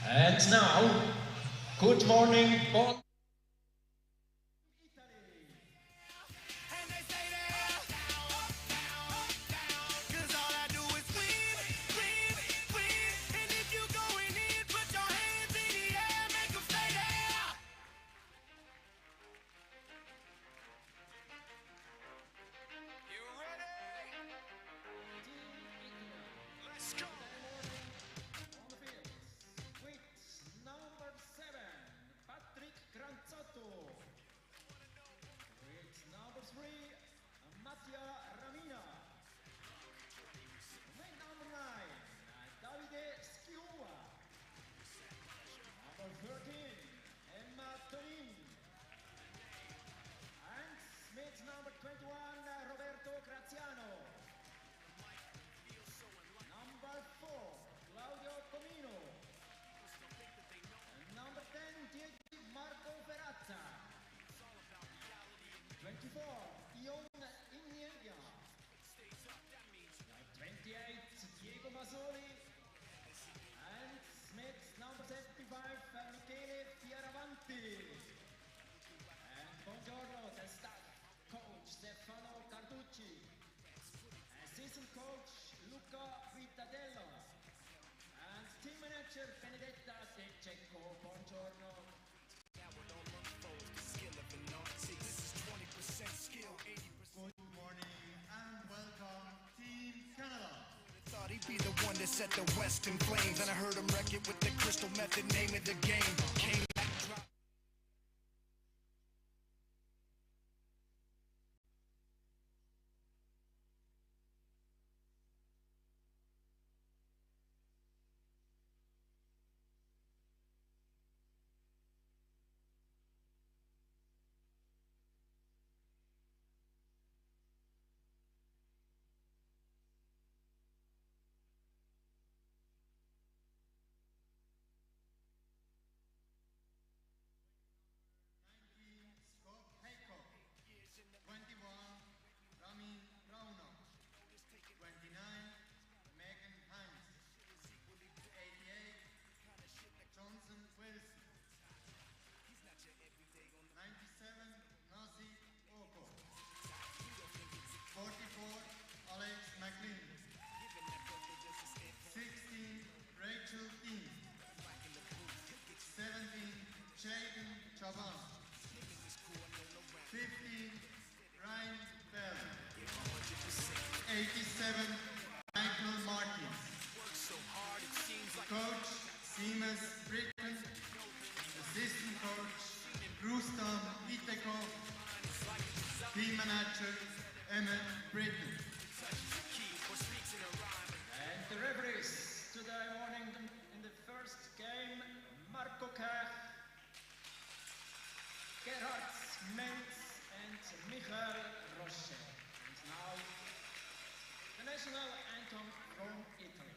And now, good morning, Bonn. Be the one that set the West in flames, and I heard him wreck it with the crystal method, name of the game. Came back, dropped. Team manager Emmett Britton. And the referees today morning in the first game, Marco Kach, Gerhard Mentz and Michael Roche. And now, the national anthem from Italy.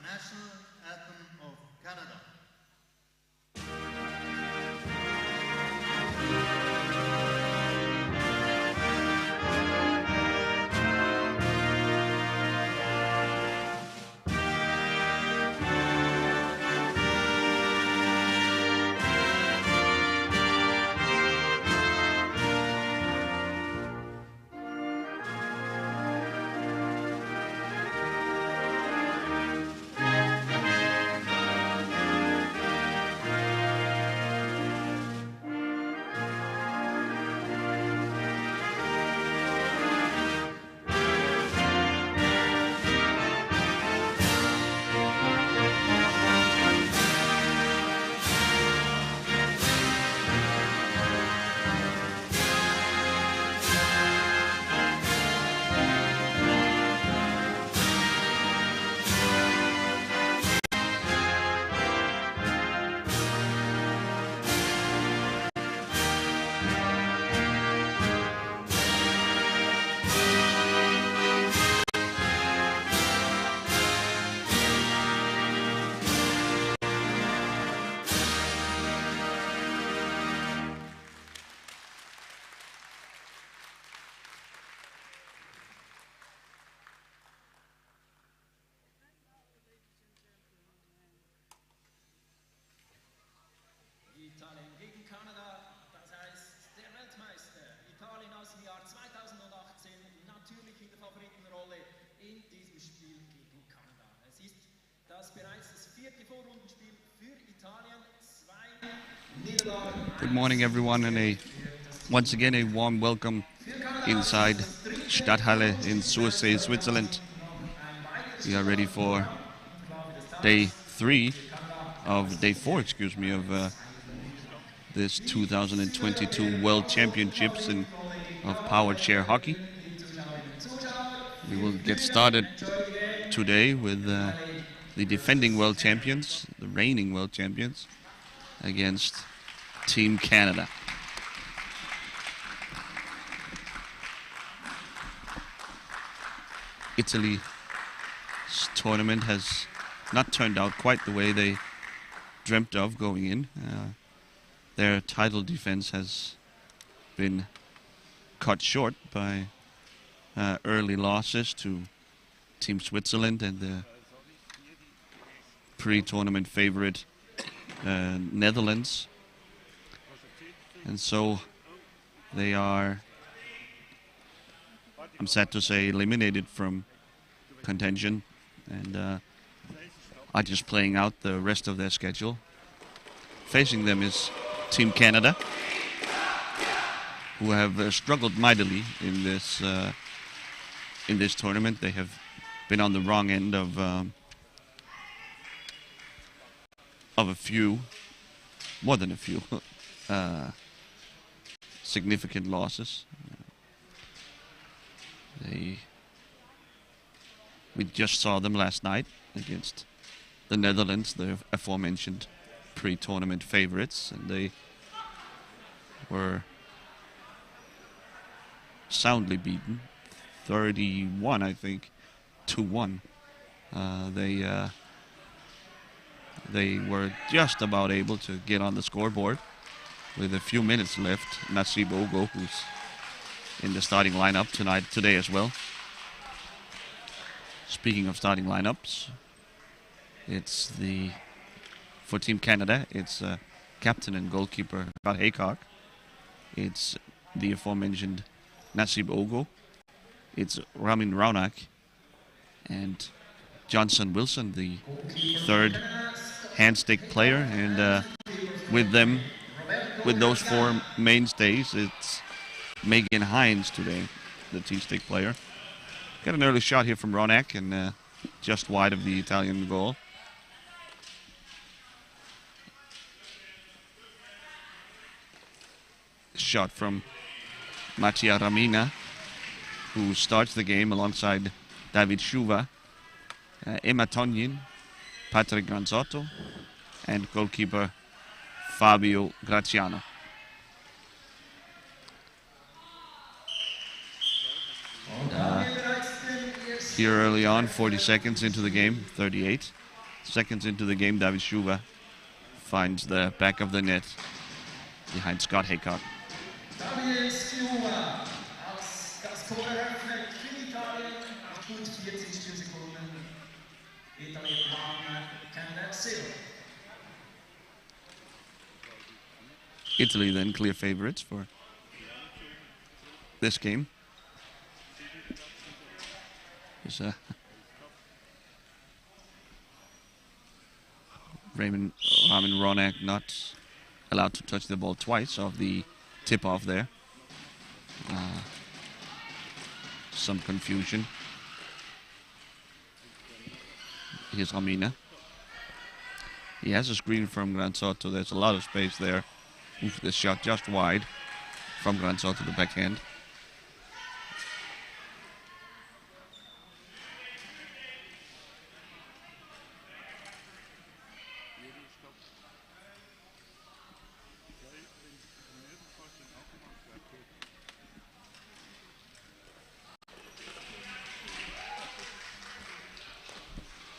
national anthem of Canada. Italien gegen Kanada, das heißt der Weltmeister. Italien aus dem Jahr 2018 natürlich in der Favoritenrolle in diesem Spiel gegen Kanada. Es ist bereits das 4. Vorrundenspiel für Italien. 2 Niederlagen. Good morning, everyone, and once again a warm welcome inside Stadthalle in Sursee, Switzerland. We are ready for day 4, of this 2022 World Championships of Power Chair Hockey. We will get started today with the defending world champions, the reigning world champions, against Team Canada. Italy's tournament has not turned out quite the way they dreamt of going in. Their title defense has been cut short by early losses to Team Switzerland and the pre-tournament favorite Netherlands. And so they are, I'm sad to say, eliminated from contention and are just playing out the rest of their schedule. Facing them is Team Canada, who have struggled mightily in this tournament. They have been on the wrong end of a few, more than a few, significant losses. We just saw them last night against the Netherlands, the aforementioned pre-tournament favorites, and they were soundly beaten, 31, I think, to 1. They were just about able to get on the scoreboard with a few minutes left. Nasib Ogo, who's in the starting lineup today as well. Speaking of starting lineups, for Team Canada, it's captain and goalkeeper Scott Haycock. It's the aforementioned Nasib Ogo. It's Ramin Raunak and Johnson Wilson, the third handstick player. And with those 4 mainstays, it's Megan Hines today, the T-stick player. Got an early shot here from Raunak and just wide of the Italian goal. Shot from Mattia Ramina, who starts the game alongside David Schuva, Emma Tonyin, Patrick Granzotto, and goalkeeper Fabio Graziano. Here early on, 40 seconds into the game, 38. seconds into the game, David Schuva finds the back of the net behind Scott Haycock. David Schuva als das Tor eröffnet für Italien nach gut 40 Spielsekunden. Italien 1, Canada 0. Italy then clear favorites for this game. There's Ramin Ronak not allowed to touch the ball twice off the tip-off there. Some confusion. Here's Ramina. He has a screen from Gran Soto. There's a lot of space there. Oof, this shot just wide from Gran Soto to the backhand.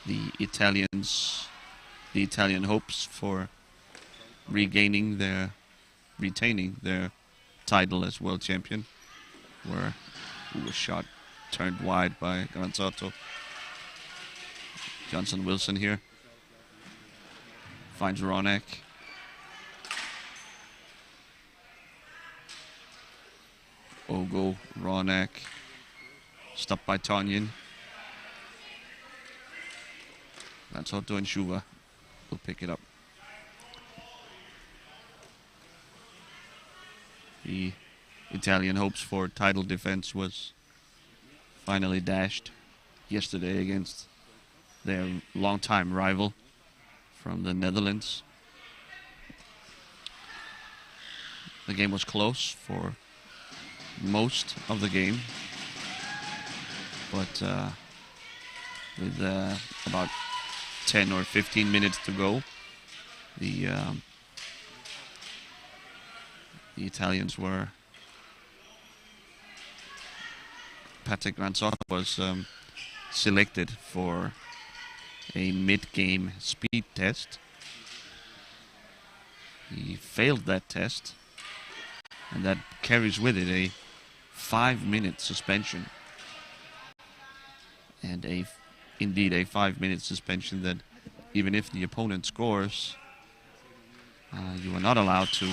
The Italian hopes for retaining their title as world champion were shot turned wide by Gran Soto. Johnson Wilson here finds Ronak. Ogo, Ronak, stopped by Tonyan. Gran Soto and Schuva will pick it up. The Italian hopes for title defense was finally dashed yesterday against their longtime rival from the Netherlands. The game was close for most of the game, but with about 10 or 15 minutes to go, the Italians were... Patrick Gran Soto was selected for a mid-game speed test. He failed that test, and that carries with it a 5-minute suspension. And indeed a 5-minute suspension that even if the opponent scores, you are not allowed to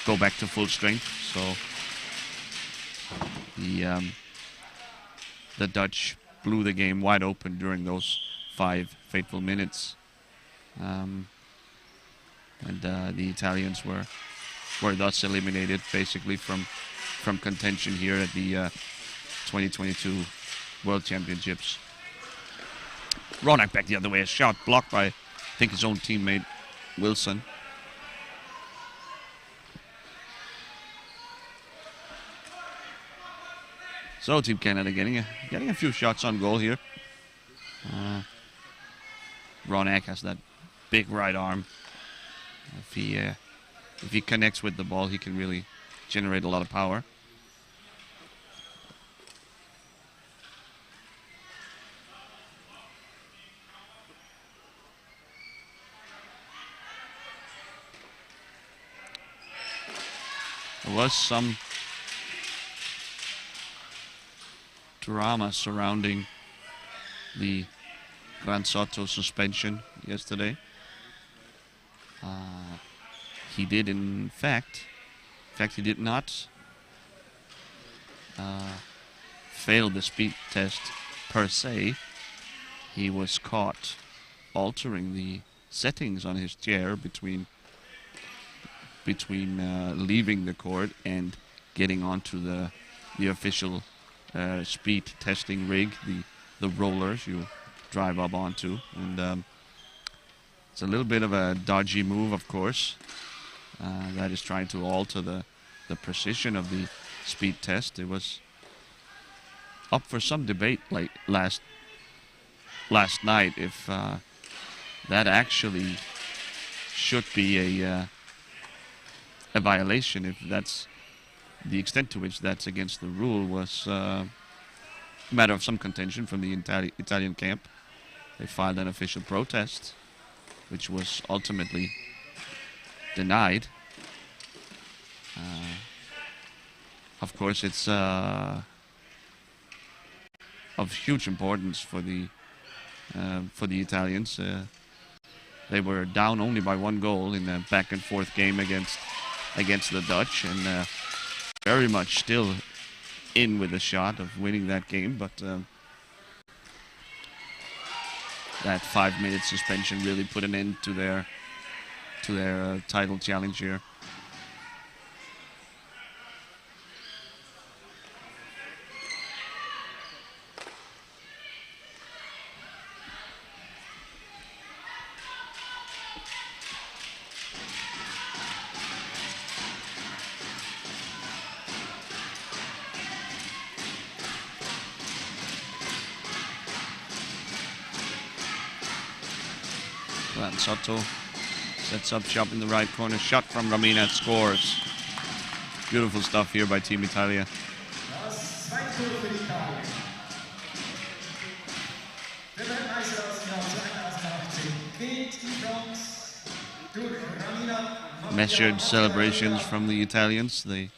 go back to full strength. So the Dutch blew the game wide open during those 5 fateful minutes. And the Italians were thus eliminated basically from contention here at the 2022 World Championships. Ronak back the other way, a shot blocked by, I think, his own teammate Wilson. So Team Canada getting a few shots on goal here. Ronak has that big right arm. If he connects with the ball, he can really generate a lot of power. There was some drama surrounding the Gran Soto suspension yesterday. He did, in fact, he did not fail the speed test per se. He was caught altering the settings on his chair between leaving the court and getting onto the official speed testing rig, the rollers you drive up onto, and it's a little bit of a dodgy move, of course. That is trying to alter the precision of the speed test. It was up for some debate like last night if that actually should be a violation, if that's the extent to which that's against the rule was a matter of some contention from the Italian camp. They filed an official protest, which was ultimately denied. Of course, it's of huge importance for the Italians. They were down only by 1 goal in a back and forth game against the Dutch, and very much still in with a shot of winning that game, but that 5-minute suspension really put an end to their title challenge here. Soto sets up shop in the right corner. Shot from Ramina, scores. Beautiful stuff here by Team Italia. Das zweite Tor für Italien. Der Weltmeister aus dem Jahr 2018 geht die Bronze durch Ramina. Measured celebrations from the Italians. They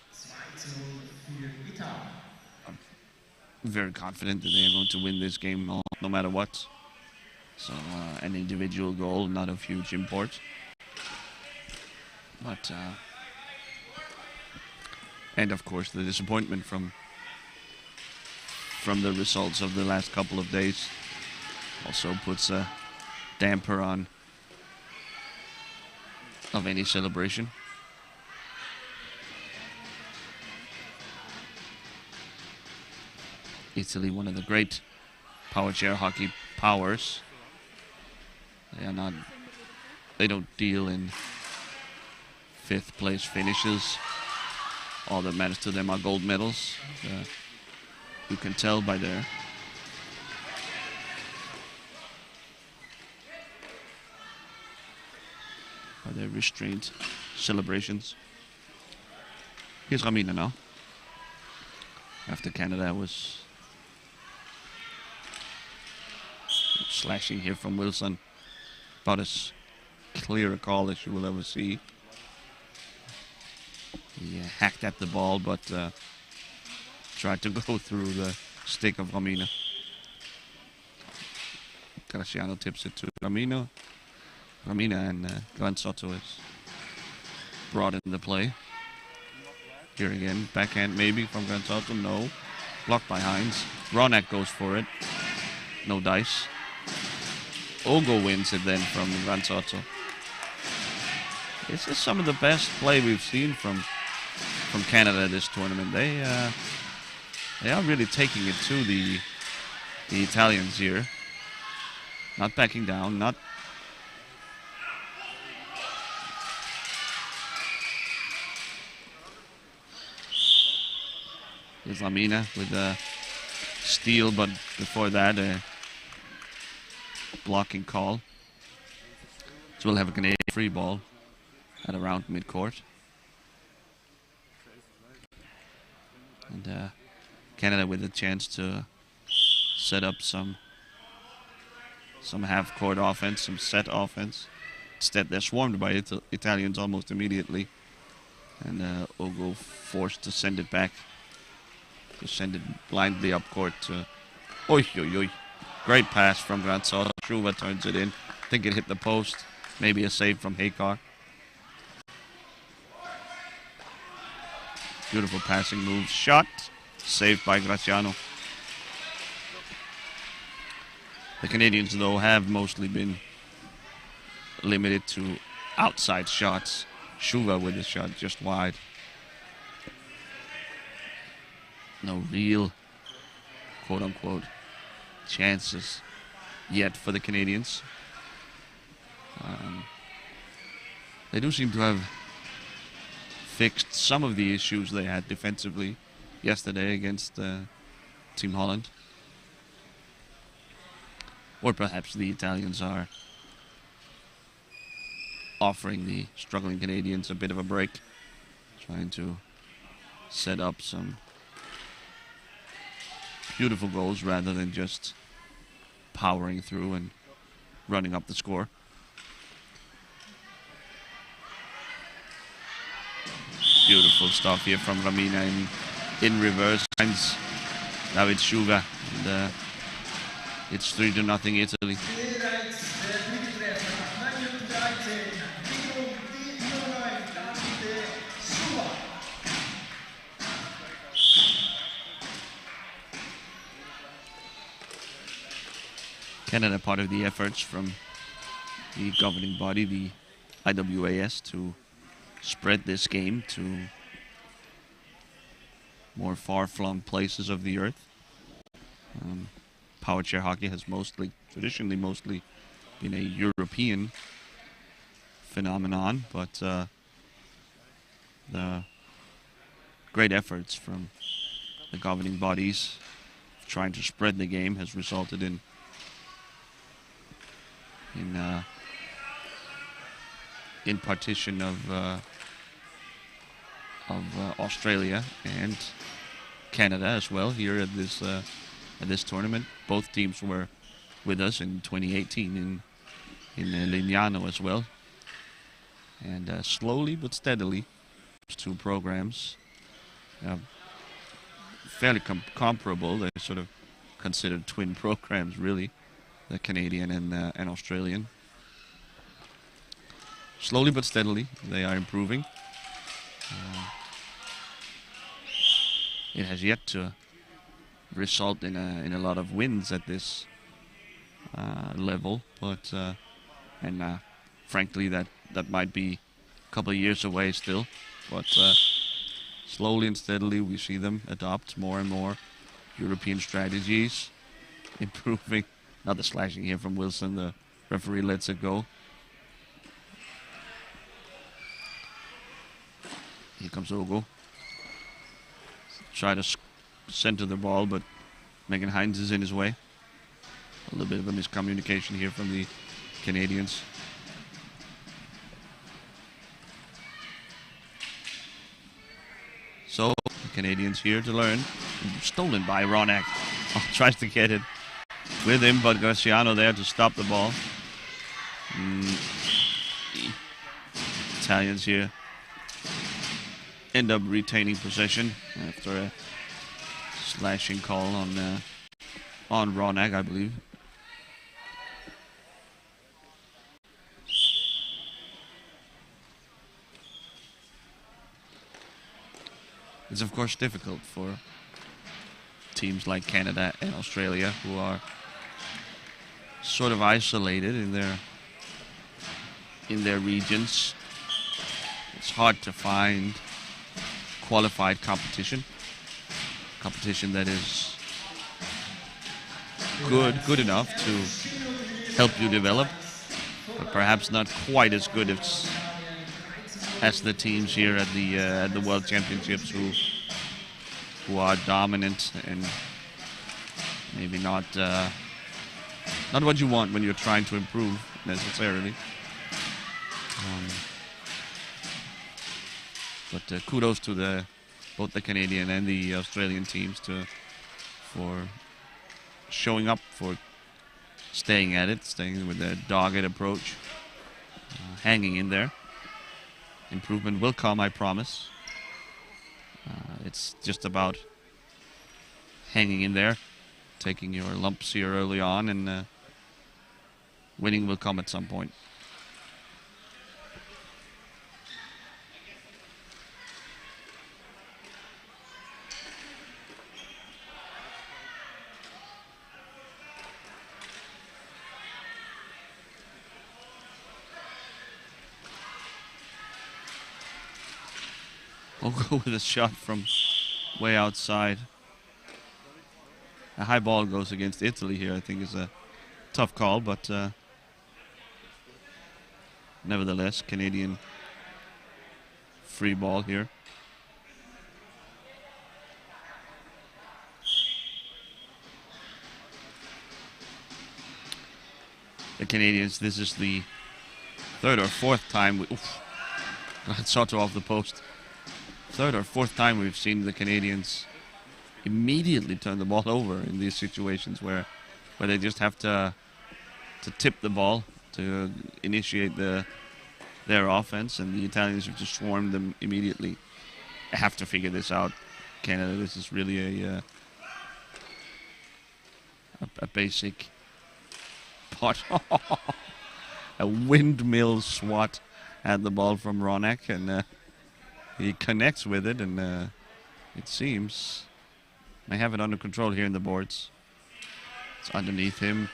2-0 für Italien. are very confident that they are going to win this game no matter what. So an individual goal, not of huge import. But and of course the disappointment from the results of the last couple of days also puts a damper on of any celebration. Italy, one of the great power chair hockey powers. They don't deal in 5th place finishes. All that matters to them are gold medals. You can tell by their restrained celebrations. Here's Ramina now. After Canada was slashing here from Wilson. About as clear a call as you will ever see. He hacked at the ball, but tried to go through the stick of Ramina. Graziano tips it to Ramina. Ramina and Gran Soto is brought into play. Here again, backhand maybe from Gran Soto, no. Blocked by Hines. Ronak goes for it. No dice. Ogo wins it then from Gran Soto. This is some of the best play we've seen from Canada this tournament. They are really taking it to the Italians here. Not backing down, not Here's Lamina with a steal, but before that a blocking call. So we'll have a Canadian free ball at around midcourt. And Canada with a chance to set up some half-court offense, some set offense. Instead, they're swarmed by Italians almost immediately. And Ogo forced to send it back. To send it blindly up court to... Oy, oy, oy. Great pass from Gran Soto. Shuva turns it in. I think it hit the post. Maybe a save from Haycock. Beautiful passing move. Shot. Saved by Graziano. The Canadians, though, have mostly been limited to outside shots. Shuva with the shot just wide. No real, quote-unquote, chances yet for the Canadians. They do seem to have fixed some of the issues they had defensively yesterday against Team Holland. Or perhaps the Italians are offering the struggling Canadians a bit of a break, trying to set up some beautiful goals rather than just powering through and running up the score. Beautiful stuff here from Ramina in reverse. Finds David Schuga. And it's 3-0 Italy. Canada part of the efforts from the governing body, the IWAS, to spread this game to more far-flung places of the earth. Power chair hockey has traditionally mostly been a European phenomenon, but the great efforts from the governing bodies trying to spread the game has resulted in partition of Australia and Canada as well here at this tournament. Both teams were with us in 2018 in Lignano as well. And slowly but steadily, those two programs, fairly comparable. They're sort of considered twin programs, really, the Canadian and Australian. Slowly but steadily, they are improving. It has yet to result in a lot of wins at this level, but frankly, that might be a couple of years away still. But slowly and steadily, we see them adopt more and more European strategies, improving. Now the slashing here from Wilson. The referee lets it go. Here comes Ogo. Try to center the ball, but Megan Hines is in his way. A little bit of a miscommunication here from the Canadians. So, the Canadians here to learn. Stolen by Ronak. Oh, tries to get it with him, but Garciano there to stop the ball. The Italians here end up retaining possession after a slashing call on Ronak, I believe. It's of course difficult for teams like Canada and Australia, who are sort of isolated in their regions. It's hard to find qualified competition that is good enough to help you develop, but perhaps not quite as good as the teams here at the World Championships who are dominant and maybe not what you want when you're trying to improve necessarily. But kudos to both the Canadian and the Australian teams for showing up, for staying at it, staying with their dogged approach, hanging in there. Improvement will come, I promise. It's just about hanging in there, taking your lumps here early on, and winning will come at some point. We'll go with a shot from way outside. A high ball goes against Italy here, I think is a tough call, but nevertheless, Canadian free ball here. The Canadians, this is the third or fourth time. Soto off the post. Third or fourth time we've seen the Canadians immediately turn the ball over in these situations where they just have to tip the ball, to initiate their offense, and the Italians have just swarmed them immediately. Have to figure this out, Canada. This is really a basic pot. A windmill swat at the ball from Ronak, and he connects with it, and it seems they have it under control here in the boards. It's underneath him.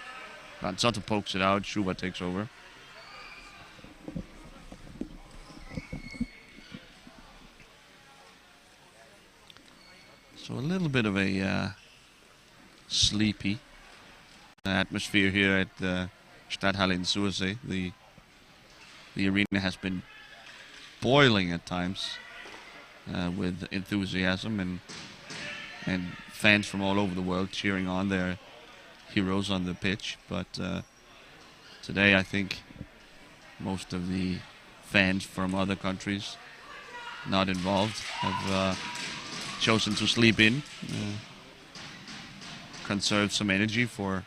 Ranzotto pokes it out. Schuba takes over. So a little bit of a sleepy atmosphere here at the Stadthalle in Sursee. The arena has been boiling at times with enthusiasm and fans from all over the world cheering on their heroes on the pitch. But today I think most of the fans from other countries not involved have chosen to sleep in, conserve some energy for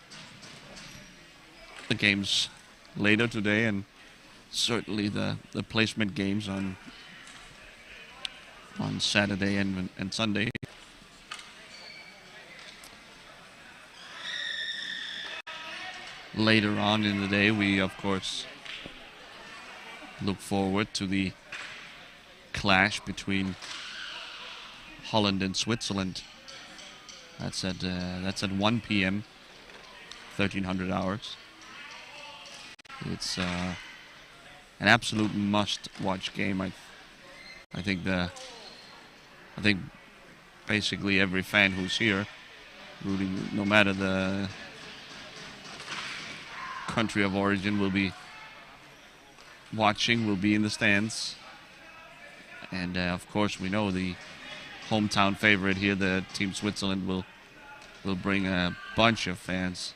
the games later today, and certainly the placement games on Saturday and Sunday. Later on in the day, we of course look forward to the clash between Holland and Switzerland. That's at 1 p.m. 1300 hours. It's an absolute must-watch game. I think basically every fan who's here, rooting, no matter the country of origin, will be watching, will be in the stands. And of course we know the hometown favorite here, the Team Switzerland, will bring a bunch of fans.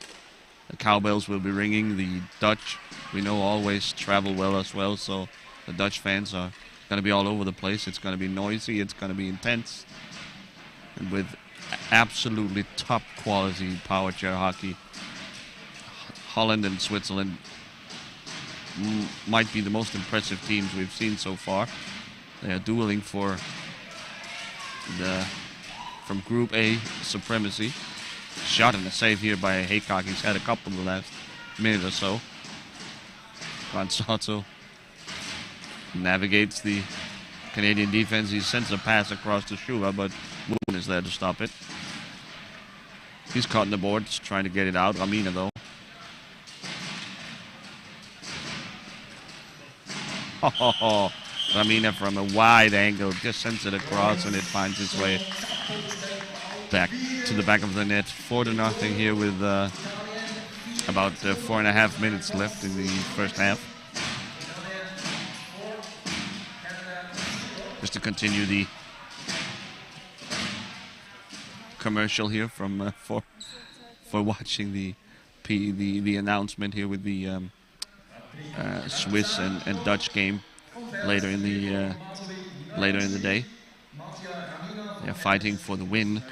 The cowbells will be ringing. The Dutch, we know, always travel well as well, so the Dutch fans are going to be all over the place. It's going to be noisy, it's going to be intense, and with absolutely top quality power chair hockey. Holland and Switzerland might be the most impressive teams we've seen so far. They are dueling from Group A supremacy. Shot and a save here by Haycock. He's had a couple the last minute or so. Ranzotto navigates the Canadian defense. He sends a pass across to Schuba, but Moon is there to stop it. He's caught in the boards, trying to get it out. Ramina, though. Ramina from a wide angle just sends it across, and it finds its way back to the back of the net. 4-0 here with about 4.5 minutes left in the first half. Just to continue the commercial here from for watching the announcement here with the Swiss and Dutch game later in the day. They're fighting for the win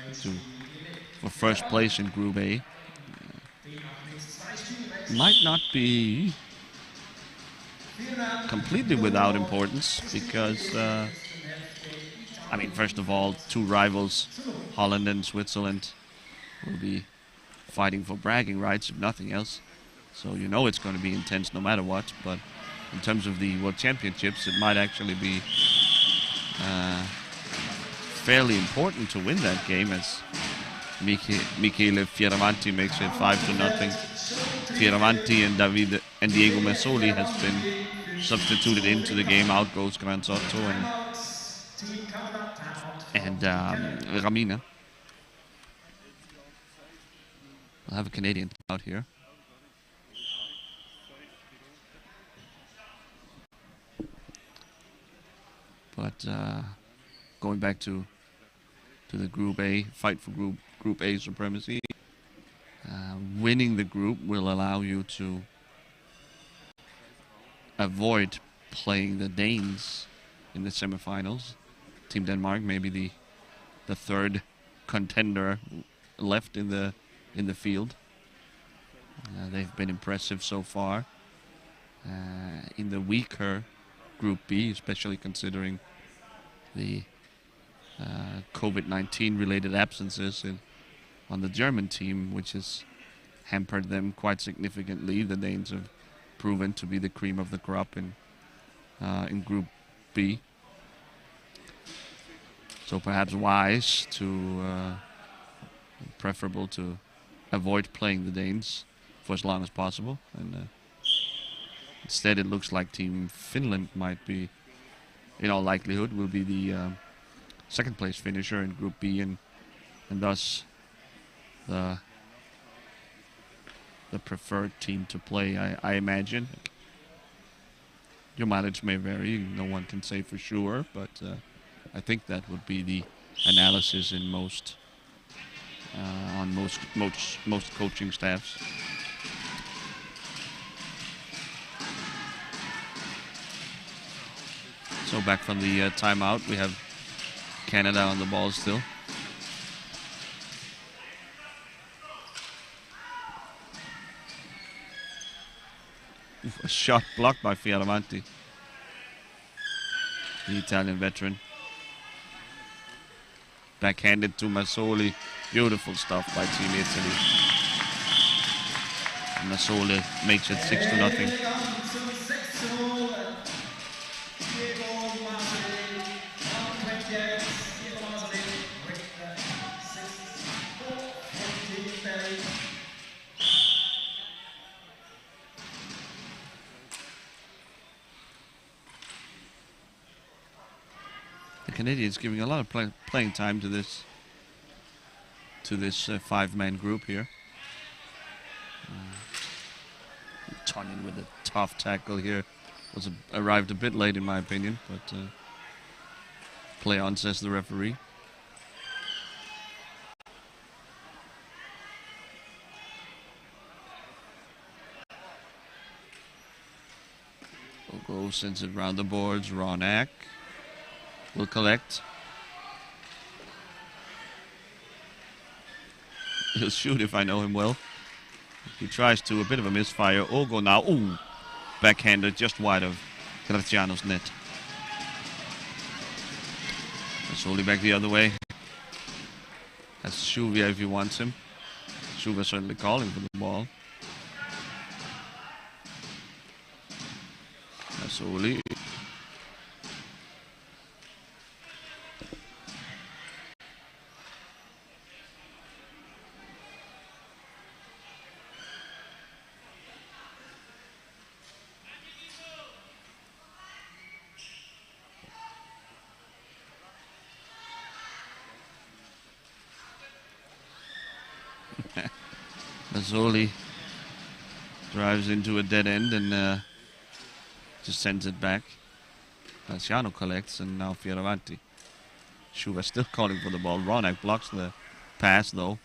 for first place in Group A. Might not be completely without importance because, I mean, first of all, two rivals, Holland and Switzerland, will be fighting for bragging rights, if nothing else. So you know it's going to be intense no matter what. But in terms of the World Championships, it might actually be fairly important to win that game, as Michele Fioravanti makes it 5-0. Fioravanti and Diego Massoli has been substituted into the game. Out goes Granzotto and Ramina. We'll have a Canadian out here. But going back to the Group A, fight for Group A supremacy. Winning the group will allow you to avoid playing the Danes in the semifinals. Team Denmark may be the third contender left in the field. They've been impressive so far. In the weaker Group B, especially considering the COVID-19 related absences on the German team, which has hampered them quite significantly. The Danes have proven to be the cream of the crop in Group B. So perhaps wise to preferable to avoid playing the Danes for as long as possible, and instead it looks like Team Finland might be, in all likelihood, will be the second place finisher in Group B, and thus the preferred team to play, I imagine. Your mileage may vary, no one can say for sure, but I think that would be the analysis in most on most coaching staffs. So back from the timeout, we have Canada on the ball still. A shot blocked by Fioravanti, the Italian veteran. Backhanded to Mazzoli. Beautiful stuff by Team Italy. And Mazzoli makes it 6-0. Canadians giving a lot of playing time to this five-man group here. Tonin with a tough tackle here arrived a bit late in my opinion, but play on, says the referee. Ogo sends it round the boards. Ronak will collect. He'll shoot if I know him well. He tries to, a bit of a misfire. Ogo now, ooh, backhanded just wide of Graziano's net. Slowly back the other way. That's Shuvia if he wants him. Shuvia certainly calling for the ball. Mazzoli. Mazzoli drives into a dead end and just sends it back. Graziano collects, and now Fioravanti. Shuva still calling for the ball. Ronak blocks the pass though.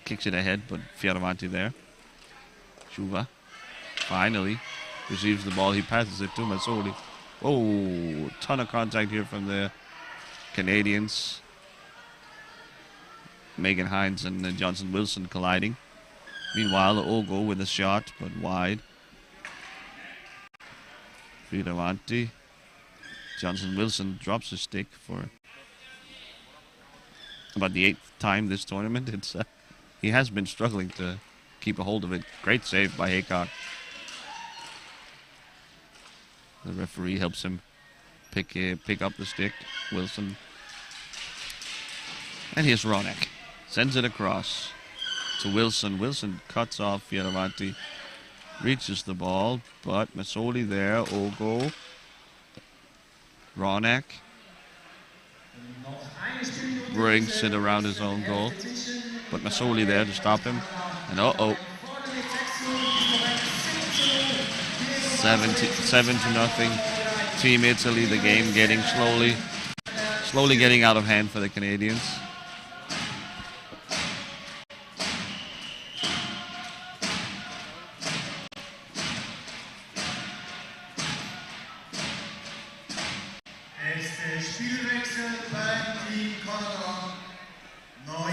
Kicks it ahead, but Fioravanti there. Shuva finally receives the ball. He passes it to Mazzoli. Oh, ton of contact here from the Canadians. Megan Hines and Johnson Wilson colliding. Meanwhile, Ogo with a shot, but wide. Fioravanti. Johnson Wilson drops his stick for about the 8th time this tournament. It's he has been struggling to keep a hold of it. Great save by Haycock. The referee helps him pick up the stick. Wilson. And here's Ronak. Sends it across to Wilson. Wilson cuts off Fioravanti. Reaches the ball, but Mazzoli there. Ogo. Ronak brings it around his own goal. But Mazzoli there to stop him. And uh-oh. 7-0. Team Italy, the game getting slowly getting out of hand for the Canadians.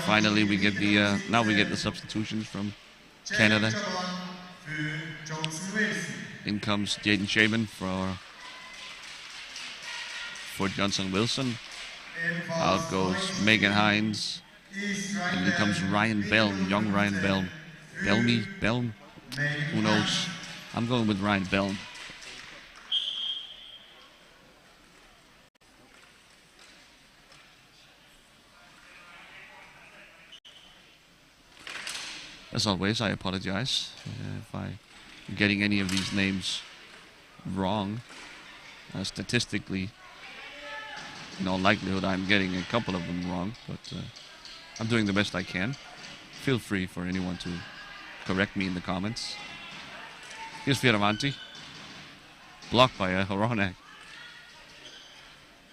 Finally, we get the now we get the substitutions from Canada. Chaban für Johnson Wilson. In comes Jaden Shaman for Johnson Wilson. Out goes Megan Hines. And in comes Ryan Bellm, young Ryan Bellm. Bellm? Who knows? I'm going with Ryan Bellm. As always, I apologize if I'm getting any of these names wrong. Statistically, in all likelihood, I'm getting a couple of them wrong, but I'm doing the best I can. Feel free for anyone to correct me in the comments. Here's Fioravanti. Blocked by Ronak.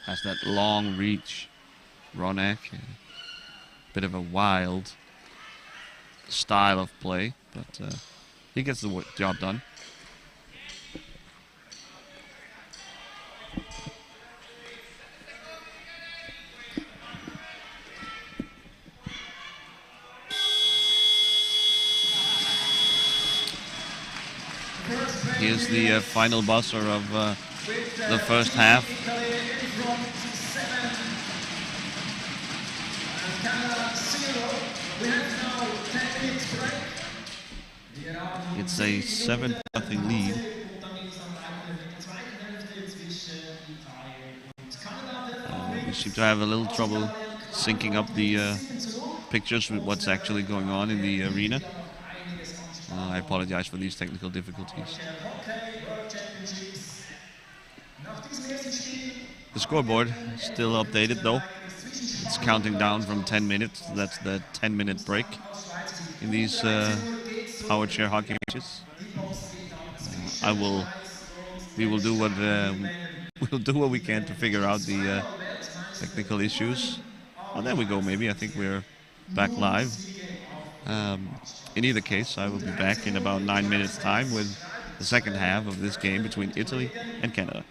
Has that long reach. Ronak. Bit of a wild style of play, but he gets the job done. Here's the final buzzer of the first half. It's a 7-0 lead. We seem to have a little trouble syncing up the pictures with what's actually going on in the arena. I apologize for these technical difficulties. The scoreboard is still updated though. It's counting down from 10 minutes. That's the 10-minute break in these power chair hockey matches. We will do what we can to figure out the technical issues. And there we go. Maybe I think we're back live. In either case, I will be back in about 9 minutes' time with the second half of this game between Italy and Canada.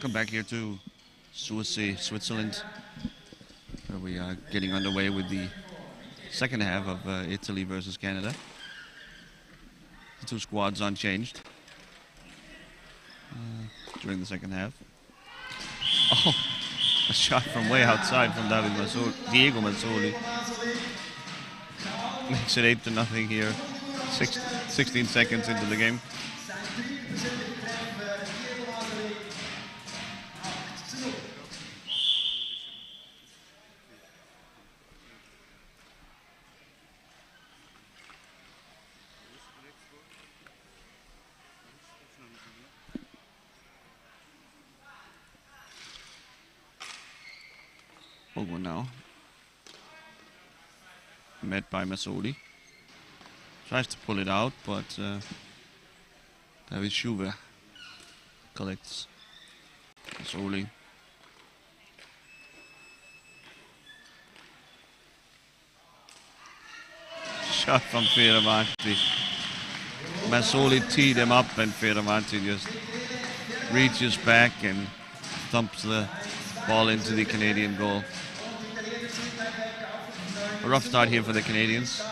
Welcome back here to Suisse, Switzerland, where we are getting underway with the second half of Italy versus Canada. The two squads unchanged during the second half. Oh, a shot from way outside from Diego Mazzoli. Makes it 8-0 here, 16 seconds into the game. Ogo now. Met by Mazzoli. Tries to pull it out, but David Schuwe collects Mazzoli. Shot from Fioravanti. Mazzoli teed him up and Fioravanti just reaches back and thumps the ball into the Canadian goal. A rough start here for the Canadians.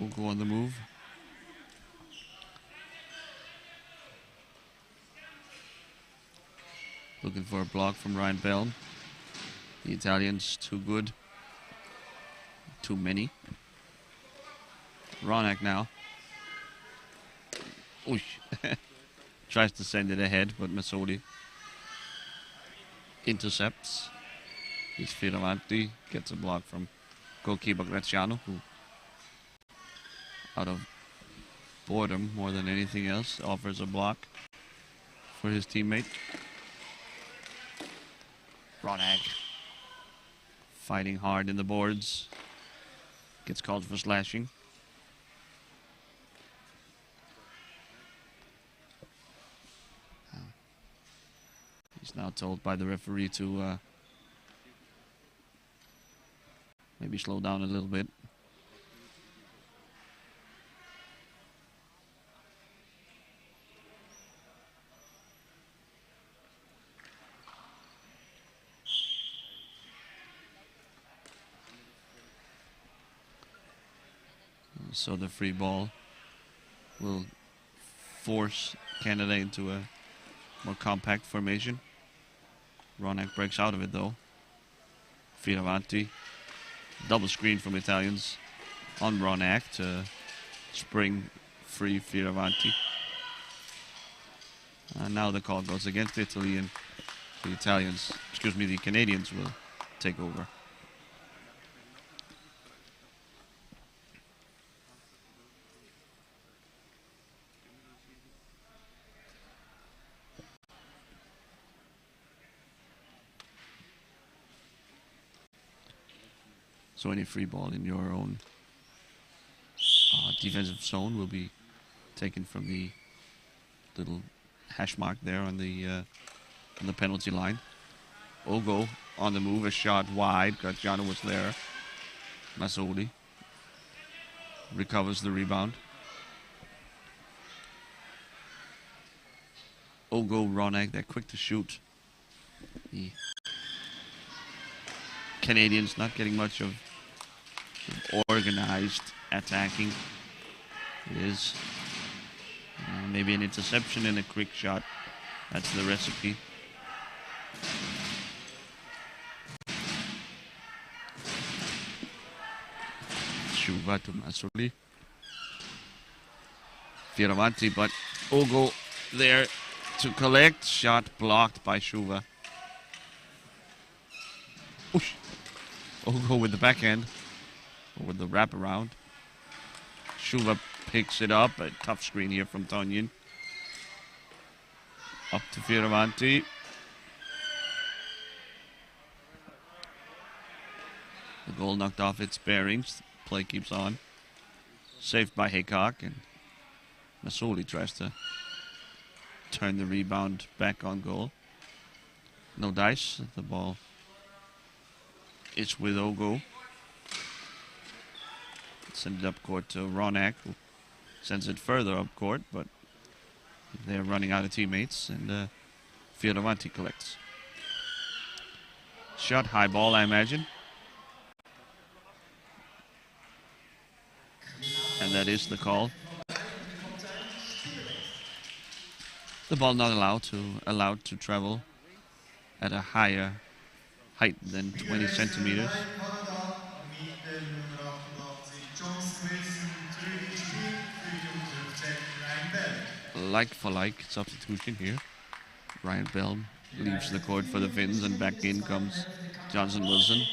We'll go on the move. Looking for a block from Ryan Bell. The Italians too good. Too many. Ronak now. Oosh. Tries to send it ahead, but Mazzoli intercepts. He's Fioravanti. Gets a block from goalkeeper Graziano, who out of boredom more than anything else offers a block for his teammate. Ronak fighting hard in the boards. Gets called for slashing. He's now told by the referee to maybe slow down a little bit. So the free ball will force Canada into a more compact formation. Ronak breaks out of it though. Fioravanti. Double screen from Italians on Ronak to spring free Fioravanti. And now the call goes against Italy, and the Canadians will take over. So any free ball in your own defensive zone will be taken from the little hash mark there on the penalty line. Ogo on the move, a shot wide. Graziano was there. Mazzoli recovers the rebound. Ogo, Ronak, they're quick to shoot. The Canadians not getting much of organized attacking. It is maybe an interception and a quick shot. That's the recipe. Schuva to Mazzoli. Fioravanti, but Ogo there to collect. Shot blocked by Schuva. Oosh. Ogo with the backhand. With the wraparound. Schuva picks it up. A tough screen here from Tonyan. Up to Fioravanti. The goal knocked off its bearings. Play keeps on. Saved by Haycock, and Masoli tries to turn the rebound back on goal. No dice. The ball is with Ogo. Send it up court to Ronak, who sends it further up court, but they're running out of teammates, and Fioravanti collects. Shot, high ball, I imagine. And that is the call. The ball not allowed to travel at a higher height than 20 centimeters. Kanada mit der Nummer 88 Johnson Wilson zurück ins Spiel für die 15 Ryan Bell. Like for like substitution here. Ryan Bell leaves the court for the Finns, and back in comes Johnson Wilson.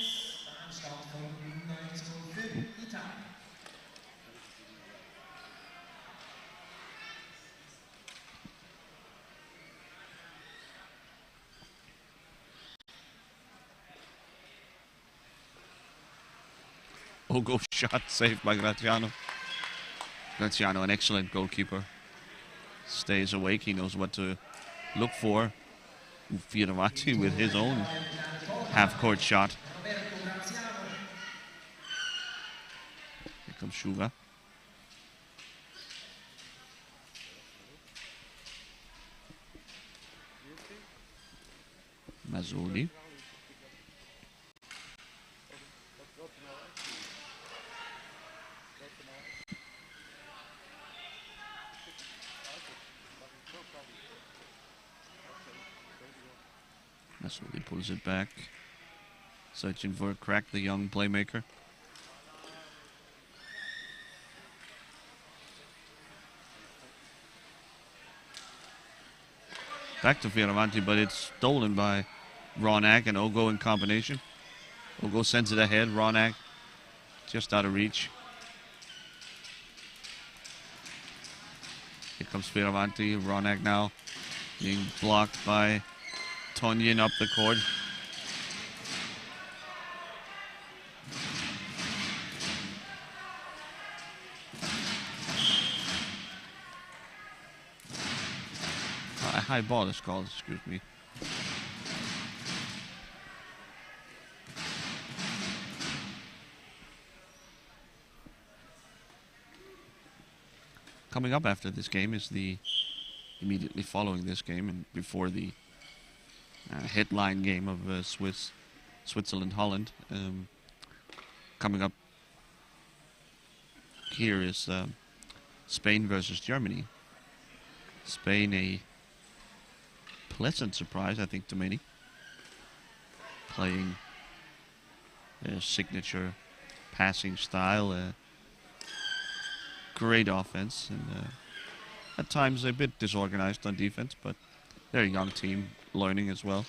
Ogo shot saved by Graziano. Graziano, an excellent goalkeeper. Stays awake, he knows what to look for. Fioravanti with his own half-court shot. Here comes Shuga. Mazzoli. Mazzoli pulls it back. Searching for a crack, the young playmaker. Back to Fioravanti, but it's stolen by Ronak and Ogo in combination. Ogo sends it ahead. Ronak just out of reach. Here comes Fioravanti. Ronak now being blocked by Tonyan up the court. A high ball is called, excuse me. Coming up after this game is the immediately following this game and before the headline game of Switzerland-Holland. Coming up here is Spain versus Germany. Spain, a pleasant surprise, I think, to many. Playing their signature passing style, great offense, and at times a bit disorganized on defense, but they're a young team, learning as well.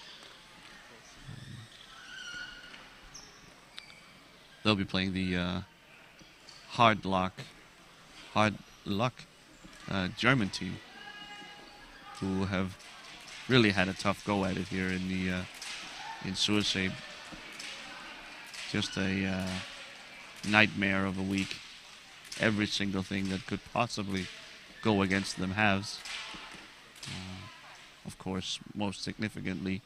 They'll be playing the hard luck German team, who have really had a tough go at it here in the in Sursee. Just a nightmare of a week. Every single thing that could possibly go against them has. Of course, most significantly,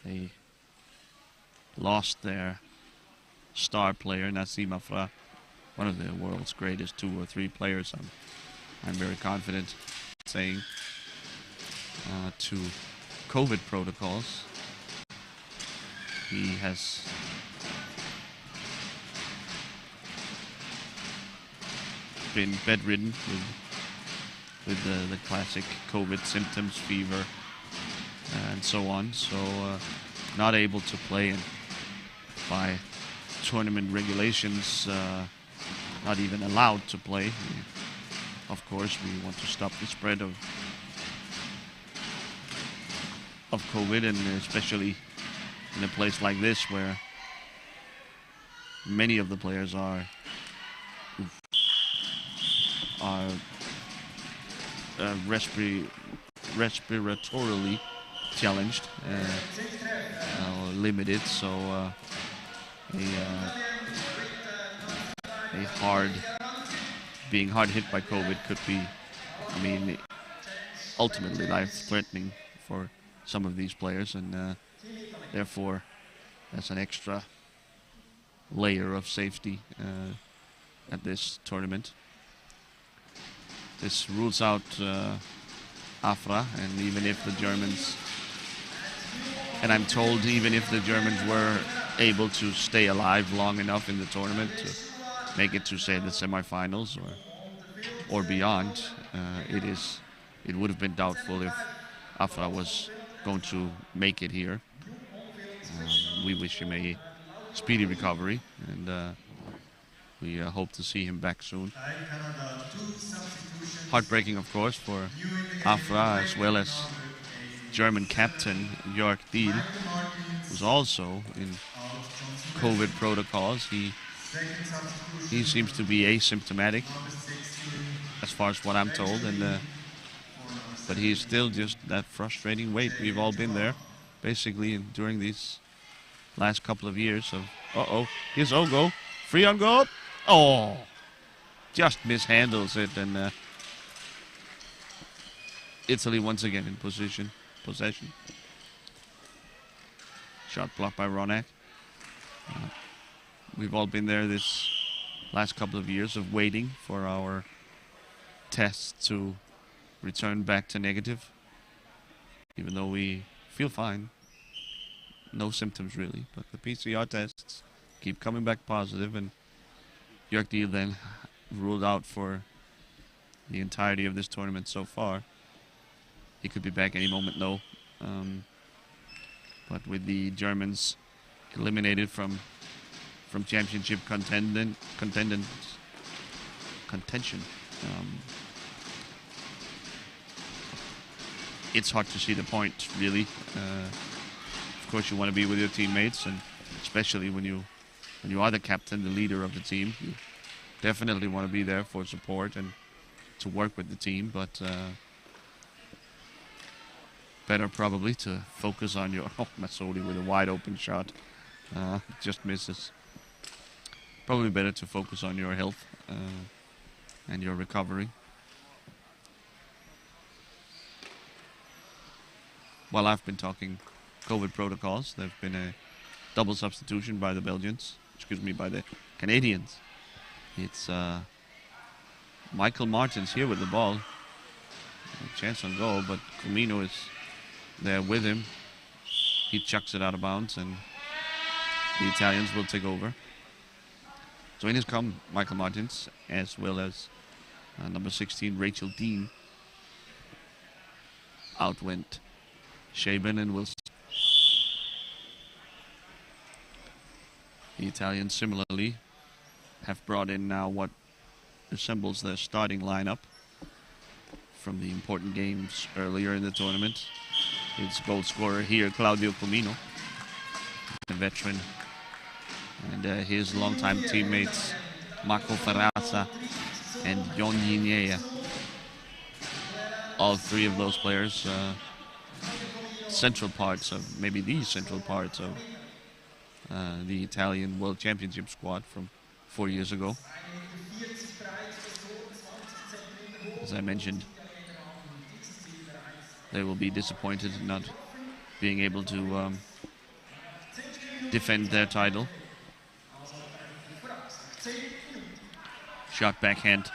they lost their star player, Nassim Afra, one of the world's greatest 2 or 3 players. I'm very confident saying to COVID protocols. He has been bedridden with the classic COVID symptoms, fever, and so on. So not able to play, and by tournament regulations, not even allowed to play. Of course, we want to stop the spread of COVID, and especially in a place like this where many of the players are respiratory respiratorily challenged, limited, so being hard hit by COVID could be, I mean, ultimately life-threatening for some of these players, and therefore that's an extra layer of safety at this tournament. This rules out Afra, and even if the Germans, and I'm told even if the Germans were able to stay alive long enough in the tournament to make it to, say, the semifinals or beyond, it would have been doubtful if Afra was going to make it here. We wish him a speedy recovery, and we hope to see him back soon. Heartbreaking, of course, for Afra, as well as German captain Jörg Diel, who's also in COVID protocols. He seems to be asymptomatic, as far as what I'm told, and but he's still just that frustrating weight. We've all been there, basically, during these last couple of years of, here's Ogo, free on goal, just mishandles it, and Italy once again in possession. Shot blocked by Ronak. We've all been there this last couple of years of waiting for our tests to return back to negative, even though we feel fine. No symptoms really, but the PCR tests keep coming back positive, and Jörg Diel then ruled out for the entirety of this tournament so far. He could be back any moment, though. But with the Germans eliminated from championship contention, it's hard to see the point, really. Of course, you want to be with your teammates, and especially when you are the captain, the leader of the team, you definitely want to be there for support and to work with the team. But better probably to focus on your... Masoli with a wide open shot. Just misses. Probably better to focus on your health and your recovery. While I've been talking COVID protocols, there's been a double substitution by the by the Canadians. It's Michael Martins here with the ball. A chance on goal, but Comino is there with him. He chucks it out of bounds, and the Italians will take over. So in has come Michael Martins, as well as number 16, Rachel Dean. Out went Shaban and Wilson. The Italians similarly have brought in now what resembles their starting lineup from the important games earlier in the tournament. It's goal scorer here, Claudio Comino, a veteran, and his longtime teammates, Marco Ferrazza and Jon Jinea. All three of those players, central parts of, maybe the central parts of the Italian World Championship squad from 4 years ago. As I mentioned, they will be disappointed in not being able to defend their title. Shot backhand,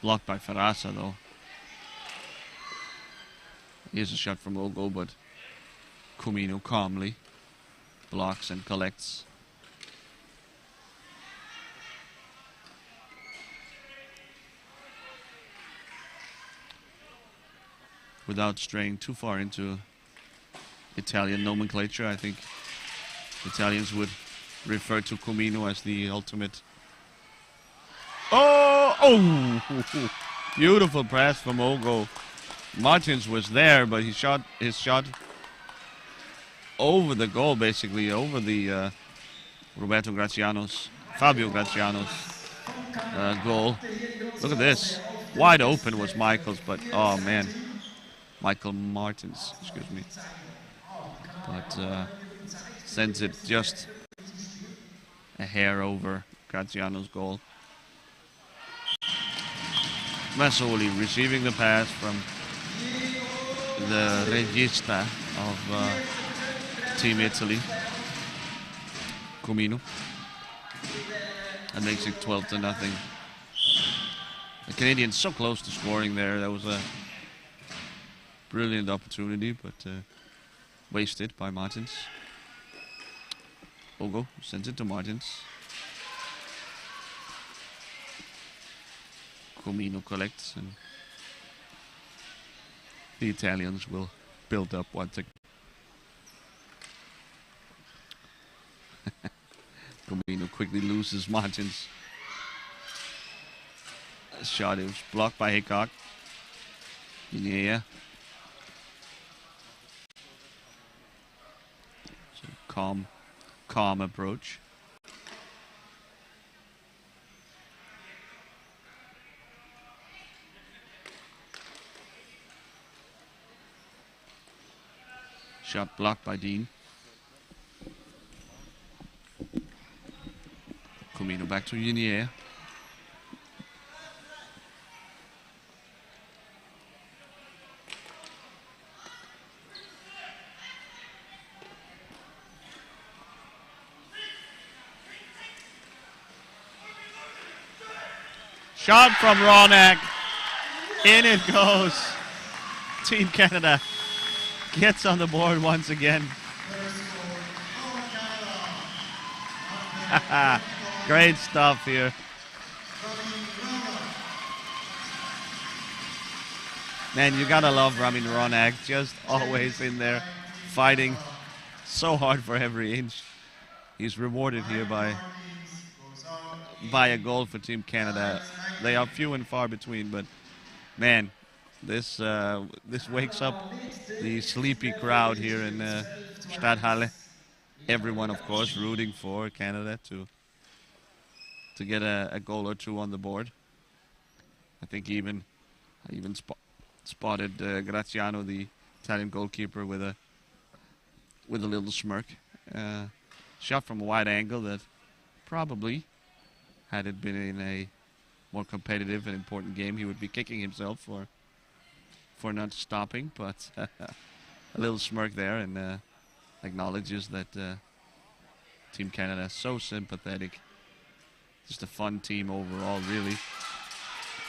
blocked by Ferrazza though. Here's a shot from Ogo, but Comino calmly blocks and collects. Without straying too far into Italian nomenclature, I think Italians would refer to Comino as the ultimate. Beautiful pass from Ogo. Martins was there, but his shot over the goal, basically, over the Fabio Graziano's goal. Look at this. Wide open was Michael's, but oh man. Michael Martins, excuse me. But sends it just a hair over Graziano's goal. Massoli receiving the pass from the regista of Team Italy, Comino. That makes it 12-0. The Canadians so close to scoring there. That was a brilliant opportunity, but wasted by Martins. Ogo sends it to Martins. Comino collects, and the Italians will build up once again. Comino quickly loses Martins. Shot is blocked by Haycock. Yeah. So calm approach. Shot blocked by Dean. Comino back to Unier. Shot from Ronak. In it goes. Team Canada gets on the board once again. Great stuff here. Man, you gotta love Ramin Ronak. Just always in there fighting so hard for every inch. He's rewarded here by a goal for Team Canada. They are few and far between, but man, this wakes up the sleepy crowd here in Stadthalle. Everyone, of course, rooting for Canada to get a goal or two on the board. I think I even spotted Graziano, the Italian goalkeeper, with a little smirk. Shot from a wide angle that probably, had it been in a more competitive and important game, he would be kicking himself for not stopping. But a little smirk there, and acknowledges that Team Canada is so sympathetic. Just a fun team overall, really.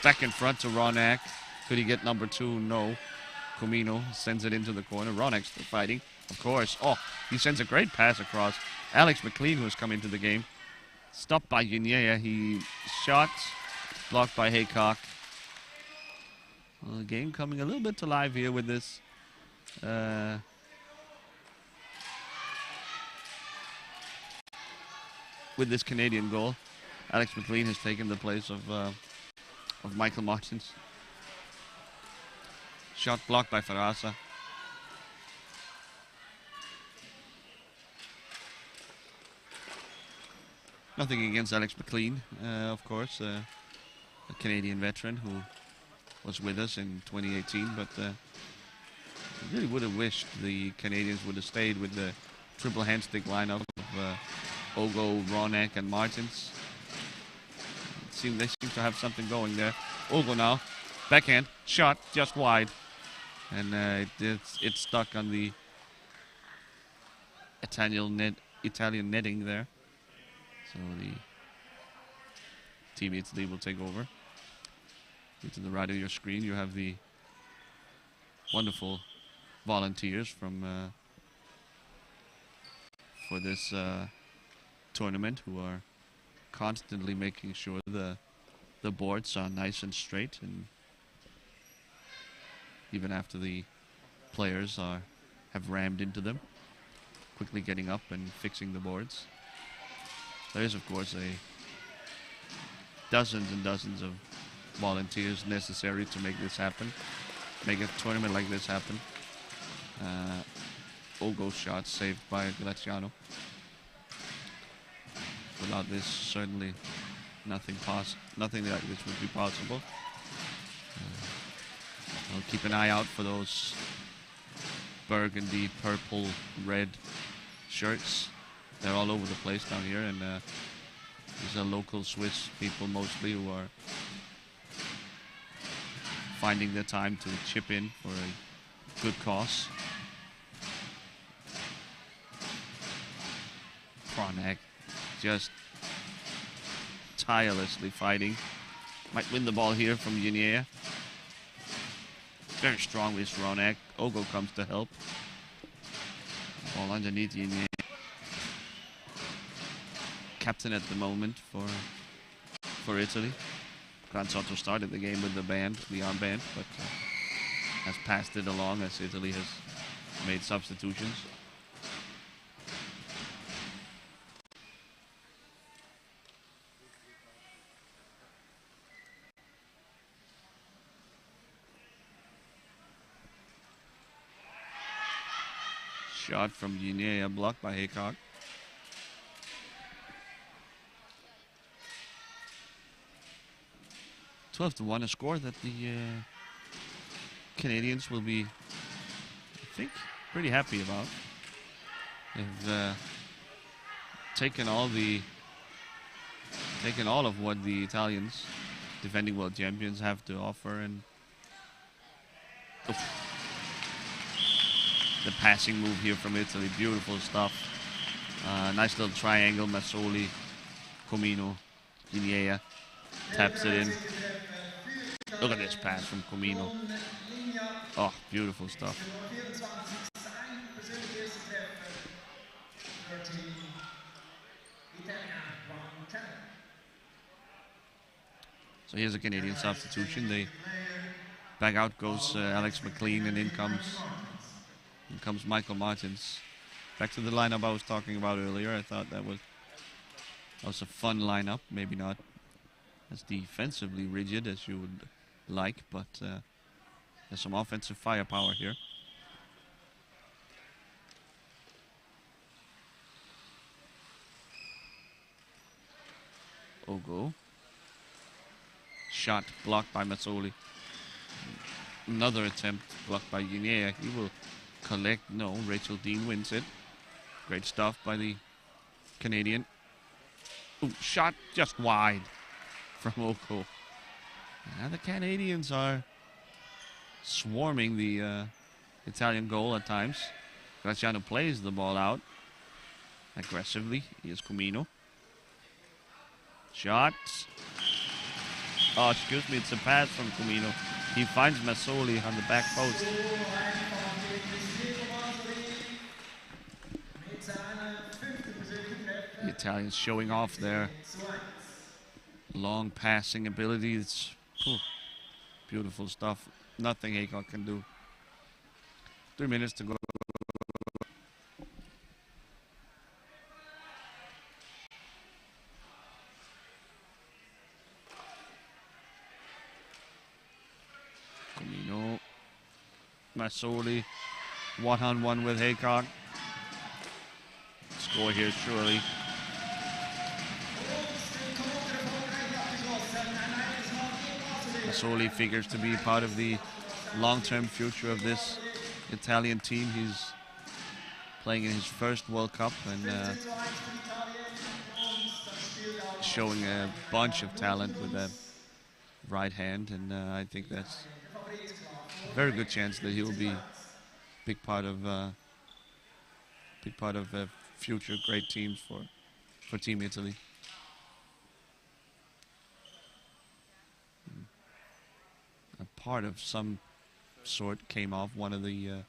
Back in front to Ronak. Could he get number 2? No. Comino sends it into the corner. Ronak's still fighting, of course. Oh, he sends a great pass across. Alex McLean, who's come into the game. Stopped by Guinea. He shot. Blocked by Haycock. Well, the game coming a little bit to life here with this. With this Canadian goal. Alex McLean has taken the place of Michael Martins. Shot blocked by Ferrasa. Nothing against Alex McLean, of course, a Canadian veteran who was with us in 2018, but I really would have wished the Canadians would have stayed with the triple handstick lineup of Ogo, Ronak, and Martins. They seem to have something going there. Ogo now, backhand, shot just wide, and it's stuck on the Italian netting there. So the Team Italy will take over. To the right of your screen, you have the wonderful volunteers from for this tournament, who are constantly making sure the boards are nice and straight, and even after the players have rammed into them, quickly getting up and fixing the boards. There is, of course, dozens and dozens of volunteers necessary to make this happen, make a tournament like this happen. Ogo shot saved by Graziano. Without this, certainly nothing like this would be possible. I'll keep an eye out for those burgundy, purple, red shirts. They're all over the place down here, and these are local Swiss people mostly who are finding the time to chip in for a good cause. Pronek just tirelessly fighting. Might win the ball here from Yinea. Very strong with Ronak. Ogo comes to help. Ball underneath Yinea. Captain at the moment for Italy. Gran Sotto started the game with the armband, but has passed it along as Italy has made substitutions. Shot from Yinea, blocked by Haycock. (12-1), a score that the Canadians will be, I think, pretty happy about. They've taken all of what the Italians, defending world champions, have to offer, and the passing move here from Italy, beautiful stuff. Nice little triangle, Massoli, Comino, Yinea taps it in. Look at this pass from Comino. Oh, beautiful stuff. So here's a Canadian substitution. Back out goes Alex McLean, and in comes Michael Martins. Back to the lineup I was talking about earlier. I thought that was a fun lineup. Maybe not as defensively rigid as you would like, but there's some offensive firepower here. Ogo. Shot blocked by Mazzoli. Another attempt blocked by Yinea. He will collect. No, Rachel Dean wins it. Great stuff by the Canadian. Ooh, shot just wide from Ogo. And the Canadians are swarming the Italian goal at times. Graziano plays the ball out aggressively. Here's Comino. Shot. Oh, excuse me, it's a pass from Comino. He finds Massoli on the back post. The Italians showing off their long passing ability. It's beautiful stuff. Nothing Haycock can do. 3 minutes to go. Comino. Massoli. One-on-one with Haycock. Score here, surely. Massoli figures to be part of the long-term future of this Italian team. He's playing in his first World Cup and showing a bunch of talent with that right hand, and I think that's a very good chance that he will be big part of future great teams for Team Italy. A part of some sort came off one of the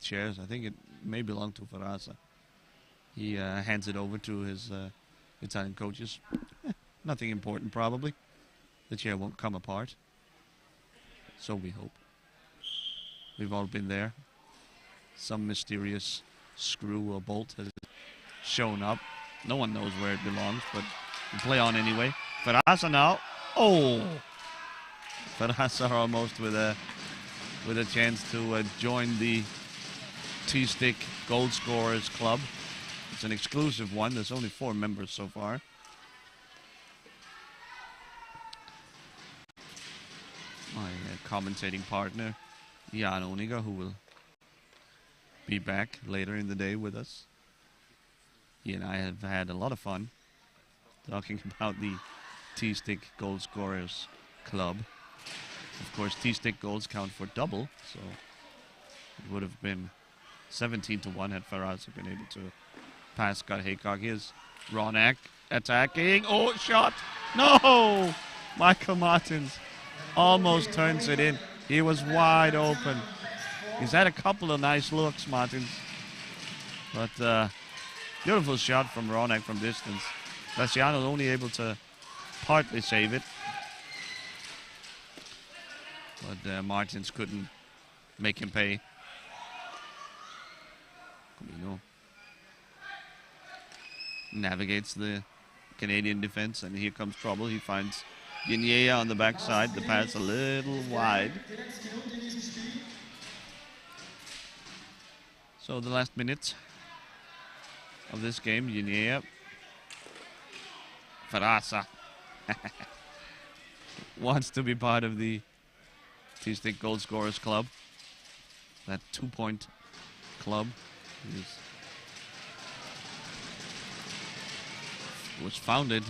chairs. I think it may belong to Ferraza. He hands it over to his Italian coaches. Nothing important, probably. The chair won't come apart. So we hope. We've all been there. Some mysterious screw or bolt has shown up. No one knows where it belongs, but we play on anyway. Ferraza now. Oh! Ferraza almost with a chance to join the T-Stick Goal Scorers Club. It's an exclusive one. There's only 4 members so far. My commentating partner, Jan Oniga, who will be back later in the day with us. He and I have had a lot of fun talking about the T-Stick Goal Scorers Club. Of course, T-Stick goals count for double, so it would have been 17-1 had Faraz been able to pass Scott Haycock. Here's Ronak attacking. Oh, shot! No! Michael Martins almost turns it in. He was wide open. He's had a couple of nice looks, Martins. But beautiful shot from Ronak from distance. Graciano only able to partly save it. But Martins couldn't make him pay. Comino navigates the Canadian defense, and here comes trouble. He finds Guinea on the backside. The pass a little wide. So the last minute of this game, Guinea. Farasa wants to be part of the T-Stick Goal Scorers Club. That 2-point club was founded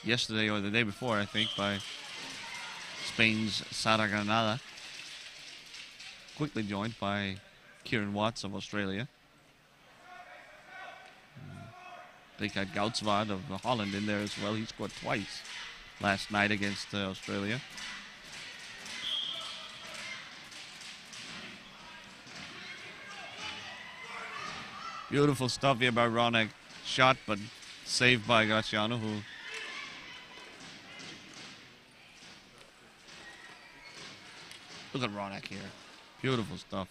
yesterday or the day before, I think, by Spain's Sara Granada. Quickly joined by Kieran Watts of Australia. Richard Goudswaard of Holland in there as well. He scored twice last night against Australia. Beautiful stuff here by Ronak. Shot, but saved by Graciano, who look at Ronak here. Beautiful stuff.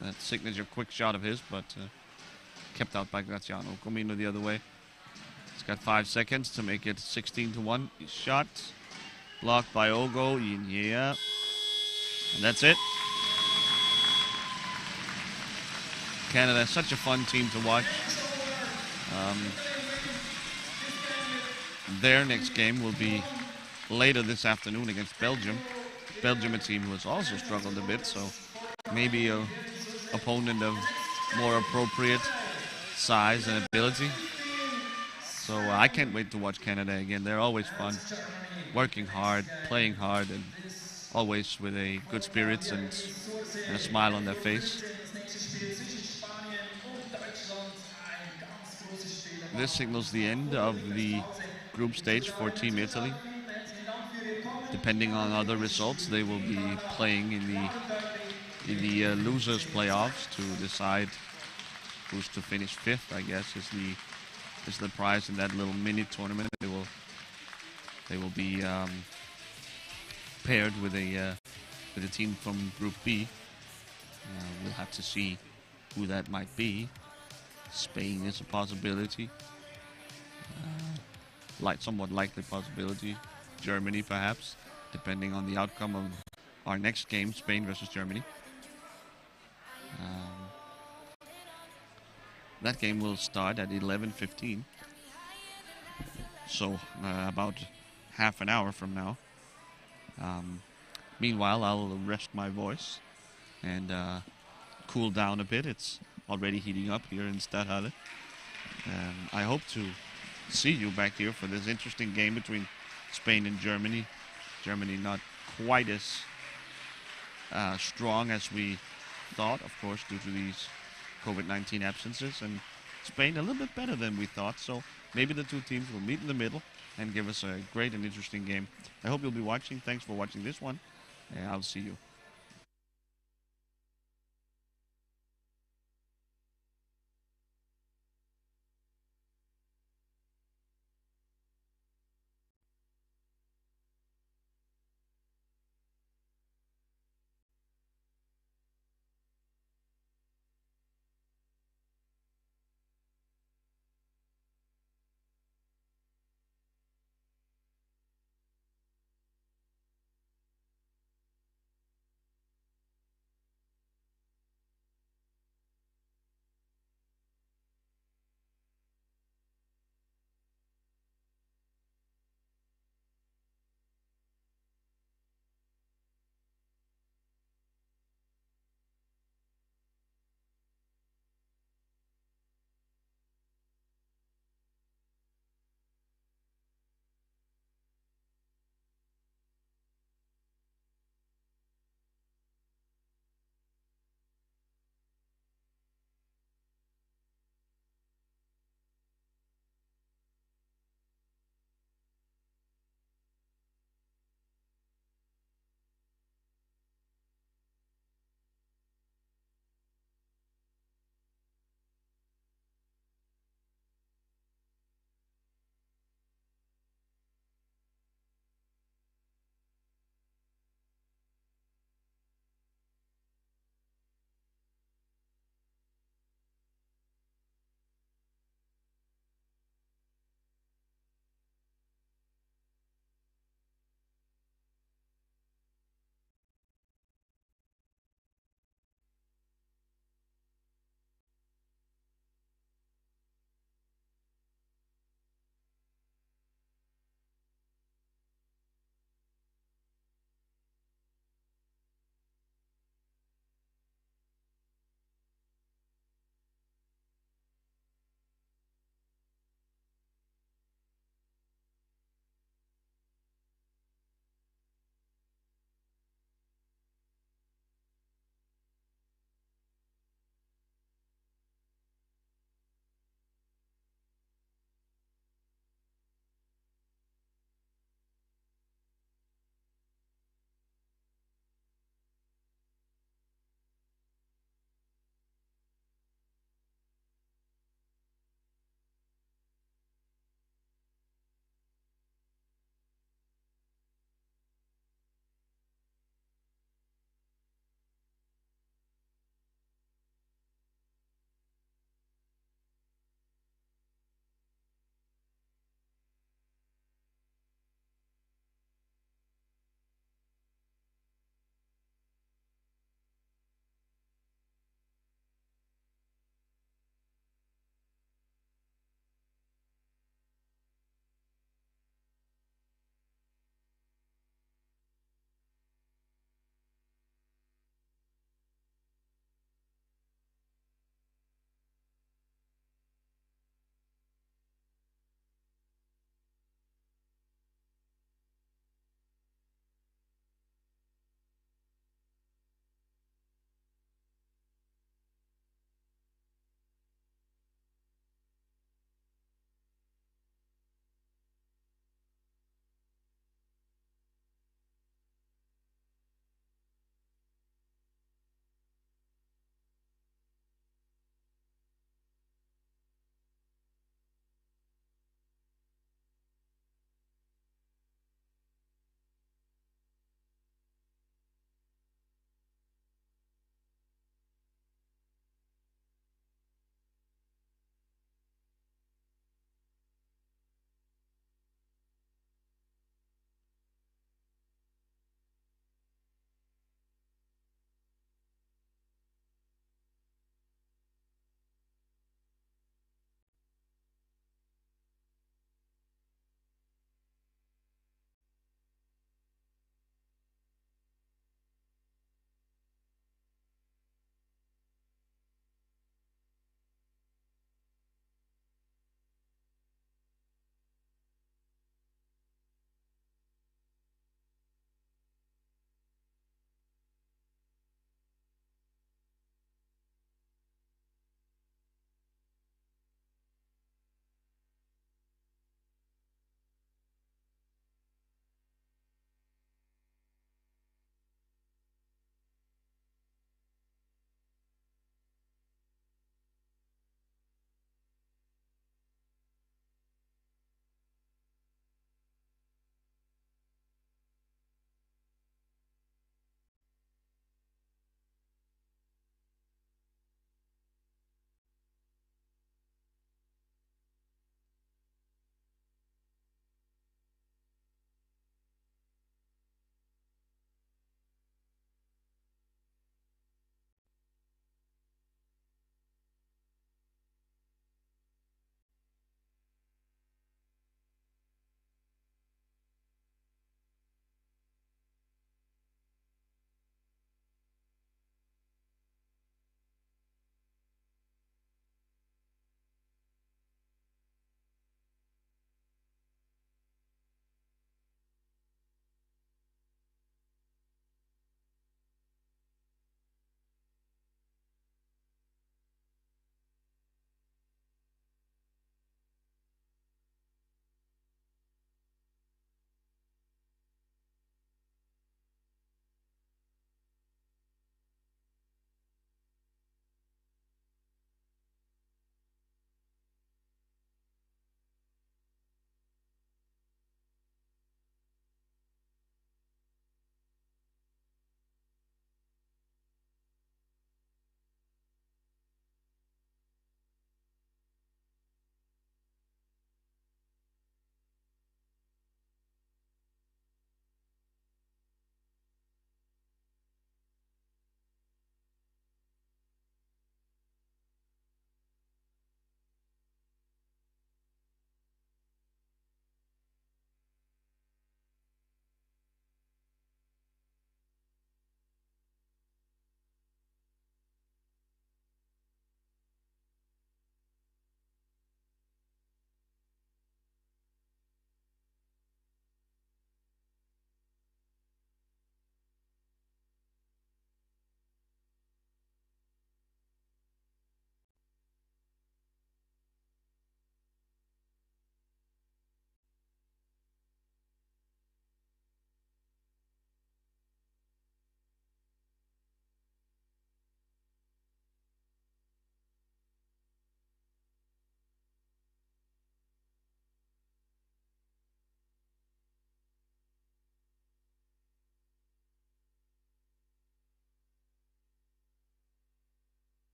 That signature quick shot of his, but kept out by Graciano. Comino the other way. He's got 5 seconds to make it 16-1. Shot blocked by Ogo. Yeah. And that's it. Canada, such a fun team to watch. Their next game will be later this afternoon against Belgium. Belgium, a team who has also struggled a bit, so maybe a opponent of more appropriate size and ability. So I can't wait to watch Canada again. They're always fun, working hard, playing hard, and always with a good spirits and a smile on their face. This signals the end of the group stage for Team Italy. Depending on other results, they will be playing in the losers playoffs to decide who's to finish fifth, I guess, is the prize in that little mini tournament. They will be paired with a team from Group B. We'll have to see who that might be. Spain is a possibility, somewhat likely possibility. Germany, perhaps, depending on the outcome of our next game, Spain versus Germany. That game will start at 11:15, so about half an hour from now. Meanwhile, I'll rest my voice and cool down a bit. It's already heating up here in Stadhalle. I hope to see you back here for this interesting game between Spain and Germany. Germany not quite as strong as we thought, of course, due to these COVID-19 absences, and Spain a little bit better than we thought. So maybe the two teams will meet in the middle and give us a great and interesting game. I hope you'll be watching. Thanks for watching this one, and I'll see you.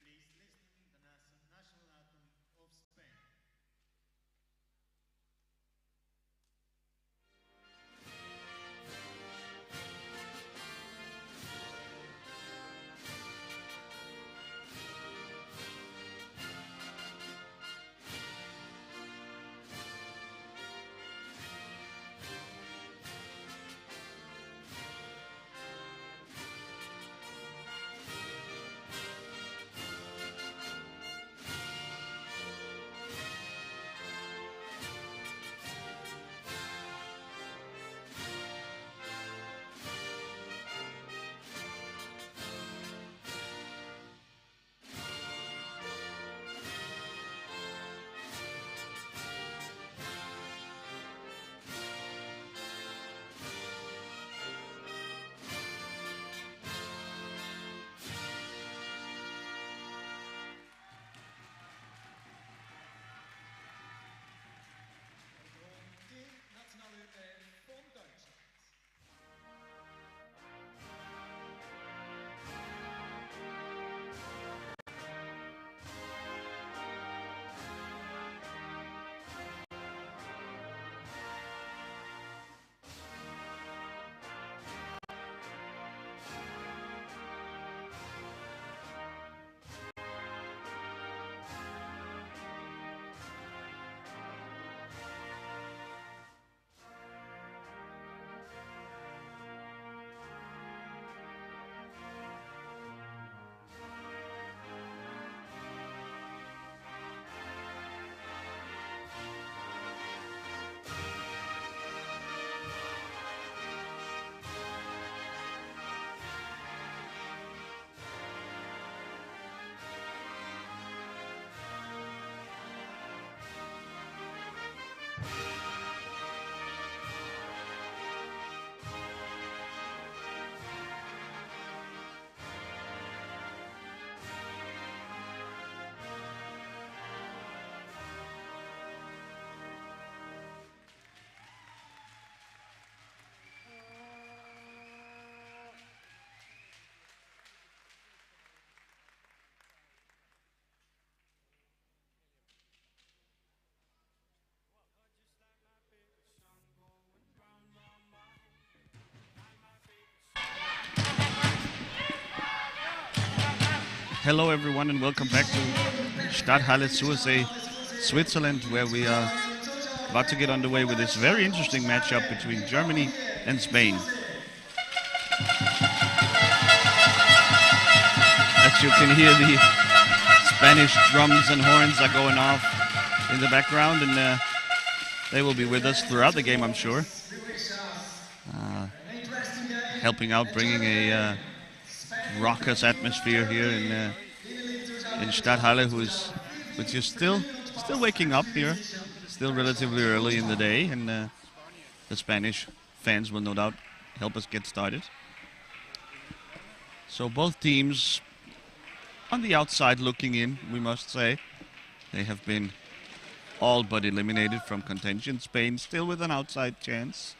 Please listen the national anthem of Spain. Hello everyone and welcome back to Stadthalle Sursee, Switzerland, where we are about to get underway with this very interesting matchup between Germany and Spain. As you can hear, the Spanish drums and horns are going off in the background, and they will be with us throughout the game, I'm sure. Helping out, bringing a raucous atmosphere here in Stadthalle, which is still waking up here, still relatively early in the day, and the Spanish fans will no doubt help us get started. So both teams on the outside looking in, we must say. They have been all but eliminated from contention. Spain still with an outside chance.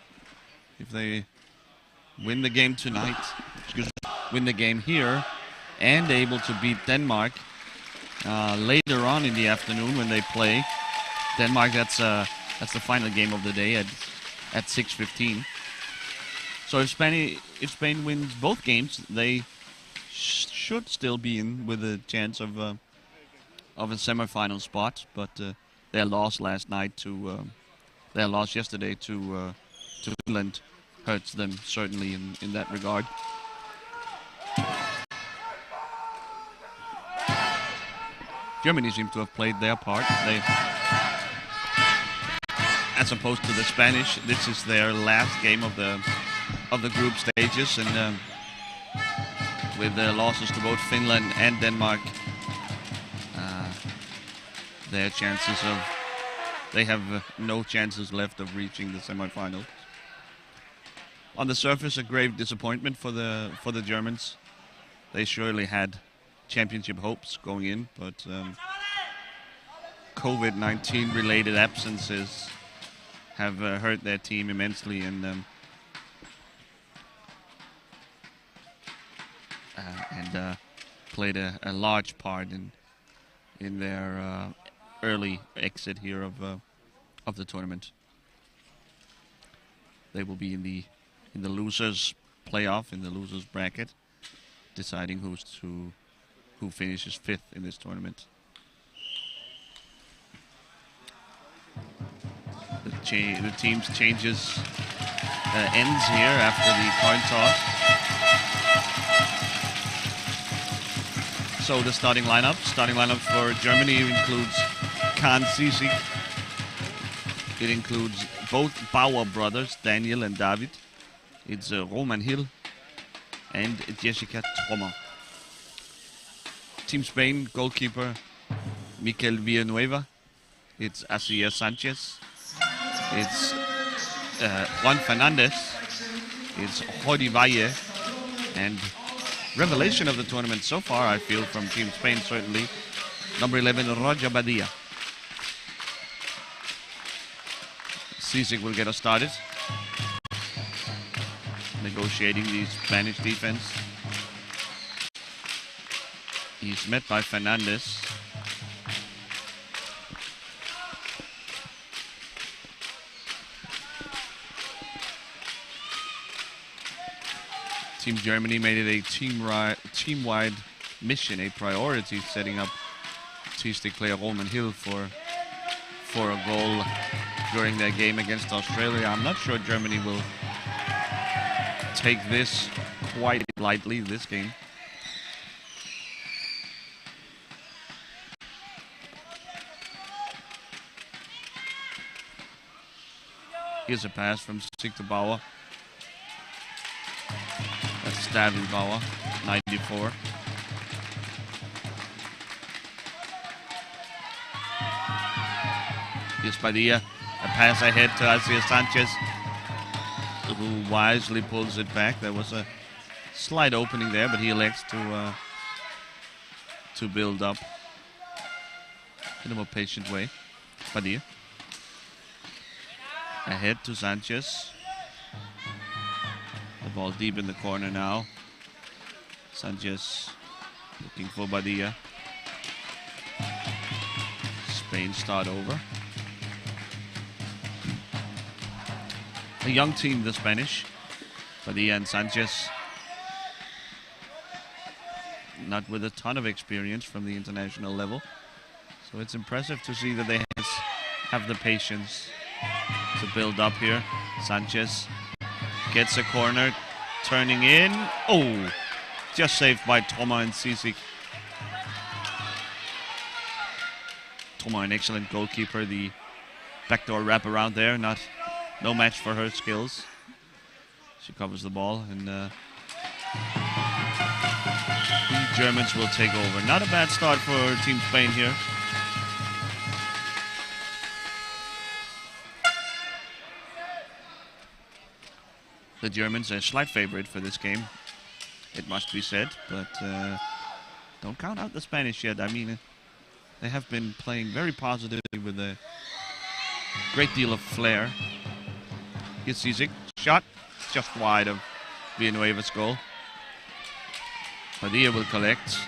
If they win the game tonight, win the game here, and able to beat Denmark later on in the afternoon when they play Denmark. That's the final game of the day at 6:15. So if Spain wins both games, they should still be in with a chance of a semi-final spot. But their loss yesterday to Finland hurts them certainly in that regard. Germany seems to have played their part. as opposed to the Spanish, this is their last game of the group stages, and with the losses to both Finland and Denmark, they have no chances left of reaching the semifinals. On the surface, a grave disappointment for the Germans. They surely had championship hopes going in, but COVID-19 related absences have hurt their team immensely, and played a large part in their early exit here of the tournament. They will be in the losers playoff, in the losers bracket, deciding who finishes fifth in this tournament. The team's changes ends here after the coin toss. So the starting lineup for Germany includes Kahn Sisik. It includes both Bauer brothers, Daniel and David. It's Roman Hill and Jessica Trommer. Team Spain goalkeeper Mikel Villanueva. It's Asier Sanchez. It's Juan Fernandez. It's Jordi Valle. And revelation of the tournament so far, I feel, from Team Spain, certainly, number 11, Roger Badia. Sisik will get us started. Negotiating the Spanish defense. He's met by Fernandez. Team Germany made it a team-wide mission, a priority, setting up T-stick player Roman Hill for a goal during their game against Australia. I'm not sure Germany will take this quite lightly, this game. Here's a pass from Sisik to Bauer. That's David Bauer, 94. Here's Padilla. A pass ahead to Asier Sanchez, who wisely pulls it back. There was a slight opening there, but he elects to build up in a more patient way. Padilla. Ahead to Sanchez. The ball deep in the corner now. Sanchez looking for Badia. Spain start over. A young team, the Spanish. Badia and Sanchez, not with a ton of experience from the international level. So it's impressive to see that they have the patience to build up here. Sanchez gets a corner, turning in. Oh, just saved by Trommer and Sisik. Trommer, an excellent goalkeeper. The backdoor wrap around there, no match for her skills. She covers the ball, and the Germans will take over. Not a bad start for Team Spain here. The Germans are a slight favorite for this game, it must be said, but don't count out the Spanish yet. I mean, they have been playing very positively with a great deal of flair. Here's Sisik, shot just wide of Villanueva's goal. Padilla will collect.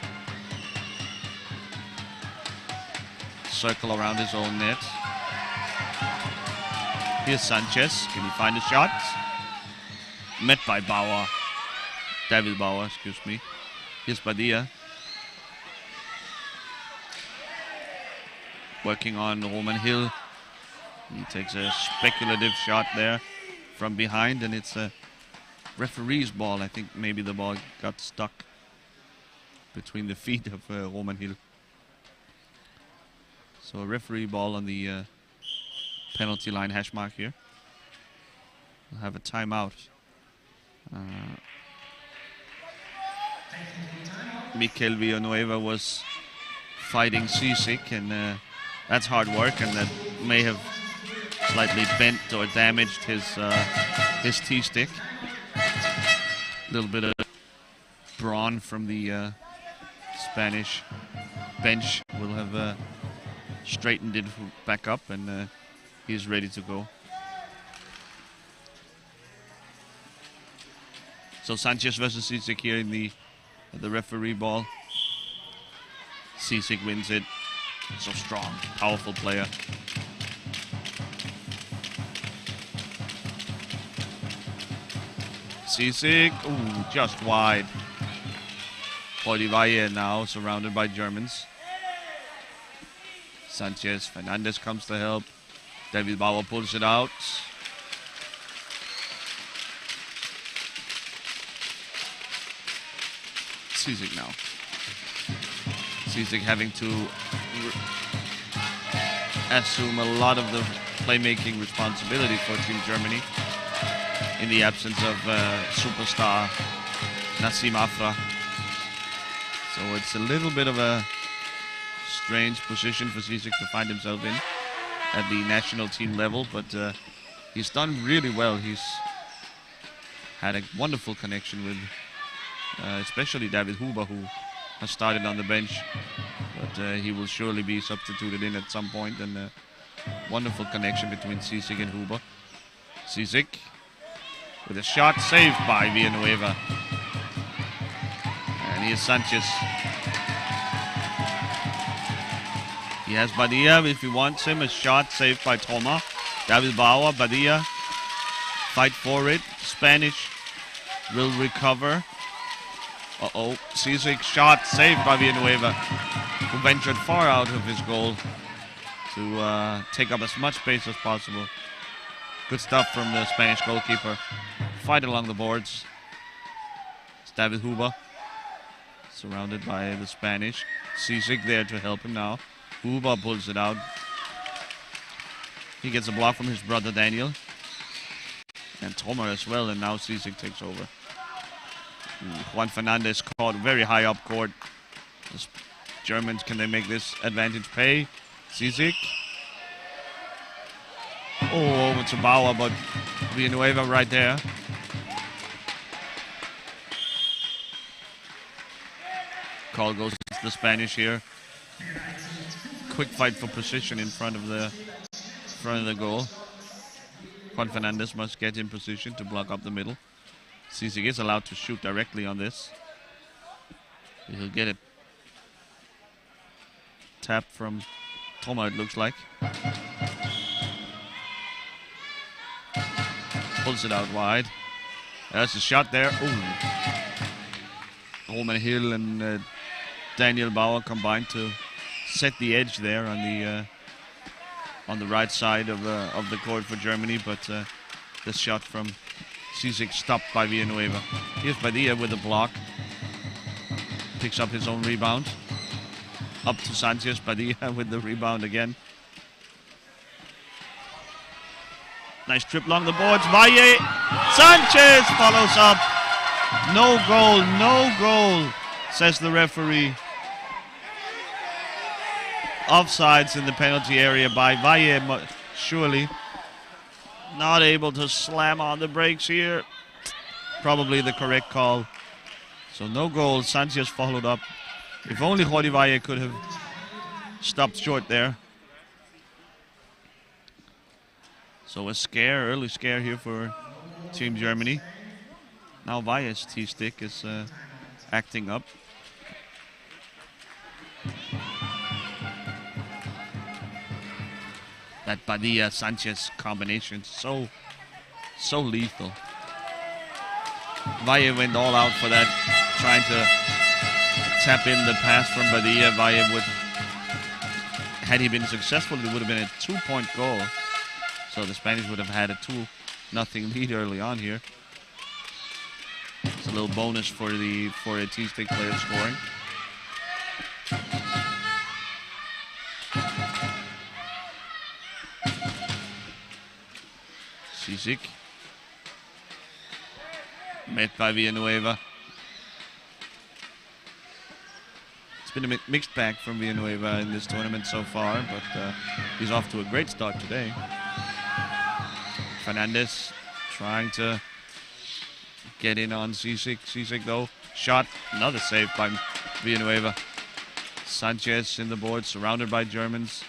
Circle around his own net. Here's Sanchez, can he find a shot? Met by Bauer. David Bauer, excuse me. Here's Badia. Working on Roman Hill. He takes a speculative shot there from behind, and it's a referee's ball. I think maybe the ball got stuck between the feet of Roman Hill. So a referee ball on the penalty line hash mark here. We'll have a timeout. Mikel Villanueva was fighting Sisik, and that's hard work, and that may have slightly bent or damaged his T-stick. A little bit of brawn from the Spanish bench will have straightened it back up, and he's ready to go. So Sanchez versus Sisik here in the referee ball. Sisik wins it. So strong, powerful player. Sisik, ooh, just wide. Valle now surrounded by Germans. Sanchez, Fernandez comes to help. David Bauer pulls it out. Sisik now. Sisik having to assume a lot of the playmaking responsibility for Team Germany in the absence of superstar Nassim Afra. So it's a little bit of a strange position for Sisik to find himself in at the national team level, but he's done really well. He's had a wonderful connection with especially David Huber, who has started on the bench, but he will surely be substituted in at some point, and a wonderful connection between Sisik and Huber. Sisik with a shot saved by Villanueva. And here's Sanchez. He has Badia if he wants him. A shot saved by Toma. David Bauer, Badia. Fight for it. Spanish will recover. Uh-oh. Sisik shot saved by Villanueva, who ventured far out of his goal to take up as much space as possible. Good stuff from the Spanish goalkeeper. Fight along the boards. It's David Huber, surrounded by the Spanish. Sisik there to help him now. Huber pulls it out. He gets a block from his brother Daniel. And Toma as well, and now Sisik takes over. Juan Fernandez caught very high up court. The Germans, can they make this advantage pay? Sisik. Oh, over to Bauer, but Villanueva right there. Call goes to the Spanish here. Quick fight for position in front of the goal. Juan Fernandez must get in position to block up the middle. Sisik is allowed to shoot directly on this. He'll get it. Tap from Toma, it looks like. Pulls it out wide. There's a shot there. Ooh. Roman Hill and Daniel Bauer combined to set the edge there on the right side of the court for Germany, but the shot from Sisik stopped by Villanueva. Here's Badia with a block. Picks up his own rebound. Up to Sanchez. Badia with the rebound again. Nice trip along the boards. Valle. Sanchez follows up. No goal, no goal, says the referee. Offsides in the penalty area by Valle, surely. Not able to slam on the brakes here. Probably the correct call. So no goal. Sanchez followed up. If only Jordi Valle could have stopped short there. So a scare, early scare here for Team Germany. Now Valle's T-stick is acting up. That Badia-Sanchez combination, so lethal. Valle went all out for that, trying to tap in the pass from Badia. Valle would, had he been successful, it would have been a 2-point goal. So the Spanish would have had a 2-0 lead early on here. It's a little bonus for a T-stick player scoring. Cisic. Met by Villanueva. It's been a mixed bag from Villanueva in this tournament so far, but he's off to a great start today. Fernandez trying to get in on Cisic. Cisic though, shot, another save by Villanueva. Sanchez in the board, surrounded by Germans.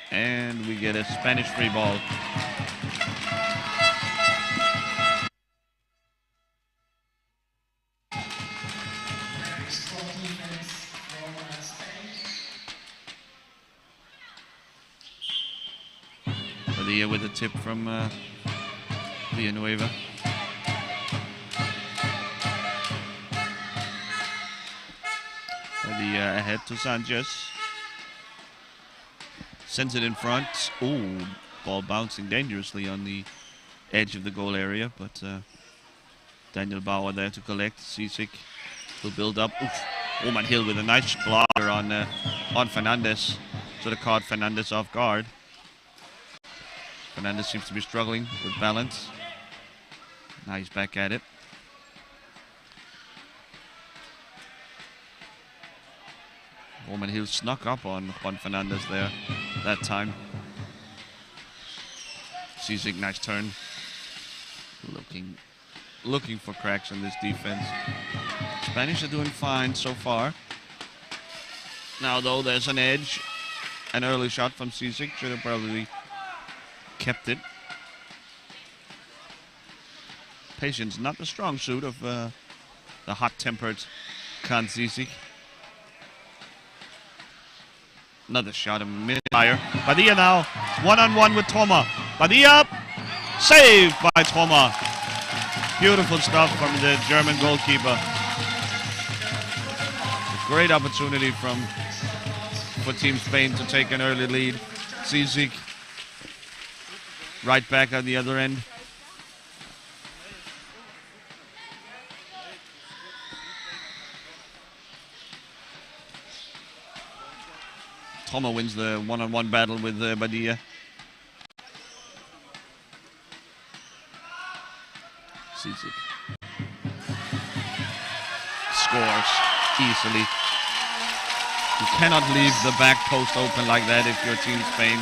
And we get a Spanish free ball. Padilla with a tip from Villanueva. Padilla ahead to Sanchez. Sends it in front. Ooh, ball bouncing dangerously on the edge of the goal area, but Daniel Bauer there to collect. Cisic will build up. Oof. Roman Hill with a nice blotter on Fernandez. Sort of caught Fernandez off guard. Fernandez seems to be struggling with balance. Now he's back at it. Roman Hill snuck up on Juan Fernandez there that time. Cisic, nice turn. Looking for cracks in this defense. Spanish are doing fine so far. Now though, there's an edge. An early shot from Cisic. Should have probably kept it. Patience, not the strong suit of the hot-tempered Khan Cisic. Another shot a minute higher. Padilla now, one-on-one with Thoma. Padilla, saved by Thoma. Beautiful stuff from the German goalkeeper. A great opportunity for Team Spain to take an early lead. Cisic right back on the other end. Thoma wins the one-on-one battle with Padilla. Cisic scores easily. You cannot leave the back post open like that if you're Team Spain.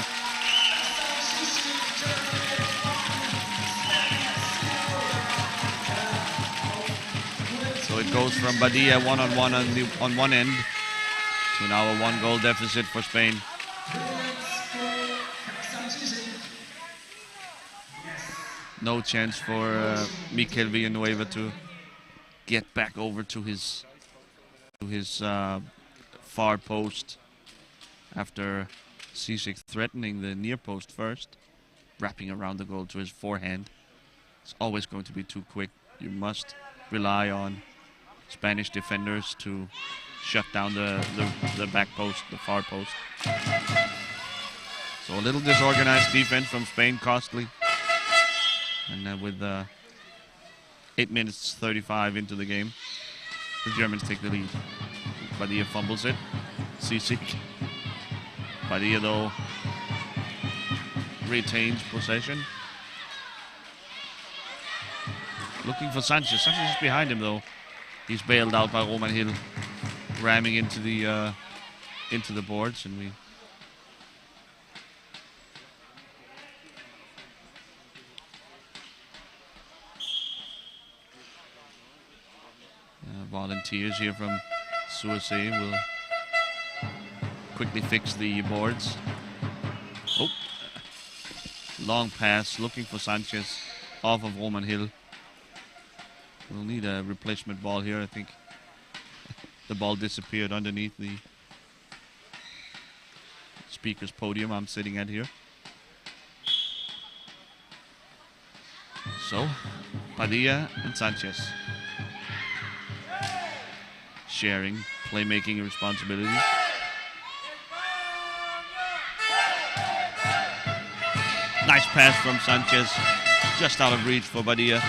So it goes from Padilla one-on-one on one end to now a one-goal deficit for Spain. No chance for Mikel Villanueva to get back over to his far post after Cisic threatening the near post first, wrapping around the goal to his forehand. It's always going to be too quick. You must rely on Spanish defenders to shut down the back post, the far post. So a little disorganized defense from Spain, costly. And with 8 minutes 35 into the game, the Germans take the lead. Padilla fumbles it. Cisic. Padilla though retains possession. Looking for Sanchez. Sanchez is behind him though. He's bailed out by Roman Hill, ramming into the boards, and we. Volunteers here from Suisse will quickly fix the boards. Oh, long pass, looking for Sanchez, off of Roman Hill. We'll need a replacement ball here. I think the ball disappeared underneath the speaker's podium I'm sitting at here. So, Padilla and Sanchez sharing playmaking responsibilities. Nice pass from Sanchez, just out of reach for Padilla.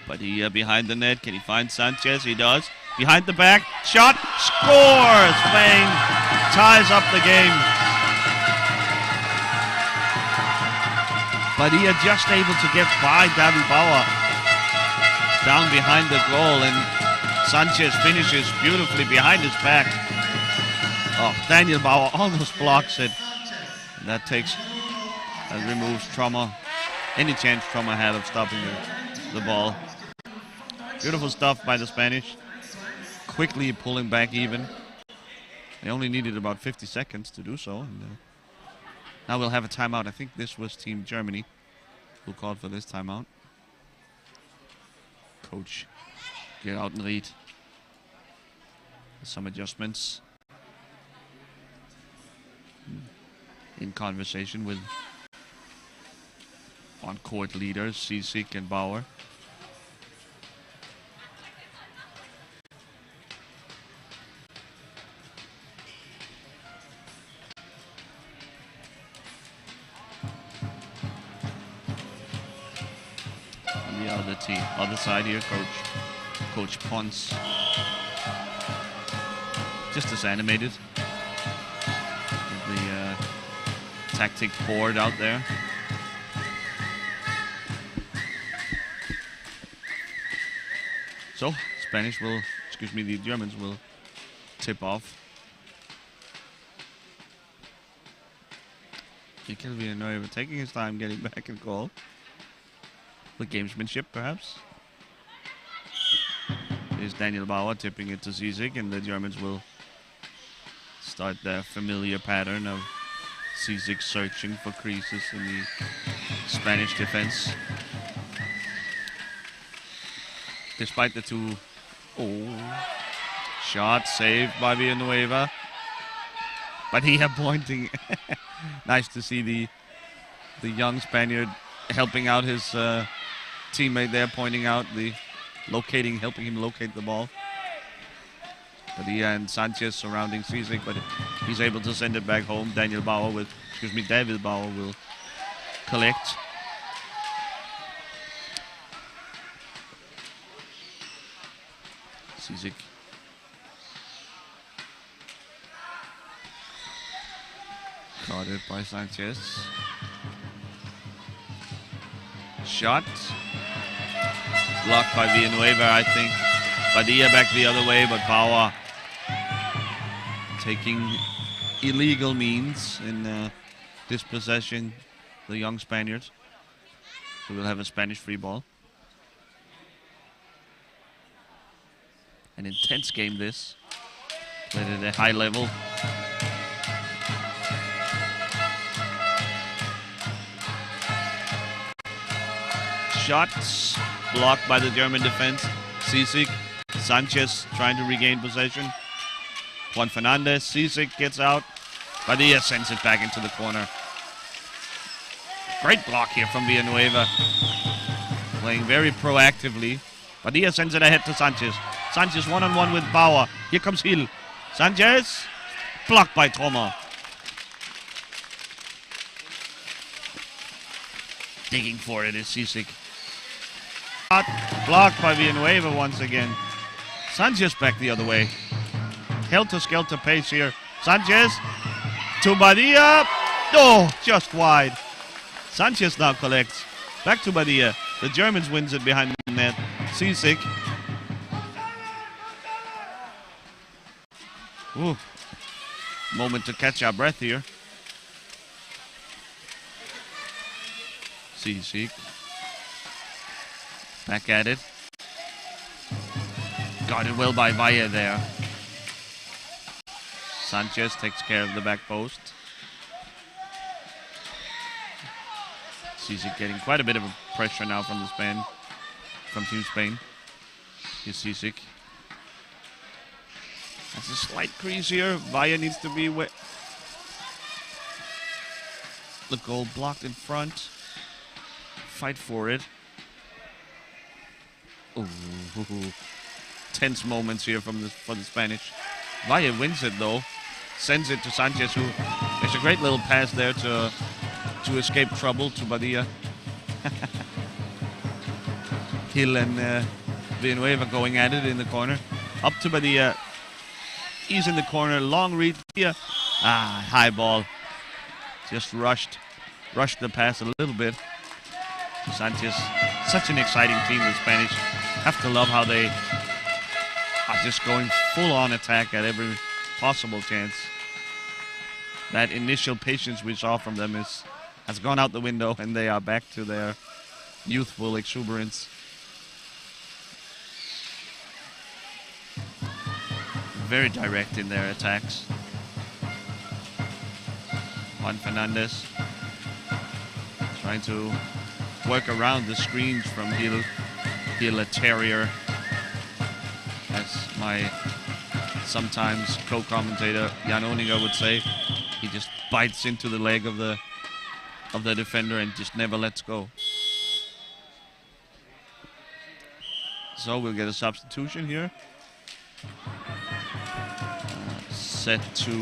Padilla behind the net. Can he find Sanchez? He does. Behind the back, shot, scores! Spain ties up the game. Badia just able to get by David Bauer down behind the goal, and Sanchez finishes beautifully behind his back. Oh, Daniel Bauer almost blocks it. And that removes Trummer, any chance Trummer had of stopping the ball. Beautiful stuff by the Spanish. Quickly pulling back even. They only needed about 50 seconds to do so. And, now we'll have a timeout. I think this was Team Germany who called for this timeout. Coach Gerautenried. Some adjustments. In conversation with on-court leaders, Sisik and Bauer. Other side here, Coach Ponce. Just as animated. With the tactic board out there. So, the Germans will tip off. Villanueva taking his time getting back and goal. With gamesmanship, perhaps. Here's Daniel Bauer tipping it to Sisik, and the Germans will start their familiar pattern of Sisik searching for creases in the Spanish defense. Despite the two... shot saved by Villanueva. But he had pointing. Nice to see the young Spaniard helping out his teammate there, pointing out helping him locate the ball. Badia and Sanchez surrounding Sisik, but he's able to send it back home. David Bauer will collect. Sisik. Guarded by Sanchez. Shot. Blocked by Villanueva, I think. Badia back the other way, but Bauer taking illegal means in dispossessing the young Spaniards. So we'll have a Spanish free ball. An intense game this. Played at a high level. Shots blocked by the German defense. Sisik, Sanchez trying to regain possession. Juan Fernandez, Sisik gets out. Badia sends it back into the corner. Great block here from Villanueva. Playing very proactively. Badia sends it ahead to Sanchez. Sanchez one-on-one with Bauer. Here comes Hill. Sanchez, blocked by Trommer. Digging for it is Sisik. Blocked by Villanueva once again. Sanchez back the other way. Helter-skelter pace here. Sanchez to Badia. Oh, just wide. Sanchez now collects. Back to Badia. The Germans wins it behind the net. Sisik. Ooh. Moment to catch our breath here. Sisik. Back at it. Guarded well by Valle there. Sanchez takes care of the back post. Sisik getting quite a bit of a pressure now from Team Spain. Here's Sisik. That's a slight crease here. Valle needs to be wet. The goal blocked in front. Fight for it. Ooh. Tense moments here for the Spanish. Valle wins it though. Sends it to Sanchez, who makes a great little pass there to escape trouble to Badia. Hill and Villanueva going at it in the corner. Up to Badia. He's in the corner. Long read. High ball. Just rushed the pass a little bit. Sanchez, such an exciting team, the Spanish. Have to love how they are just going full-on attack at every possible chance. That initial patience we saw from them has gone out the window, and they are back to their youthful exuberance. Very direct in their attacks. Juan Fernandez trying to work around the screens from Gil Terrier, as my sometimes co-commentator Jan Oninger would say. He just bites into the leg of the defender and just never lets go. So we'll get a substitution here. Set to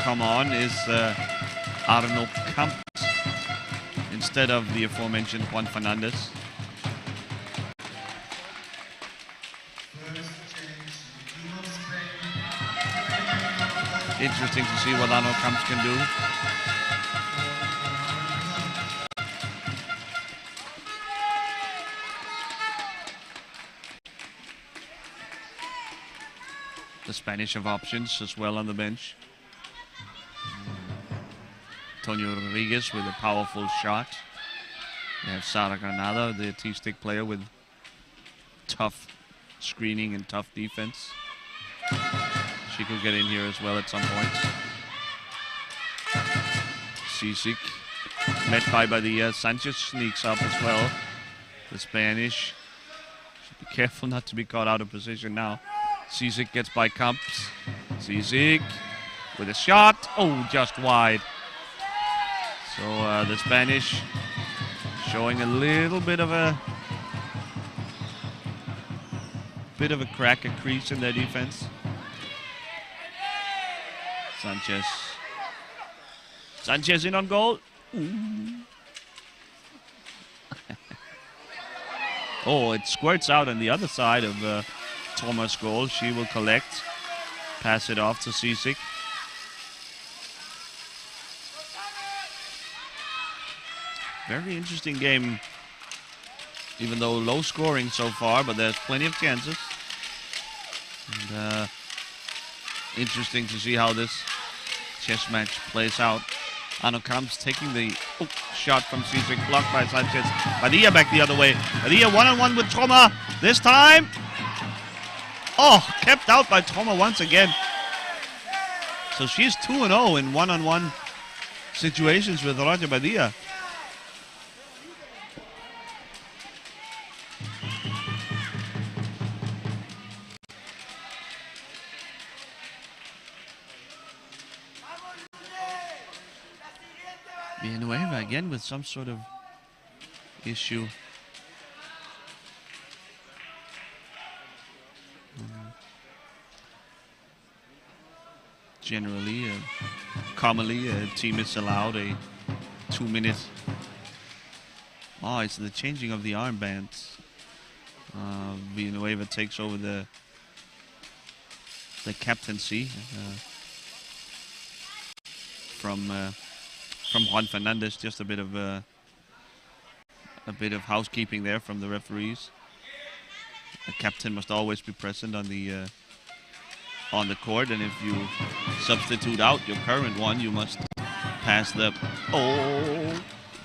come on is Arno Kamps instead of the aforementioned Juan Fernandez. Interesting to see what Arno Kamps can do. The Spanish have options as well on the bench. Antonio Rodriguez with a powerful shot. We have Sara Granada, the T-stick player with tough screening and tough defense. She could get in here as well at some point. Sisik, met by the Sanchez sneaks up as well. The Spanish should be careful not to be caught out of position now. Sisik gets by Kamps. Sisik with a shot. Oh, just wide. So the Spanish showing a little bit of a crack, a crease in their defense. Sanchez in on goal. Oh, it squirts out on the other side of Thomas' goal. She will collect, pass it off to Sisik. Very interesting game, even though low scoring so far, but there's plenty of chances. And interesting to see how this chess match plays out. Arno Kamps taking the shot from Sisik, blocked by Sanchez. Padilla back the other way. Padilla one-on-one with Troma. This time, kept out by Troma once again. So she's 2-0 in one-on-one situations with Roger Padilla. Villanueva again with some sort of issue. Generally, commonly, a team is allowed a 2-minute. It's the changing of the armbands. Villanueva takes over the captaincy from Juan Fernandez. Just a bit of housekeeping there from the referees. The captain must always be present on the court, and if you substitute out your current one, you must pass the.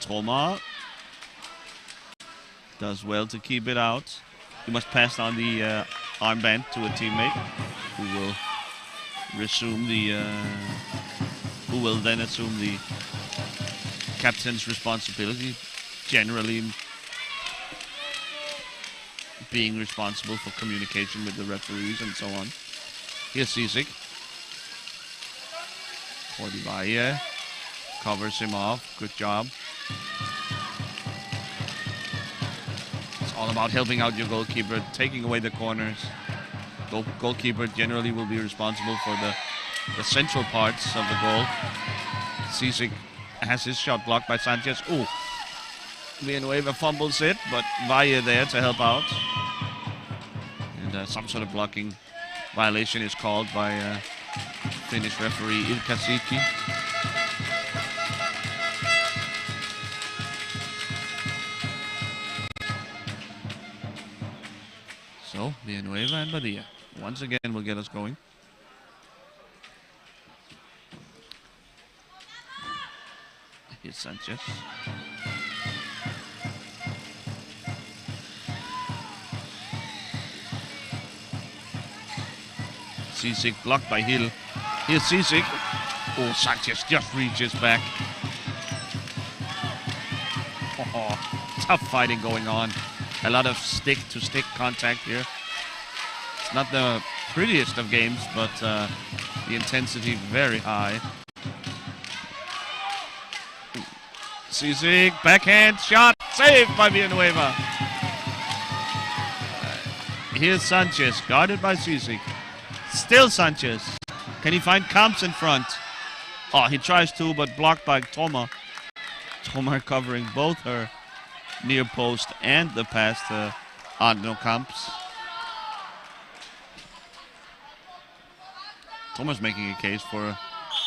Troma does well to keep it out. You must pass on the armband to a teammate who will resume who will then assume the captain's responsibility, generally being responsible for communication with the referees and so on. Here's Sisik. Cordivalle covers him off. Good job. It's all about helping out your goalkeeper, taking away the corners. Goalkeeper generally will be responsible for the central parts of the goal. Sisik has his shot blocked by Sanchez. Villanueva fumbles it, but Valle there to help out. And some sort of blocking violation is called by Finnish referee Ilkka Siki. So, Villanueva and Badia once again will get us going. Here's Sanchez. Sisik blocked by Hill. Here's Sisik. Oh, Sanchez just reaches back. Oh, tough fighting going on. A lot of stick-to-stick contact here. It's not the prettiest of games, but the intensity very high. Sisik, backhand shot, saved by Villanueva. Here's Sanchez, guarded by Sisik. Still Sanchez. Can he find Kamps in front? Oh, he tries to, but blocked by Toma. Toma covering both her near post and the pass to Adno Kamps. Toma's making a case for a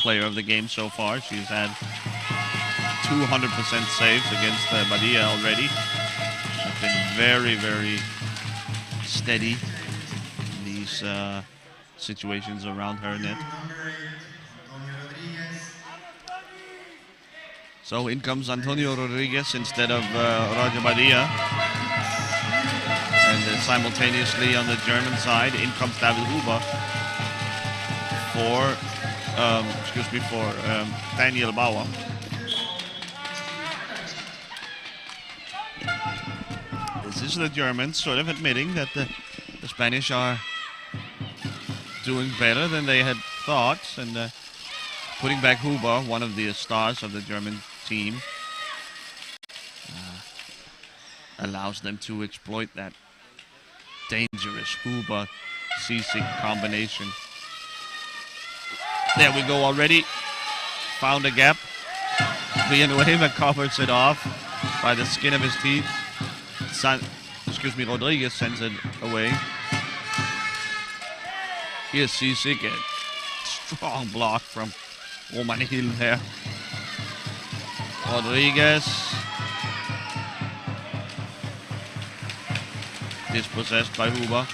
player of the game so far. She's had 200% saves against Badia already. She's been very, very steady in these situations around her net. So in comes Antonio Rodriguez instead of Roger Badia. And simultaneously on the German side, in comes David Huber for Daniel Bauer. This is the Germans sort of admitting that the Spanish are doing better than they had thought, and putting back Huber, one of the stars of the German team, allows them to exploit that dangerous Huber-Sisik combination. There we go already. Found a gap. Villanueva covers it off by the skin of his teeth. Rodriguez sends it away. Here's Sisik, a strong block from Roman Hill there. Rodriguez dispossessed by Huber.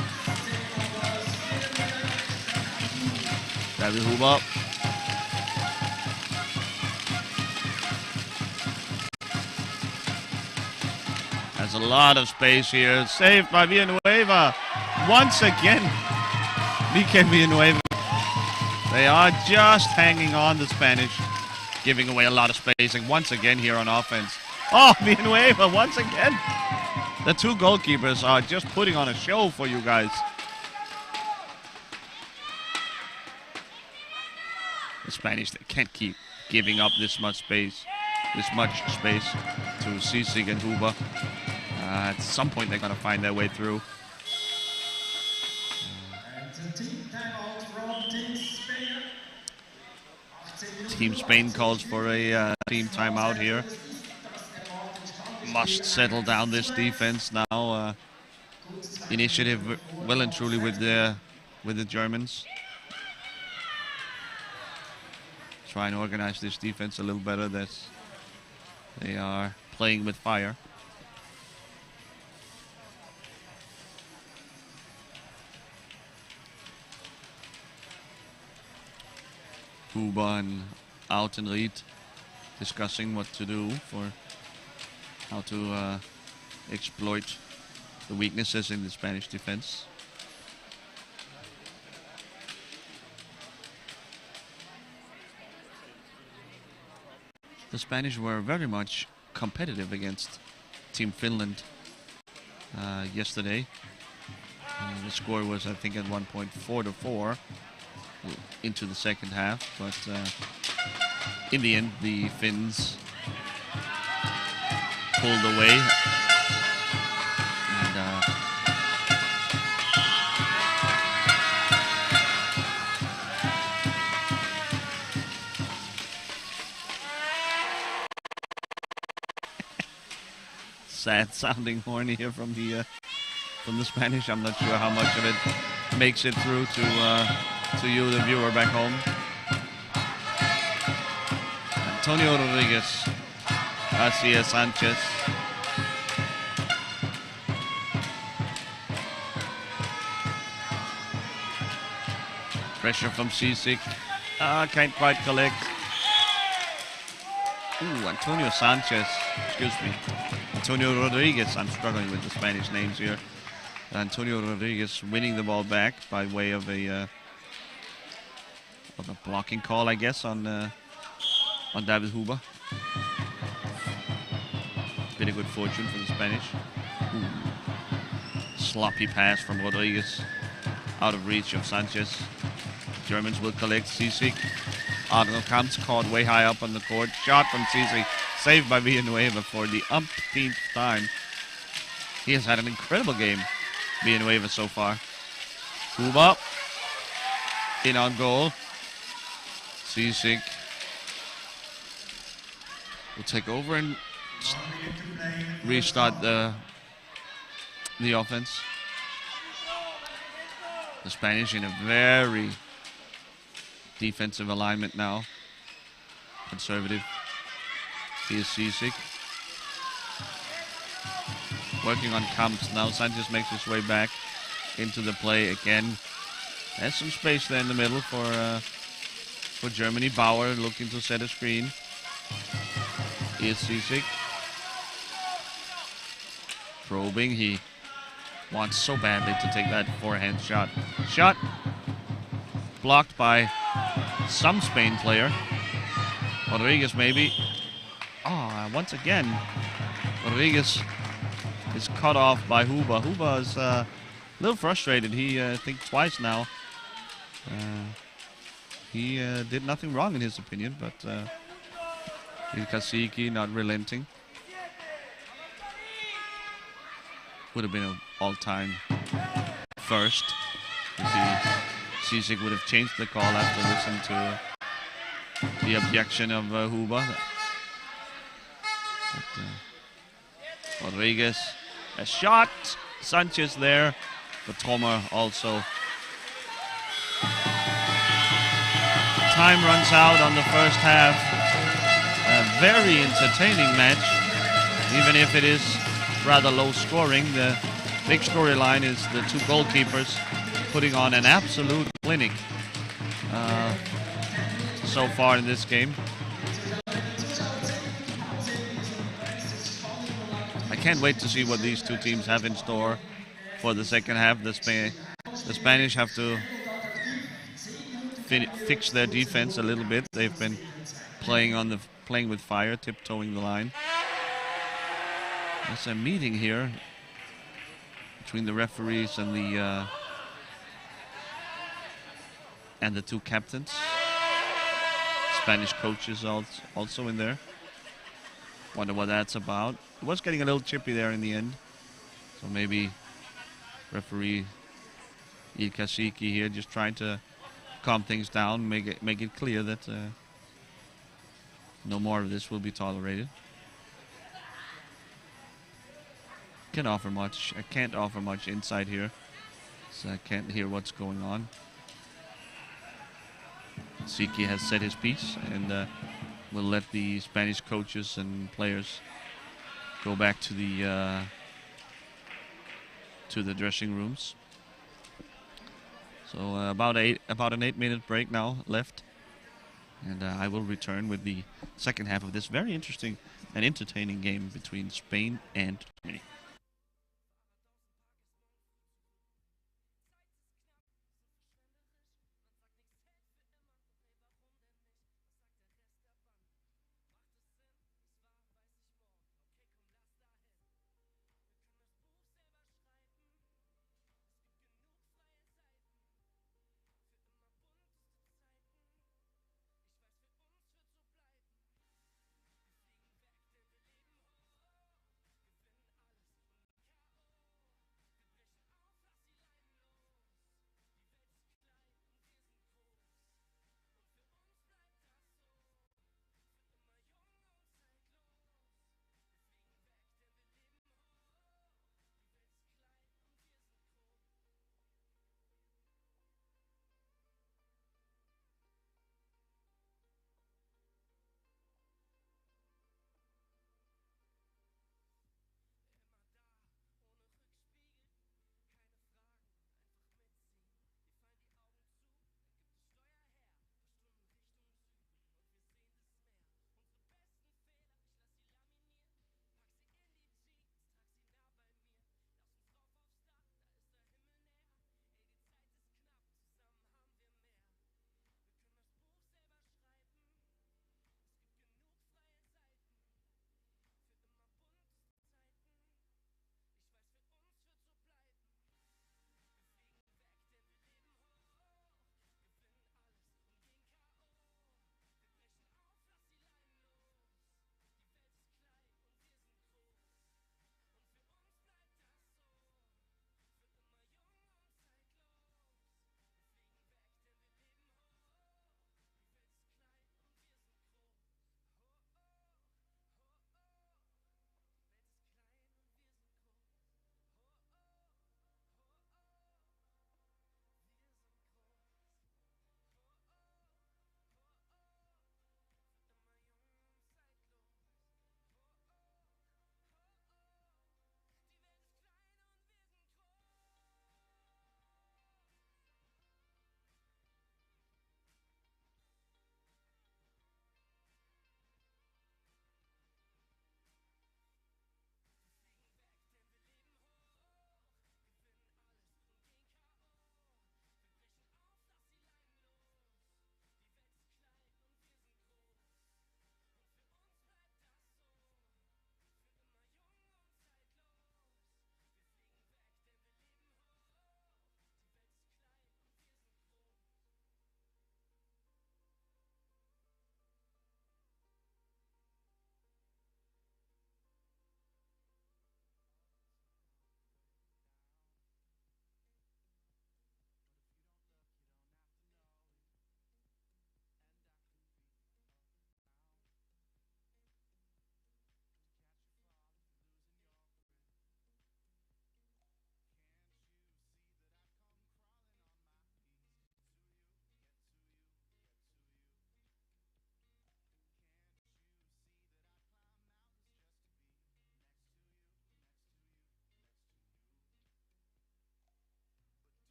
David Huber. Has a lot of space here. Saved by Villanueva. Once again, Mikel Villanueva. They are just hanging on, the Spanish, giving away a lot of spacing once again here on offense. Oh, Villanueva once again. The two goalkeepers are just putting on a show for you guys. The Spanish, they can't keep giving up this much space to Sisik and Huber. At some point they're going to find their way through. Team Spain calls for a team timeout here. Must settle down this defense now. Initiative well and truly with the Germans. Try and organize this defense a little better. They are playing with fire. Huber and Autenried discussing what to do for how to exploit the weaknesses in the Spanish defense. The Spanish were very much competitive against Team Finland yesterday. The score was, I think, at 1 point 4-4 into the second half, but in the end the Finns pulled away, and sad sounding horn here from the Spanish. I'm not sure how much of it makes it through to you, the viewer back home. Antonio Rodriguez, Garcia Sanchez. Pressure from Sisik. Can't quite collect. Ooh, Antonio Sanchez. Excuse me. Antonio Rodriguez. I'm struggling with the Spanish names here. Antonio Rodriguez winning the ball back by way of a blocking call, I guess, on David Huber. Bit of good fortune for the Spanish. Ooh. Sloppy pass from Rodriguez. Out of reach of Sanchez. Germans will collect. Sisik. Arnold comes caught way high up on the court. Shot from Sisik. Saved by Villanueva for the umpteenth time. He has had an incredible game, Villanueva, so far. Huber. In on goal. Sisik will take over and restart the offense. The Spanish in a very defensive alignment now. Conservative. Here's Sisik. Working on Kamps now. Sanchez makes his way back into the play again. There's some space there in the middle for Germany. Bauer looking to set a screen. Here's Sisik. Probing. He wants so badly to take that forehand shot. Shot blocked by some Spain player. Rodriguez maybe. Once again, Rodriguez is cut off by Huber. Huber is a little frustrated. He, I think twice now. He did nothing wrong in his opinion, but Kasiki not relenting. Would have been an all-time first if Sisik would have changed the call after listening to the objection of Huber. But, Rodriguez, a shot. Sanchez there, but Trommer also. Time runs out on the first half. A very entertaining match, even if it is rather low scoring. The big storyline is the two goalkeepers putting on an absolute clinic so far in this game. I can't wait to see what these two teams have in store for the second half. The Spanish have to fix their defense a little bit. They've been playing with fire, tiptoeing the line. There's a meeting here between the referees and the two captains. Spanish coaches also in there. Wonder what that's about. It was getting a little chippy there in the end, so maybe referee Kasiki here just trying to calm things down, make it clear that no more of this will be tolerated. Can't offer much. I can't offer much insight here, so I can't hear what's going on. Siki has said his piece, and will let the Spanish coaches and players go back to the dressing rooms. So about an 8-minute break now left, and I will return with the second half of this very interesting and entertaining game between Spain and Germany.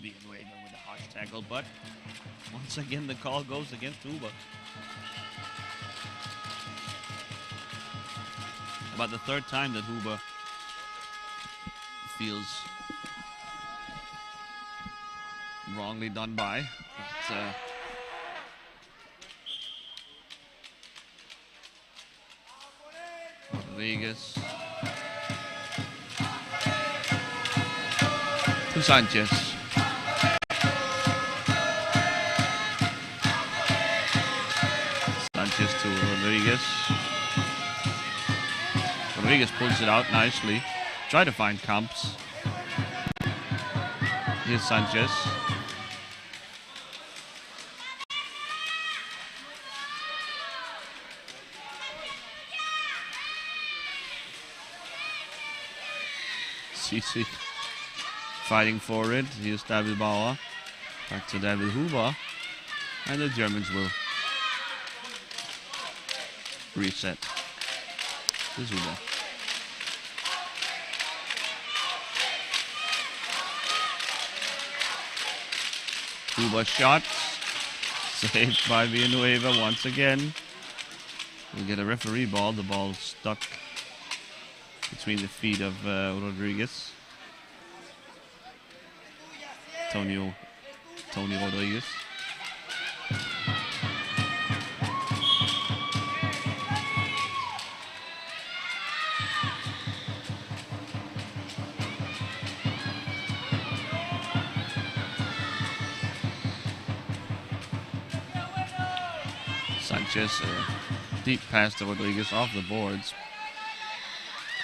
Villanueva with a harsh tackle, but once again the call goes against Huber. About the third time that Huber feels wrongly done by. But, Rodriguez to Sanchez. Sanchez to Rodriguez. Rodriguez pulls it out nicely. Try to find Camps. Here's Sanchez. Sisi fighting for it. Here's David Bauer. Back to David Huber. And the Germans will reset. This Huber. Huber shot. Saved by Villanueva once again. We'll get a referee ball. The ball stuck between the feet of Rodriguez. Tony Rodriguez. Sanchez, deep pass to Rodriguez off the boards.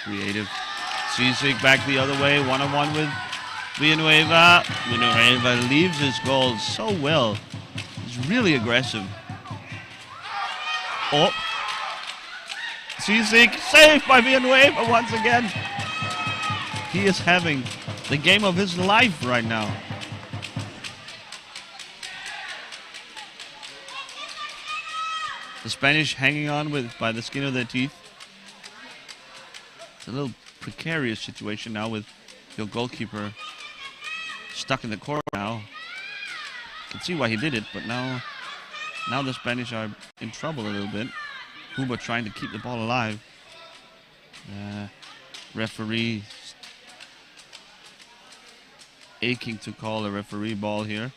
Creative. Sisik back the other way, one-on-one with Villanueva. Villanueva leaves his goal so well. He's really aggressive. Oh. Sisik saved by Villanueva once again. He is having the game of his life right now. The Spanish hanging on by the skin of their teeth. It's a little precarious situation now with your goalkeeper stuck in the corner now. You can see why he did it, but now the Spanish are in trouble a little bit. Huber trying to keep the ball alive. Referee aching to call a referee ball here.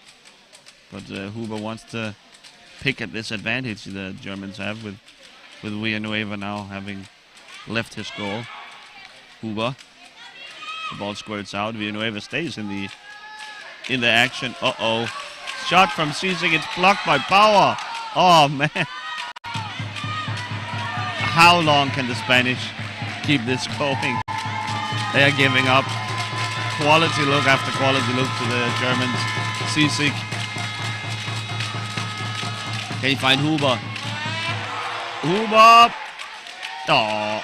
But Huber wants to pick at this advantage the Germans have with Villanueva now having left his goal. Huber, the ball squirts out. Villanueva stays in the action. Uh-oh. Shot from Sisik. It's blocked by Bauer. Oh, man. How long can the Spanish keep this going? They are giving up. Quality look after quality look to the Germans. Sisik. Can you find Huber? Huber! Oh.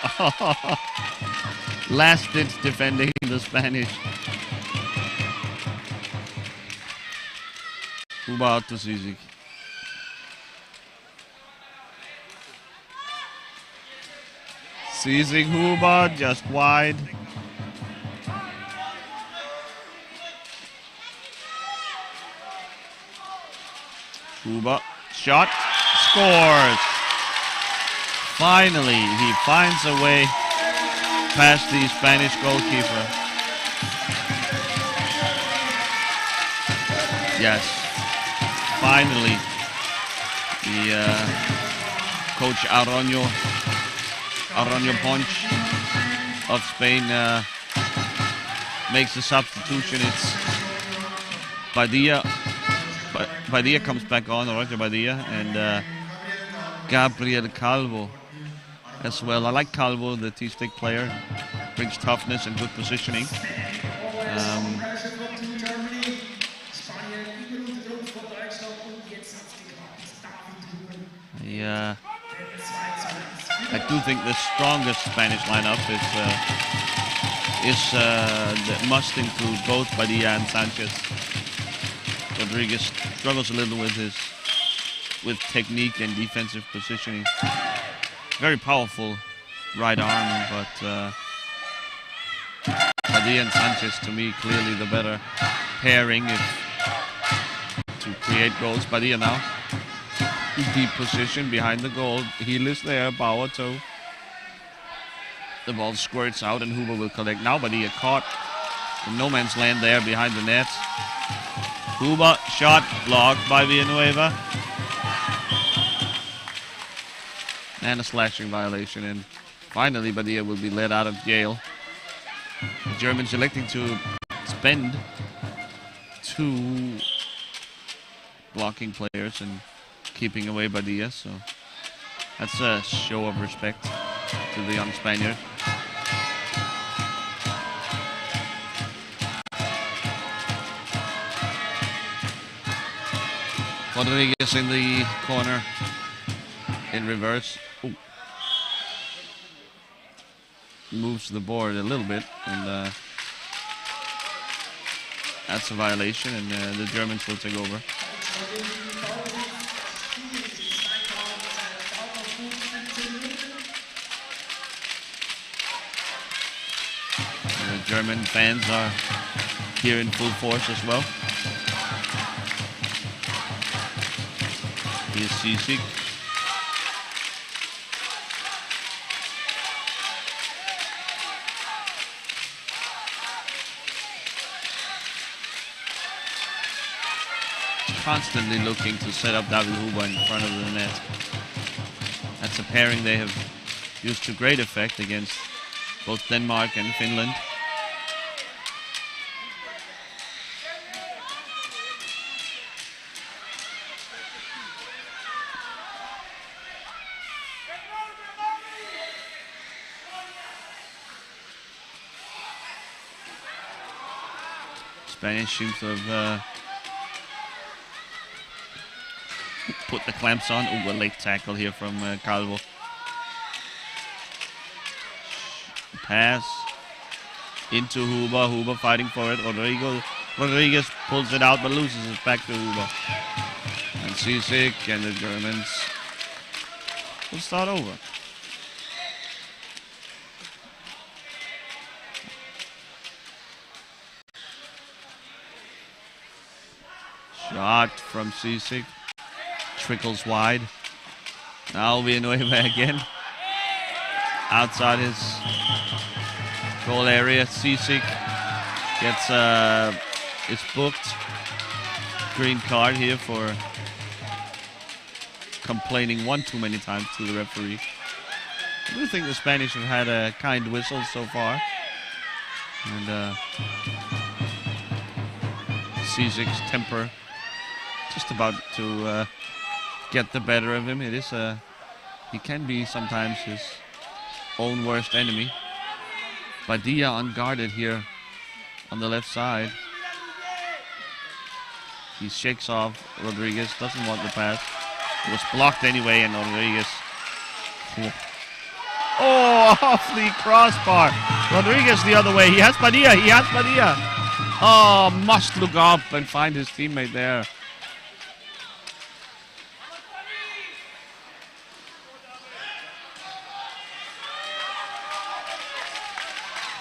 Last ditch defending the Spanish. Huber out to Sisik. Sisik, Huber, just wide. Huber, shot, scores. Finally, he finds a way past the Spanish goalkeeper. Yes, finally, the coach Aroño Ponch of Spain makes a substitution. It's Badilla. Badilla comes back on, Roger Badilla, and Gabriel Calvo as well. I like Calvo, the T-stick player. Brings toughness and good positioning. I do think the strongest Spanish lineup is the must include both Badilla and Sanchez. Rodriguez struggles a little with technique and defensive positioning. Very powerful right arm, but Padilla and Sanchez, to me, clearly the better pairing to create goals. Badia now. Deep position behind the goal. Heel is there. Bauer too. The ball squirts out and Huber will collect. Now Badia caught in no man's land there behind the net. Huber shot blocked by Villanueva. And a slashing violation, and finally Badia will be let out of jail. The Germans electing to spend 2 blocking players and keeping away Badia, so that's a show of respect to the young Spaniard. Rodriguez in the corner in reverse. Ooh. Moves the board a little bit, and that's a violation, and the Germans will take over. The German fans are here in full force as well. Here's Sisik. Constantly looking to set up David Huber in front of the net. That's a pairing they have used to great effect against both Denmark and Finland. Spanish seems to have put the clamps on. Ooh, a late tackle here from Calvo. Pass into Huber. Huber fighting for it. Rodriguez pulls it out but loses it back to Huber. And Sisik and the Germans will start over. Shot from Sisik. Trickles wide. Now Villanueva again. Outside his goal area. Sisik gets is booked. Green card here for complaining one too many times to the referee. I do think the Spanish have had a kind whistle so far. And Sisik's temper just about to get the better of him. It is he can be sometimes his own worst enemy. Badia unguarded here on the left side. He shakes off Rodriguez, doesn't want the pass. It was blocked anyway, and Rodriguez. Oh, off the crossbar. Rodriguez the other way. He has Badia. Oh, must look up and find his teammate there.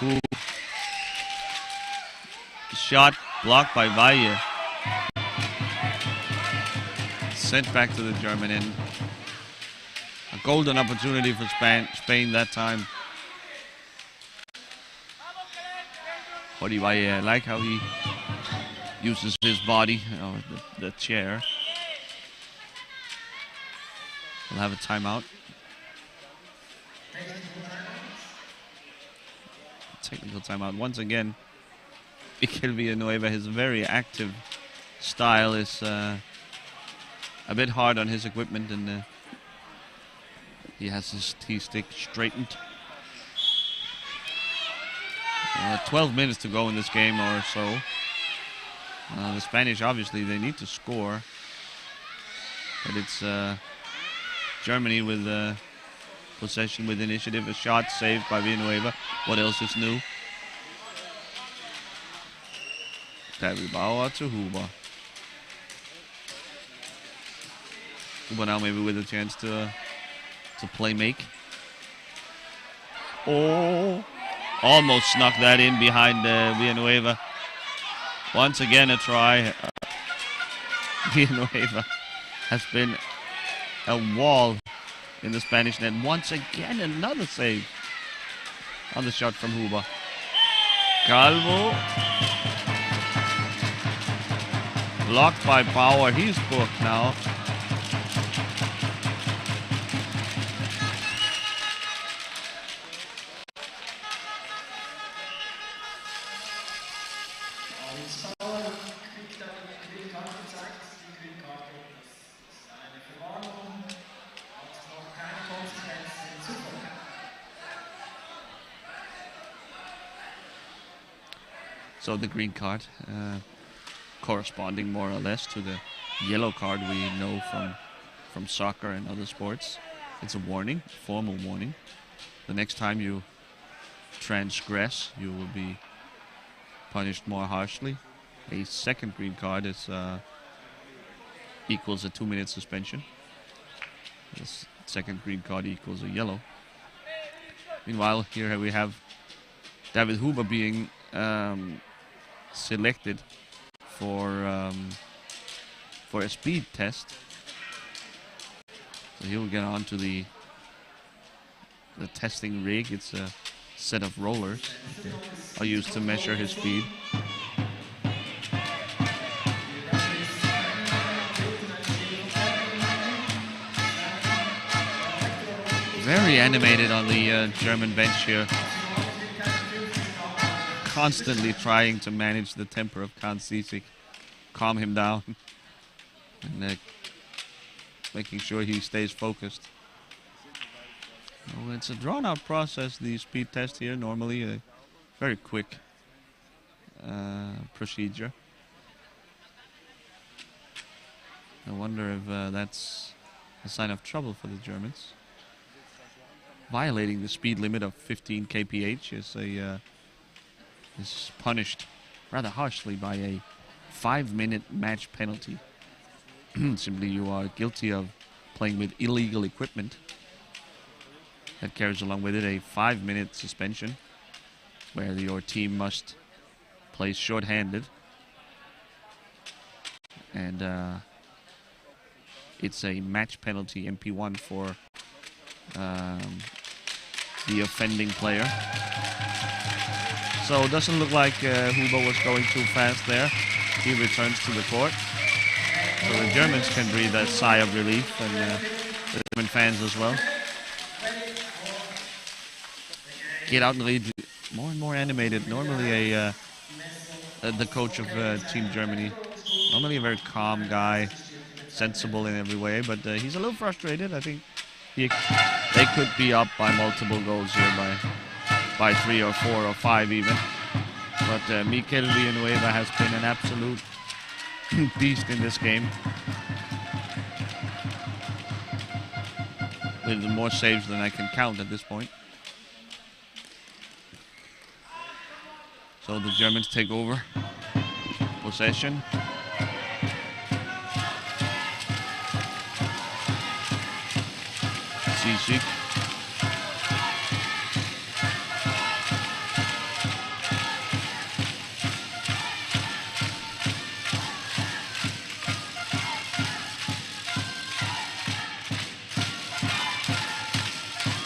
Ooh. Shot blocked by Valle. Sent back to the German end. A golden opportunity for Spain that time. Jordi Valle, I like how he uses his body, the chair. We'll have a timeout. Technical timeout. Once again, Iker Villanueva, his very active style is a bit hard on his equipment, and he has his T-stick straightened. 12 minutes to go in this game or so. The Spanish, obviously, they need to score. But it's Germany with possession with initiative. A shot saved by Villanueva. What else is new? David Bauer to Huber. Huber now maybe with a chance to play make. Oh, almost snuck that in behind Villanueva. Once again, a try. Villanueva has been a wall in the Spanish net. Once again, another save on the shot from Huber. Calvo. Blocked by Bauer. He's booked now. So the green card corresponding more or less to the yellow card we know from soccer and other sports. It's a warning, formal warning. The next time you transgress, you will be punished more harshly. A second green card is equals a 2-minute suspension. This second green card equals a yellow. Meanwhile, here we have David Huber being selected for a speed test. So he'll get onto the testing rig. It's a set of rollers are used to measure his speed. Very animated on the German bench here. Constantly trying to manage the temper of Kahn Sisik, calm him down, and making sure he stays focused. Well, it's a drawn-out process, the speed test here. Normally a very quick procedure. I wonder if that's a sign of trouble for the Germans. Violating the speed limit of 15 kph is punished rather harshly by a 5-minute match penalty. Simply, you are guilty of playing with illegal equipment. That carries along with it a 5-minute suspension, where your team must play short-handed. And it's a match penalty, MP1, for the offending player. So it doesn't look like Huber was going too fast there. He returns to the court. So the Germans can breathe a sigh of relief, and the German fans as well. Get out and lead, more and more animated. Normally the coach of Team Germany, normally a very calm guy, sensible in every way, but he's a little frustrated. I think they could be up by multiple goals here, by 3 or 4 or 5 even. But Mikel Villanueva has been an absolute beast in this game, with more saves than I can count at this point. So the Germans take over possession. Sisik.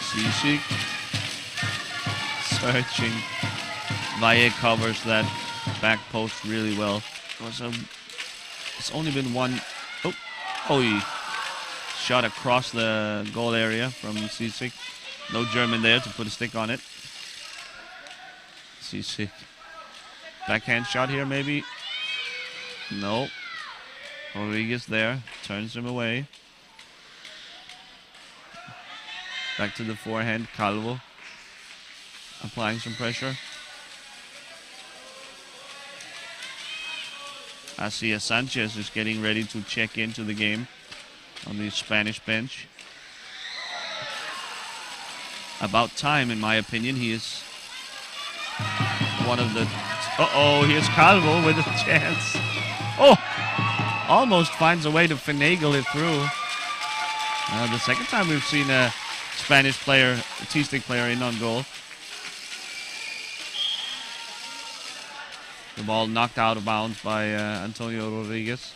Sisik searching. Valle covers that back post really well. It's only been one. He shot across the goal area from Sisik. No German there to put a stick on it. Sisik. Backhand shot here maybe. No. Rodriguez there. Turns him away. Back to the forehand. Calvo. Applying some pressure. Asia Sanchez is getting ready to check into the game on the Spanish bench. About time, in my opinion. He is one of the... here's Calvo with a chance. Almost finds a way to finagle it through. The second time we've seen a Spanish player, a T-stick player, in on goal. The ball knocked out of bounds by Antonio Rodriguez.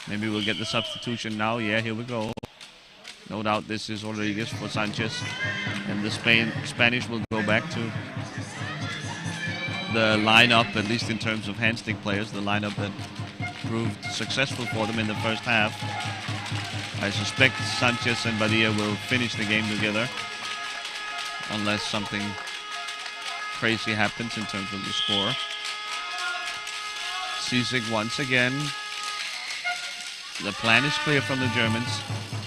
Maybe we'll get the substitution now. Yeah, here we go. No doubt this is Rodriguez for Sanchez. And the Spanish will go back to the lineup, at least in terms of hand stick players, the lineup that proved successful for them in the first half. I suspect Sanchez and Badia will finish the game together unless something crazy happens in terms of the score. Sisek once again. The plan is clear from the Germans.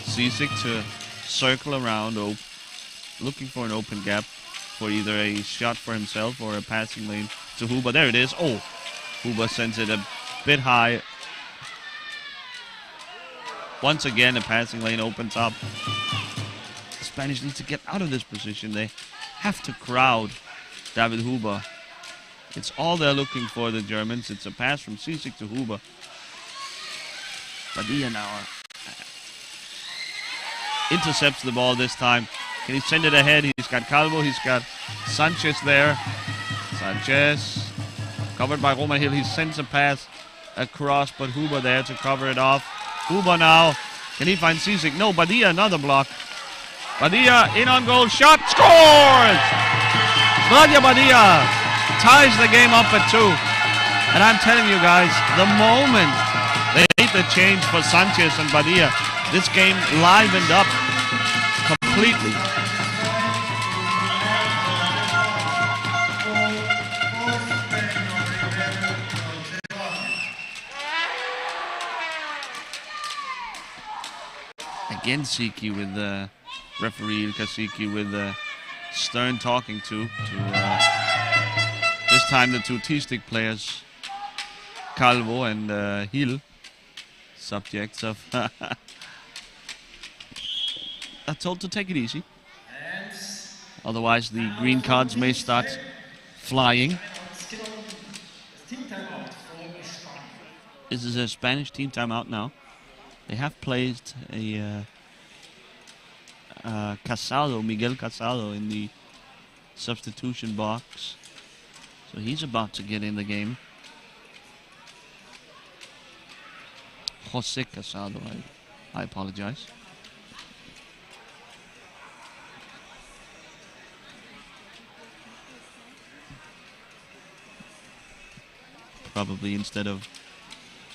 Sisek to circle around, looking for an open gap for either a shot for himself or a passing lane to Huber. There it is. Oh, Huber sends it a bit high. Once again, a passing lane opens up. The Spanish need to get out of this position. They have to crowd David Huber. It's all they're looking for, the Germans. It's a pass from Sisek to Huber. Badia now intercepts the ball this time. Can he send it ahead? He's got Calvo. He's got Sanchez there. Sanchez covered by Roman Hill. He sends a pass across, but Huber there to cover it off. Huber now. Can he find Sisek? No, Badia, another block. Badia in on goal. Shot. Scores! Vladia Badia ties the game up at 2. And I'm telling you guys, the moment they made the change for Sanchez and Badia, this game livened up completely. Again, Siki with the referee Kasiki with stern talking to this time the two T-stick players, Calvo and Hill, subjects of are told to take it easy. Otherwise, the green cards may start flying. This is a Spanish team timeout now. They have placed a Miguel Casado in the substitution box. So he's about to get in the game. Jose Casado, I apologize. Probably instead of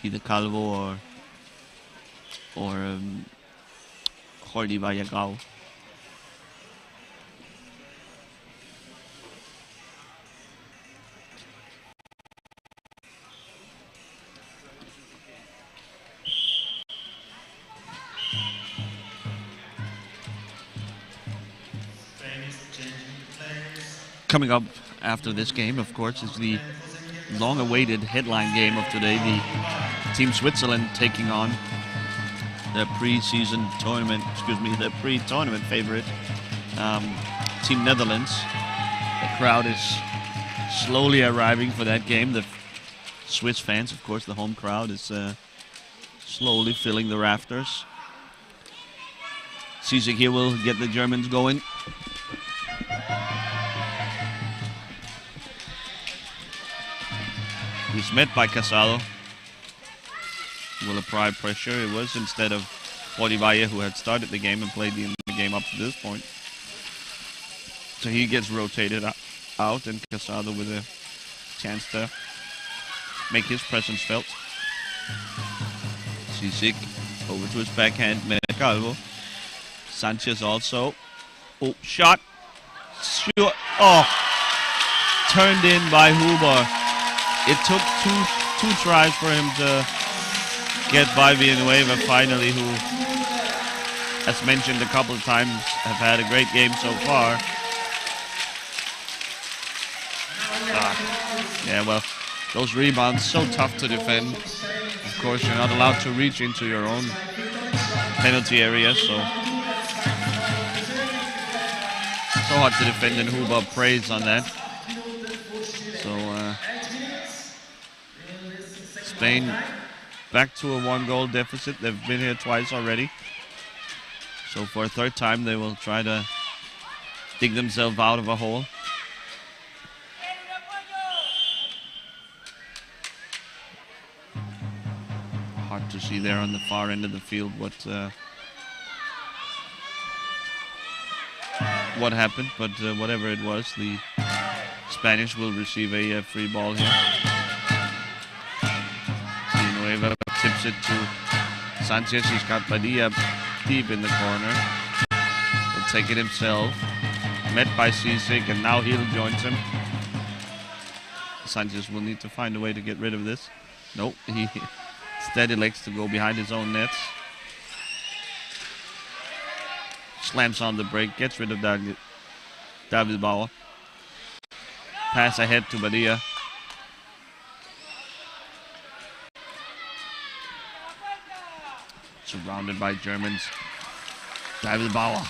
either Calvo or Jordi Vallagao. Coming up after this game, of course, is the long-awaited headline game of today, the Team Switzerland taking on the pre-season tournament, the pre-tournament favorite, Team Netherlands. The crowd is slowly arriving for that game. The Swiss fans, of course, the home crowd is slowly filling the rafters. Sisek here will get the Germans going. He's met by Casado. Will apply pressure. It was instead of Rodivaya, who had started the game and played the game up to this point. So he gets rotated out, and Casado with a chance to make his presence felt. Sisek over to his backhand, Calvo. Sanchez also. Oh, shot. Sure. Oh, turned in by Huber. It took two tries for him to get by Villanueva finally, who, as mentioned a couple of times, have had a great game so far. Yeah, well, those rebounds, so tough to defend. Of course, you're not allowed to reach into your own penalty area, so hard to defend, and Huber prays on that. So, Spain back to a 1-goal deficit. They've been here twice already. So for a third time, they will try to dig themselves out of a hole. to see there on the far end of the field what happened, but whatever it was, the Spanish will receive a free ball here. Villanueva tips it to Sanchez. He's got Padilla deep in the corner. He'll take it himself. Met by Sisek, and now Hill joins him. Sanchez will need to find a way to get rid of this. Nope, he steady legs to go behind his own nets. Slams on the break, gets rid of David Bauer. Pass ahead to Padilla. Surrounded by Germans. David Bauer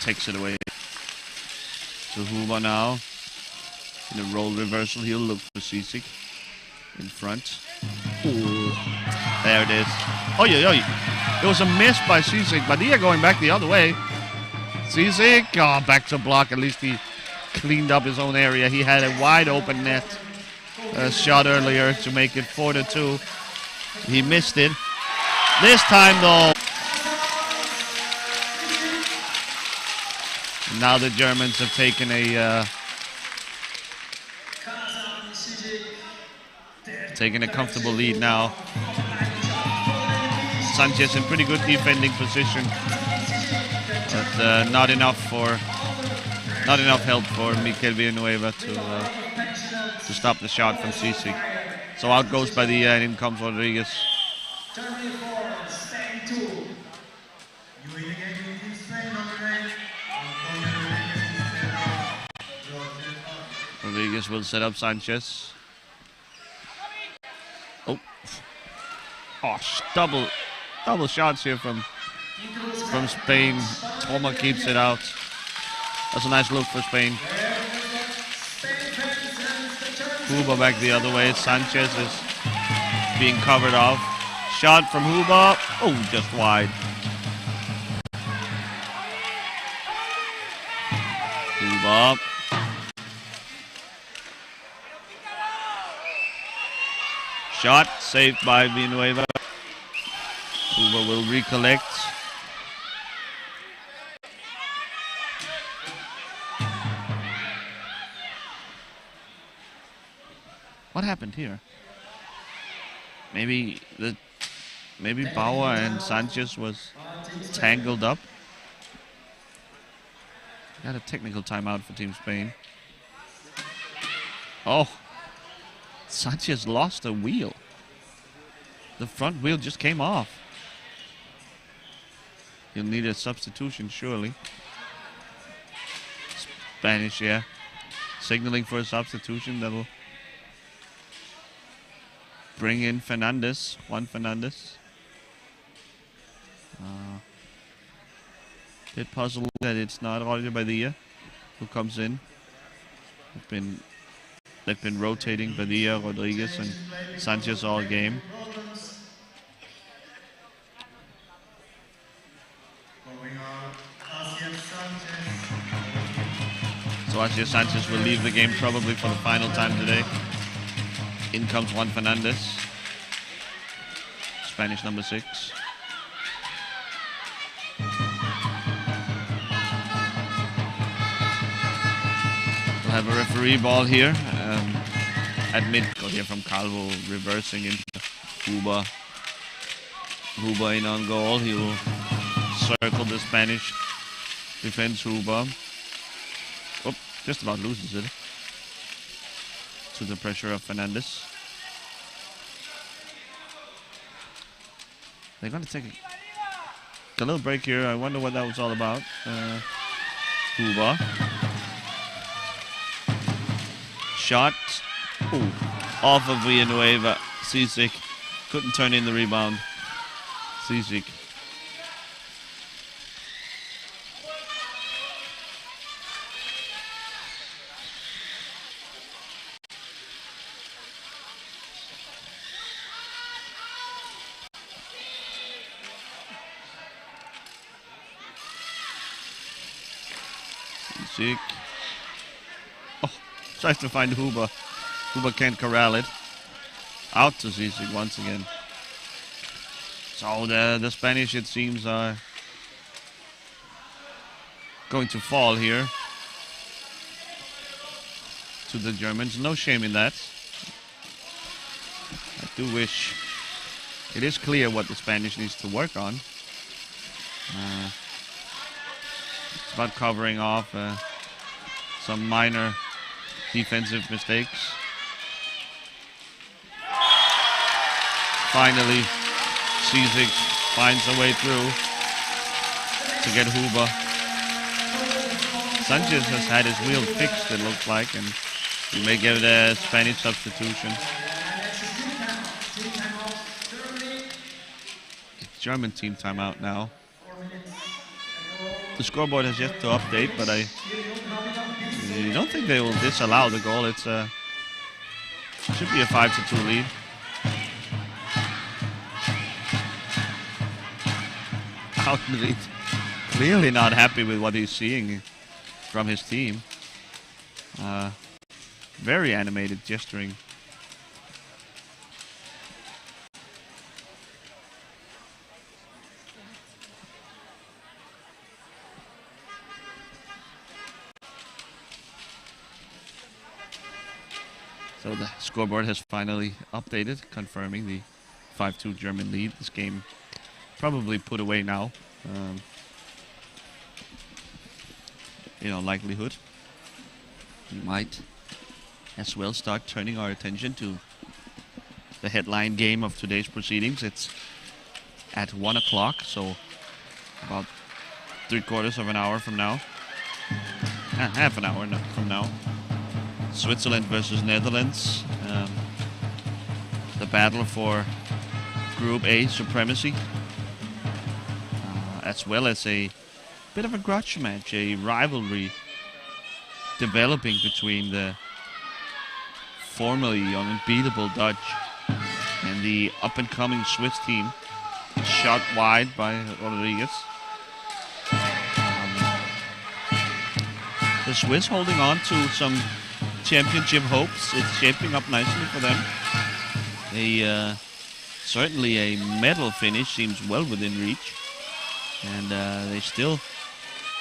takes it away to Huber now. In a roll reversal, he'll look for Sisek in front. Ooh. There it is. Oi, oi, oi. It was a miss by Sisek. Padilla going back the other way. Sisek, back to block. At least he cleaned up his own area. He had a wide open net shot earlier to make it 4-2. He missed it. This time, though, now the Germans have taken a comfortable lead now. Sanchez in pretty good defending position, but not enough help for Mikel Villanueva to stop the shot from Sisek. So out goes Padilla and in comes Rodriguez. Rodriguez will set up Sanchez. Oh, double shots here from Spain. Toma keeps it out. That's a nice look for Spain. Huber back the other way. Sanchez is being covered off. Shot from Huber. Oh, just wide. Huber. Shot saved by Villanueva. Huber will recollect. What happened here? Maybe Bauer and Sanchez was tangled up. Got a technical timeout for Team Spain. Oh, Sanchez lost a wheel. The front wheel just came off. He'll need a substitution, surely. Spanish, yeah. Signaling for a substitution that'll bring in Fernandez, Juan Fernandez. Bit puzzled that it's not Roger Padilla who comes in. They've been rotating Padilla, Rodriguez, and Sanchez all game. So Asier Sanchez will leave the game probably for the final time today. In comes Juan Fernandez, Spanish number 6. We'll have a referee ball here. At mid-court here from Calvo, reversing into Huber. Huber in on goal. He will circle the Spanish defense. Huber. Oh, just about loses it to the pressure of Fernandez. They're going to take a little break here. I wonder what that was all about. Huber. Shot. Ooh. Off of Villanueva. Sisek couldn't turn in the rebound. Sisek. Sisek. Oh, tries to find Huber. Huber can't corral it. out to Zizek once again. So the Spanish, it seems, are going to fall here to the Germans. No shame in that. I do wish it is clear what the Spanish needs to work on. It's about covering off some minor defensive mistakes. Finally, Zizek finds a way through to get Huber. Sanchez has had his wheel fixed, it looks like, and he may get a Spanish substitution. German team timeout now. The scoreboard has yet to update, but I don't think they will disallow the goal. It's should be a 5-2 lead. Altenried clearly not happy with what he's seeing from his team. Very animated, gesturing. So the scoreboard has finally updated, confirming the 5-2 German lead. This game probably put away now. In all likelihood, we might as well start turning our attention to the headline game of today's proceedings. It's at 1 o'clock, so about 3/4 of an hour from now. Half an hour from now. Switzerland versus Netherlands. The battle for Group A supremacy. As well as a bit of a grudge match, a rivalry developing between the formerly unbeatable Dutch and the up-and-coming Swiss team, shot wide by Rodriguez. The Swiss holding on to some championship hopes. It's shaping up nicely for them. Certainly a medal finish seems well within reach. And they still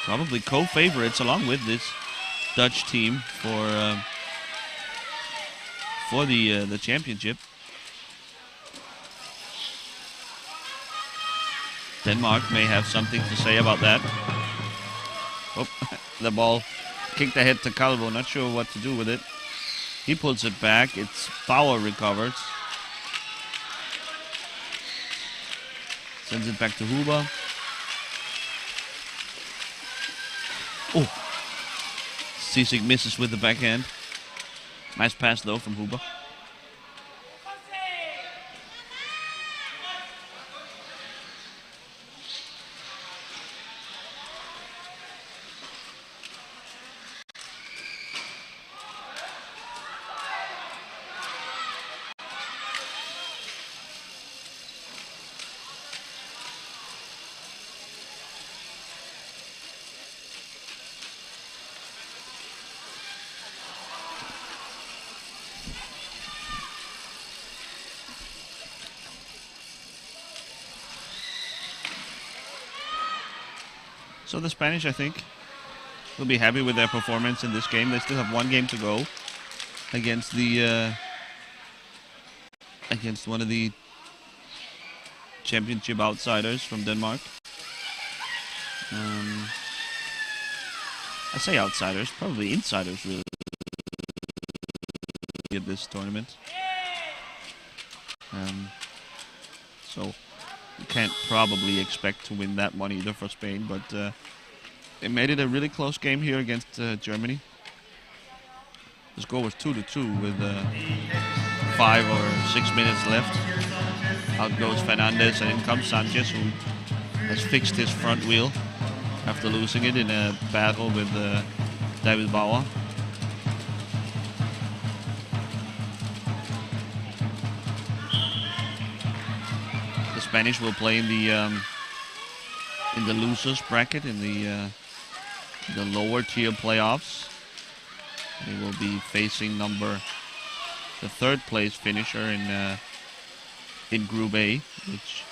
probably co-favorites along with this Dutch team for the championship. Denmark may have something to say about that. Oh, the ball kicked ahead to Calvo. Not sure what to do with it. He pulls it back. It's Bauer recovers. Sends it back to Huber. Oh, Zizek misses with the backhand. Nice pass though from Huber. So the Spanish, I think, will be happy with their performance in this game. They still have one game to go against the against one of the championship outsiders from Denmark. I say outsiders, probably insiders really at this tournament. So you can't probably expect to win that one either for Spain, but they made it a really close game here against Germany. The score was 2-2 with 5 or 6 minutes left. Out goes Fernandez and in comes Sanchez, who has fixed his front wheel after losing it in a battle with David Bauer. The Spanish will play in the losers bracket in the lower tier playoffs. They will be facing the third place finisher in in Group A, which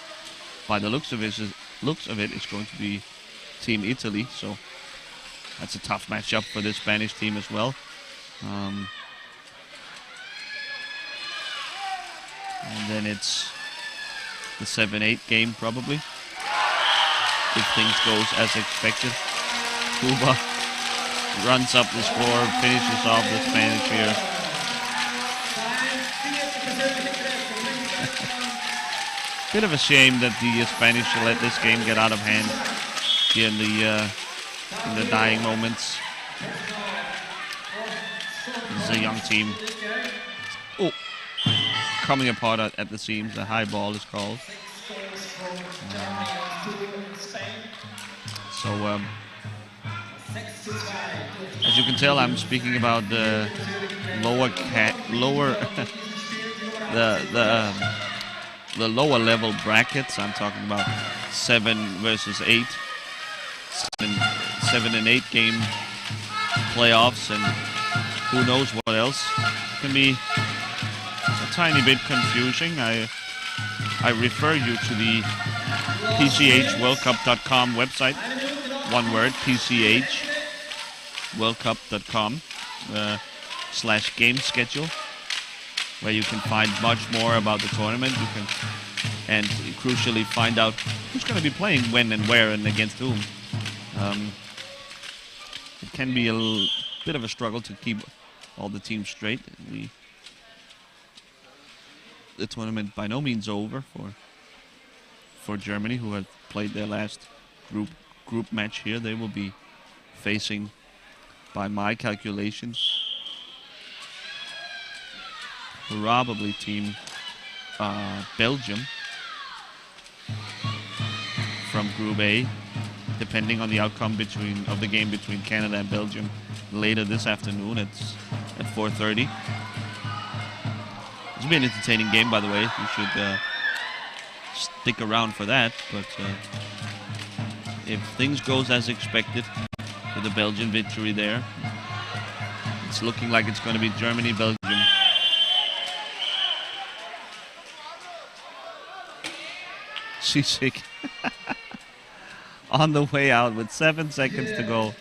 by the looks of it is going to be Team Italy. So that's a tough matchup for the Spanish team as well. And then it's the 7-8 game probably, if things goes as expected. Cuba runs up the score, finishes off the Spanish here. Bit of a shame that the Spanish let this game get out of hand here in the dying moments. This is a young team. Oh, coming apart at the seams. A high ball is called. As you can tell, I'm speaking about the the lower level brackets. I'm talking about 7 versus 8, 7 and 8 game playoffs, and who knows what else. It can be a tiny bit confusing. I refer you to the PCHWorldCup.com website. One word, PCHWorldCup.com /game schedule, where you can find much more about the tournament. You can, and crucially, find out who's going to be playing when and where and against whom. It can be a bit of a struggle to keep all the teams straight. The tournament by no means over for Germany, who have played their last group match here. They will be facing, by my calculations, probably team Belgium from Group A, depending on the outcome of the game between Canada and Belgium later this afternoon at 4:30. It's been an entertaining game, by the way. You should stick around for that. But if things goes as expected with the Belgian victory there, it's looking like it's going to be Germany-Belgium. Sisik on the way out with 7 seconds to go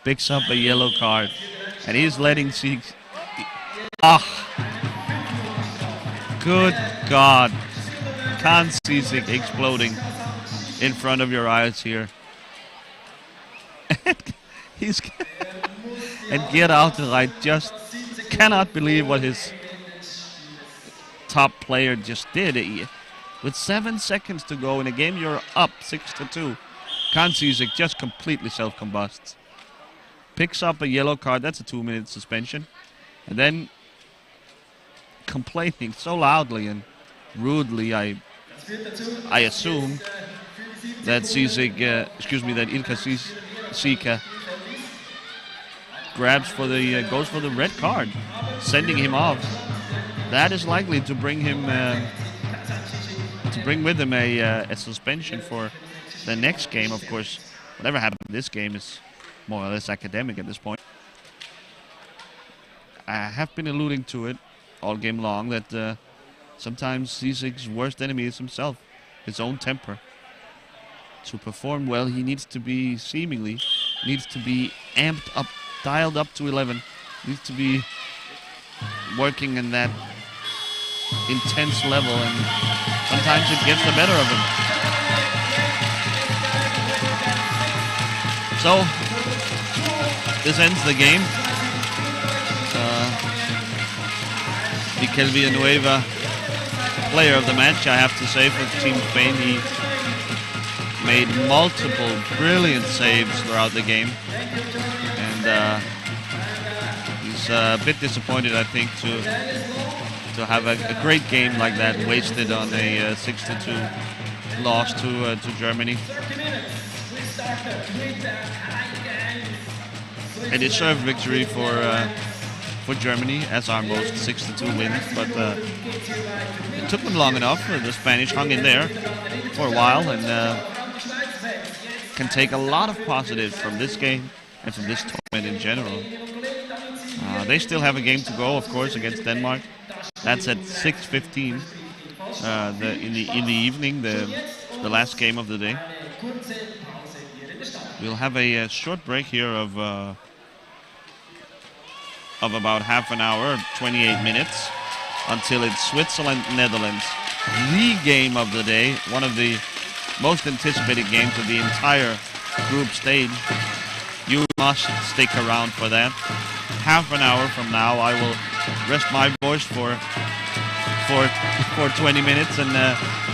picks up a yellow card, and he's letting Sik. Good God. Khan Sisik exploding in front of your eyes here. And get out right. Just cannot believe what his top player just did. With 7 seconds to go in a game, you're up 6-2. Khan Sisik just completely self-combusts. Picks up a yellow card. That's a 2-minute suspension. And then complaining so loudly and rudely, I assume that that Ilka Sika goes for the red card, sending him off. That is likely to bring with him a suspension for the next game. Of course, whatever happened in this game is more or less academic at this point. I have been alluding to it all game long that sometimes Sisik's worst enemy is himself, his own temper. To perform well, he needs to be amped up, dialed up to 11. Needs to be working in that intense level, and sometimes it gets the better of him. So this ends the game. Mikel Villanueva, player of the match, I have to say, for Team Spain. He made multiple brilliant saves throughout the game, and he's a bit disappointed, I think, to have a great game like that wasted on a 6-2 loss to Germany. A deserved victory for Germany, as our most 6-2 wins, but it took them long enough. The Spanish hung in there for a while and can take a lot of positives from this game and from this tournament in general. They still have a game to go, of course, against Denmark. That's at 6:15. in the evening, the last game of the day. We'll have a short break here of about half an hour, 28 minutes, until it's Switzerland-Netherlands, the game of the day, one of the most anticipated games of the entire group stage. You must stick around for that. Half an hour from now, I will rest my voice for 20 minutes and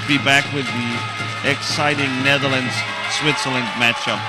be back with the exciting Netherlands-Switzerland matchup.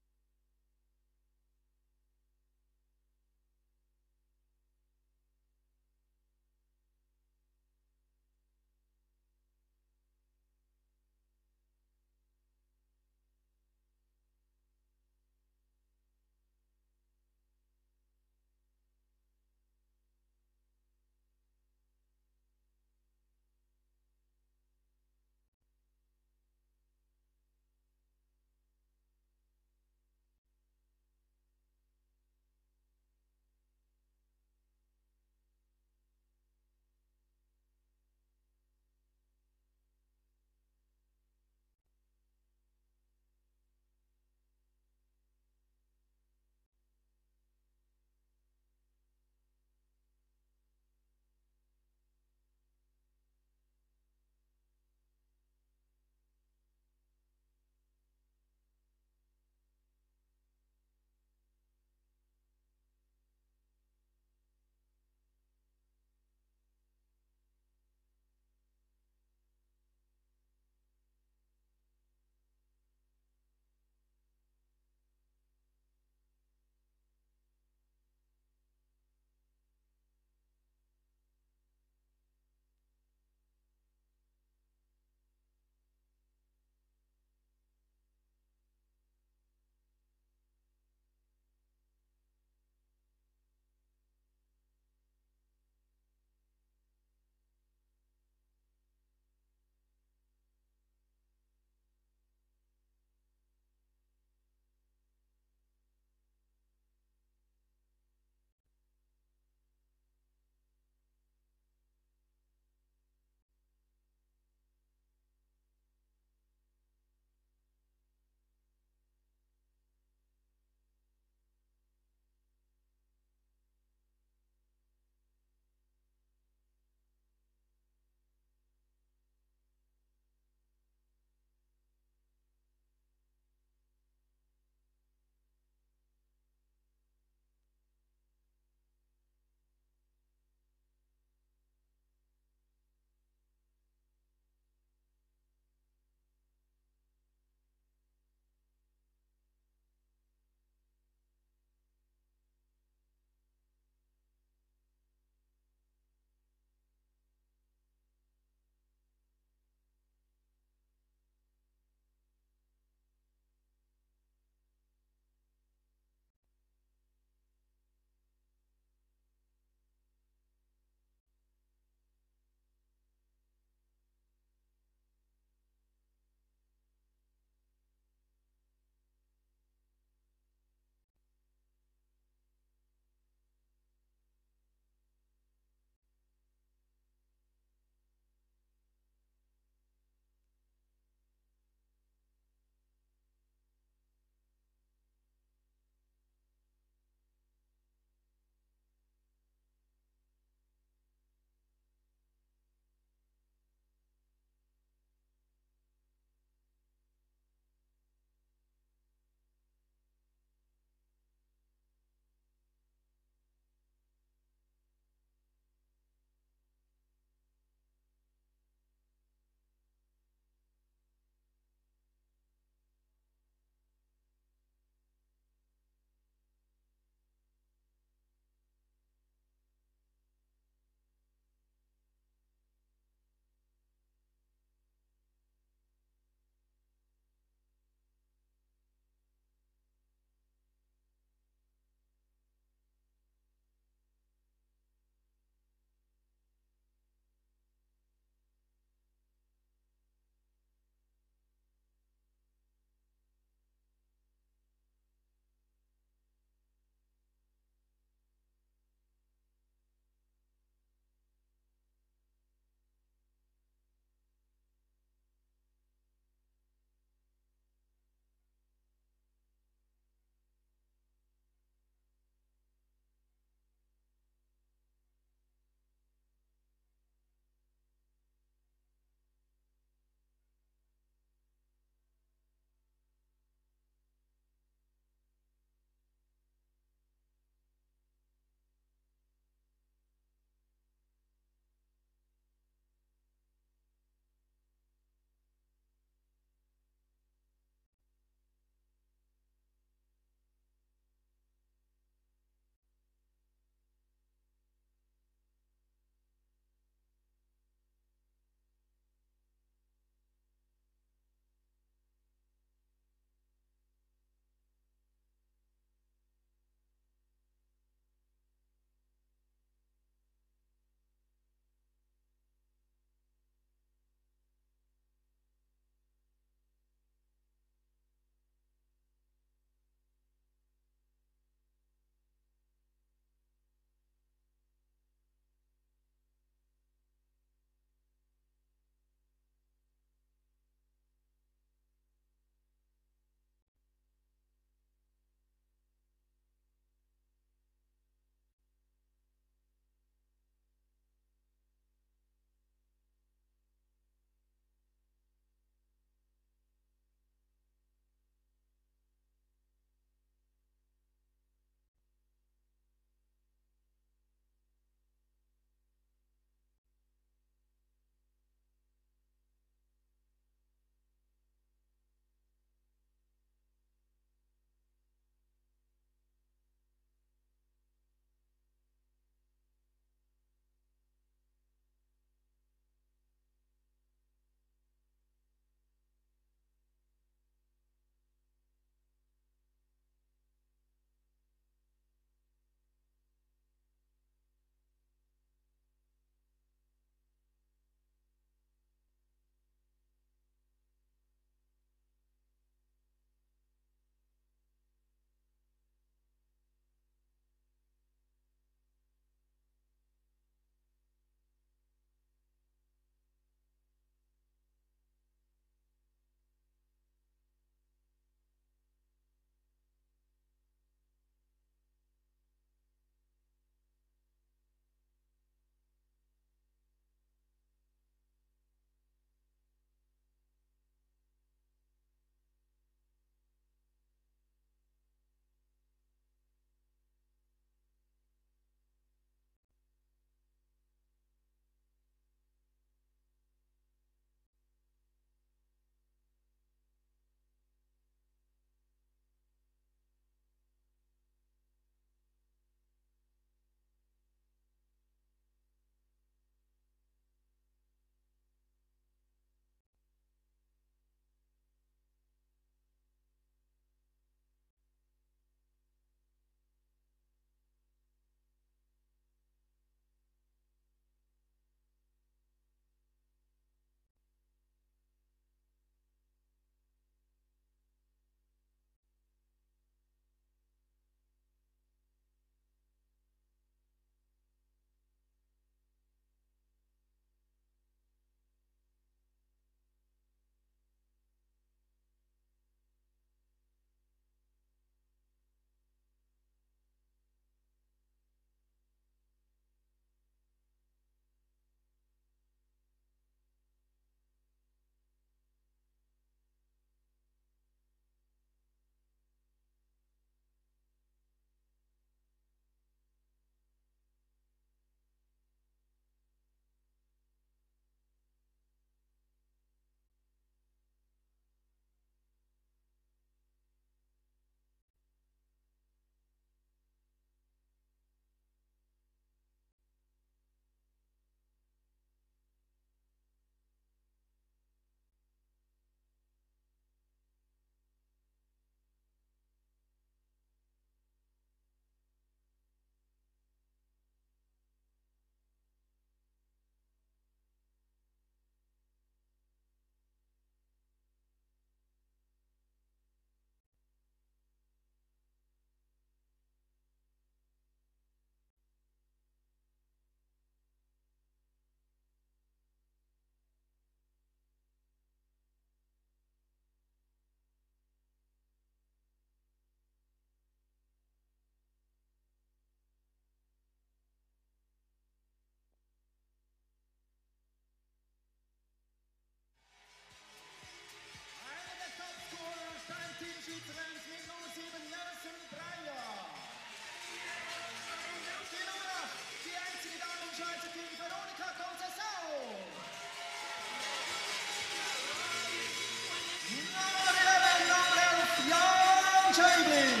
Schäubling.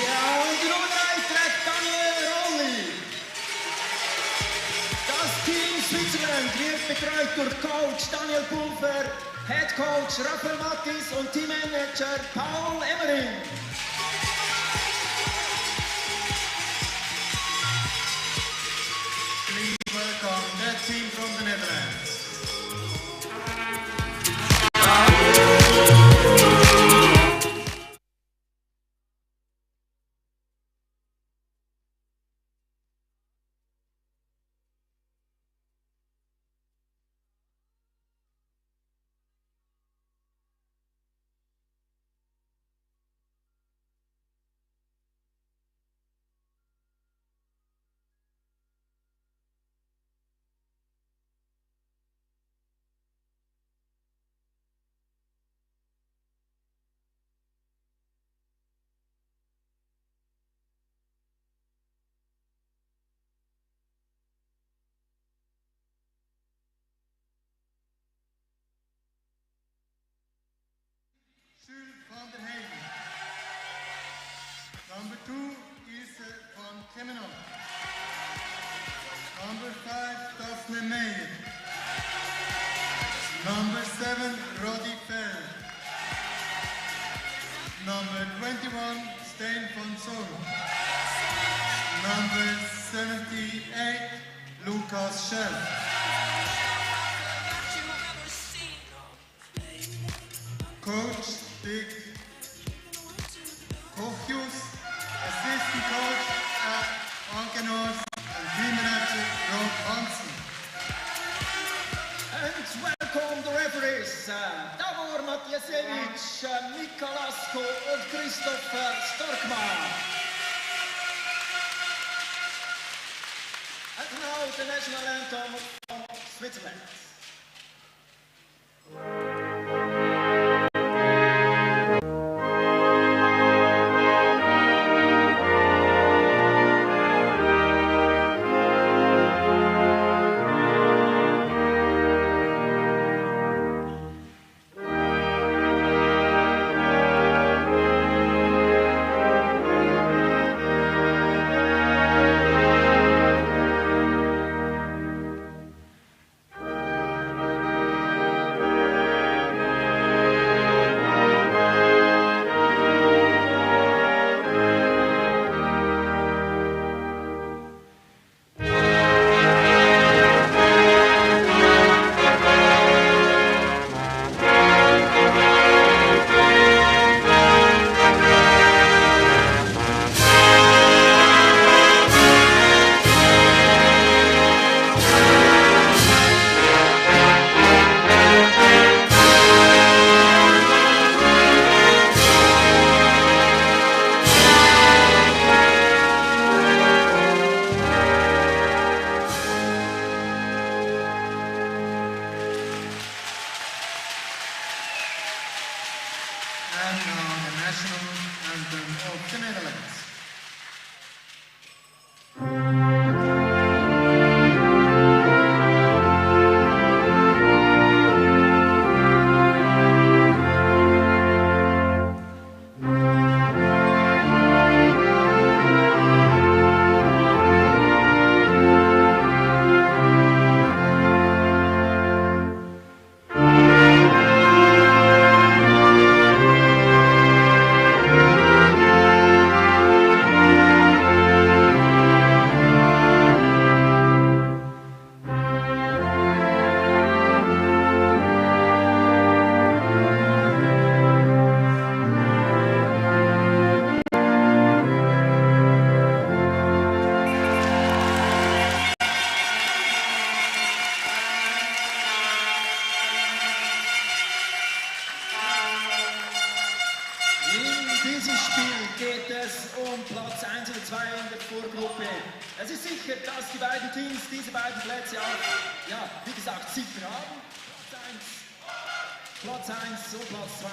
Ja, und die Nummer 3 trägt Daniel Rolli. Das Team Switzerland wird betreut durch Coach Daniel Pulver, Head Coach Raphael Mattis und Teammanager Paul Emmering. Please welcome that team from the Netherlands. Van der Heyden. Number 2 is Van Kemenov. Number 5, Daphne Meyer. Number 7, Roddy Fell. Number 21, Steen van Zoon. Number 78, Lucas Schell. Coach Dick Kochius, assistant coach Anke North, and team manager Rob Hansen. And welcome the referees, Davor Matjasevich, Mika Lasko und Christopher Storkman. And now the national anthem of Switzerland. And now the national anthem of the Netherlands. Platz 1 und 2 in der Vorgruppe. Es ist sicher, dass die beiden Teams diese beiden Plätze auch, ja, wie gesagt, sicher haben. Platz 1 und Platz 2.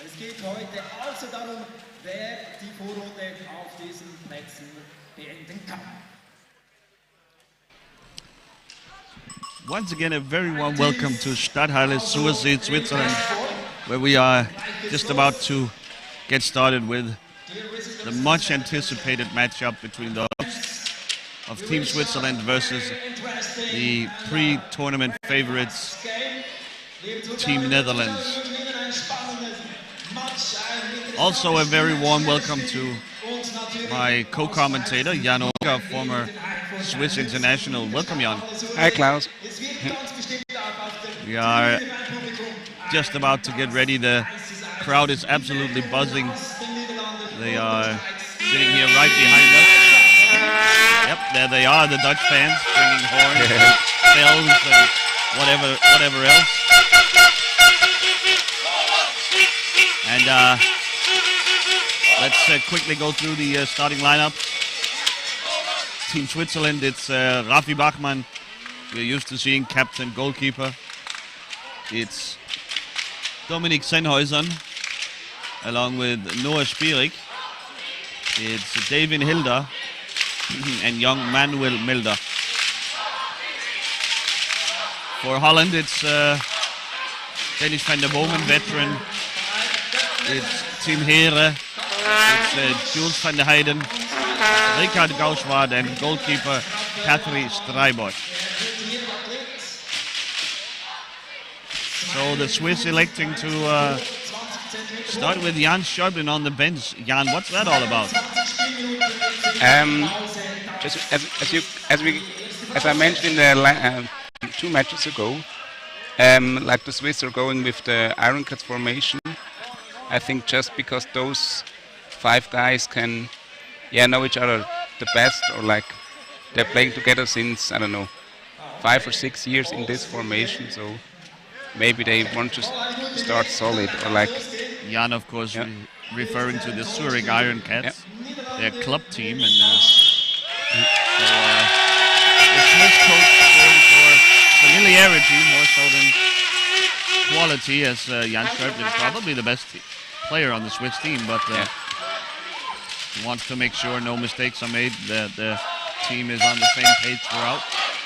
Es geht heute also darum, wer die Vorrunde auf diesen Plätzen beenden kann. Once again, a very warm welcome to Stadthalle Sursee, Switzerland. where we are just about to get started with the much anticipated matchup between the hosts of Team Switzerland versus the pre-tournament favorites, Team Netherlands. Also a very warm welcome to my co-commentator, Jan Oga, former Swiss international. Welcome, Jan. Hi, Klaus. We are just about to get ready. The crowd is absolutely buzzing. They are sitting here right behind us. Yep, there they are, the Dutch fans, bringing horns, bells, and whatever else. And let's quickly go through the starting lineup. Team Switzerland, it's Rafi Bachmann. We're used to seeing captain, goalkeeper. It's Dominik Sennhäusern, along with Noah Spierig. It's David Hilda and young Manuel Milder. For Holland, it's Dennis van der Bomen, veteran. It's Tim Heere. It's Jules van der Heijden, Richard Gauschwart, and goalkeeper Katri Strijbosch. So the Swiss electing to start with Jan Schöblen on the bench. Jan, what's that all about? Just as I mentioned in the 2 matches ago, like the Swiss are going with the Iron Cats formation. I think just because those 5 guys can, know each other the best, or like they're playing together since, I don't know, 5 or 6 years in this formation, so maybe they want to start solid, or like... Jan, of course, referring to the Zurich Iron Cats, their club team, and the Swiss coach going for familiarity more so than quality, as Jan Schöblen is probably the best player on the Swiss team, but wants to make sure no mistakes are made, that the team is on the same page throughout.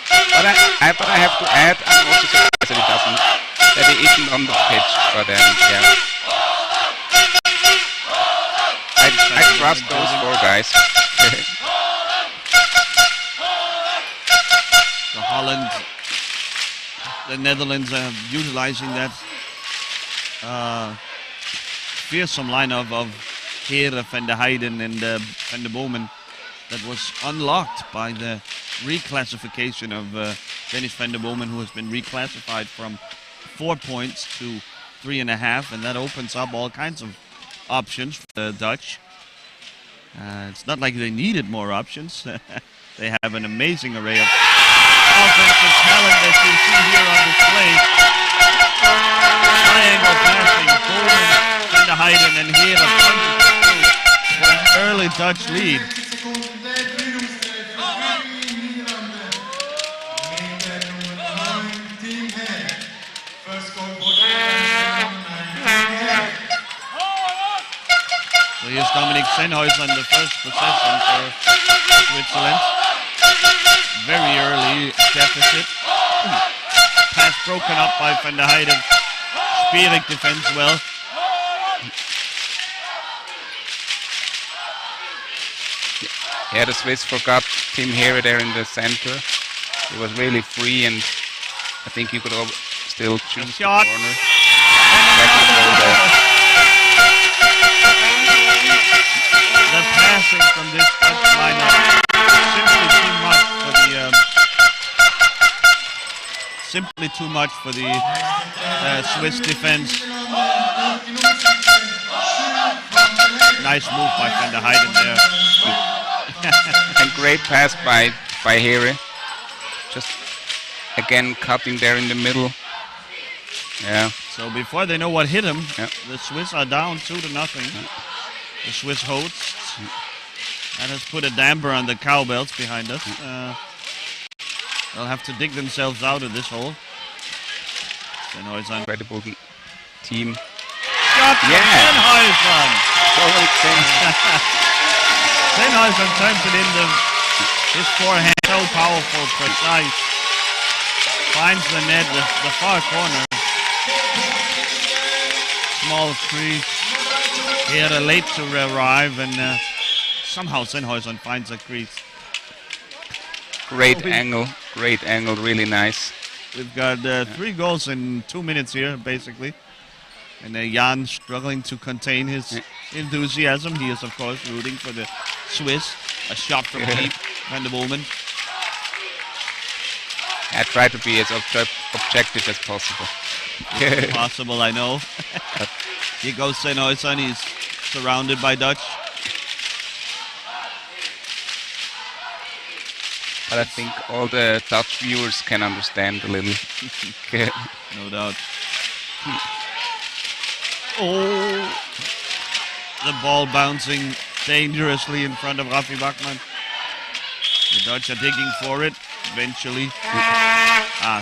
But I have to add, I'm also surprised that he isn't on the pitch, but I trust those 4 guys. The Netherlands are utilizing that fearsome lineup of Heere, van der Heijden, and van der Bomen that was unlocked by the reclassification of Dennis van der Bomen, who has been reclassified from 4 points to 3.5, and that opens up all kinds of options for the Dutch. It's not like they needed more options. They have an amazing array of offensive talent that you see here on display. Triangle passing, Bomen, van der Heijden, and Heere for an early Dutch lead. So here's Dominik Sennhäusern, the first possession for Switzerland. Very early deficit. Pass broken up by van der Heijden. Spierig defends well. Yeah, the Swiss forgot Tim Heere there in the center. He was really free, and I think you could still choose the shot. corner. The passing from this Dutch lineup simply too much for the Swiss defense. Nice move by van der Heijden there. And great pass by Heere. Just again cutting there in the middle. Yeah. So before they know what hit him, the Swiss are down 2-0. The Swiss hosts. That has put a damper on the cowbells behind us. They'll have to dig themselves out of this hole. Incredible team. Shot from Sennhäusern! Sennhäusern turns it into his forehand, so powerful, precise. Finds the net, the far corner. small crease. Here late to arrive, and somehow Sennhausen finds a crease. Great angle, really nice. We've got 3 goals in 2 minutes here, basically. And Jan struggling to contain his enthusiasm. He is, of course, rooting for the Swiss. A shot from deep, Van der Bomen. I try to be as objective as possible. Possible, I know. Here goes Sennhausen. He's surrounded by Dutch. But I think all the Dutch viewers can understand a little. No doubt. Oh! The ball bouncing dangerously in front of Rafi Bachmann. The Dutch are digging for it. Eventually.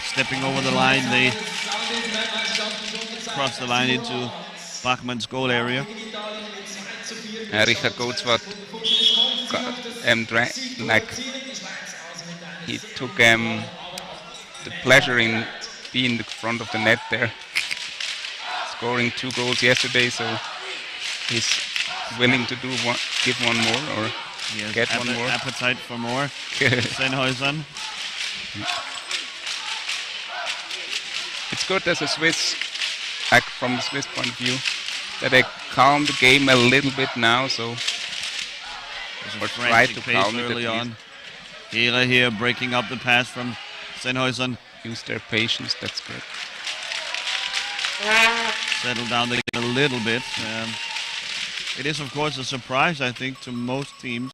Stepping over the line. They cross the line into Bachmann's goal area. Richard Goetswart he took the pleasure in being in the front of the net there, scoring 2 goals yesterday, so he's willing to give one more or get one more. Appetite for more. Sennhausen. It's good as a Swiss, like from the Swiss point of view, that they calm the game a little bit now, so or try to calm it early on. Here breaking up the pass from Sennhausen. Use their patience, that's good. Settle down the game a little bit. It is, of course, a surprise, I think, to most teams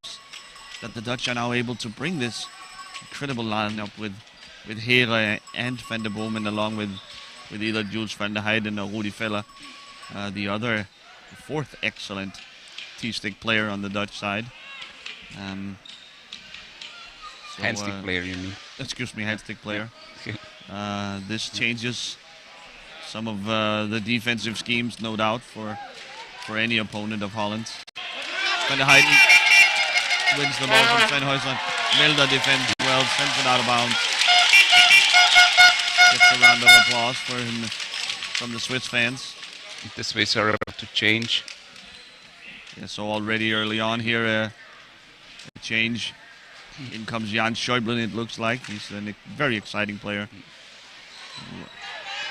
that the Dutch are now able to bring this incredible lineup with Here and Van der Bomen, along with either Jules van der Heijden or Rudi Vella, the fourth excellent T-stick player on the Dutch side. Handstick player, you mean? Excuse me, handstick player. This changes some of the defensive schemes, no doubt, for any opponent of Holland. Van der Heijden wins the ball from Sennhausen. Milder defends well, sends it out of bounds. Gets a round of applause for him from the Swiss fans. The Swiss are about to change. Yeah, so already early on here, a change. In comes Jan Schäuble, it looks like. He's a very exciting player.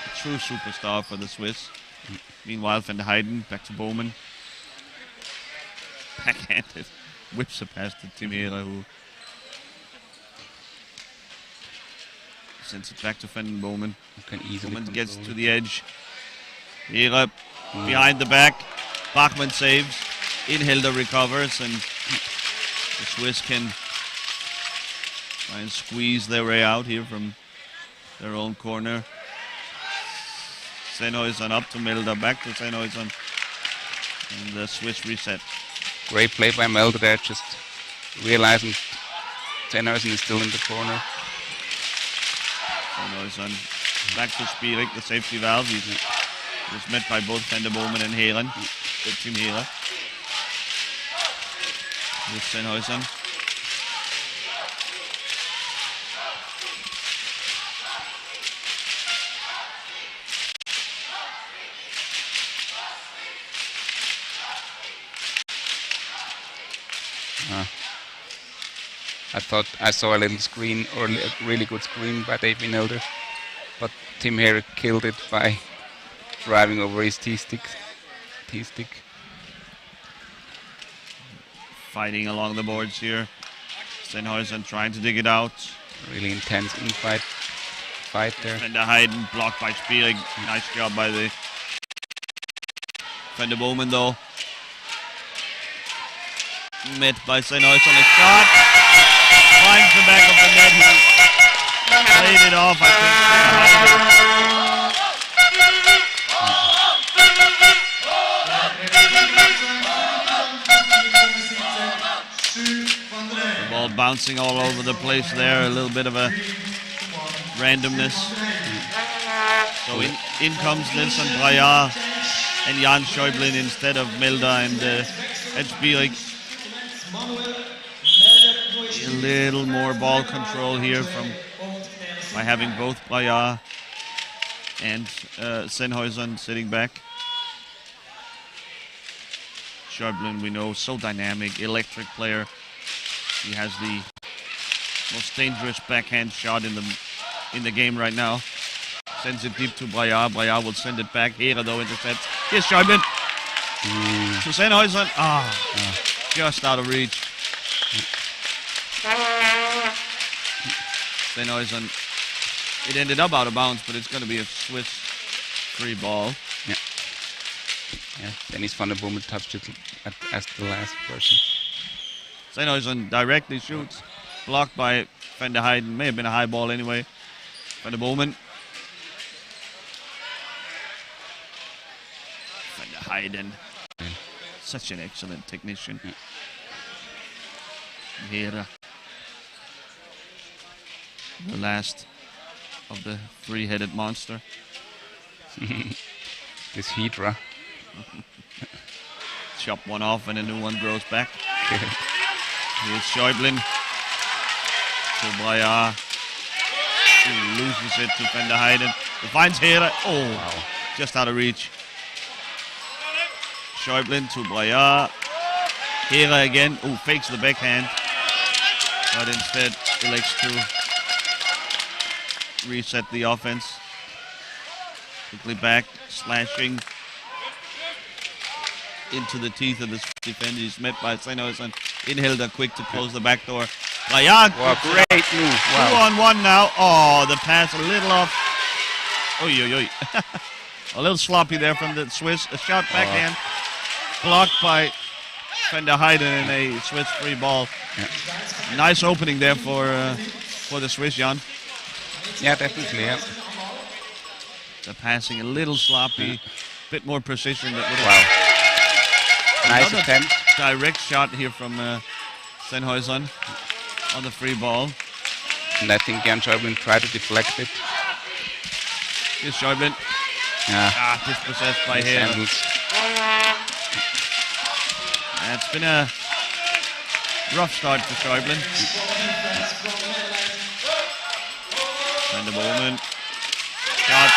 A true superstar for the Swiss. Meanwhile, Van der Heijden, back to Bowman. Backhanded. Whips it past to Tim Here, who sends it back to Van Bowman. Bowman gets to the edge. Here, behind the back. Bachmann saves. Inhilder recovers, and the Swiss can try and squeeze their way out here from their own corner. Sennhausen up to Milder, back to Sennhausen. And the Swiss reset. Great play by Milder there, just realizing Sennhausen is still in the corner. Sennhausen back to Spirik, the safety valve. He was met by both Van der Bomen and Heren. Good team here. With Sennhausen. I thought I saw a little screen, or a really good screen by David Elder, but Tim Hare killed it by driving over his T-stick. Fighting along the boards here. Sennhausen trying to dig it out. Really intense fight there. Van der Heijden blocked by Spirik. Nice job by the Van der Bomen though. Met by Sennhausen, a shot. Finds the back of the net. He played it off, I think. The ball bouncing all over the place there. A little bit of a randomness. So in comes Nilsson Braillard and Jan Schäuble instead of Milder and Spirik. A little more ball control here by having both Braillard and Sennhausen sitting back. Schäuble, we know, so dynamic, electric player. He has the most dangerous backhand shot in the game right now. Sends it deep to Braillard. Braillard will send it back. Here, though, intercepts. Here's Schäuble. To Sennhäuser. Just out of reach. Sennhäuser. It ended up out of bounds, but it's going to be a Swiss free ball. Yeah. Dennis van der Bommel touched it as the last person. Sennhäuser directly shoots. Blocked by Van der Heyden. May have been a high ball anyway. Van der Bomen. Van der Heyden. Such an excellent technician. Here. The last of the three-headed monster. This Hydra. Chop one off and a new one grows back. Here's Schäuble. To Braillard. He loses it to Van der Heyden. He finds Hera. Oh, wow. Just out of reach. Schäuble to Braillard. Hera again. Oh, fakes the backhand. But instead elects to reset the offense. Quickly back, slashing into the teeth of the defender. He's met by Sennhäuser. Inhilder quick to close the back door. Braillard. Wow, great move. Wow. 2-on-1 now. Oh, the pass a little off. Oy. A little sloppy there from the Swiss. A shot backhand. Blocked by Van der Heyden in a Swiss free ball. Yeah. Nice opening there for the Swiss, Jan. Yeah, definitely, yeah. The passing a little sloppy. Bit more precision. Wow. Nice attempt. Direct shot here from Sennhäuser on the free ball. And I think Jan Schäuble tried to deflect it. Here's Schäuble. Yeah. Dispossessed by Hera. It's been a rough start for Schäuble. And the moment. Shot.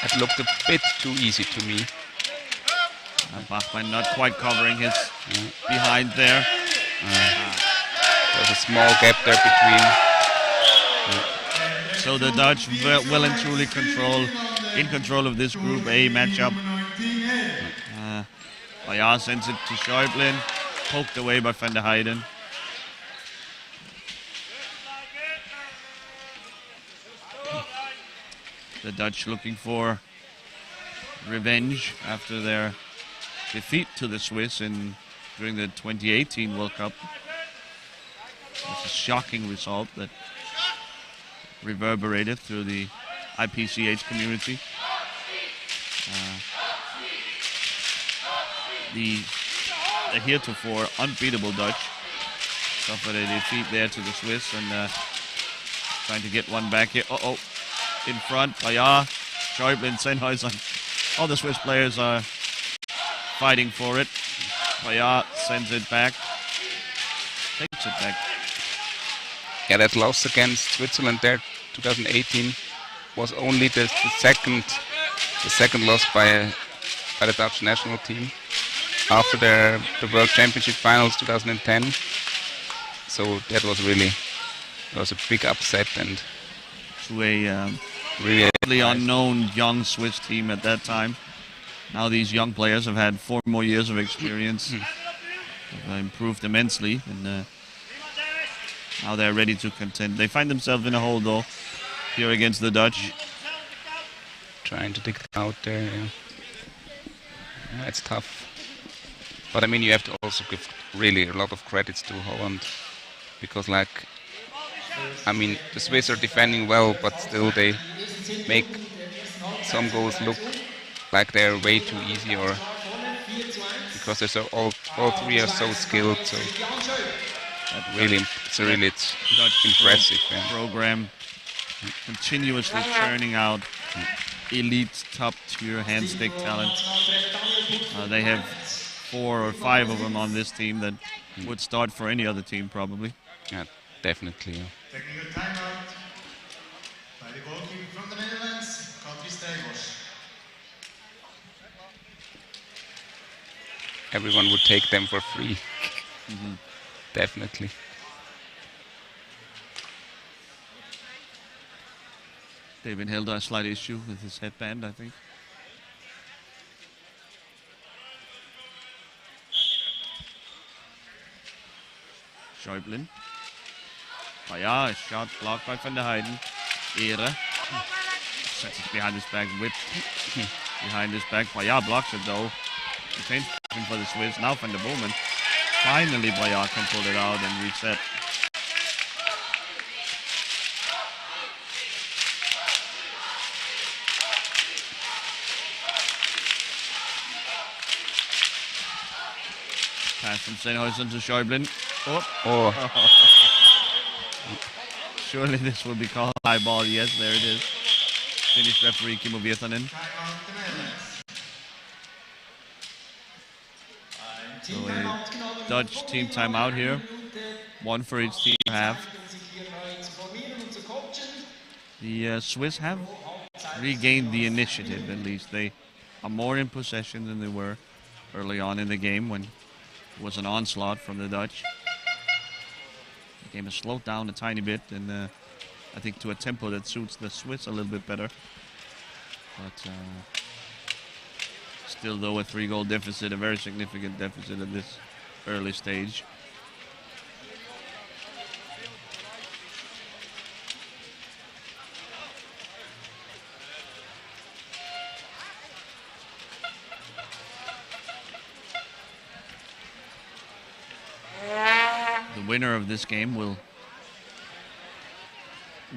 It looked a bit too easy to me. Bachmann not quite covering his behind there. There's a small gap there between. So the Dutch well and truly in control of this Group A matchup. Braillard sends it to Schäuble, poked away by Van der Heyden. The Dutch looking for revenge after their defeat to the Swiss during the 2018 World Cup. It's a shocking result that reverberated through the IPCH community. The heretofore unbeatable Dutch suffered a defeat there to the Swiss and trying to get one back here. In front, Braillard, Schäuble and Sennhäuser. All the Swiss players are fighting for it. Braillard sends it back. Takes it back. Yeah, that loss against Switzerland there, 2018, was only the second loss by the Dutch national team after the World Championship Finals 2010. So that was a big upset and to a really unknown young Swiss team at that time. Now these young players have had 4 more years of experience, have improved immensely, and now they're ready to contend. They find themselves in a hole though here against the Dutch. Trying to dig it out there. Yeah, it's tough. But I mean, you have to also give really a lot of credits to Holland, because the Swiss are defending well, but still they make some goals look like they're way too easy, or because they're all three are so skilled. So it's Dutch impressive. Program continuously churning out elite top-tier hand-stick talent. They have 4 or 5 of them on this team that would start for any other team probably. Yeah, definitely. Yeah. Technical timeout by everyone would take them for free. Definitely. David Hilda a slight issue with his headband, I think. Schäublin. A shot blocked by Van der Heijden. Ehre. Sets it behind his back, whip. Behind his back. Bayard blocks it though. The change for the Swiss. Now Van der Bowman. Finally Bayard can pull it out and reset. Pass from Steinhausen to Schäublin. Oh, Surely this will be called high ball. Yes, there it is. Finnish referee Kimmo Virtanen. So a Dutch team timeout here. One for each team to have. The Swiss have regained the initiative, at least. They are more in possession than they were early on in the game when it was an onslaught from the Dutch. The game has slowed down a tiny bit, and I think to a tempo that suits the Swiss a little bit better. But still, though, a 3-goal deficit, a very significant deficit at this early stage. The winner of this game will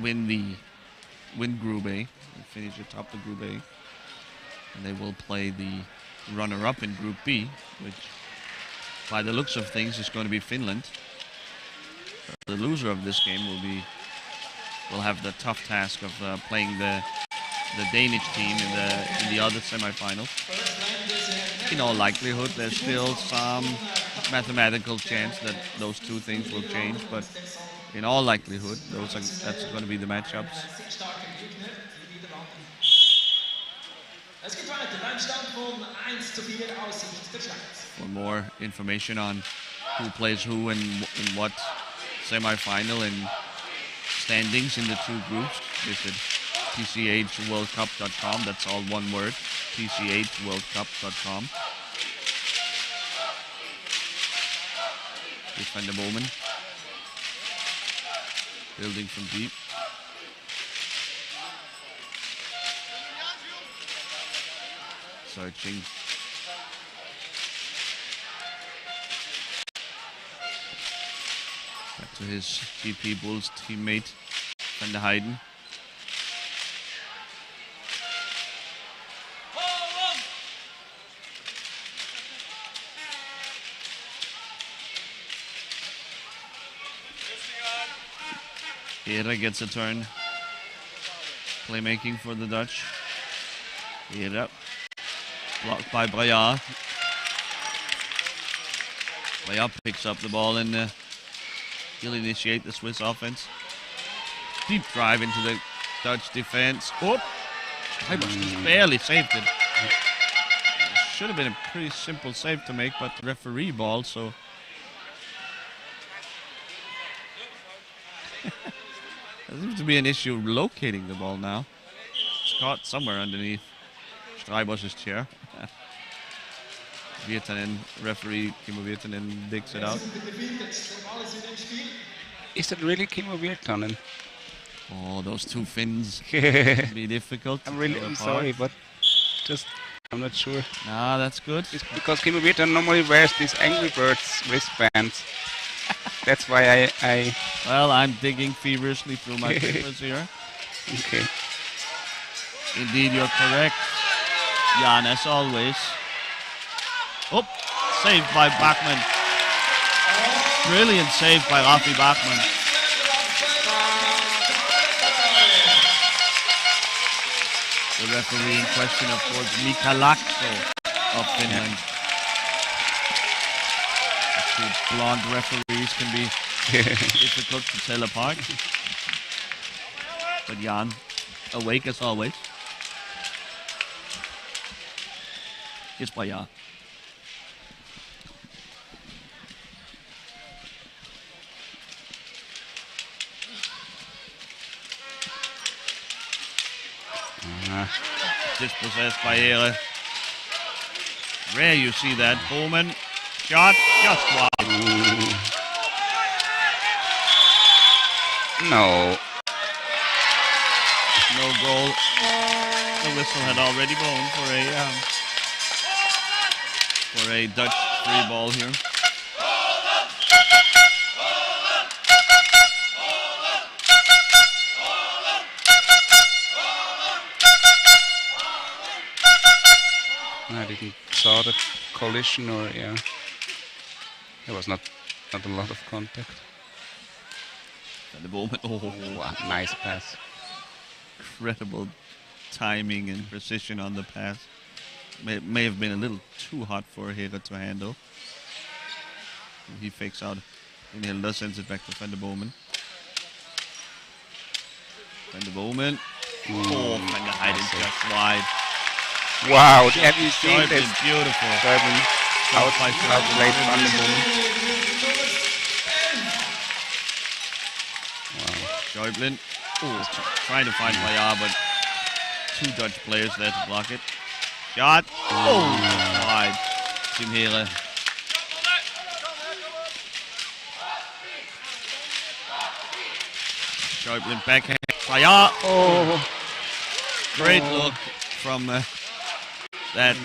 win Group A, and finish atop the Group A, and they will play the runner-up in Group B, which, by the looks of things, is going to be Finland. The loser of this game will have the tough task of playing the Danish team in the other semifinals. In all likelihood, there's still some mathematical chance that those two things will change, but in all likelihood, that's going to be the matchups. For more information on who plays who and in what semifinal and standings in the two groups, visit tchworldcup.com. That's all one word, tchworldcup.com. Here's Van der Bowman. Building from deep. Searching. Back to his GP Bulls teammate, Van der Heijden. Ehre gets a turn. Playmaking for the Dutch. Ehre. Blocked by Braya. Braya picks up the ball and he'll initiate the Swiss offense. Deep drive into the Dutch defense. Oh! Heibers just barely saved it. Should have been a pretty simple save to make, but the referee ball, so... There seems to be an issue locating the ball now. It's caught somewhere underneath Streibosch's chair. Virtanen, referee Kimmo Virtanen digs it out. is that really Kimmo Virtanen? Oh, those two Finns can be difficult. I'm sorry, but just I'm not sure. Nah, that's good. It's because Kimmo Virtanen normally wears these Angry Birds wristbands. That's why I... Well, I'm digging feverishly through my papers here. Okay. Indeed, you're correct, Jan, as always. Oh, saved by Bachmann. Brilliant save by Rafi Bachmann. The referee in question, of course, Mika Laakso of Finland. The two blonde referees can be difficult to tell apart. But Jan, awake as always. Here's Braya. Dispossessed by Hera. Rare you see that. Bowman. Shot. Just wide. No. No goal. The whistle had already blown for a Dutch free ball here. I didn't saw the collision, or yeah, there was not a lot of contact. And the Bowman. Oh, Wow, nice pass. incredible timing and precision on the pass. May have been a little too hot for Hera to handle. He fakes out and Hilda sends it back to Van der Bowman. Van der Bowman. Oh, Van der Heiden just wide. Wow, have you seen Schäuble, this? beautiful. Schäuble outplayed Van der Bowman. Schäuble. Oh, trying to find Bayard, but two Dutch players there to block it. Shot. Oh, just wide. Tim Hera. Schäuble backhand. Bayard. Oh, great look from that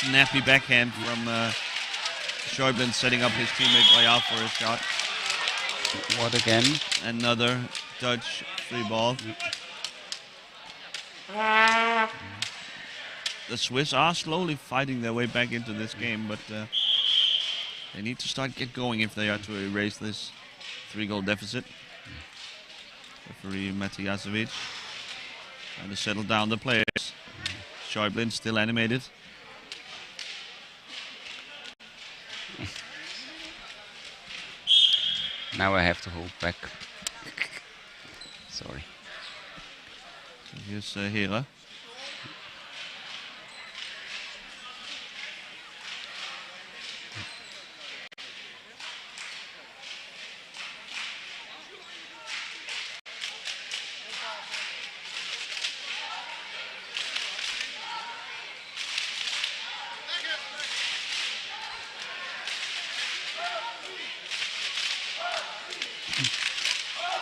snappy backhand from Schäuble, setting up his teammate Bayard for a shot. What again? Another Dutch free ball. The Swiss are slowly fighting their way back into this game, but they need to get going if they are to erase this 3-goal deficit. Referee Matijasevic trying to settle down the players. Schäuble still animated. Now I have to hold back. Sorry. So here's Hera.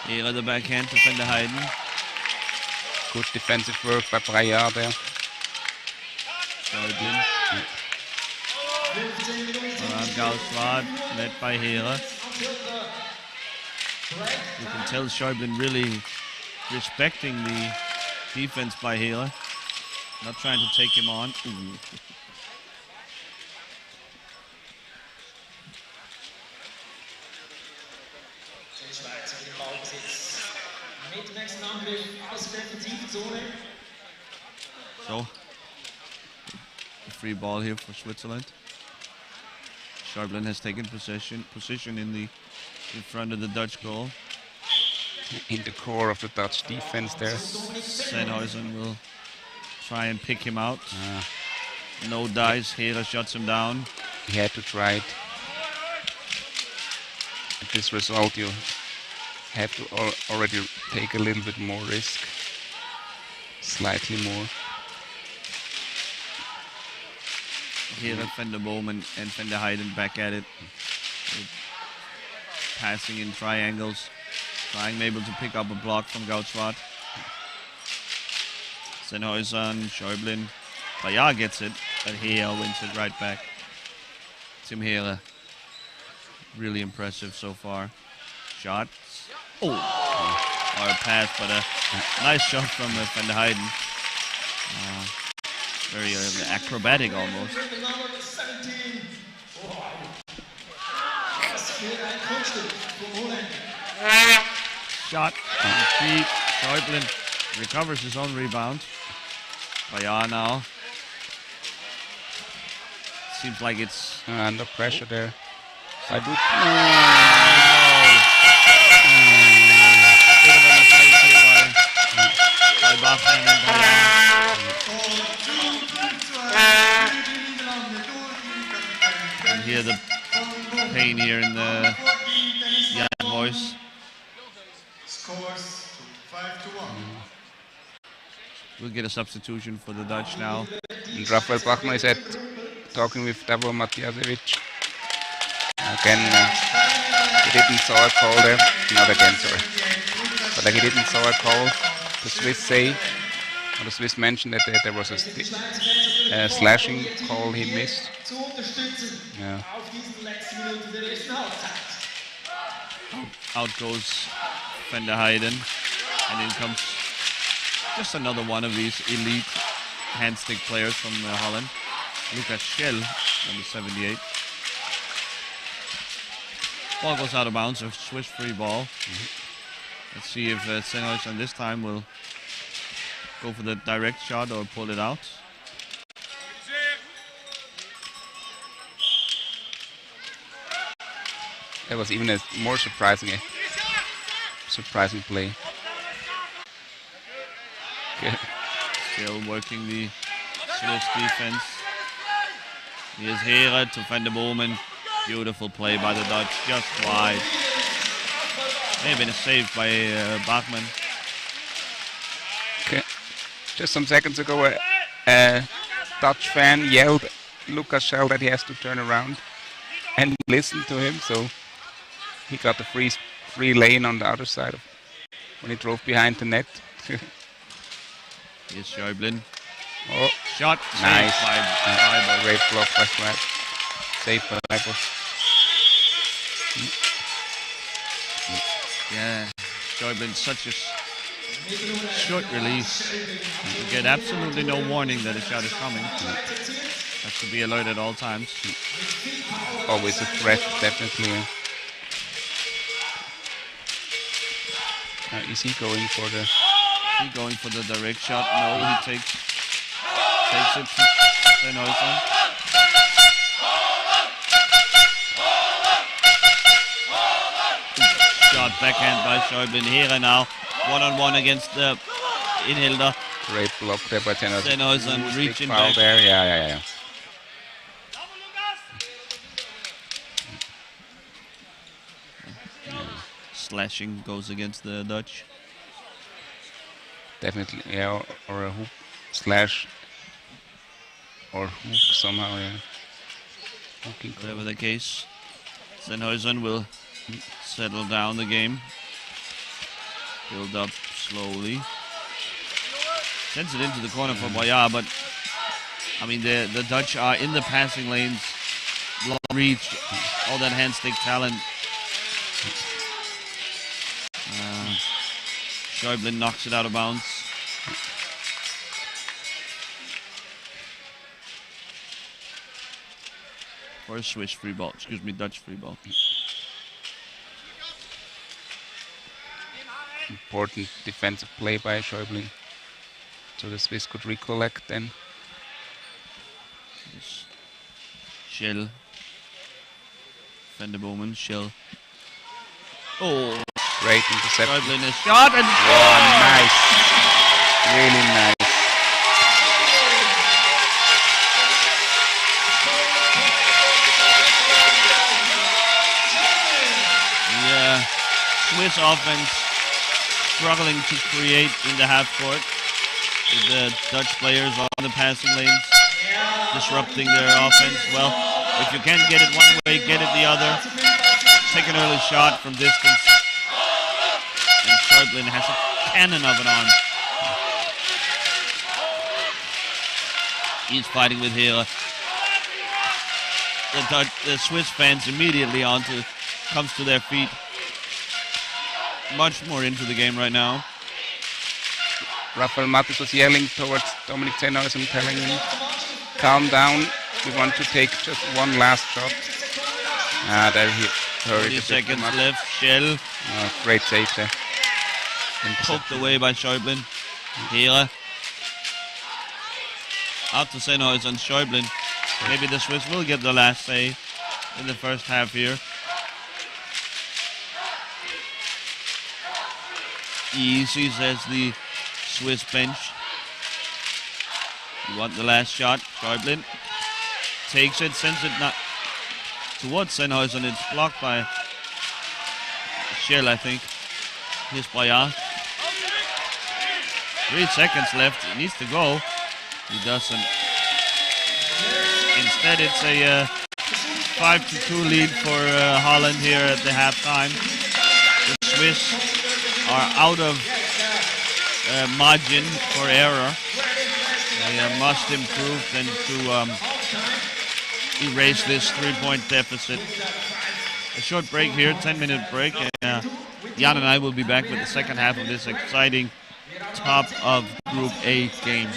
Hera the backhand to Van der Heiden. Good defensive work by Bayard there. Schäuble. Around Gauswald, led by Hera. You can tell Schäuble really respecting the defense by Hera. Not trying to take him on. Ooh. So, a free ball here for Switzerland. Schäuble has taken position in front of the Dutch goal. In the core of the Dutch defense there. Sennhuisen will try and pick him out. No dice. Hera shuts him down. He had to try it. At this result, you have to already take a little bit more risk. Slightly more. Hera, Van der Bowman and Van der Heiden back at it. Passing in triangles. Trying maybe to pick up a block from Goudswart. Sennhuisen, Schäuble. Bayard gets it, but Hera wins it right back. Tim Hera. Really impressive so far. Shot. Oh! Or a pass, but a nice shot from Van der Heiden. Very acrobatic almost. Shot on the feet. Schäuble recovers his own rebound. Bayard now. Seems like it's Under pressure there. I do. Bit of a mistake here by Bachmann and Bayard. And hear the pain here in the young voice. Scores 5-1. We'll get a substitution for the Dutch now. And Rafael Bachmann is talking with Davor Matijasevic. Again, he didn't saw a call there. Not again, sorry. But he didn't saw a call. The Swiss say, or the Swiss mentioned that there was a slashing call he missed. Yeah. Out goes Van der Heijden, and in comes just another one of these elite handstick players from Holland. Lucas Schell, number 78. Ball goes out of bounds, a Swiss free ball. Let's see if Sennhuysen this time will go for the direct shot or pull it out. That was even a more surprising play. Okay. Still working the Swiss defense. Here's Hera to Van der Bomen. Beautiful play by the Dutch, just wide. May have been a save by Bachmann. Okay. Just some seconds ago, a Dutch fan yelled Lucas Schell that he has to turn around and listen to him, so he got the free lane on the other side when he drove behind the net. Here's Schäublin. Oh, shot. Nice. By great block by Schwab. Save by Leibold. Yeah, Schäublin, such a short release. You get absolutely no warning that a shot is coming. Has to be alert at all times. Always a threat, definitely. Is he going for the? Direct shot? No, he takes it to Sennhuysen. Shot backhand by Schäublin. Hera now, one-on-one against the Inhilder. Great block there by Sennhuysen reaching back. There. Yeah. Slashing goes against the Dutch. Definitely, yeah, or a hook slash or hook somehow, yeah. Whatever the case, Sennhuysen will settle down the game. Build up slowly. Sends it into the corner for Boyard, but I mean the Dutch are in the passing lanes, long reach, all that hand stick talent. Schäublin knocks it out of bounds. For a Swiss free ball, Dutch free ball. Important defensive play by Schäublin. So the Swiss could recollect then. Schell. Van der Bomen, Schell. Oh! Great interception. Schäublin is shot and nice. Really nice. Yeah, Swiss offense struggling to create in the half court. With the Dutch players on the passing lanes disrupting their offense. Well, if you can't get it one way, get it the other. Take an early shot from distance. And Schäublin has a cannon of an arm. He's fighting with Hera. The Swiss fans immediately comes to their feet. Much more into the game right now. Rafael Mattes was yelling towards Dominic Sennhuysen, telling him, calm down, we want to take just one last shot. There he hurried 30 seconds left, Schell. Great save there. Poked away by Schäublin. Hera. Out to Sennhuysen, Schäublin. Maybe the Swiss will get the last say in the first half here. Easy, says the Swiss bench. You want the last shot. Schäublin takes it, sends it not towards Sennhuysen. It's blocked by Schell, I think. Here's Boyard. 3 seconds left. He needs to go. He doesn't. Instead, it's a 5-2 lead for Holland here at the halftime. The Swiss are out of margin for error. They must improve then to erase this 3-point deficit. A short break here, 10-minute break. Jan and I will be back with the second half of this exciting top of Group A game.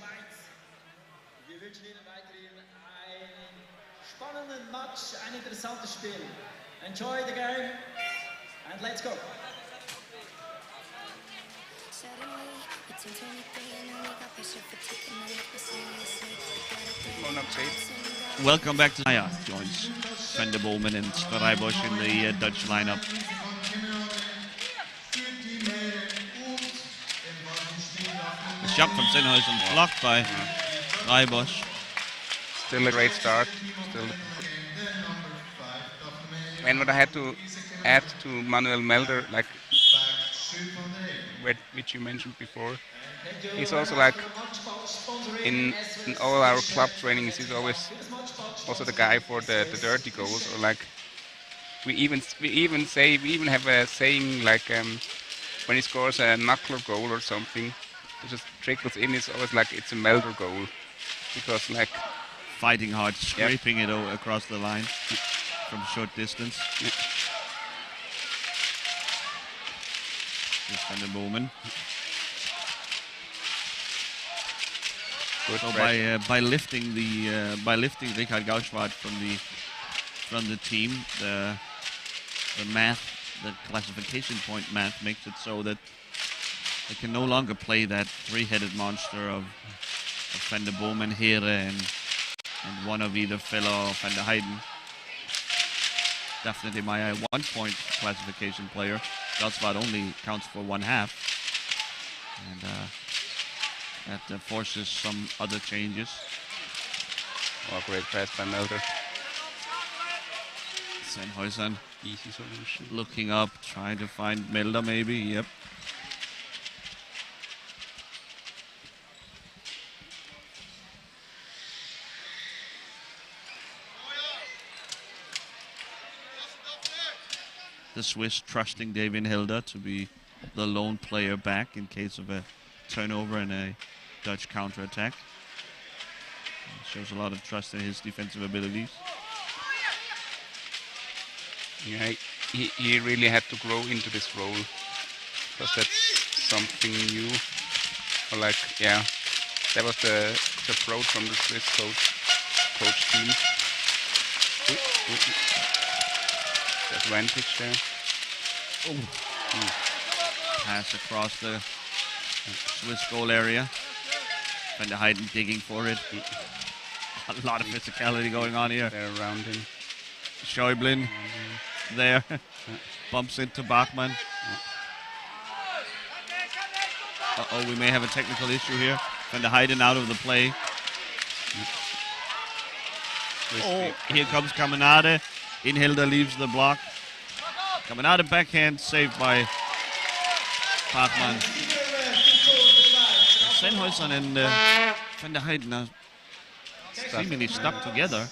Schweiz. Wir wünschen Ihnen weiterhin einen spannenden Match, ein interessantes Spiel. Enjoy the game and let's go. Welcome back to Maya. Joins Van der Bomen and Rijbosch in the Dutch lineup. The shot from Sennhuisen blocked by Rijbosch. Still a great start. And what I had to add to Manuel Melder, like which you mentioned before, he's also like in all our club trainings, he's always also the guy for the dirty goals, or like we even have a saying like when he scores a knuckler goal or something, it just trickles in. It's always like it's a Melder goal, because like fighting hard, scraping it across the line from short distance. Here's Van der Bomen. So by lifting Richard Gauschwart from the team, the classification point math makes it so that they can no longer play that three-headed monster of Van der Bomen, Here, and one of either Feller or Van der Heijden. Definitely my 1 point classification player. Gauschwart only counts for 1/2, and that forces some other changes. Oh, great press by Melder. Sennhuisen Easy solution. looking up, trying to find Melder maybe. Yep. The Swiss trusting David Hilda to be the lone player back in case of a turnover and a Dutch counterattack. Shows a lot of trust in his defensive abilities. Yeah, he really had to grow into this role, because that's something new. Or like, yeah, that was the approach from the Swiss coach team. Advantage there. Pass across the Swiss goal area. Van der Heijden digging for it. A lot of physicality going on here. They're around him. Schäublin there. Bumps into Bachmann. Uh-oh, we may have a technical issue here. Van der Heijden out of the play. Oh, here comes Caminade. Inhilder leaves the block. Caminade backhand saved by Bachmann. Sennhuisen and Van der Heijden are seemingly stuck together.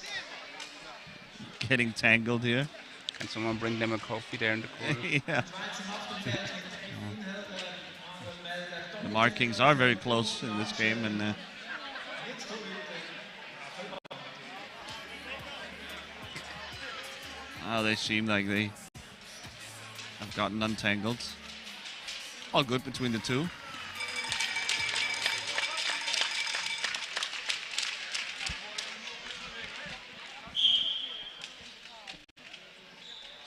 Getting tangled here. Can someone bring them a coffee there in the corner? Yeah. The markings are very close in this game, and they seem like they have gotten untangled. All good between the two.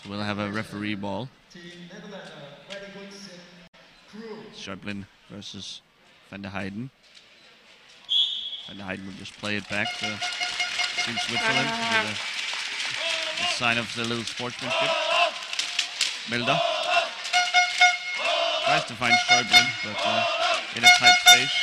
So we'll have a referee ball. Schäublin versus Van der Heijden. Van der Heijden will just play it back to Team Switzerland with a sign of the little sportsmanship. Melder tries to find Schäublin, but in a tight space.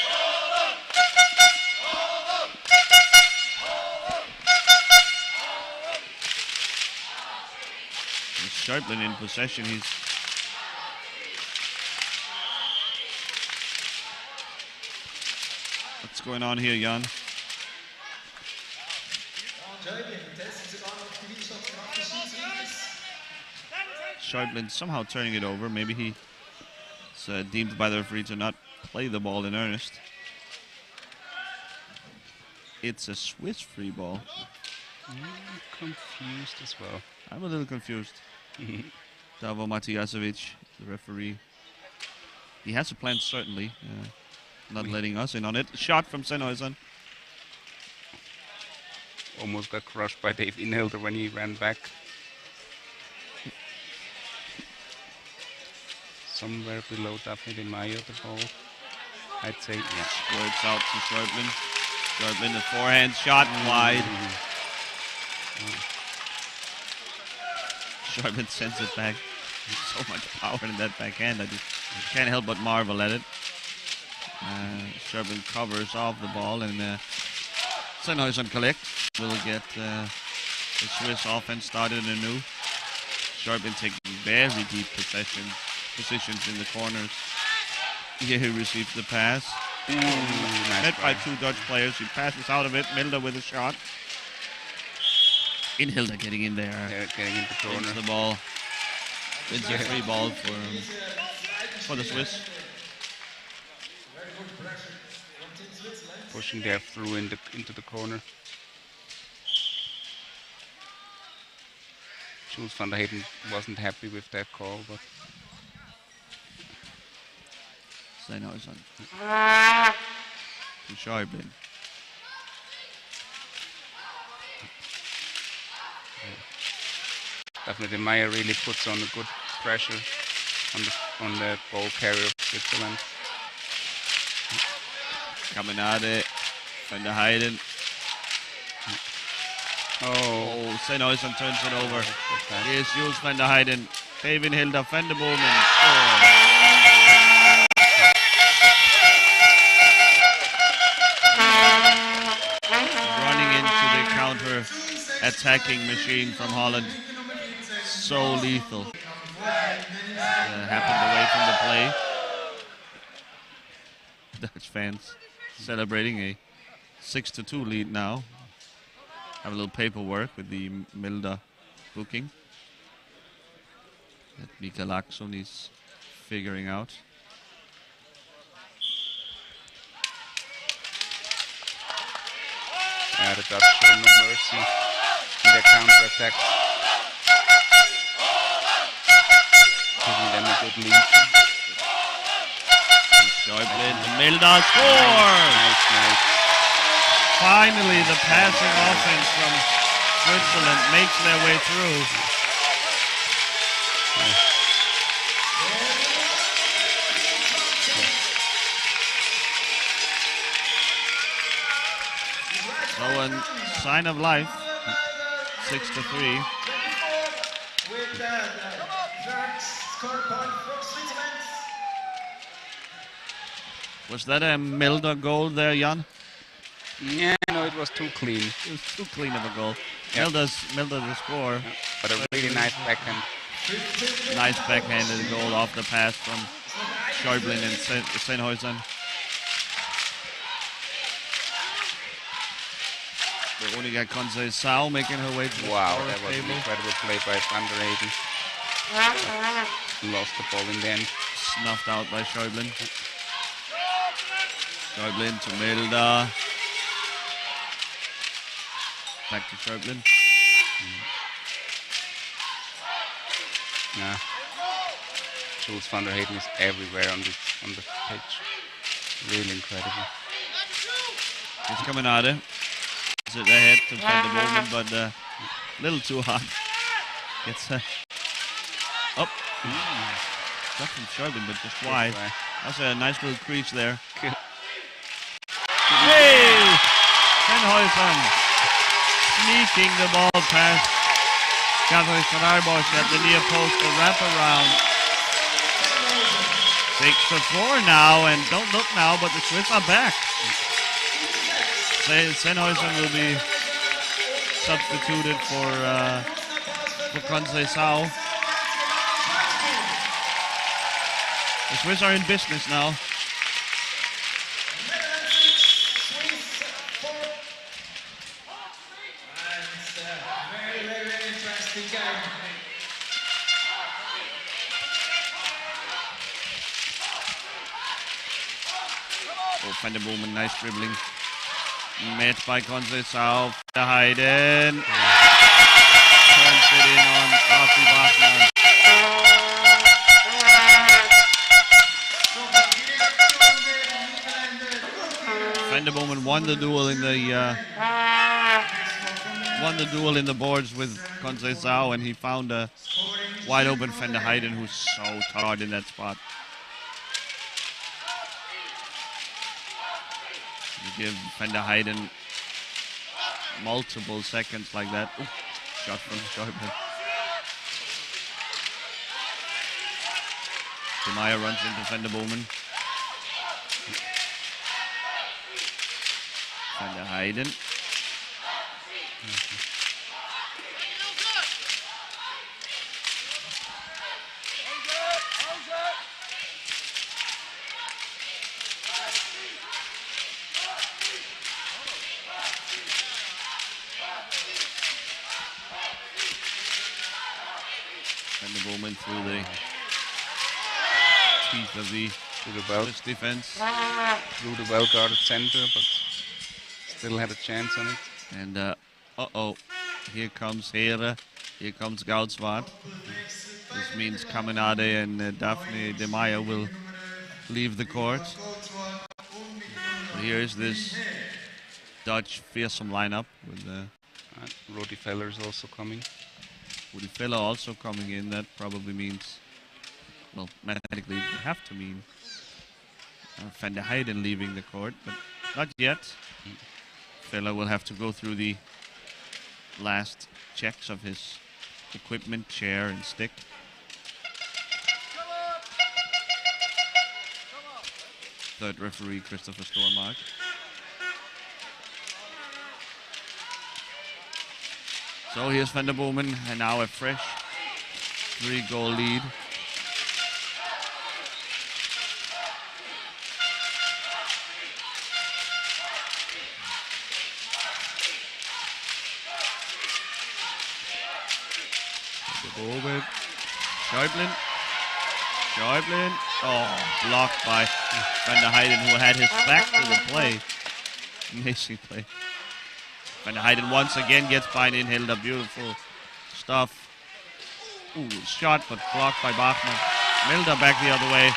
With Schäublin in possession, what's going on here, Jan? Schäublin somehow turning it over. Maybe he's deemed by the referee to not play the ball in earnest. It's a Swiss free ball. I'm confused as well. I'm a little confused. Davo Matijasevic, the referee. He has a plan, certainly. not letting us in on it. Shot from Sennhausen. Almost got crushed by Dave Inhilder when he ran back. Somewhere below Daphne de Mayo, the ball. I'd say, yeah. Squirts out to Schäuble. Schäuble, the forehand shot wide. Schäuble sends it back. So much power in that backhand. I just can't help but marvel at it. Schäuble covers off the ball, and Sennhausen collects. Will get the Swiss offense started anew. Schäuble taking very deep positions in the corners. Here he receives the pass. Nice Met by try. 2 Dutch players. He passes out of it. Milder with a shot. Inhilder getting in there. They're getting into the corner. Wins the ball. Wins a free ball for the Swiss. Pushing there through into the corner. Jules van der Heyden wasn't happy with that call, but Sennhausen. To Schäuble. Daphne de Mayo really puts on a good pressure on the ball carrier of Switzerland. Caminade. Van der Heyden. Oh, Sennhausen turns it over. okay. Here's Jules van der Heyden. David Hilda van der Boomen scores. Running into the counter-attacking machine from Holland. So lethal. Happened away from the play. Dutch fans celebrating a 6-2 lead now. Have a little paperwork with the Milda booking that Mika Laakson is figuring out. The Dutch show no mercy in their counter-attack. Giving them a good lead. Schäuble, the Milda score! Nice. Finally, the passing offense from Switzerland makes their way through. So a sign of life, 6-3. With the third score point for Switzerland. Was that a Milda goal there, Jan? Yeah, no, it was too clean. It was too clean of a goal. Yeah. Milda the score. But a really nice backhand. Nice backhanded goal off the pass from Schäuble and Sennhausen. Veronika Conceição making her way to the Wow, score that was an table. incredible play by Van der Heyden. Lost the ball in the end. Snuffed out by Schäuble. Schäuble to Milda. Back to Schäuble. Yeah. Jules van der Heyden is everywhere on the pitch. Really incredible. It's Caminade. Is it ahead to Van der Boomen, but a little too hot. Gets up. Not from Schäuble, but just wide. That's a nice little crease there. Hey! Sennhausen sneaking the ball past Gabriel Starbosch at the near post to wrap around. 6-4 now, and don't look now, but the Swiss are back. Sennhausen will be substituted for Conceição. The Swiss are in business now. Very interesting game. Oh, Van der Boomen, nice dribbling. Met by Conceição. Van der Heyden. Turns it in on Rafi Bachmann. So, die Direktion der Niederländer Van der Bomen won the duel in the boards with Conceição, and he found a wide open Van der Heyden who's so tired in that spot. You give Van der Heyden multiple seconds like that. Ooh, shot from Schäuble. De Meyer runs into Van der Bomen. Van der Heyden. Van der Bomen through the teeth of the Swiss defense. Through the well-guarded center, but still had a chance on it. And uh-oh, here comes Here, here comes Goudswaard. This means Caminade and Daphne de Meyer will leave the court. Here is this Dutch fearsome lineup with Rodi Feller is also coming. Woody Feller also coming in. That probably means, well, mathematically it would have to mean Van der Heyden leaving the court, but not yet. Feller will have to go through the last checks of his equipment, chair and stick. Third referee, Christopher Stormark. So here's Van der Bomen, and now a fresh 3-goal lead. Bomen. Schäuble. Oh, blocked by Van der Heyden, who had his back to the play. Amazing play. Van der Heyden once again gets by an Inhilda. Beautiful stuff. Ooh, shot, but blocked by Bachmann. Milda back the other way.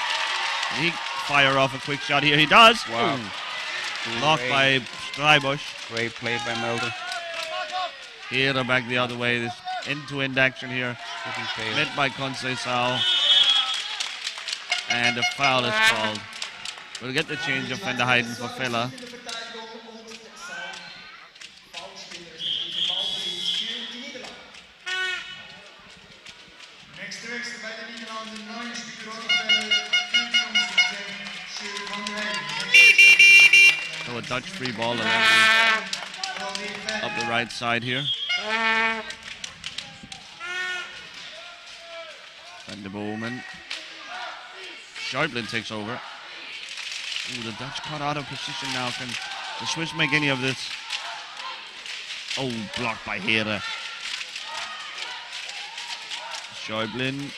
He fire off a quick shot here. He does. Wow. Blocked by Streibusch. Great play by Milda. Here back the other way. This end-to-end action here. Met by Conceição. And a foul is called. We'll get the change of Van der Heyden for Feller. So a Dutch free ball up the right side here. Van der Bomen. Schäuble takes over. Ooh, the Dutch caught out of position now. Can the Swiss make any of this? Oh, blocked by Here. Schäuble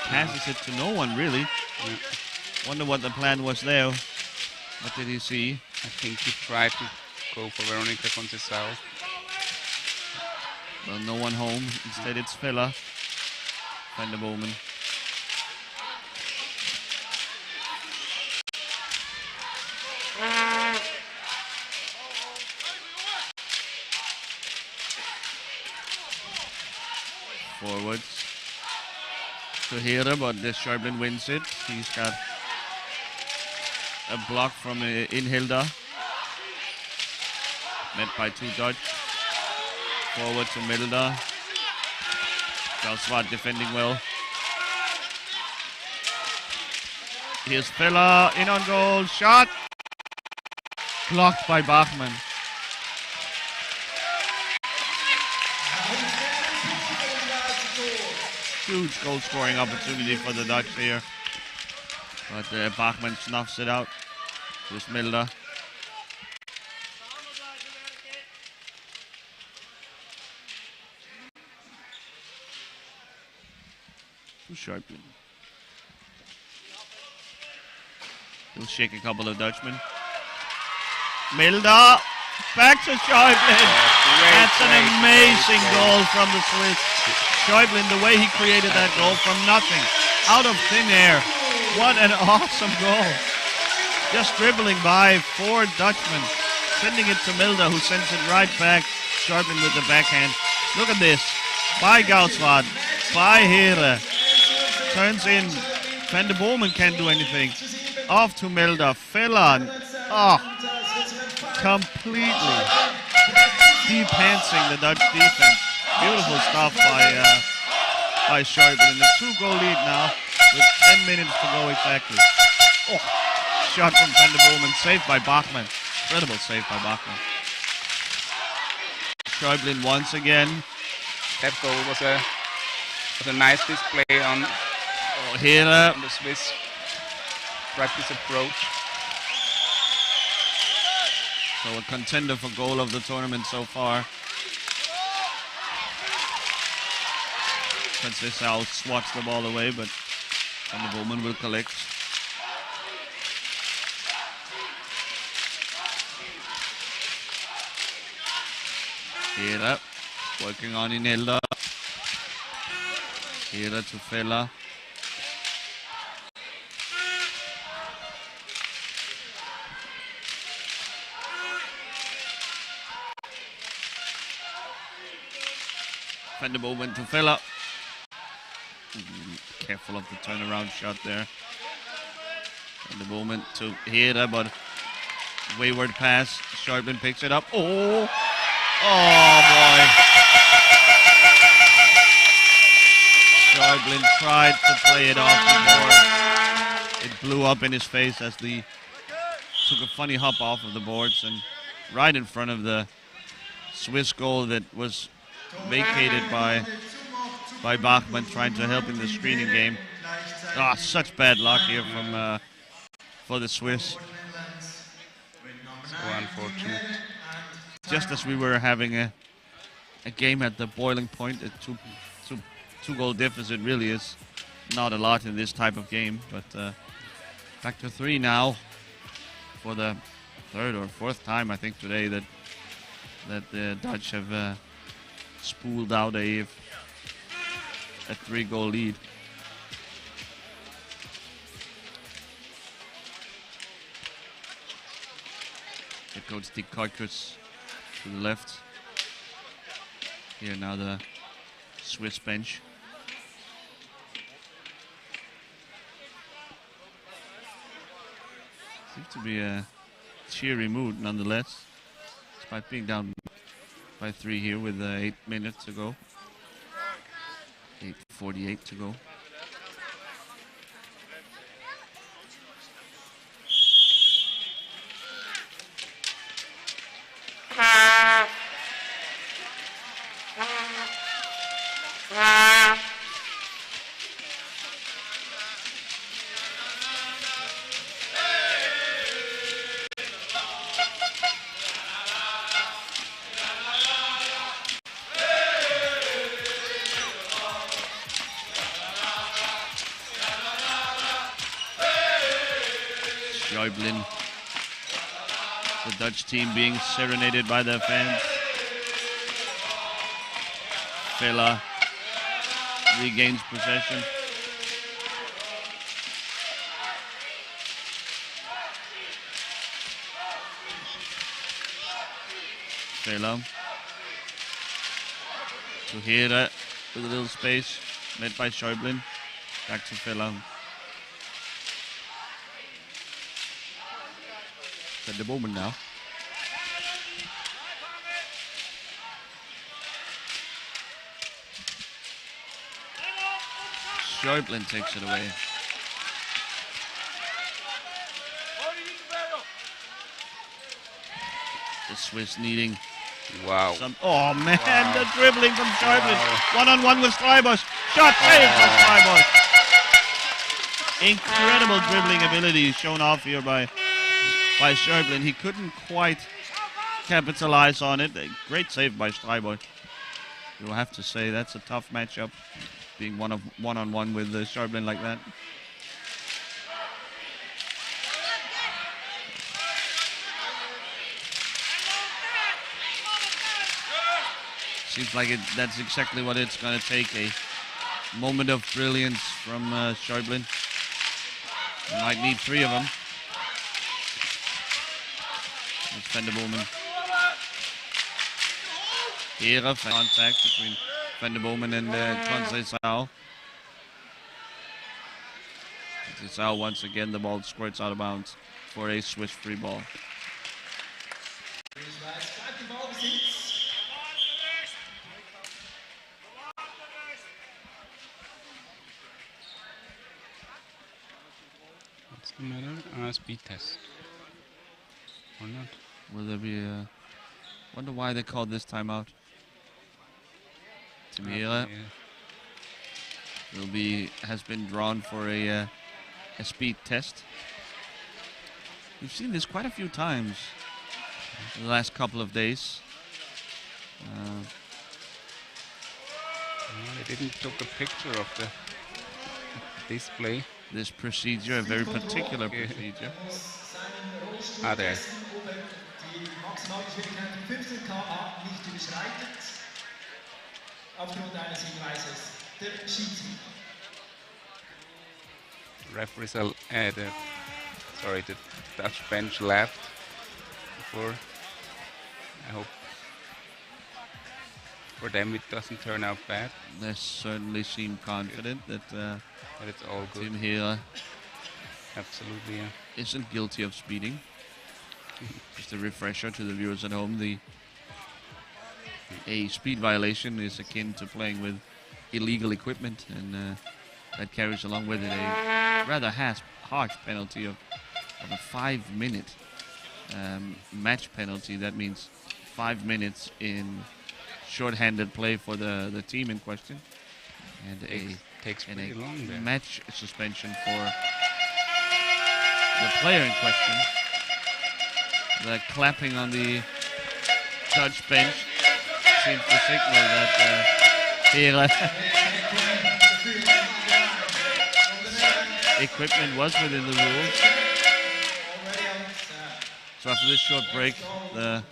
passes it to no one, really. Wonder what the plan was there. What did he see? I think he tried to go for Veronica Conceição. Well, no one home. Instead, it's Feller. Van der Bomen. Forwards to Here, but the Schäuble wins it. He's got a block from Inhilda. Met by 2 Dutch. Forward to Milda. Goudswaard defending well. Here's Feller in on goal. Shot. Blocked by Bachmann. Huge goal scoring opportunity for the Dutch here. But Bachmann snuffs it out. Here's Milda. Schäuble. He'll shake a couple of Dutchmen. Milda, back to Schäuble. That's an amazing goal from the Swiss. Schäuble, the way he created that goal from nothing, out of thin air. What an awesome goal. Just dribbling by 4 Dutchmen. Sending it to Milda, who sends it right back. Sharpen with the backhand. Look at this. By Gausswald. By Here. Turns in. Van der Bomen can't do anything. Off to Milda. Fellan. Oh. Completely de-pantsing the Dutch defense. Beautiful stuff by Sharpen. And a 2-goal lead now with 10 minutes to go exactly. Oh. Shot from Van der Bomen. Saved by Bachmann. Incredible save by Bachmann. Schäuble once again. That goal was a nice display on the Swiss practice approach. So a contender for goal of the tournament so far. Francisco swats the ball away, but Van der Bomen will collect. Here, working on Inelda. Here to Fella. Van der Bomen to Fella. Careful of the turnaround shot there. Van der Bomen to Here, but wayward pass. Sharpen picks it up. Oh! Oh boy. Sharblin tried to play it off the board. It blew up in his face as the took a funny hop off of the boards and right in front of the Swiss goal that was vacated by Bachmann trying to help in the screening game. Ah, such bad luck here from for the Swiss. So unfortunate. Just as we were having a game at the boiling point, a two-goal deficit really is not a lot in this type of game. But back to 3 now for the 3rd or 4th time I think today that the Dutch have spooled out a 3-goal lead. Head coach Dick Kuipers to the left. Here now the Swiss bench. Seems to be a cheery mood nonetheless, despite being down by 3 here with 8 minutes to go. 8:48 to go. Schäuble, the Dutch team being serenaded by their fans. Fella regains possession. Fella to Here with a little space, met by Schäuble. Back to Fella. Van der Bomen now. Schäuble takes it away. The Swiss needing some. Oh man, the dribbling from Schäuble. One-on-one with Streibos. Shot saved by Streibos. Incredible dribbling ability shown off here by Schäuble. He couldn't quite capitalize on it. A great save by Streibos. You'll have to say that's a tough matchup, being one-on-one with Schäuble like that. Seems like that's exactly what it's going to take. A moment of brilliance from Schäuble. Might need 3 of them. It's Van der Bomen. Here, contact between Van der Bomen and Conceição. Conceição once again, the ball squirts out of bounds for a Swiss free ball. What's the matter? Speed test. Or not? Will there be a... Wonder why they called this timeout. Timira has been drawn for a speed test. We've seen this quite a few times in the last couple of days. They didn't take a picture of the display. This procedure, a very particular procedure. There. Referees the Dutch bench left before. I hope for them it doesn't turn out bad. They certainly seem confident that But it's all good. Tim here Absolutely, yeah. isn't guilty of speeding. Just a refresher to the viewers at home. A speed violation is akin to playing with illegal equipment, and that carries along with it a rather harsh penalty of a 5-minute match penalty. That means 5 minutes in short-handed play for the team in question, and takes pretty long there. Match suspension for the player in question. The clapping on the Dutch bench seems to signal that equipment was within the rules. So after this short break, the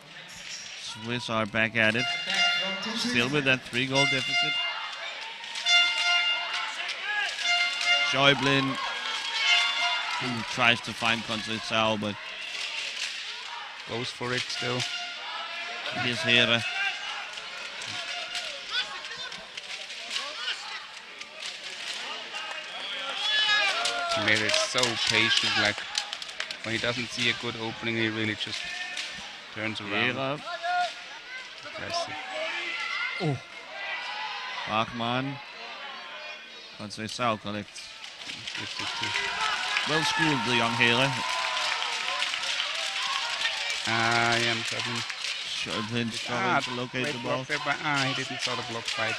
Swiss are back at it, still with that 3-goal deficit. Schäublin tries to find Conceição, but goes for it still. Here's Hera. Timir is so patient, like when he doesn't see a good opening, he really just turns around. Hera. Impressive. Oh. Bachmann. Conceição collects. 52. Well schooled, the young Hera. I am struggling. Schäublin struggling to locate the ball. There by, he didn't saw the block by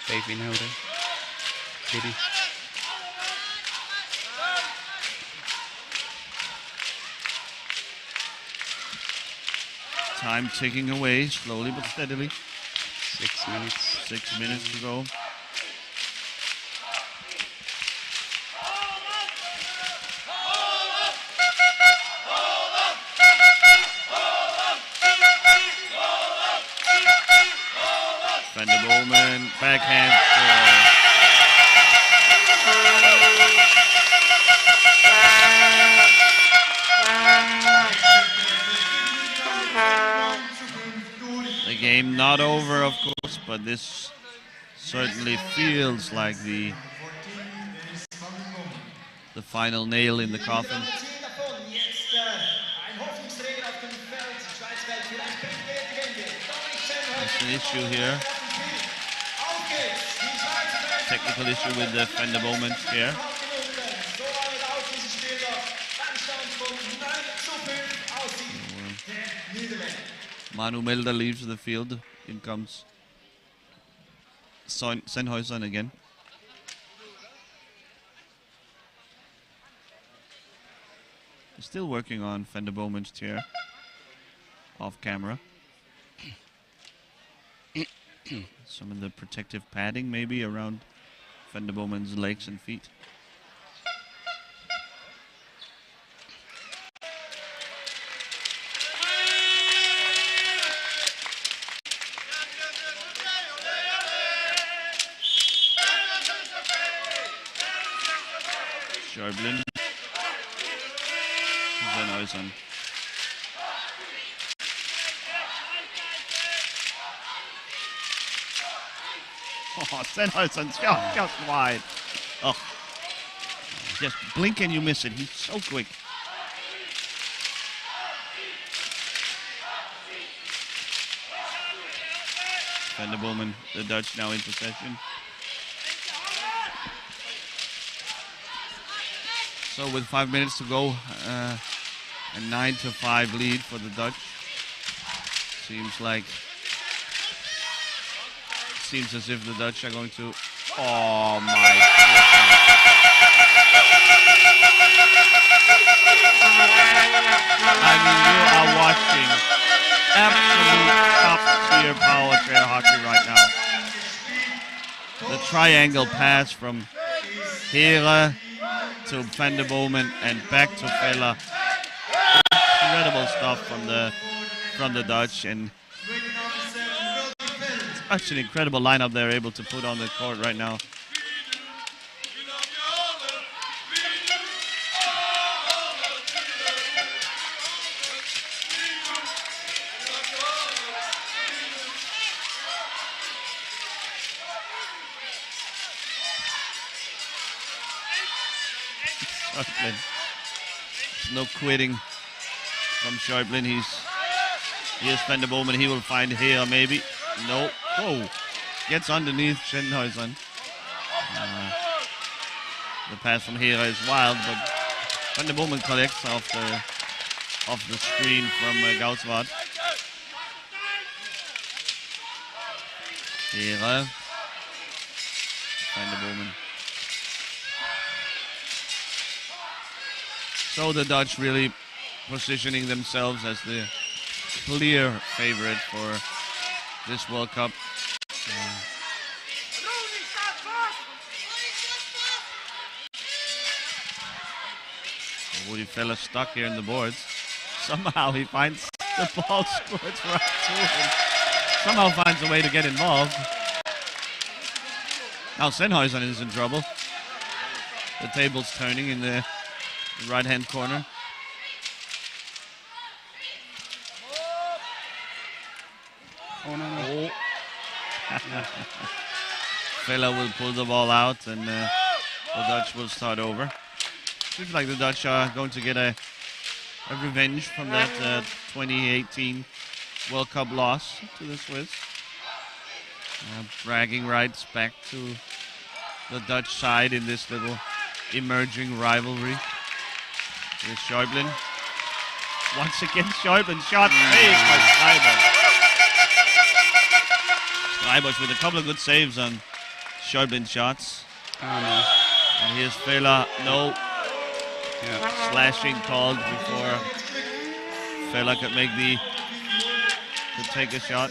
Dave Inhouden. Did he? Time ticking away, slowly but steadily. 6 minutes. 6 minutes to go. Van der Bomen, backhand. The game not over, of course, but this certainly feels like the final nail in the coffin. There's an issue here. Technical issue with the Van der Bomen chair. Manu Melder leaves the field. In comes Sennhäuser again. Still working on Van der Bomen's chair. Off camera. Some of the protective padding maybe around Van der Bomen's legs and feet. Schäublin. Sennhäuser. Oh, Sennhausen's just wide. Oh, just blink and you miss it. He's so quick. Van der Boomen, the Dutch now in possession. So with 5 minutes to go, a 9-5 lead for the Dutch. Seems as if the Dutch are going to. Oh my goodness! I mean, you are watching absolute top-tier power trail hockey right now. The triangle pass from Here to Van der Boomen and back to Vella. Incredible stuff from the Dutch, and such an incredible lineup they're able to put on the court right now. Schäuble. No quitting from Schäuble. Here's Van der Boomen. He will find here maybe. No. Oh, gets underneath Sennhausen. The pass from here is wild, but Van der Boomen collects off the screen from Gautswart. Here, Van der Boomen. So the Dutch really positioning themselves as the clear favorite for this World Cup. Woody Vella stuck here in the boards. Somehow he finds the ball, squirts right to him. Somehow finds a way to get involved. Now Sennhausen is in trouble. The table's turning in the right-hand corner. Oh, no. Vella will pull the ball out, and the Dutch will start over. Seems like the Dutch are going to get a revenge from that 2018 World Cup loss to the Swiss. Bragging rights back to the Dutch side in this little emerging rivalry. Here's Schäuble. Once again, Schäuble shot saved by Schreiber. Schreiber with a couple of good saves on Schäuble shots. Oh, no. And here's Vella. No. Yeah. Slashing called before Vella could take a shot.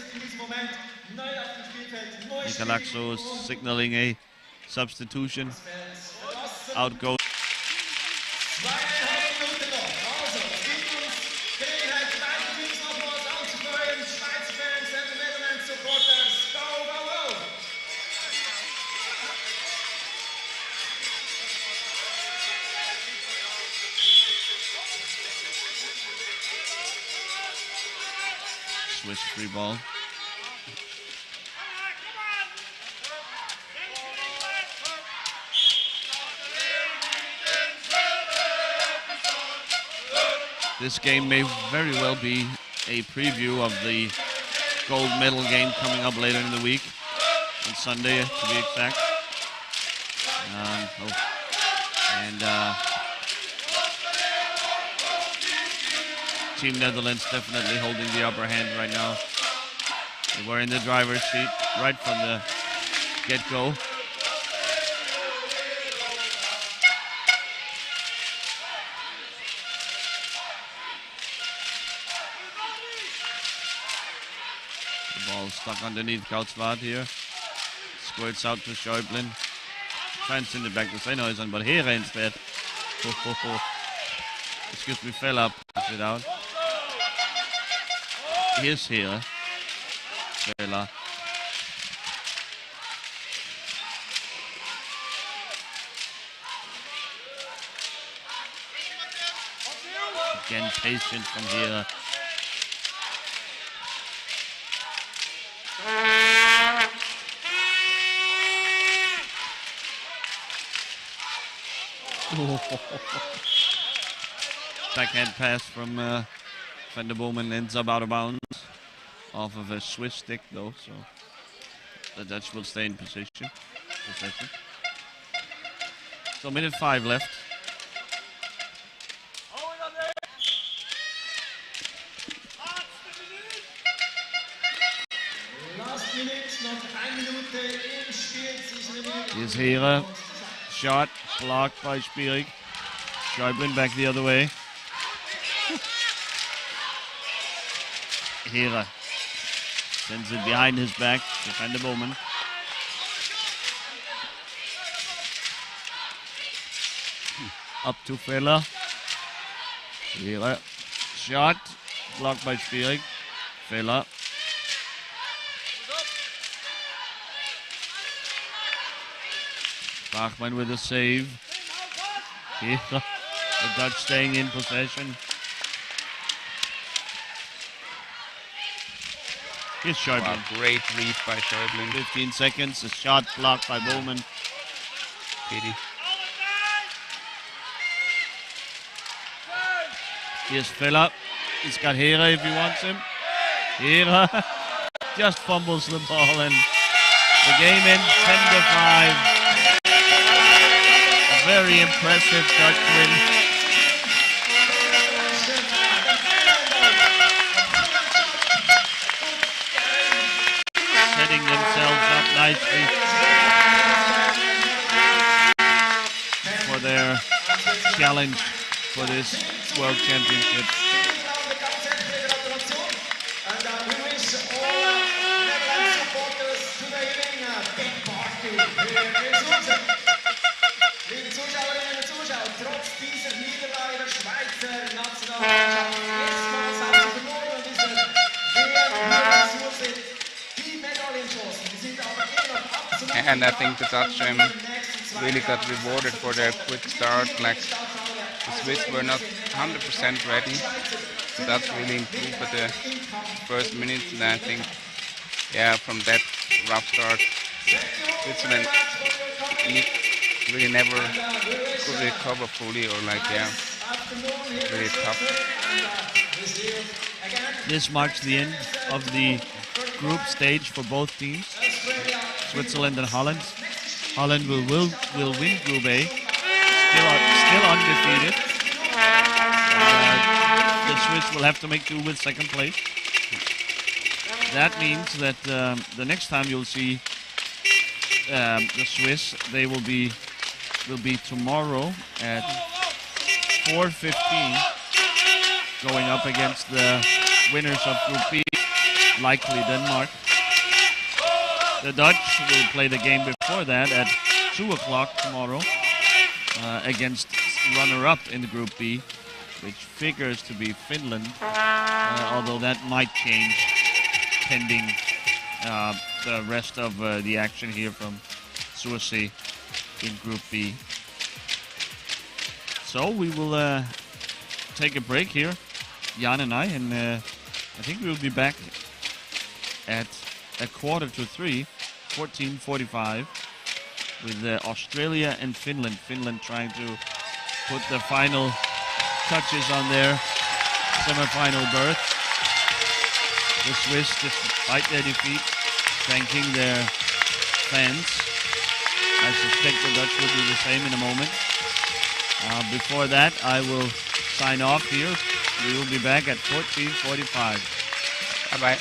Nicolaxo signaling a substitution. Out goes. Swiss free ball. This game may very well be a preview of the gold medal game coming up later in the week, on Sunday to be exact. Team Netherlands definitely holding the upper hand right now. They were in the driver's seat right from the get-go. The ball stuck underneath Gautswart here. Squirts out to Schäuble. Trying to send it back to Sennhausen, but Here instead. Excuse me, fell up. Push it out. Here's Here. Vella. Again, patient from Here. Backhand pass from Van der Bomen ends up out of bounds off of a Swiss stick though, so the Dutch will stay in possession. So minute 5 left. Last minute, noch 1 Minute im Spiel zwischen den Here's Hera. Shot blocked by Spierig. Schreiblin back the other way. Hera sends it behind his back to Van der Bomen. Up to Feller. Hera. Shot blocked by Spierig. Feller. Bachmann with a save. Hera. The Dutch staying in possession. Here's Schäuble. Wow, great read by Schäuble. 15 seconds. A shot blocked by Bowman. Pity. Here's Feller. He's got Hera if he wants him. Hera just fumbles the ball and the game ends 10-5. A very impressive Dutch win. Setting themselves up nicely for their challenge for this World Championship. Liebe Zuschauerinnen und Zuschauer, trotz dieser Niederlage der Schweizer Nationalmannschaft erstmals haben sie verloren und diese WM sind die Medaillenchancen. Die sind aber immer noch absolut. And I think the Dutch really got rewarded for their quick start. Like the Swiss were not 100% ready. The Dutch really improved at the first minutes, and I think, yeah, from that rough start, Switzerland really never could recover fully, or like, yeah, really tough. This marks the end of the group stage for both teams, Switzerland and Holland. Holland will win Group A, still undefeated. The Swiss will have to make do with second place. That means that the next time you'll see the Swiss, they will be tomorrow at 4:15, going up against the winners of Group B, likely Denmark. The Dutch will play the game before that at 2 o'clock tomorrow against runner-up in the Group B, which figures to be Finland, although that might change pending the rest of the action here from Suisse in Group B. So we will take a break here, Jan and and I think we will be back at 2:45, 14:45, with Australia and Finland. Finland trying to put the final touches on their semi-final berth. The Swiss, despite their defeat, thanking their fans. I suspect the Dutch will do the same in a moment. Before that, I will sign off here. We will be back at 14:45. Bye-bye.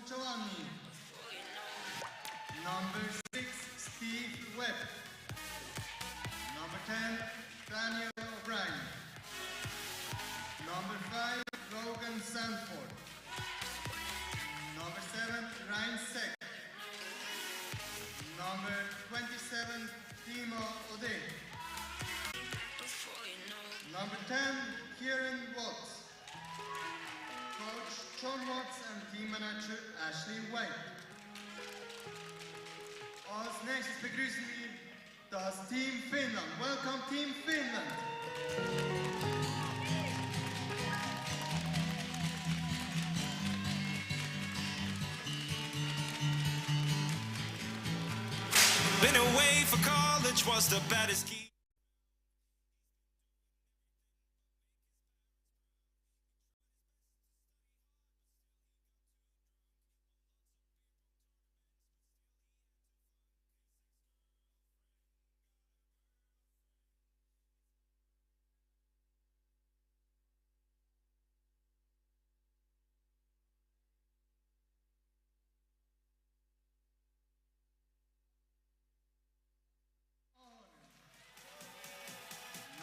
Giovanni. Number 6, Steve Webb. Number 10, Daniel O'Brien. Number 5, Logan Sanford. Number 7, Ryan Seck. Number 27, Timo Ode. Number 10, Kieran Watts. Coach John Watts and team manager Ashley White. Als nächstes begrüßen wir das Team Finnland. Welcome Team Finland! Been away for college was the baddest key.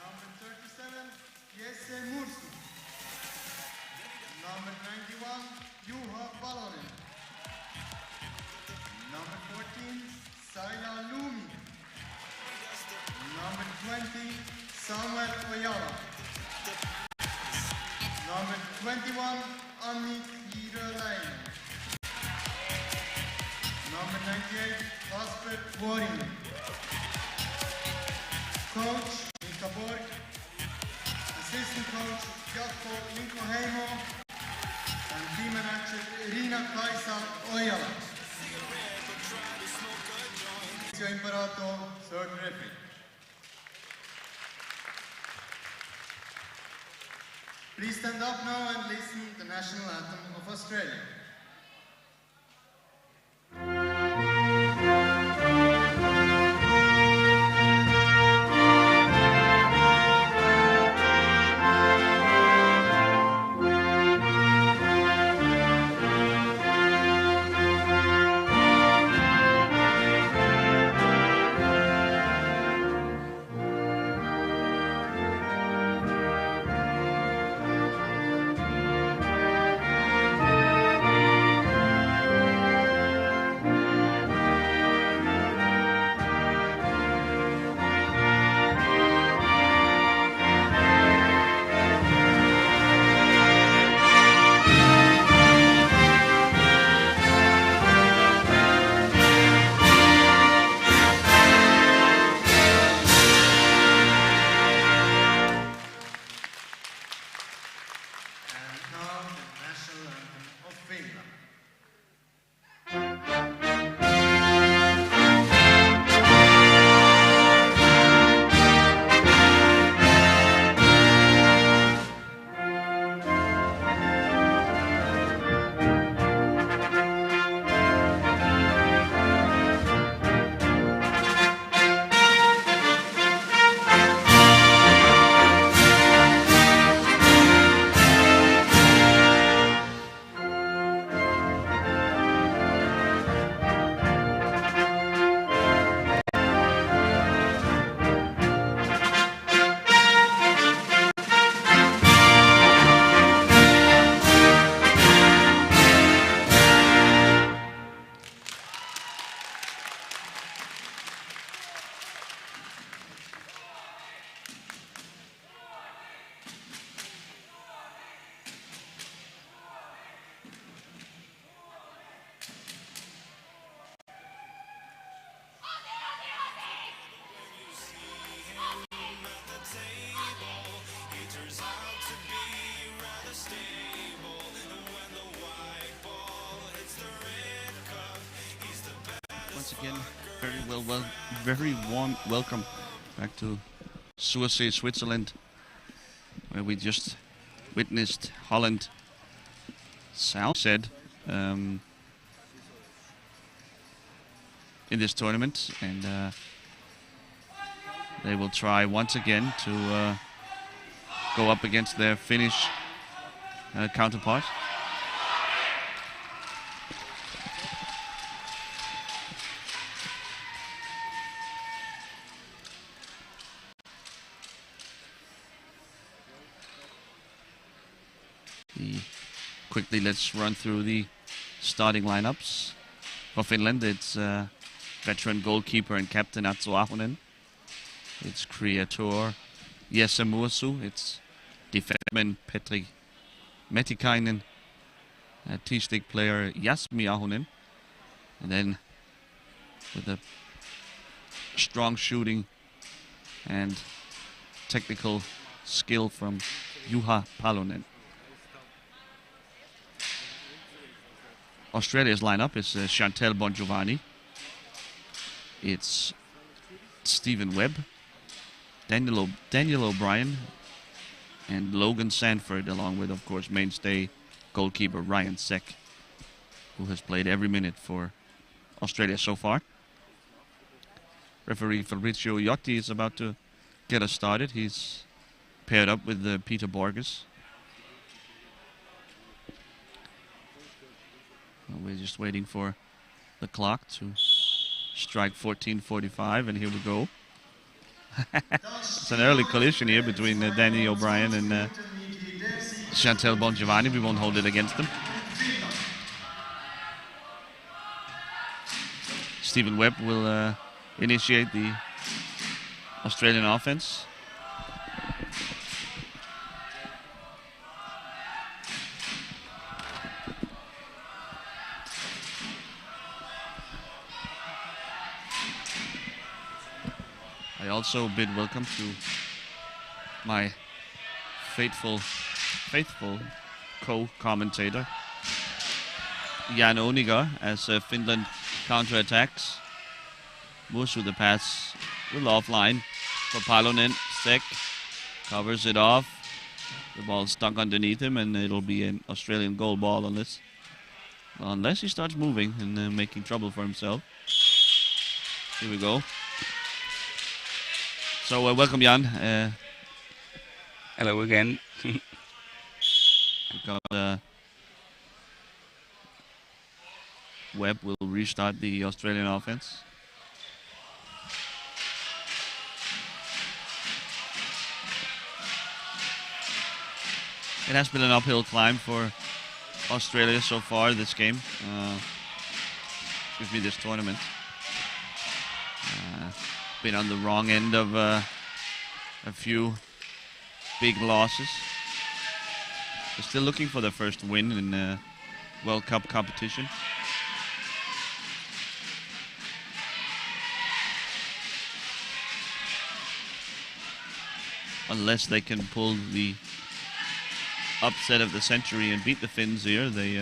Number 37, Jesse Mursu. Number 91, Juha Palonen. Number 14, Saila Lumi. Number 20, Samuel Oyala. Number 21, Anni Hiröläinen. Number 98, Kasper Vuorinen. Coach, Mika Borg. Assistant coach, Jaakko Linko-Heimo. And team manager, Riina-Kaisa Ojala. Imperato, third referee. Please stand up now and listen to the national anthem of Australia. once again, very warm welcome back to Sursee, Switzerland, where we just witnessed Holland said in this tournament, and they will try once again to go up against their Finnish counterpart. Quickly, let's run through the starting lineups. For Finland, it's veteran goalkeeper and captain Atso Ahonen. It's creator Jesse Mursu. It's defenseman Petri Metikainen. T-stick player Jasmi Ahonen. And then with a strong shooting and technical skill from Juha Palonen. Australia's lineup is Chantel Bongiovanni. It's Stephen Webb, Daniel O'Brien, and Logan Sanford, along with, of course, mainstay goalkeeper Ryan Seck, who has played every minute for Australia so far. Referee Fabrizio Iotti is about to get us started. He's paired up with Peter Borges. We're just waiting for the clock to strike 14:45, and here we go. It's an early collision here between Danny O'Brien and Chantel Bongiovanni. We won't hold it against them. Stephen Webb will initiate the Australian offense. Also bid welcome to my faithful co-commentator Jan Oniger as Finland counterattacks. Mursu the pass a little offline for Palonen. Sek covers it off. The ball stuck underneath him, and it'll be an Australian goal ball unless he starts moving and making trouble for himself. Here we go. So welcome, Jan. Hello again. We've got Webb will restart the Australian offense. It has been an uphill climb for Australia so far this game. This tournament. Been on the wrong end of a few big losses. They're still looking for their first win in World Cup competition. Unless they can pull the upset of the century and beat the Finns here, they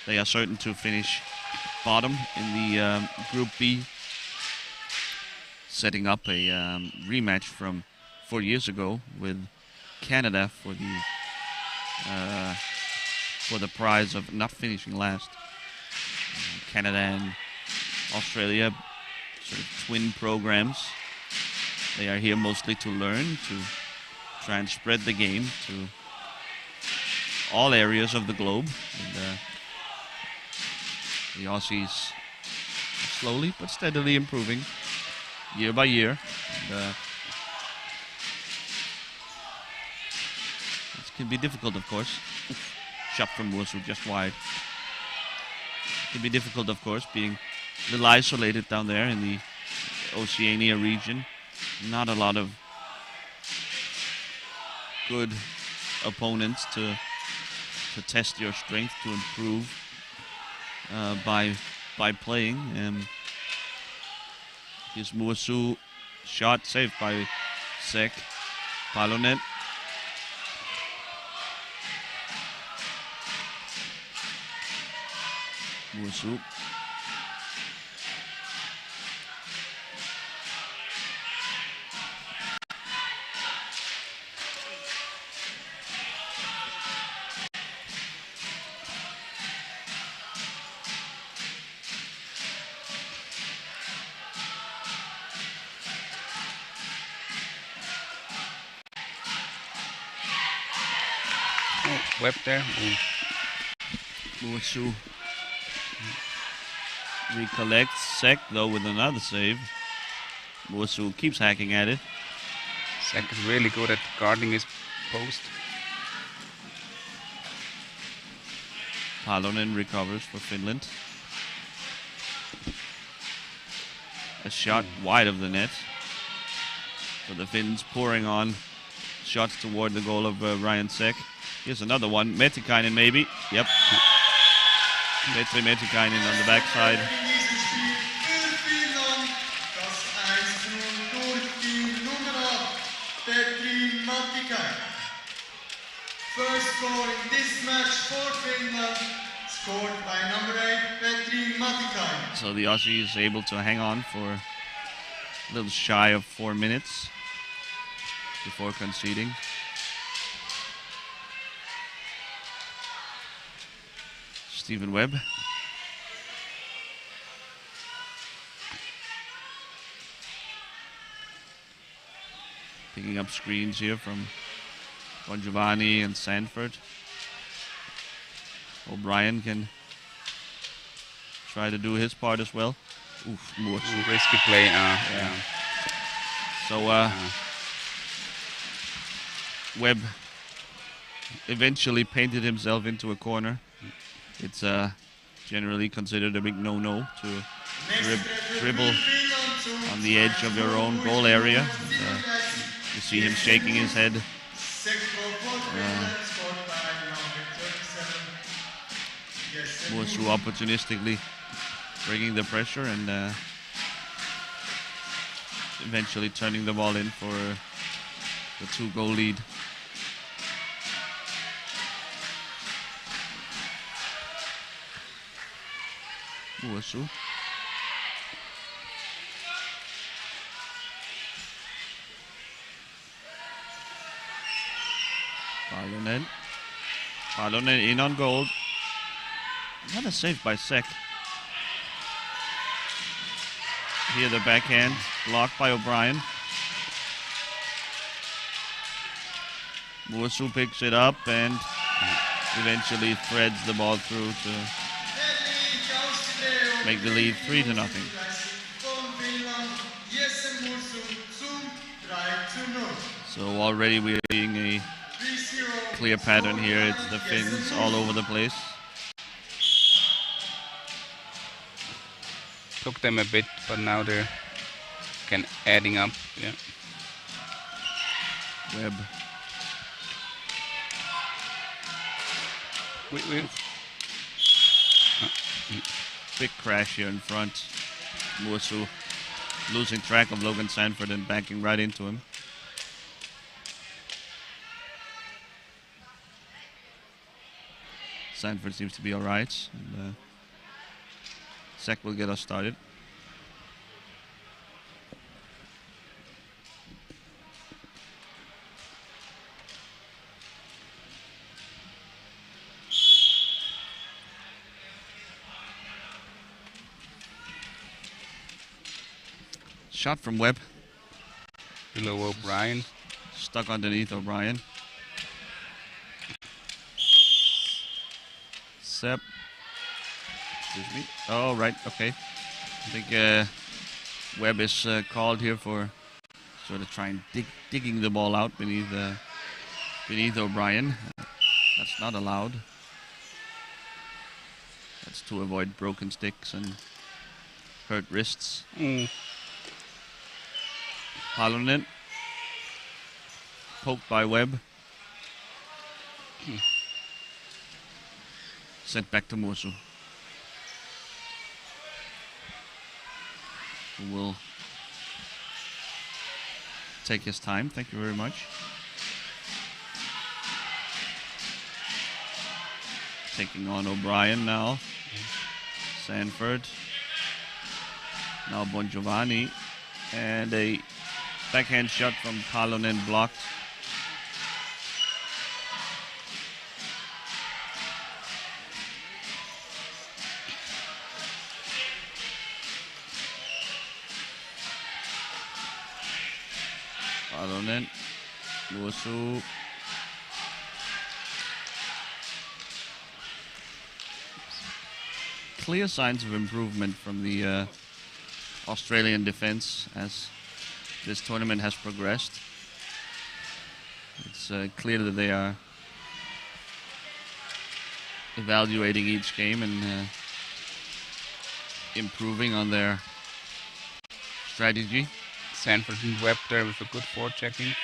are certain to finish bottom in the Group B, setting up a rematch from 4 years ago with Canada for the prize of not finishing last. Canada and Australia, sort of twin programs. They are here mostly to learn, to try and spread the game to all areas of the globe. And, the Aussies slowly but steadily improving year by year. And, it can be difficult, of course. Shot from Mursu just wide. It can be difficult, of course, being a little isolated down there in the Oceania region. Not a lot of good opponents to test your strength, to improve by playing. Here's Mursu, shot saved by Sek. Palonen. Musu. Web there. Musu recollects. Sek, though, with another save. Musu keeps hacking at it. Sek is really good at guarding his post. Palonen recovers for Finland. A shot wide of the net. So the Finns pouring on shots toward the goal of Ryan Sek. Here's another one. Metikainen maybe. Yep. Petri Metikainen on the backside. First goal in this match for Finland, scored by number 8, Petri Matikainen. So the Aussie is able to hang on for a little shy of 4 minutes before conceding. Stephen Webb. Picking up screens here from Bon Giovanni and Sanford. O'Brien can try to do his part as well. Oof, Risky play. Yeah. So Webb eventually painted himself into a corner. It's generally considered a big no-no to dribble on the edge of your own goal area. And, you see him shaking his head. Musu opportunistically bringing the pressure and eventually turning the ball in for the 2-goal lead. Musu. Palonen in on goal. What a save by Sek. Here the backhand blocked by O'Brien. Musu picks it up and eventually threads the ball through to make the lead 3-0. So already we're seeing a clear pattern here. It's the Finns all over the place. Took them a bit, but now they're adding up. Yeah. Webb. Big crash here in front. Musu losing track of Logan Sanford and backing right into him. Sanford seems to be all right. And, Sek will get us started. Shot from Webb. Below O'Brien. Stuck underneath O'Brien. Sepp. Excuse me. Oh, right. Okay. I think Webb is called here for sort of trying digging the ball out beneath O'Brien. That's not allowed. That's to avoid broken sticks and hurt wrists. Palonen. Poked by Webb. Sent back to Musu, who will take his time. Thank you very much. Taking on O'Brien now. Sanford. Now Bongiovanni. And a backhand shot from Palonen blocked. Palonen. Luosu. Clear signs of improvement from the Australian defense as this tournament has progressed. It's clear that they are evaluating each game and improving on their strategy. Sanford and Webb there with a good forechecking,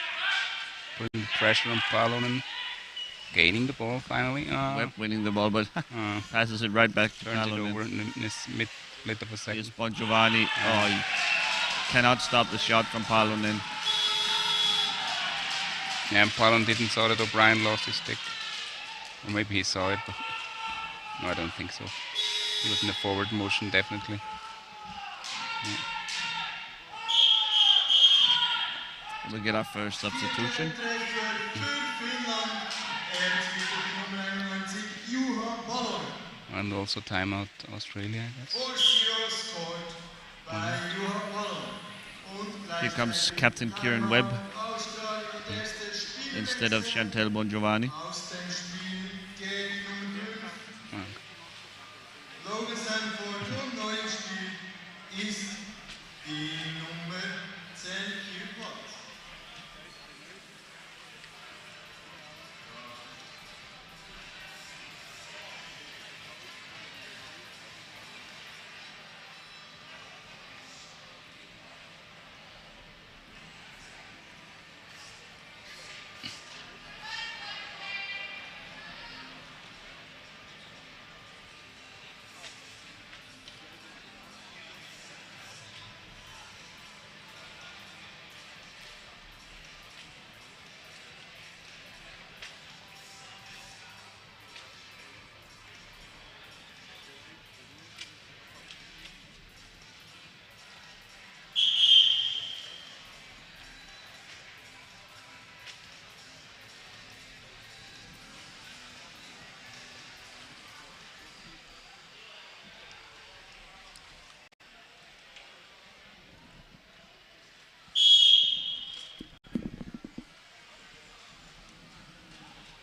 putting pressure on Palonen, gaining the ball finally. Webb winning the ball, but passes it right back to turns it Palonen. over in this mid of a second. Here's Bongiovanni. Oh, he cannot stop the shot from Palonen. Yeah, and Palonen didn't saw that O'Brien lost his stick. Or maybe he saw it, but no, I don't think so. He was in the forward motion, definitely. Yeah. We'll get our first substitution. And also timeout Australia, I guess. Here comes Captain Kieran Webb instead of Chantel Bongiovanni. Logan Sanford vom neuen Spiel ist die Nummer 10 Kürplatz.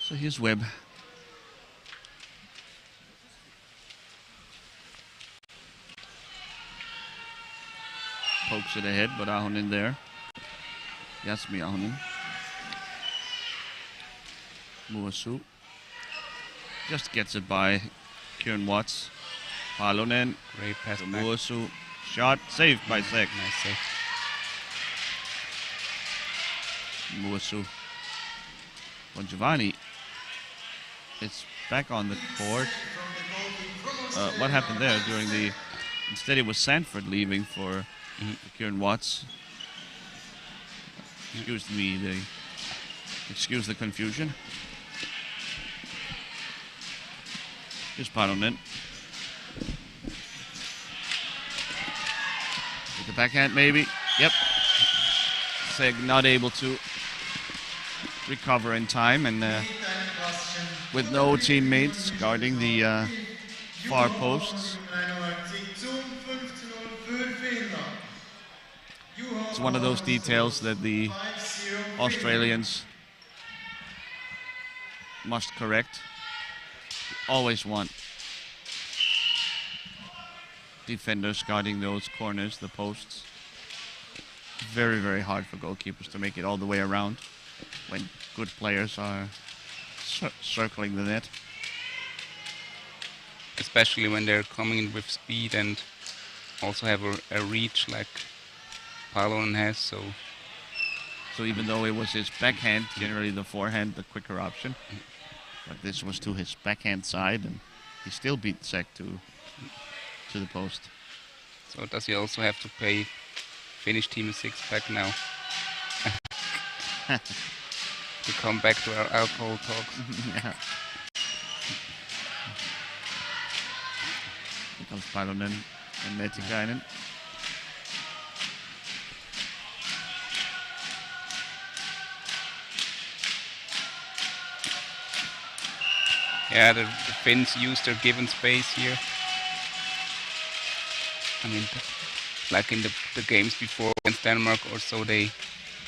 So here's Webb. Pokes it ahead, but Ahonen there. Jasmi Ahonen. Muasu. Just gets it by Kieran Watts. Palonen. Great pass to back. Muasu. Shot saved by Sek. Nice save. Muasu. Bongiovanni. It's back on the court. What happened there during the... Instead it was Sanford leaving for Kieran Watts. Excuse the confusion. Here's Palonen. With the backhand maybe. Yep. Seg not able to recover in time, and with no teammates guarding the far posts. It's one of those details that the Australians must correct. Always want defenders guarding those corners, the posts. Very, very hard for goalkeepers to make it all the way around when good players are circling the net. Especially when they're coming in with speed and also have a reach like Palonen has. So even though it was his backhand, generally the forehand, the quicker option. But this was to his backhand side, and he still beat Sek to the post. So does he also have to pay Finnish team a six-pack now? To come back to our alcohol talks. Yeah. comes Palonen and Metikainen. Yeah, the Finns used their given space here. I mean, like in the games before against Denmark or so, they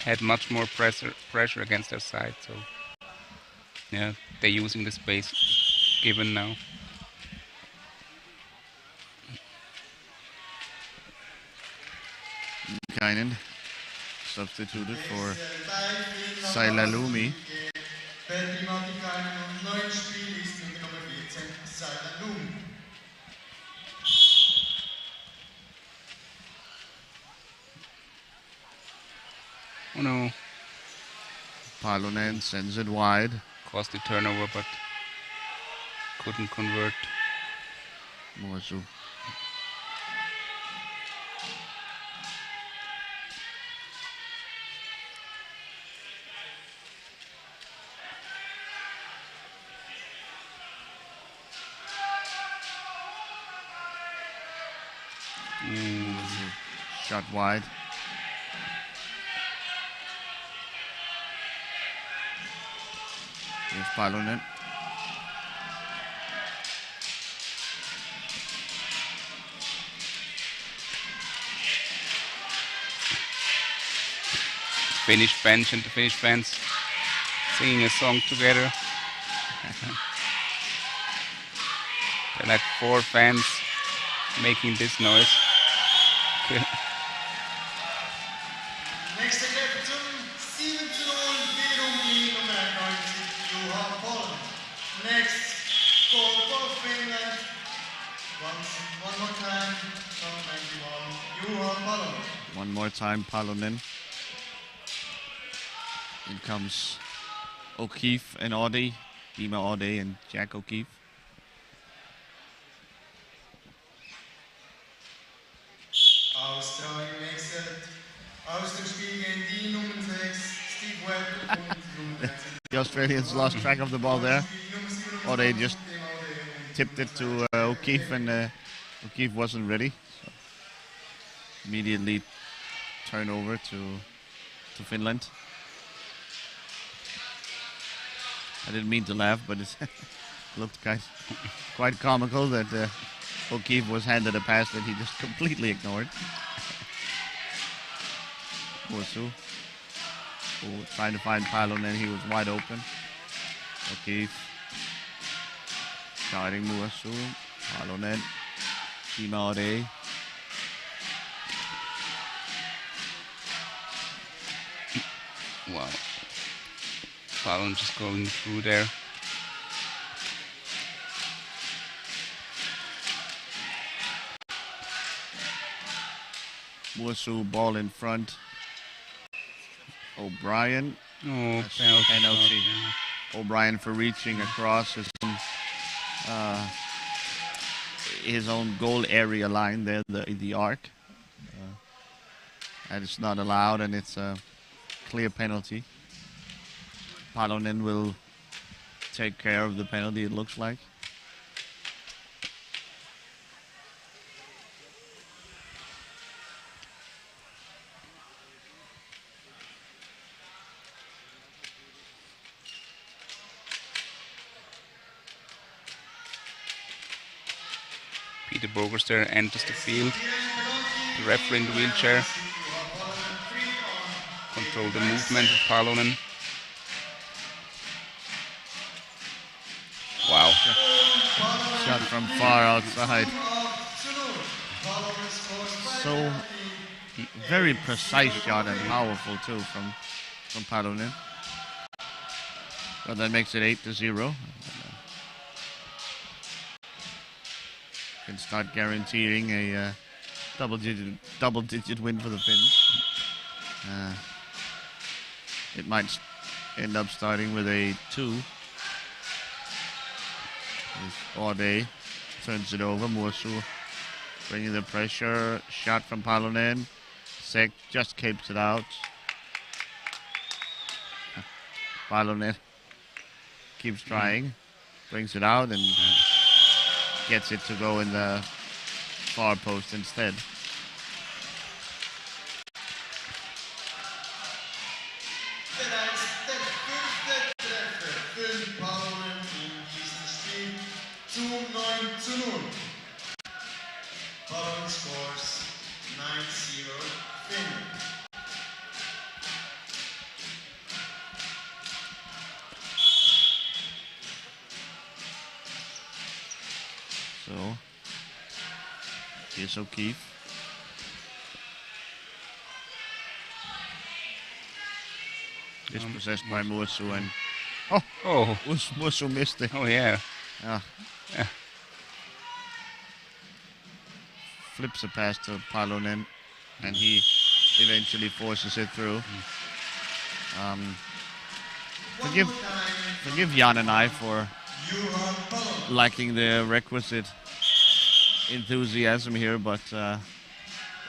had much more pressure against their side. So yeah, they're using the space given now. Kainen substituted for Sailalumi. Oh no. Palonen sends it wide. Caused the turnover, but couldn't convert. Muasu. Shot wide. Here's Palonen. Finnish bench and the Finnish fans singing a song together. There are like 4 fans making this noise. Nächster Kämpfer zum 7:0 Virumi Nummer 91, Juha Palonen. Next, goal for Finland. One more time, number 91, Juha Palonen. One more time, Palonen. In comes O'Keefe and Audie, Dima Audie and Jack O'Keefe. Australien wechselt. Aus dem Spiel gehen die Nummer 6, Steve Webb und Nummer 6. The Australians lost track of the ball there. Audie just tipped it to O'Keefe, and O'Keefe wasn't ready. So immediately turn over to Finland. I didn't mean to laugh, but it looked quite comical that O'Keefe was handed a pass that he just completely ignored. Muasu, trying to find Palonen, he was wide open. O'Keefe guarding Muasu. Palonen, Dima Audie. Wow. Palonen just going through there. Muasu, ball in front. O'Brien. Oh, penalty. O'Brien for reaching across his own goal area line there, the arc. That is not allowed, and it's a clear penalty. Palonen will take care of the penalty, it looks like. Peter Bogerster enters the field. The referee in the wheelchair. Control the movement of Palonen. Wow. Shot from far outside. So very precise shot and powerful too from Palonen. But that makes it 8-0. Can start guaranteeing a double-digit win for the Finns. It might end up starting with a 2. Audie turns it over. Muasu bringing the pressure. Shot from Palonen. Sek just keeps it out. Palonen keeps trying. Brings it out and gets it to go in the far post instead. Bereits der 5. Treffer für Paulus in diesem Spiel zu 9:0. Paulus scores 9-0 Finland. So, here's O'Keefe. Dispossessed by Musu and Oh, Musu missed it. oh yeah. Yeah. Yeah. Flips a pass to Palonen, and he eventually forces it through. Forgive Jan and I for lacking the requisite enthusiasm here, but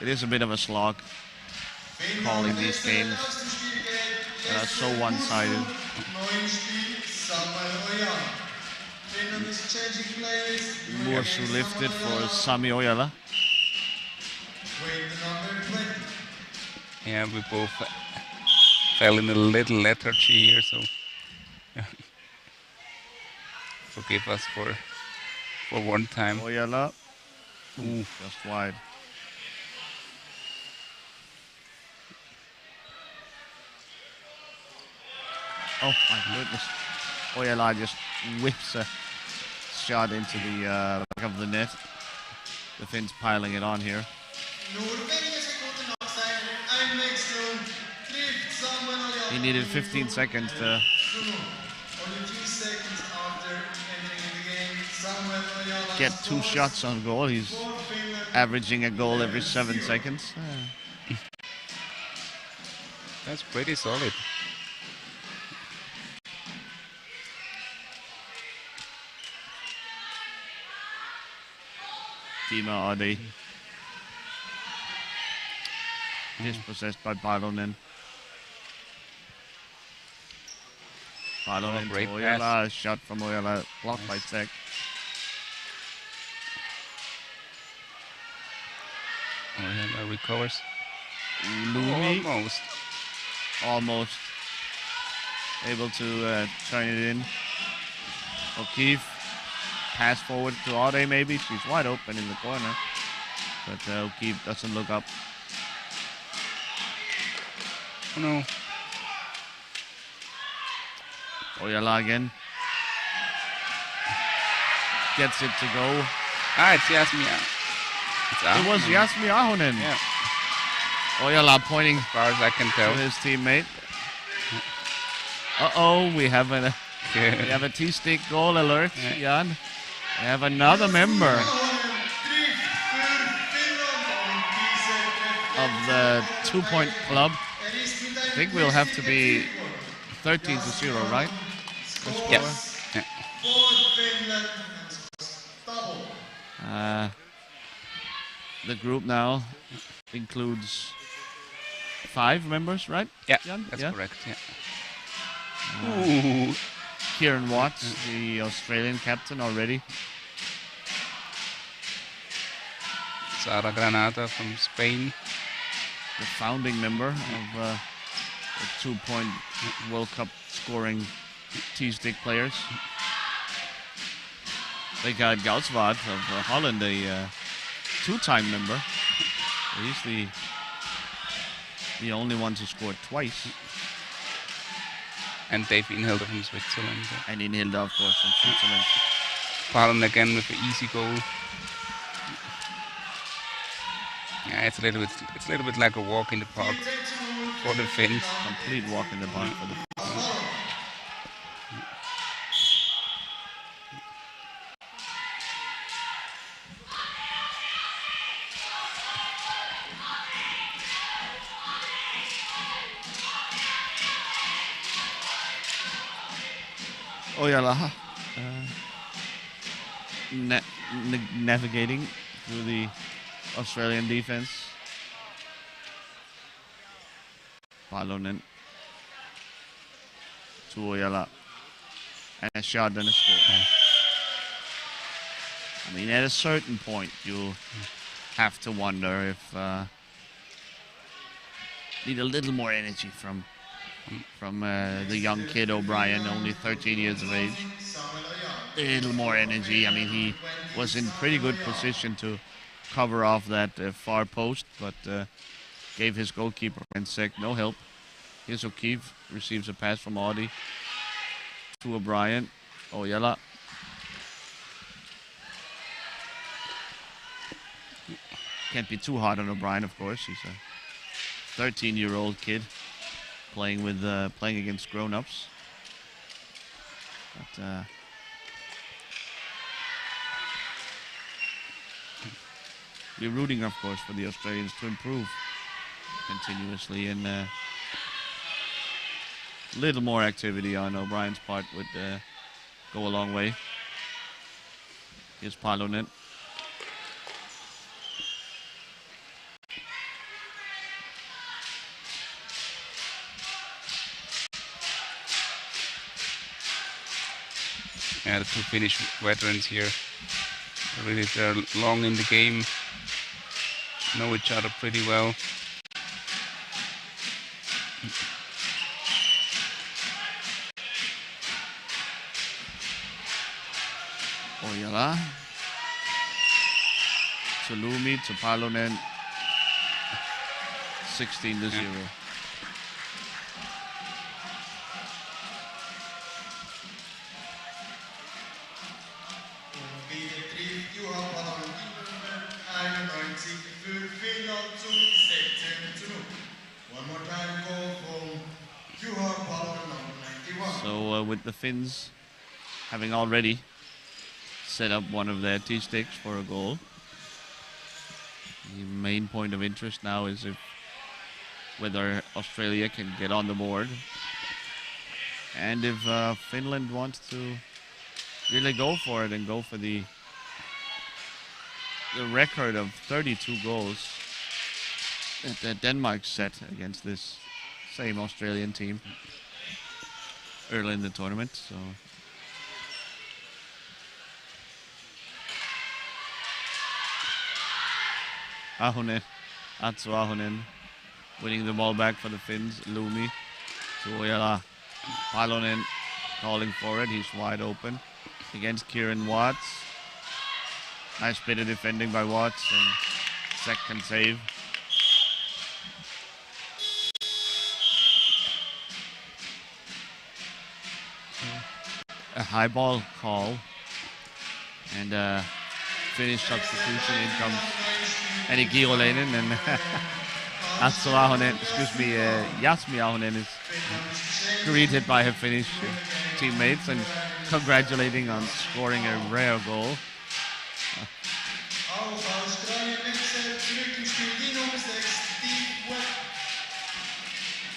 it is a bit of a slog calling these games that are so one-sided. Musu lifted for Sami Ojala. Yeah, we both fell in a little lethargy here, so yeah. Forgive us for one time. Ojala, just wide. Oh my goodness. Ojala just whips a shot into the back of the net. The Finns piling it on here. He needed 15 seconds to get 2 shots on goal. He's averaging a goal every 7 seconds. That's pretty solid. Timo Adi. Dispossessed by Palonen. Palonen to great Ojala. pass. Shot from Ojala. Blocked by Tech. Ojala recovers. Lumi Almost. almost able to turn it in. O'Keefe. Pass forward to Ade maybe. She's wide open in the corner. But O'Keefe doesn't look up. Oh no. Ojala again. Gets it to go. It's Jasmi. It was Jasmi Ahonen. Yeah, Ojala pointing as far as I can to tell. his teammate. Uh-oh, we have a T-stick goal alert, Yeah. Jan. We have another member of the 2-point club. I think we'll have to be 13-0, right? The score. Yes. Yeah. The group now includes 5 members, right? Yeah, Jan? that's Yeah? correct. Yeah. Ooh. Kieran Watts, the Australian captain already. Sara Granada from Spain. The founding member of the 2-point World Cup scoring T-stick players. They got Goudswaard of Holland, a 2-time member. He's the only one to score twice. And Dave Inhilde from Switzerland. And Inhilde, of course, from Switzerland. Palen again with the easy goal. Yeah, it's a little bit like a walk in the park for the Finns. Complete walk in the park for the Ojala navigating through the Australian defense. Palonen to Ojala. And a shot and a score. I mean, at a certain point, you have to wonder if need a little more energy from the young kid O'Brien, only 13 years of age. A little more energy. I mean, he was in pretty good position to cover off that far post, but gave his goalkeeper and Sek no help. Here's O'Keefe, receives a pass from Audi to O'Brien. Oyala. Can't be too hard on O'Brien, of course. He's a 13-year-old kid playing against grown-ups. But we're rooting, of course, for the Australians to improve continuously, and a little more activity on O'Brien's part would go a long way. Here's Palonen. Yeah, the two Finnish veterans here, really they're long in the game, know each other pretty well. Oyala. To Lumi, to Palonen. 16-0. So with the Finns having already set up one of their T-sticks for a goal, the main point of interest now is whether Australia can get on the board, and if Finland wants to really go for it and go for the record of 32 goals that Denmark set against this same Australian team early in the tournament. So Atsu Ahonen winning the ball back for the Finns. Lumi to Oyala. Palonen calling for it. He's wide open against Kieran Watts. Nice bit of defending by Watts, and second save. A high ball call, and Finnish substitution. In comes Eni Kiiroleinen, and Atsu Ahonen, Jasmi Ahonen is greeted by her Finnish teammates and congratulating on scoring a rare goal.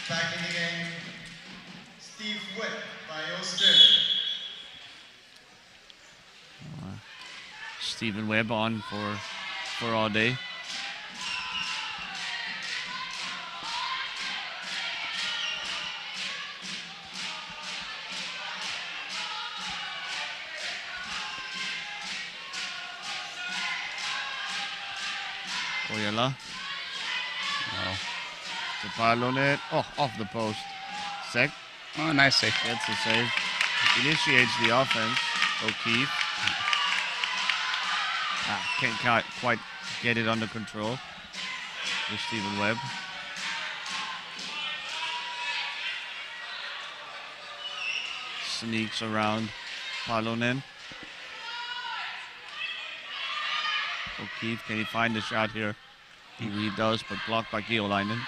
Back in the game, Steve Webb by Australia. Stephen Webb on for all day. Oyala. Wow. To Palonen. Oh, off the post. Sek. Oh, nice save. That's a save. Initiates the offense. O'Keefe. Can't quite get it under control with Stephen Webb. Sneaks around Palonen. O'Keefe, can he find the shot here? He does, but blocked by Kiiroleinen.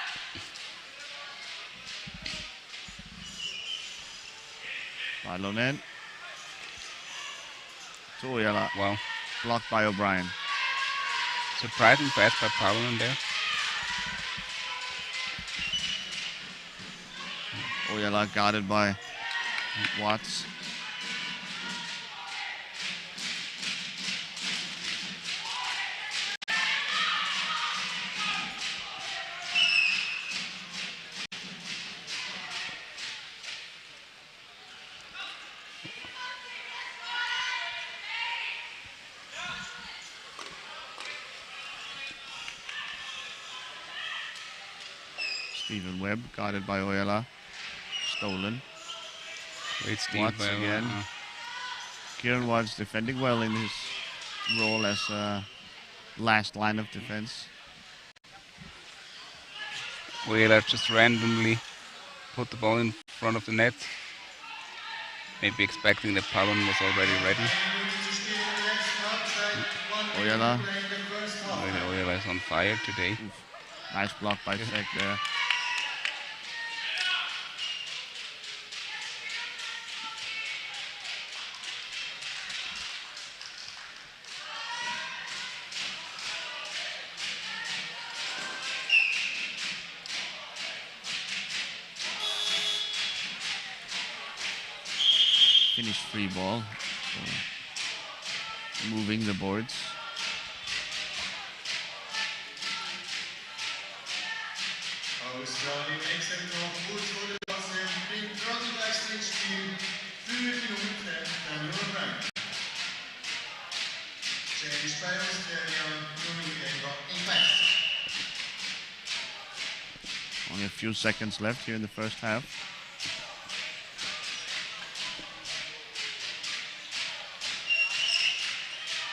Palonen. To Oyala. Wow. Blocked by O'Brien. Surprising pass by Palonen there. Oyala guarded by Watts. Stephen Webb, guarded by Oyala. Stolen. Great steal Watts by again. Kieran Watts defending well in his role as last line of defense. Wheeler just randomly put the ball in front of the net. Maybe expecting that Palon was already ready. Oyala. Oyala is on fire today. Oof. Nice block by Sek there. Finished free ball. So moving the boards. Australien exakt noch kurz vor der Pause bringt gerade gleich ins Spiel für die Minute der Nummer 1. Change by Australia, moving Eva in fast. Only a few seconds left here in the first half.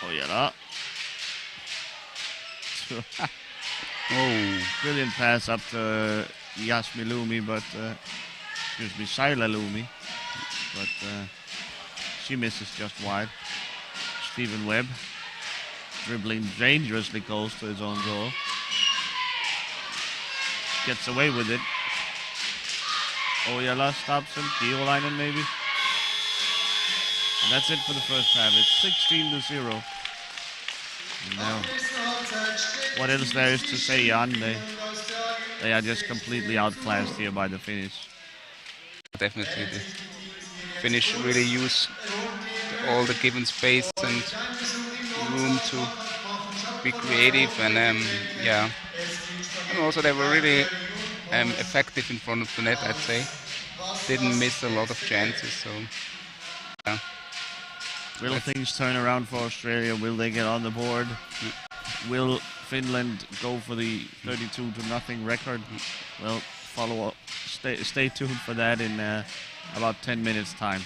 Oyala. Oh, brilliant pass up to Yasmi Lumi, but excuse me, Saila Lumi, but she misses just wide. Stephen Webb dribbling dangerously close to his own goal. Gets away with it. Oyala stops him. Kiolainen maybe. And that's it for the first half. It's 16-0. Now, what else there is to say, Jan? They are just completely outclassed here by the Finnish. Definitely, the Finnish really use all the given space and room to be creative, and yeah, and also they were really effective in front of the net. I'd say didn't miss a lot of chances. So yeah. Will things turn around for Australia? Will they get on the board? Will Finland go for the 32-0 record? Well, follow up. Stay tuned for that in about 10 minutes' time.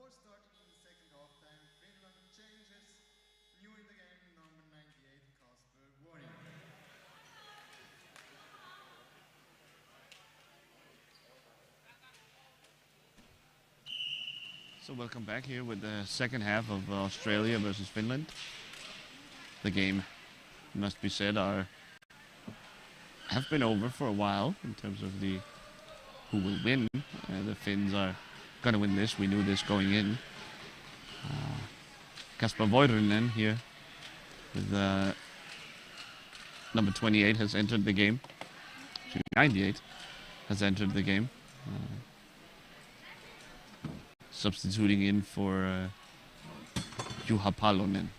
Before starting in the second halftime, Finland changes. New in the game, number 98, Kasper Warning. So welcome back here with the second half of Australia versus Finland. The game, must be said, have been over for a while in terms of the who will win. The Finns are going to win this. We knew this going in. Kasper Voirinen here with number 28 has entered the game. 98 has entered the game. Substituting in for Juha Palonen.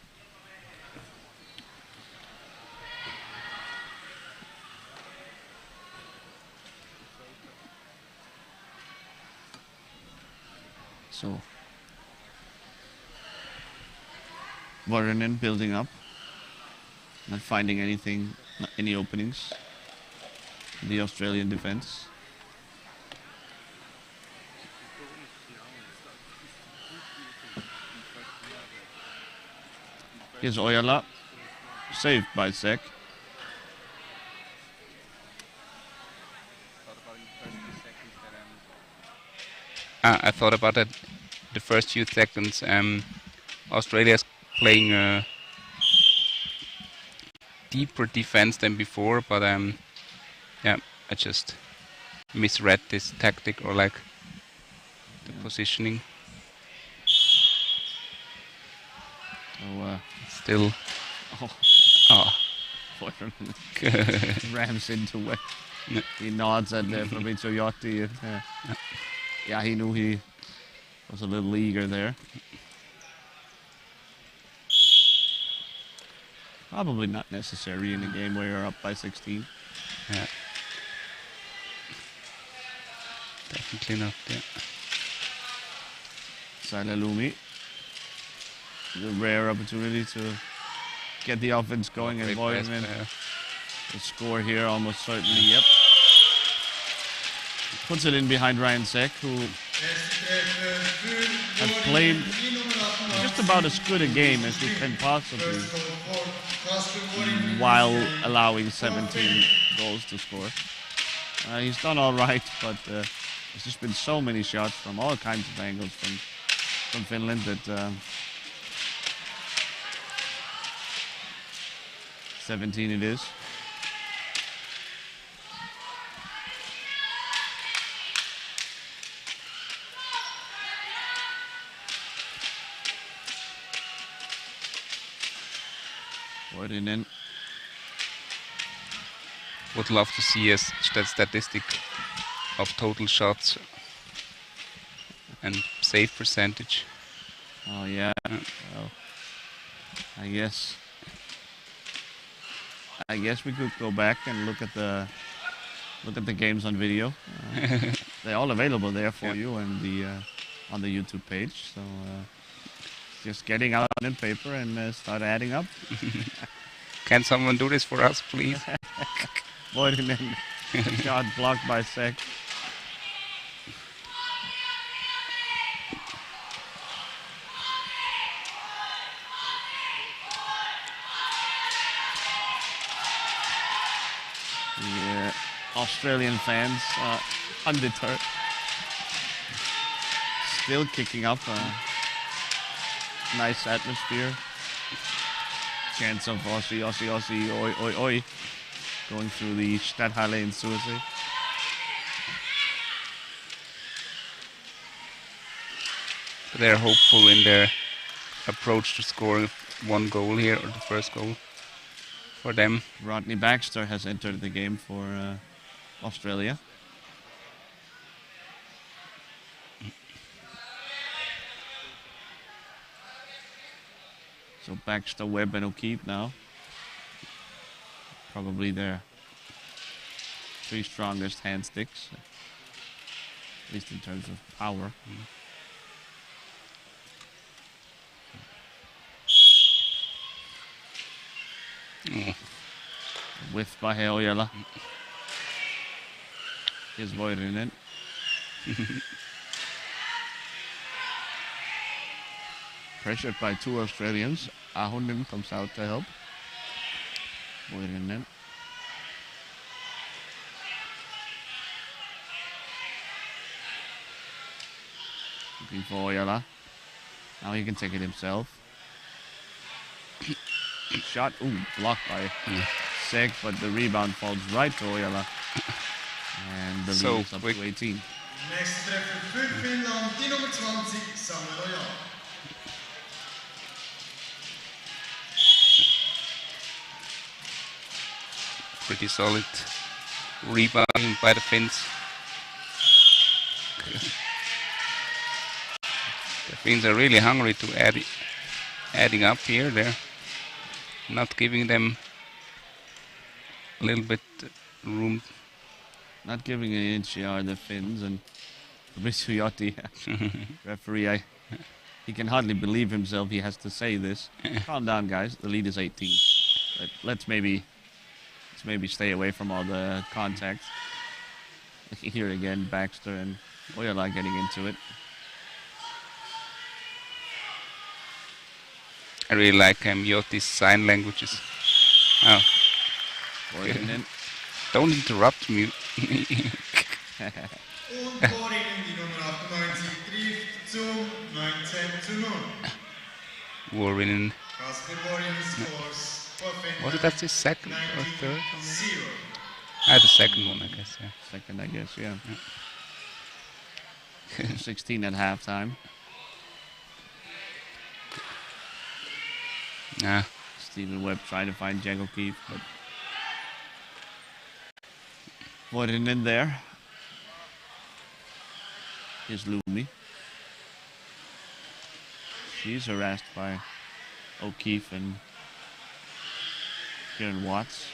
So Voirinen building up, not finding anything, any openings. The Australian defense. Here's Ojala, saved by Sek. I thought about that the first few seconds. Australia's playing a deeper defense than before, but yeah, I just misread this tactic or like the positioning. Oh, still. Oh. Rams into it. Yeah. He nods at Fabrizio Iotti. Yeah, he knew he was a little eager there. Probably not necessary in a game where you're up by 16. Yeah. Definitely not, yeah. Sailelumi. The rare opportunity to get the offense going and Voirinen. The score here almost certainly, yep. Puts it in behind Ryan Sek, who has played just about as good a game as he can possibly, while allowing 17 goals to score. He's done all right, but there's just been so many shots from all kinds of angles from Finland that 17 it is. Voirinen. Would love to see that statistic of total shots and save percentage. Oh yeah. Well, I guess we could go back and look at the games on video. They're all available there for you and on the YouTube page. So just getting out on paper and start adding up. Can someone do this for us, please? Voirinen shot blocked by Sek. Yeah, Australian fans undeterred, still kicking up. Nice atmosphere. Chants of Aussie, Aussie, Aussie, oi, oi, oi, going through the Stadthalle in Sursee. They're hopeful in their approach to scoring one goal here, or the first goal for them. Rodney Baxter has entered the game for Australia. So Baxter, Webb and O'Keefe now. Probably their three strongest hand sticks, at least in terms of power. Whiff by Ojala. Here's Voirinen. pressured by two Australians. Ahonen comes out to help. Voirinen. Looking for Ojala. Now he can take it himself. Shot, blocked by Sek, but the rebound falls right to Ojala. And the lead is up to 18. Nächster Treffer für Finnland, die Nummer 20, Samuel Ojala. Pretty solid rebounding by the Finns. The Finns are really hungry to adding up here. They're not giving them a little bit room. Not giving an inch are the Finns, and Visujotti, referee, he can hardly believe himself he has to say this. Calm down, guys. The lead is 18. Let's maybe stay away from all the contact. Here again, Baxter and Ojala getting into it. I really like Jotti's sign languages. Oh. Don't interrupt me. Und Voirinen, die Nummer 98, trifft zum 19:0. Voirinen. Kasper Voirinen scores for Finland. Was it his second or third? 19-0. The second one, I guess. Yeah. Second, I guess, yeah. 16 at halftime. Yeah. Stephen Webb trying to find Jack O'Keefe, but Voirinen there. Here's Lumi. She's harassed by O'Keefe and Kieran Watts.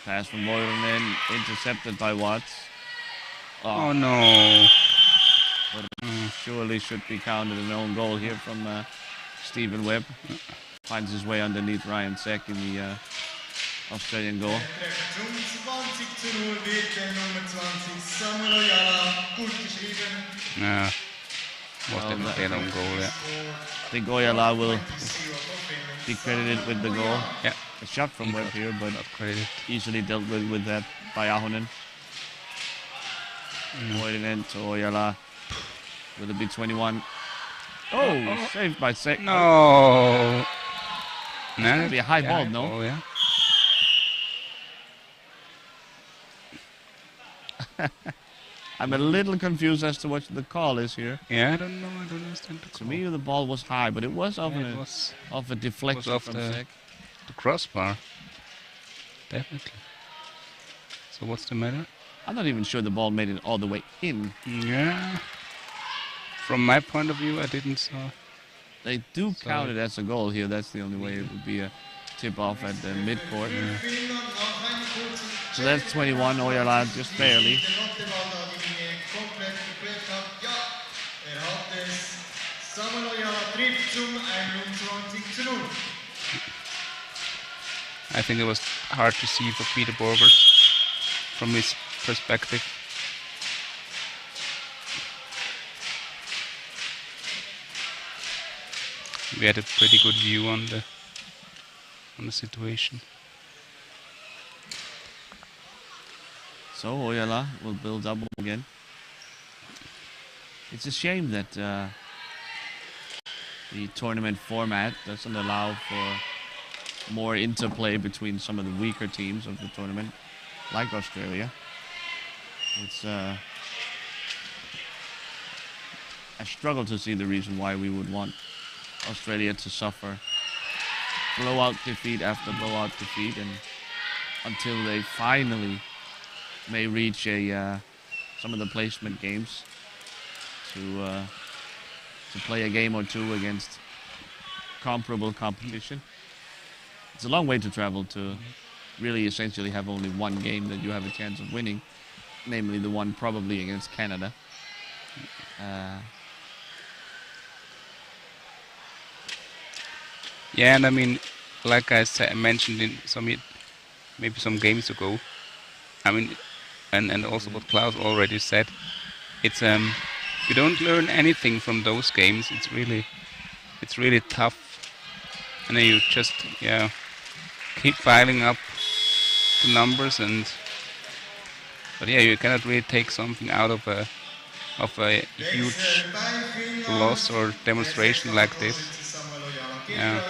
Pass from Voirinen, intercepted by Watts. Oh no. But surely should be counted an own goal here from Stephen Webb. Finds his way underneath Ryan Sek in the Australian goal. Zum 20:0 wird der Nummer 20 Samuel Ojala gut geschrieben. Yeah. Was definitely an own goal, yeah. I think Ojala will be credited with the goal. Yeah. A shot from Webb here, but Not credited. easily dealt with that by Ahonen. Voirinen to Ojala. Will it be 21? Oh, saved by Sek. No. No. It'll be a high ball, no? Oh, yeah. I'm a little confused as to what the call is here. Yeah, I don't know. I don't understand the To call. me, the ball was high, but it was off, Yeah, it was off a deflection off from the- Sek. the crossbar. Definitely. So what's the matter? I'm not even sure the ball made it all the way in. Yeah. From my point of view, I didn't saw. They do count it as a goal here. That's the only way it would be a tip-off at the midcourt. Finnland nach einem kurzen So that's 21, Ojala just barely. der Lotteball da die Linie komplett geklärt hat. Ja, hat es. Samuel Ojala trifft zum 21:0. I think it was hard to see for Peter Borbers from his perspective. We had a pretty good view on the situation. So Ojala will build double again. It's a shame that the tournament format doesn't allow for more interplay between some of the weaker teams of the tournament, like Australia. It's I struggle to see the reason why we would want Australia to suffer blowout defeat after blowout defeat, and until they finally may reach some of the placement games to play a game or two against comparable competition. It's a long way to travel to really essentially have only one game that you have a chance of winning, namely the one probably against Canada. Yeah, and I mean, like I mentioned in maybe some games ago, I mean, and also what Klaus already said, it's you don't learn anything from those games. It's really it's really tough, and then you just keep piling up the numbers, but yeah, you cannot really take something out of a huge loss or demonstration like this. Yeah,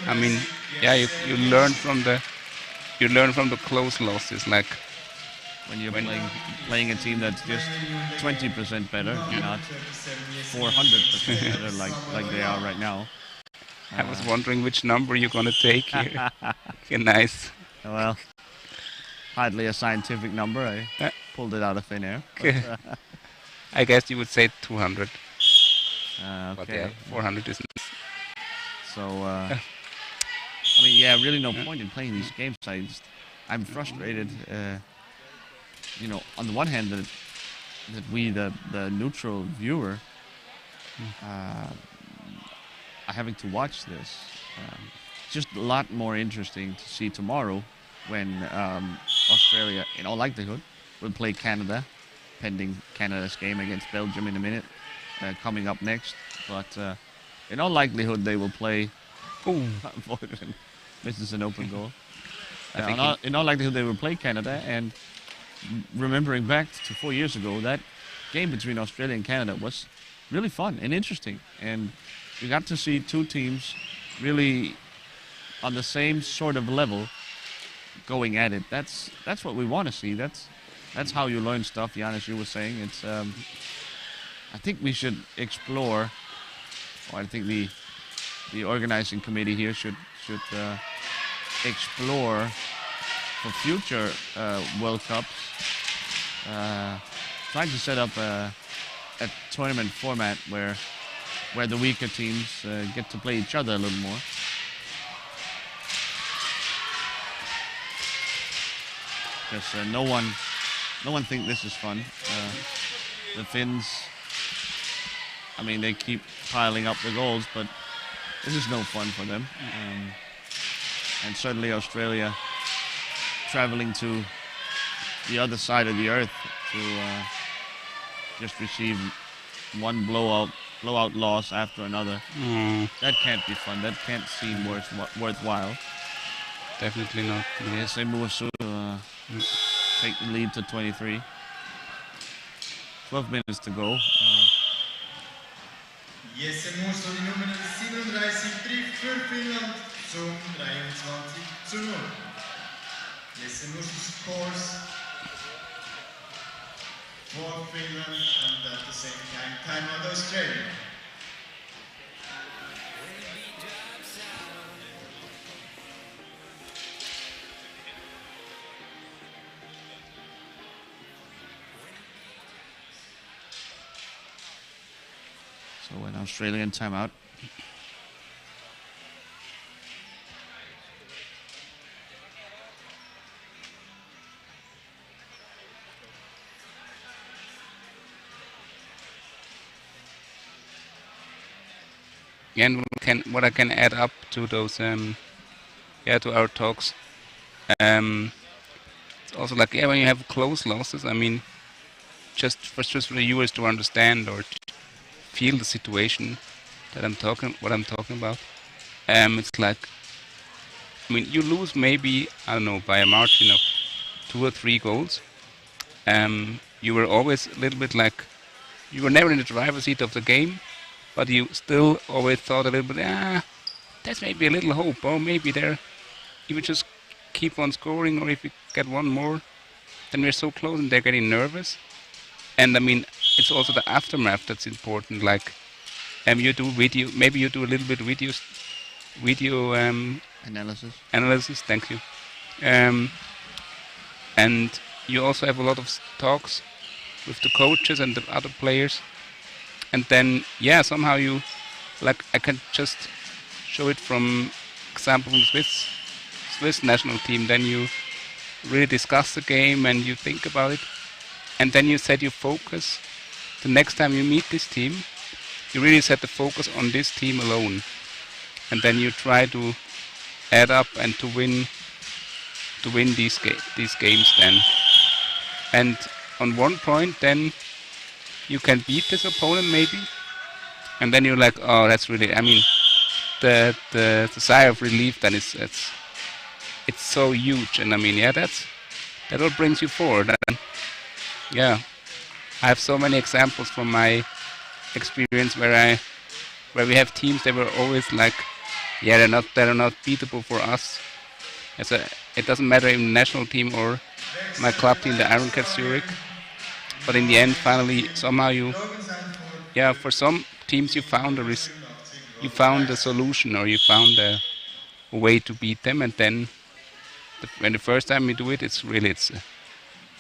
I mean, yeah, you learn from the close losses, like when you're playing a team that's just 20% better, not 400% better like they are right now. I was wondering which number you're gonna take here. Okay, nice. Well, hardly a scientific number. I pulled it out of thin air. Okay. I guess you would say 200. Okay. But yeah, 400 isn't. So, I mean, yeah, really no point in playing these games. I'm frustrated. On the one hand, that we, the neutral viewer, are having to watch this. It's just a lot more interesting to see tomorrow when Australia, in all likelihood, will play Canada, pending Canada's game against Belgium in a minute, coming up next. But in all likelihood, they will play. This is an open goal. In all likelihood, they will play Canada. And remembering back to 4 years ago, that game between Australia and Canada was really fun and interesting. And you got to see two teams really on the same sort of level going at it. That's what we want to see. That's how you learn stuff. Giannis, you were saying it's. I think we should explore, or I think the organizing committee here should explore for future World Cups, trying to set up a tournament format where the weaker teams get to play each other a little more. Because no one think this is fun. The Finns, I mean, they keep piling up the goals, but this is no fun for them. And certainly Australia traveling to the other side of the earth to just receive one blowout loss after another. That can't be fun. That can't seem worthwhile. Definitely not. No. Yes, they move to take the lead to 23. 12 minutes to go. Jesse Moos die Nummer 37 trifft für Finnland zum 23:0. Jesse Moos scores for Finland and at the same time out Australia. So an Australian timeout. And what I can add up to those, to our talks, it's also like, when you have close losses, I mean, just for the viewers to understand or feel the situation that what I'm talking about. It's like, I mean, you lose maybe, I don't know, by a margin of 2 or 3 goals. You were always a little bit like, you were never in the driver's seat of the game, but you still always thought a little bit, there's maybe a little hope, or maybe if we just keep on scoring, or if we get one more, then we're so close and they're getting nervous. And I mean, it's also the aftermath that's important. Like, you do video, maybe you do a little bit of video analysis. Thank you. And you also have a lot of talks with the coaches and the other players. And then, somehow you, like, I can just show it from example from the Swiss national team. Then you really discuss the game and you think about it. And then you set your focus. The next time you meet this team, you really set the focus on this team alone. And then you try to add up and to win these games then. And on one point then you can beat this opponent maybe, and then you're like, oh, that's really. I mean, the sigh of relief then is it's so huge, and I mean, yeah, that all brings you forward. And yeah, I have so many examples from my experience where we have teams that were always like, yeah, they're not beatable for us. It doesn't matter in the national team or my club team, the Iron Cats Zurich. But in the end, finally, somehow for some teams you found you found a solution, or you found a way to beat them, and then when the first time you do it, it's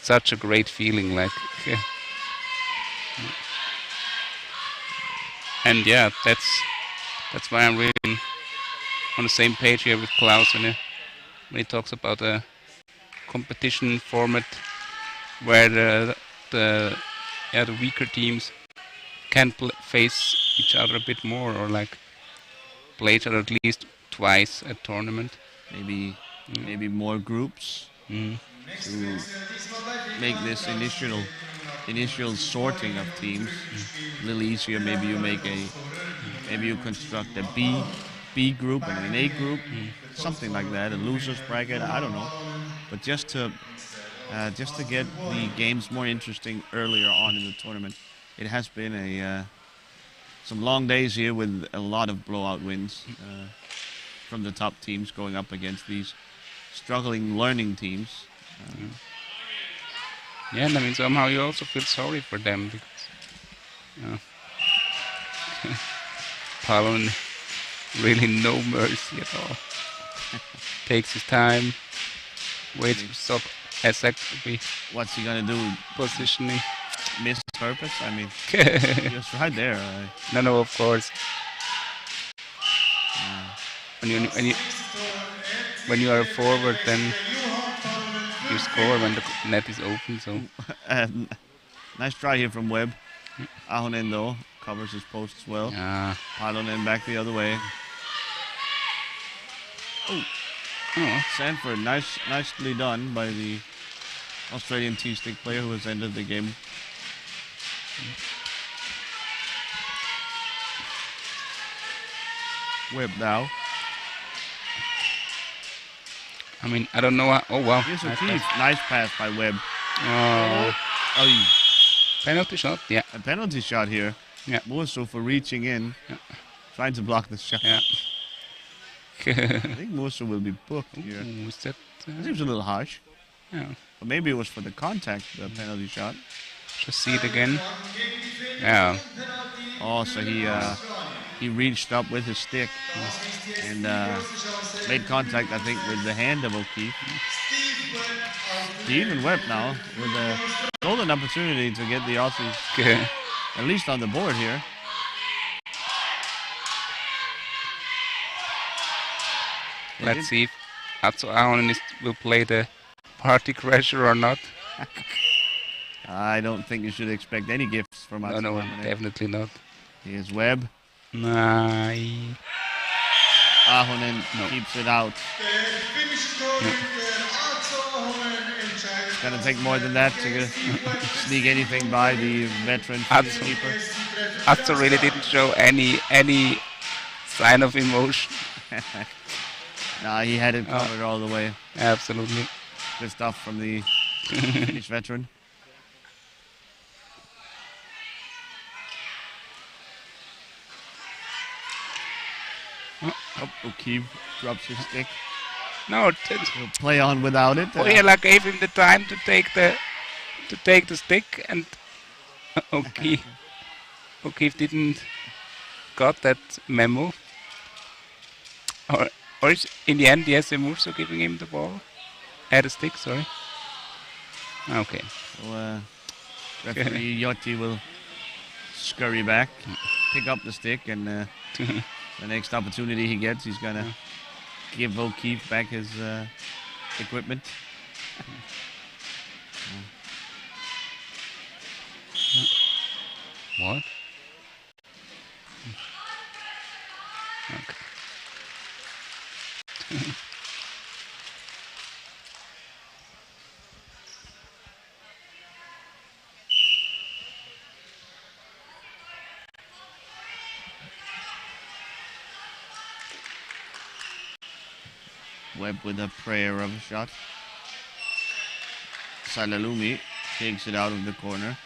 such a great feeling, like. And yeah, that's why I'm really on the same page here with Klaus when he talks about a competition format where the weaker teams can face each other a bit more, or like play each other at least twice at tournament. Maybe more groups to make this initial sorting of teams a little easier. Maybe you construct a B group and an A group, something like that, a losers bracket. I don't know, but just to get the games more interesting earlier on in the tournament. It has been some long days here with a lot of blowout wins from the top teams going up against these struggling learning teams. Yeah, and I mean, somehow you also feel sorry for them because Palon really no mercy at all. Takes his time, waits for stop exactly. What's he gonna do? Positioning. Miss purpose? I mean, just right there. No, of course. When you are a forward, then you score when the net is open. So nice try here from Webb. Ahonen though covers his post as well. Palonen back the other way. Sanford, nicely done by the Australian T-stick player who has ended the game. Webb now. I mean, I don't know. Oh wow! Here's nice pass by Webb. Penalty shot. Yeah. A penalty shot here. Yeah. Musso for reaching in, trying to block the shot. Yeah. I think Musso will be booked here. Is that? Seems a little harsh. Yeah. But maybe it was for the contact, the penalty shot. Just see it again. Yeah. Oh, so he reached up with his stick and made contact, I think, with the hand of O'Keefe. He even Webb now with a golden opportunity to get the Aussies at least on the board here. Let's see if Atso Ahonen will play the party crasher or not. I don't think you should expect any gifts from Atso No, Ahonen. definitely not. Here's Webb. Ahonen keeps it out. It's going to take more than that to sneak anything by the veteran keeper. Atso really didn't show any sign of emotion. Nah, he had it covered all the way. Absolutely. Good stuff from the Finnish veteran. O'Keefe drops his stick. No, he'll play on without it. Pohjala gave him the time to take the stick, and O'Keefe didn't got that memo. Or is in the end, yes, Musso giving him the ball at a stick. Sorry. Okay. So referee Yotti will scurry back, pick up the stick, and the next opportunity he gets, he's gonna give O'Keefe back his equipment. What? Okay. Webb with a prayer of a shot. Salalumi takes it out of the corner.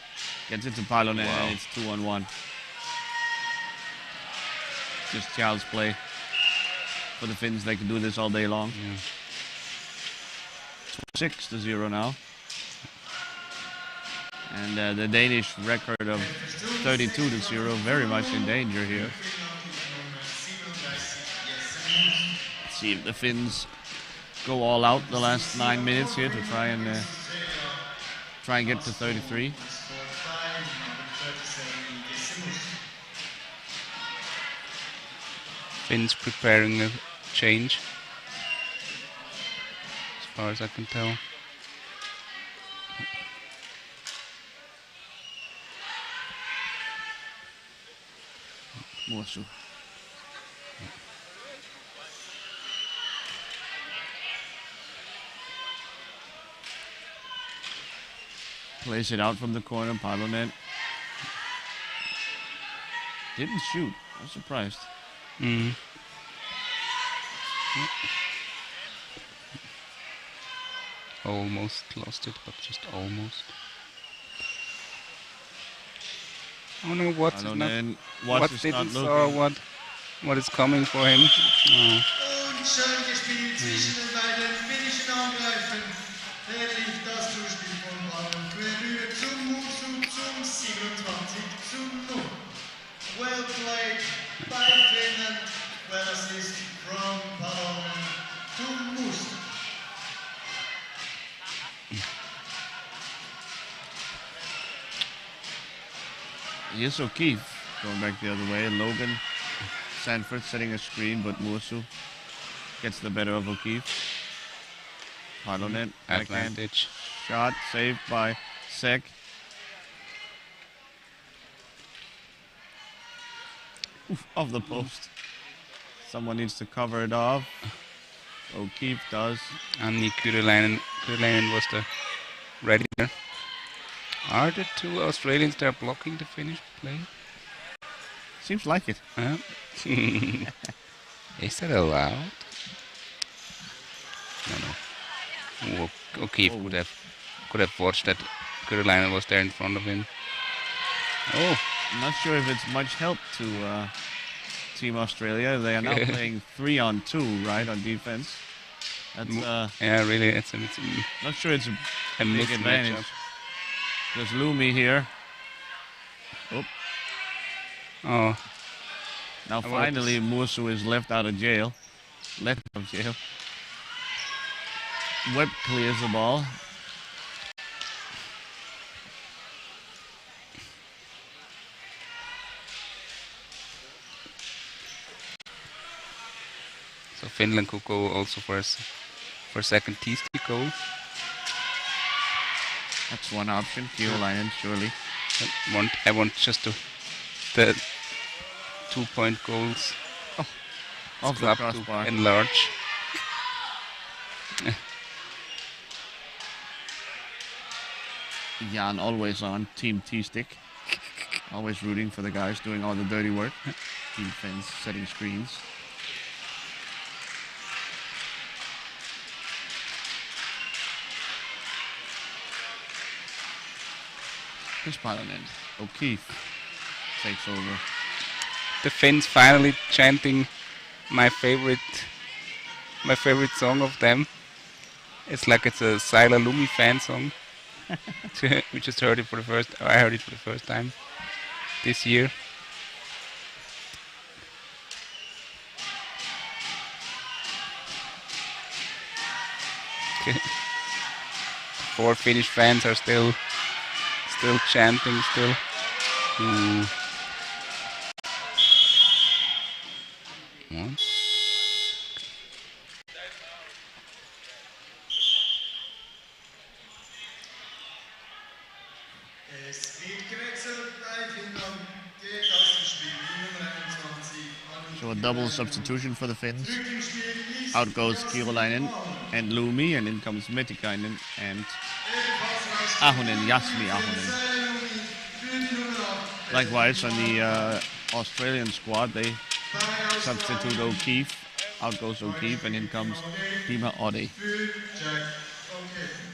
Gets it to Palonen, and it's 2-on-1. Just child's play for the Finns. They can do this all day long. 6-0 now. And the Danish record of 32-0 very much in danger here. Let's see if the Finns go all out the last 9 minutes here to try and get to 33. Finns preparing a change, as far as I can tell. Muosu. Plays it out from the corner. Palonen didn't shoot. I'm surprised. Almost lost it, but just almost. Oh no, what's not saw what is coming for him. Oh. Und schön gespielt zwischen den beiden finnischen Angreifern. Der lief das Zuspiel von Ballon berührt zum Musu zum 27-0. Well played by Finland. Well assist from Ballon to Musu. Here's O'Keefe going back the other way. Logan Sanford setting a screen, but Muosu gets the better of O'Keefe. Palonen, Advantage. Shot saved by Sek. Oof, off the post. Someone needs to cover it off. O'Keefe does. Anni Kyryläinen was the ready there. Are the two Australians there blocking the Finnish play? Seems like it. Is that allowed? No. O'Keefe could have watched that Kyryläinen was there in front of him. Oh, I'm not sure if it's much help to Team Australia. They are now playing 3-on-2, right, on defense. That's yeah, really. It's not sure it's a big mismatch advantage. up. There's Lumi here. Oh, Now finally Muosu is left out of jail. Let out of jail. Webb clears the ball. so Finland could go also for a second T-stick goal. That's one option. Kiolainen, surely. I want just the 2-point goals Off the club crossbar. to enlarge. Jan always on Team T-stick. Always rooting for the guys doing all the dirty work. Defense, setting screens. Here's Palonen. O'Keefe takes over. The Finns finally chanting my favorite song of them. It's like it's a Saila Lumi fan song. We just heard it for the first. I heard it for the first time this year. Four Finnish fans are still chanting still. One. Es wird gewechselt bei Finnland. Geht aus dem Spiel Nummer 21. So a double substitution for the Finns. Zurück im Spiel ist Out goes Kiolainen and Lumi, and in comes Metikainen and Ahonen, Jasmi Ahonen. Likewise on the Australian squad, they substitute O'Keefe Out goes O'Keefe, and in comes Dima Ode. Für Jack O'Keefe.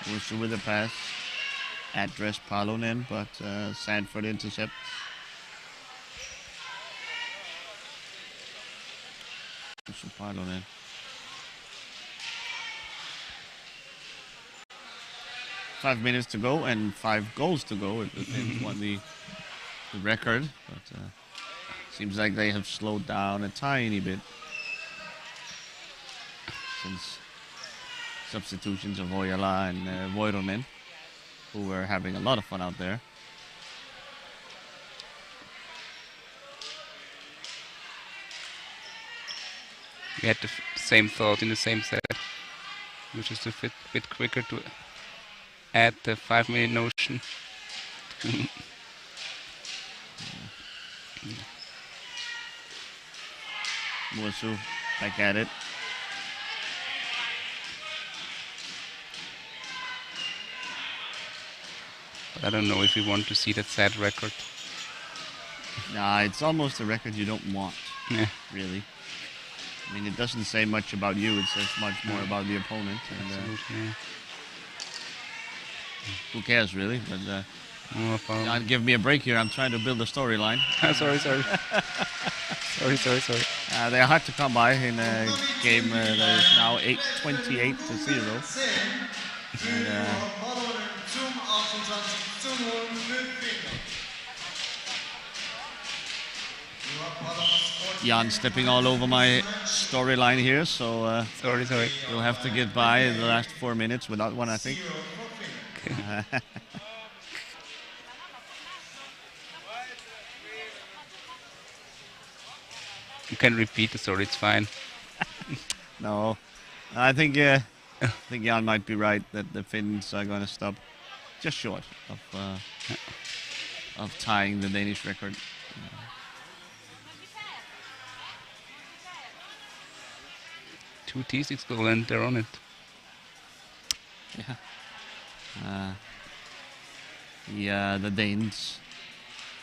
Wusu with a pass. Address Palonen, but Sanford intercepts. Wusu Palonen. Five minutes to go and 5 goals to go. It won the record, but seems like they have slowed down a tiny bit since substitutions of Oyala and Voironen, who were having a lot of fun out there. We had the same thought in the same set, which is a bit quicker to add the 5-minute notion. Wusu back at it. But I don't know if we want to see that sad record. Nah, it's almost a record you don't want, Yeah. really. I mean, it doesn't say much about you. It says much more about the opponent. And, Absolutely. Yeah. who cares, really? But Oh, foul. John, give me a break here. I'm trying to build a storyline. sorry. sorry. They are hard to come by in a game that is now 28 to 0. Für Palonen zum 28:0 für Finnland. Jan stepping all over my storyline here, so Sorry. you'll have to get by the last 4 minutes without one, I think. You can repeat the story, it's fine. No, I think Jan might be right that the Finns are going to stop just short of tying the Danish record. Two T6 goal and they're on it. Yeah. The Danes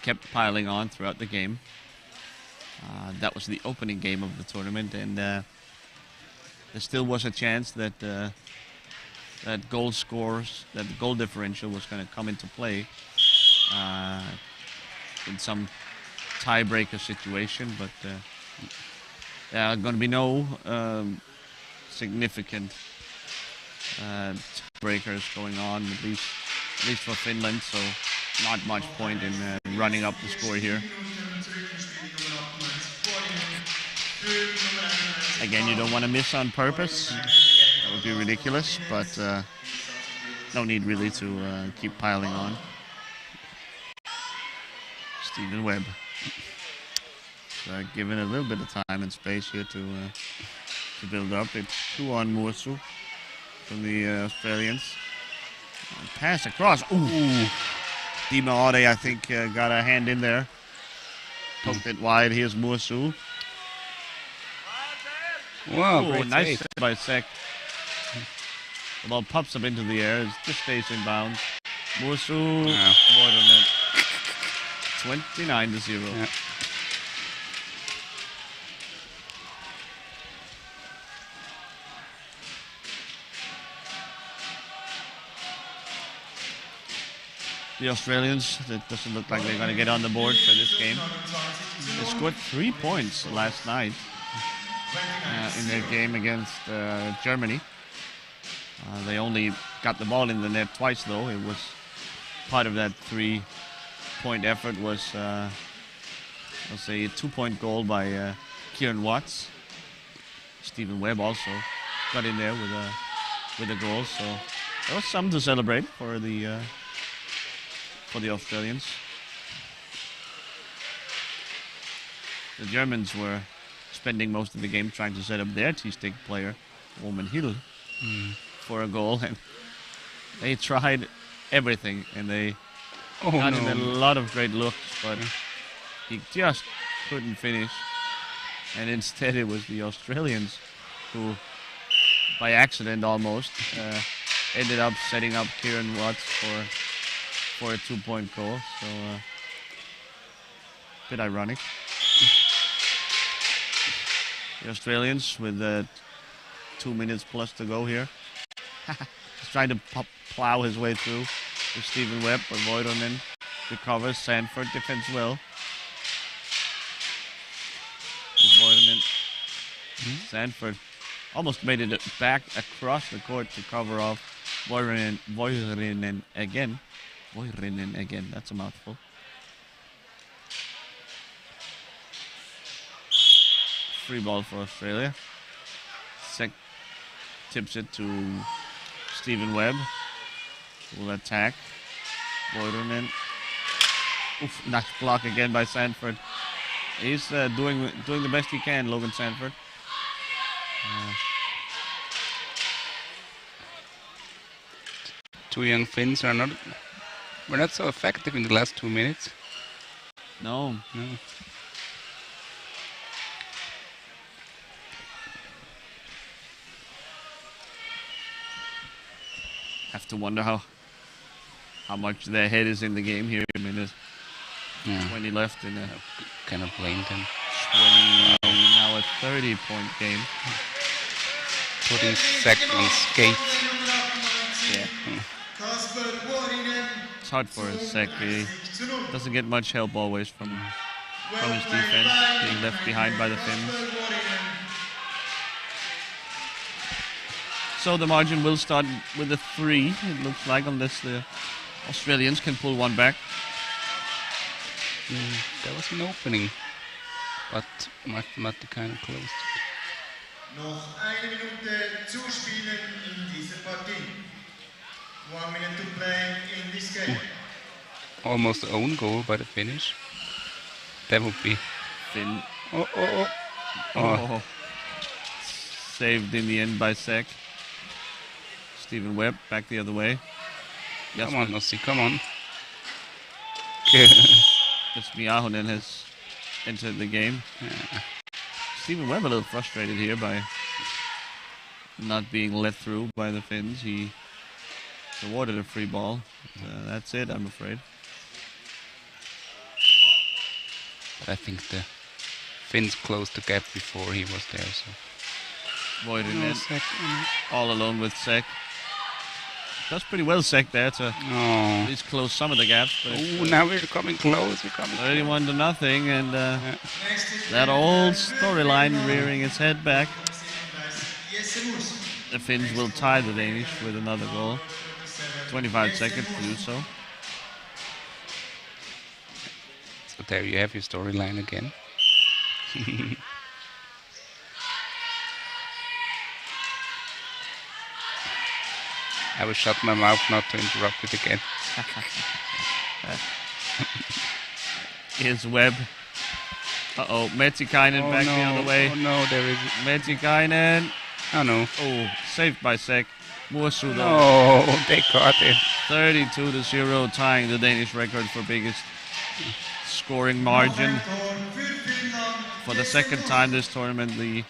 kept piling on throughout the game. That was the opening game of the tournament, and there still was a chance that that goal differential was going to come into play in some tiebreaker situation, but there are going to be no significant breakers going on, at least for Finland, so not much point in running up the score here. Again, you don't want to miss on purpose. That would be ridiculous, but no need really to keep piling on. Stephen Webb. Given a little bit of time and space here to build up. It's 2 on Mursu from the Australians. Pass across. Ooh. Dima Ode, I think, got a hand in there. Poked it wide. Here's Mursu. Wow, Oh, great nice save. save by Sek. The ball pops up into the air. It just stays in bounds. Mursu. Yeah. Void on it. 29 to 0. Yeah. The Australians, it doesn't look like they're going to get on the board for this game. They scored 3 points last night in their game against Germany. They only got the ball in the net twice, though. It was part of that 3-point effort was, I'll say, a 2-point goal by Kieran Watts. Stephen Webb also got in there with a goal, so there was some to celebrate for the Australians. The Germans were spending most of the game trying to set up their T-stick player, Roman Hill, for a goal, and they tried everything, and they got him a lot of great looks, but he just couldn't finish. And instead it was the Australians who, by accident almost, ended up setting up Kieran Watts for a 2-point goal. So bit ironic. The Australians with 2 minutes plus to go here. He's trying to plow his way through to Stephen Webb, but Voironen recovers. Sanford defends well. Sanford almost made it back across the court to cover off Voironen again. Voironen again, that's a mouthful. Free ball for Australia. Sek tips it to Stephen Webb. Will attack. Voironen. Oof, nice block again by Sanford. He's doing the best he can, Logan Sanford. Two young Finns were not so effective in the last 2 minutes. No. Have to wonder how much their head is in the game here. I mean, there's 20 left in a Cannot blame them. 20, now a 30-point game. Putting Sek on skates. Yeah. It's hard for Sek. He doesn't get much help always from his defense, being left behind by the Finns. So the margin will start with a 3, it looks like, unless the Australians can pull one back. There was an opening, but Matti kind of closed it. Noch eine Minute zu spielen in dieser Partie. 1 minute to play in this game. Almost own goal by the Finnish. That would be Finn. Oh. Saved in the end by Sek. Stephen Webb back the other way. Come on, Nossi, come on. Jasmi Ahonen has entered the game. Yeah. Stephen Webb a little frustrated here by not being let through by the Finns. He awarded a free ball. That's it, I'm afraid. But I think the Finns closed the gap before he was there. So. Voironen all alone with Sek. Does pretty well, Sek, there to at least close some of the gaps. Oh, now we're coming close. 31-0, and that old storyline rearing its head back. The Finns will tie the Danish with another goal. 25 seconds to do so. So there you have your storyline again. I will shut my mouth not to interrupt it again. Here's Webb. Metsikainen back the other way. Oh no, there is Metsikainen. Oh no. Oh, saved by Sek. Mursu though. Oh, they caught it. 32-0, tying the Danish record for biggest scoring margin. For the second time this tournament, the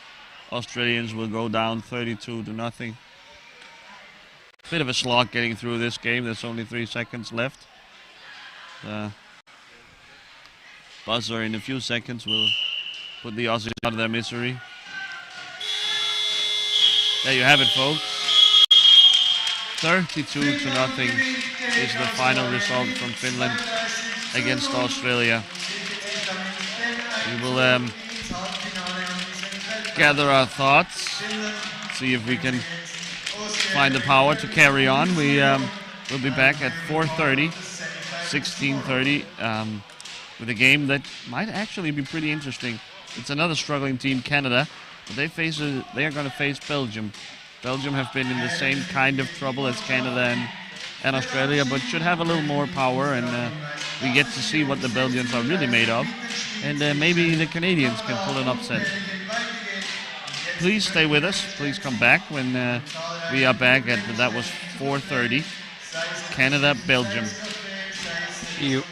Australians will go down 32-0. Bit of a slog getting through this game. There's only 3 seconds left. Buzzer in a few seconds will put the Aussies out of their misery. There you have it, folks. 32-0 is the final result from Finland against Australia. We will gather our thoughts, see if we can find the power to carry on. We will be back at 4:30, 16:30, with a game that might actually be pretty interesting. It's another struggling team, Canada, but they are going to face Belgium. Belgium have been in the same kind of trouble as Canada and Australia, but should have a little more power, and we get to see what the Belgians are really made of, and maybe the Canadians can pull an upset. Please stay with us. Please come back when we are back at, that was 4:30, Canada, Belgium. See you.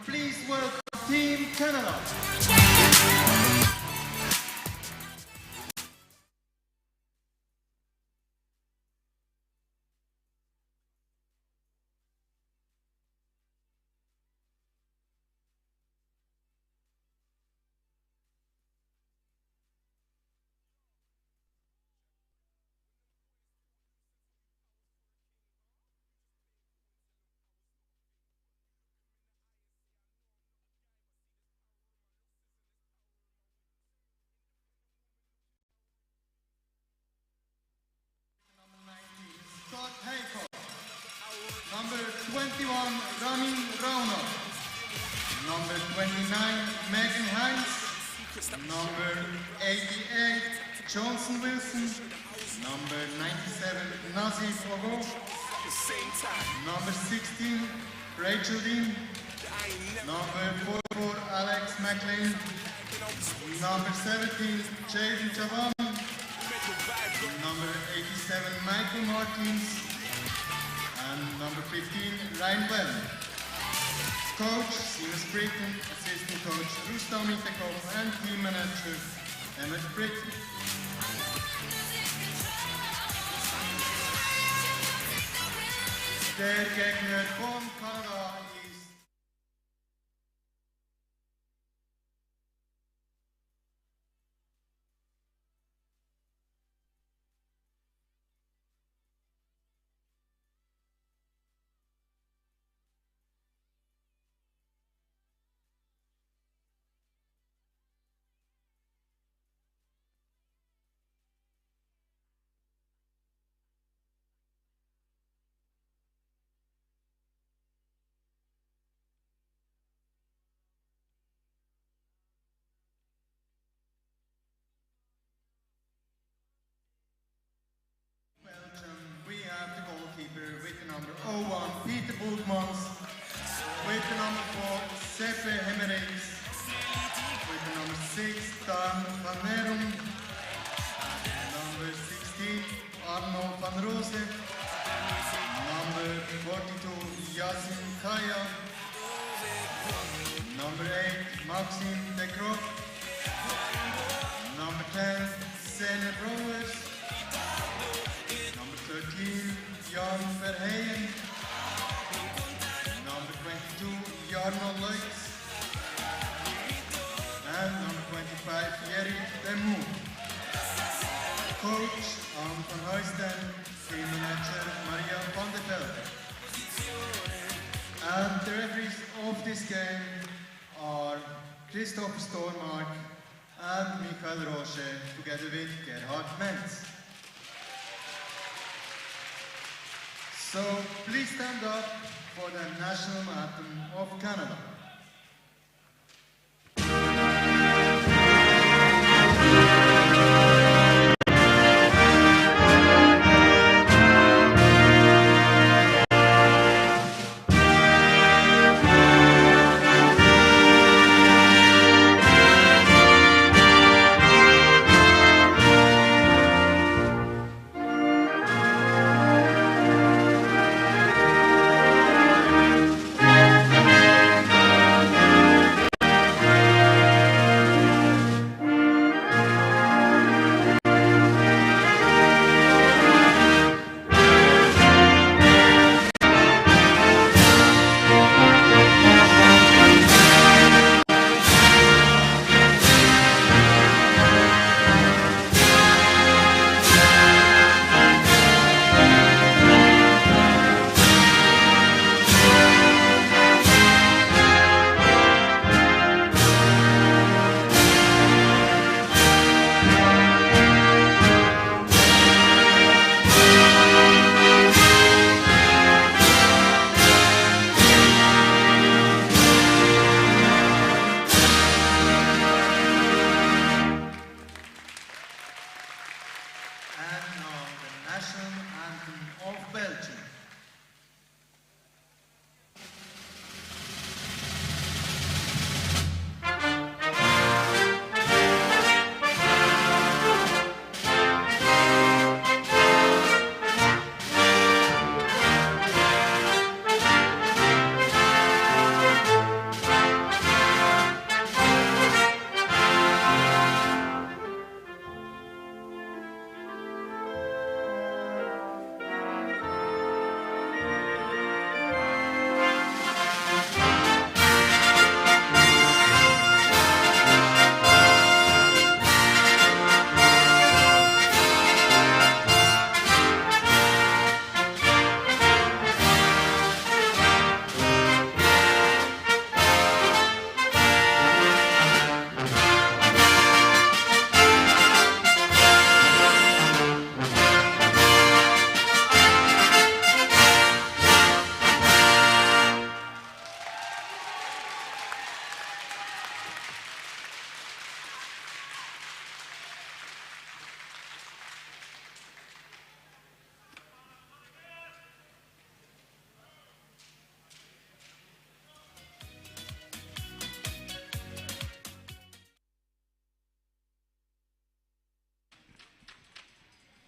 Please welcome Team Canada. Scott Haycock. Number 21, Ramin Rauno. Number 29, Megan Hines. Number 88, Johnson Wilson. Number 97, Nazif Ogo. Number 16, Rachel Dean. Number 44, Alex McLean. Number 17, Jaden Chavami. Number 87, Michael Martins. And number 15, Ryan Bell. Coach, Seamus Britton. Assistant coach, Rustam Itekov. And team manager, Emmett Britton. Der Gegner von Kanada ist Belgium. We have the goalkeeper with the number 01, Peter Boelmans. With the number 4, Seppe Hemmerichs. With the number 6, Dan van Nerum. Number 16, Arno van Rose. Number 42, Yasin Kaya. Number 8, Maxime de Krop. Number 10, Sene Brouwers. Number 13, Jan Verheyen. Number 22, Jarno Leutz. And number 25, Jerry Demu. Coach, Anne van Huisten. Team manager, Maria van der Velde. And the referees of this game are Christoph Stormark and Michael Roche, together with Gerhard Mentz. So please stand up for the national anthem of Canada.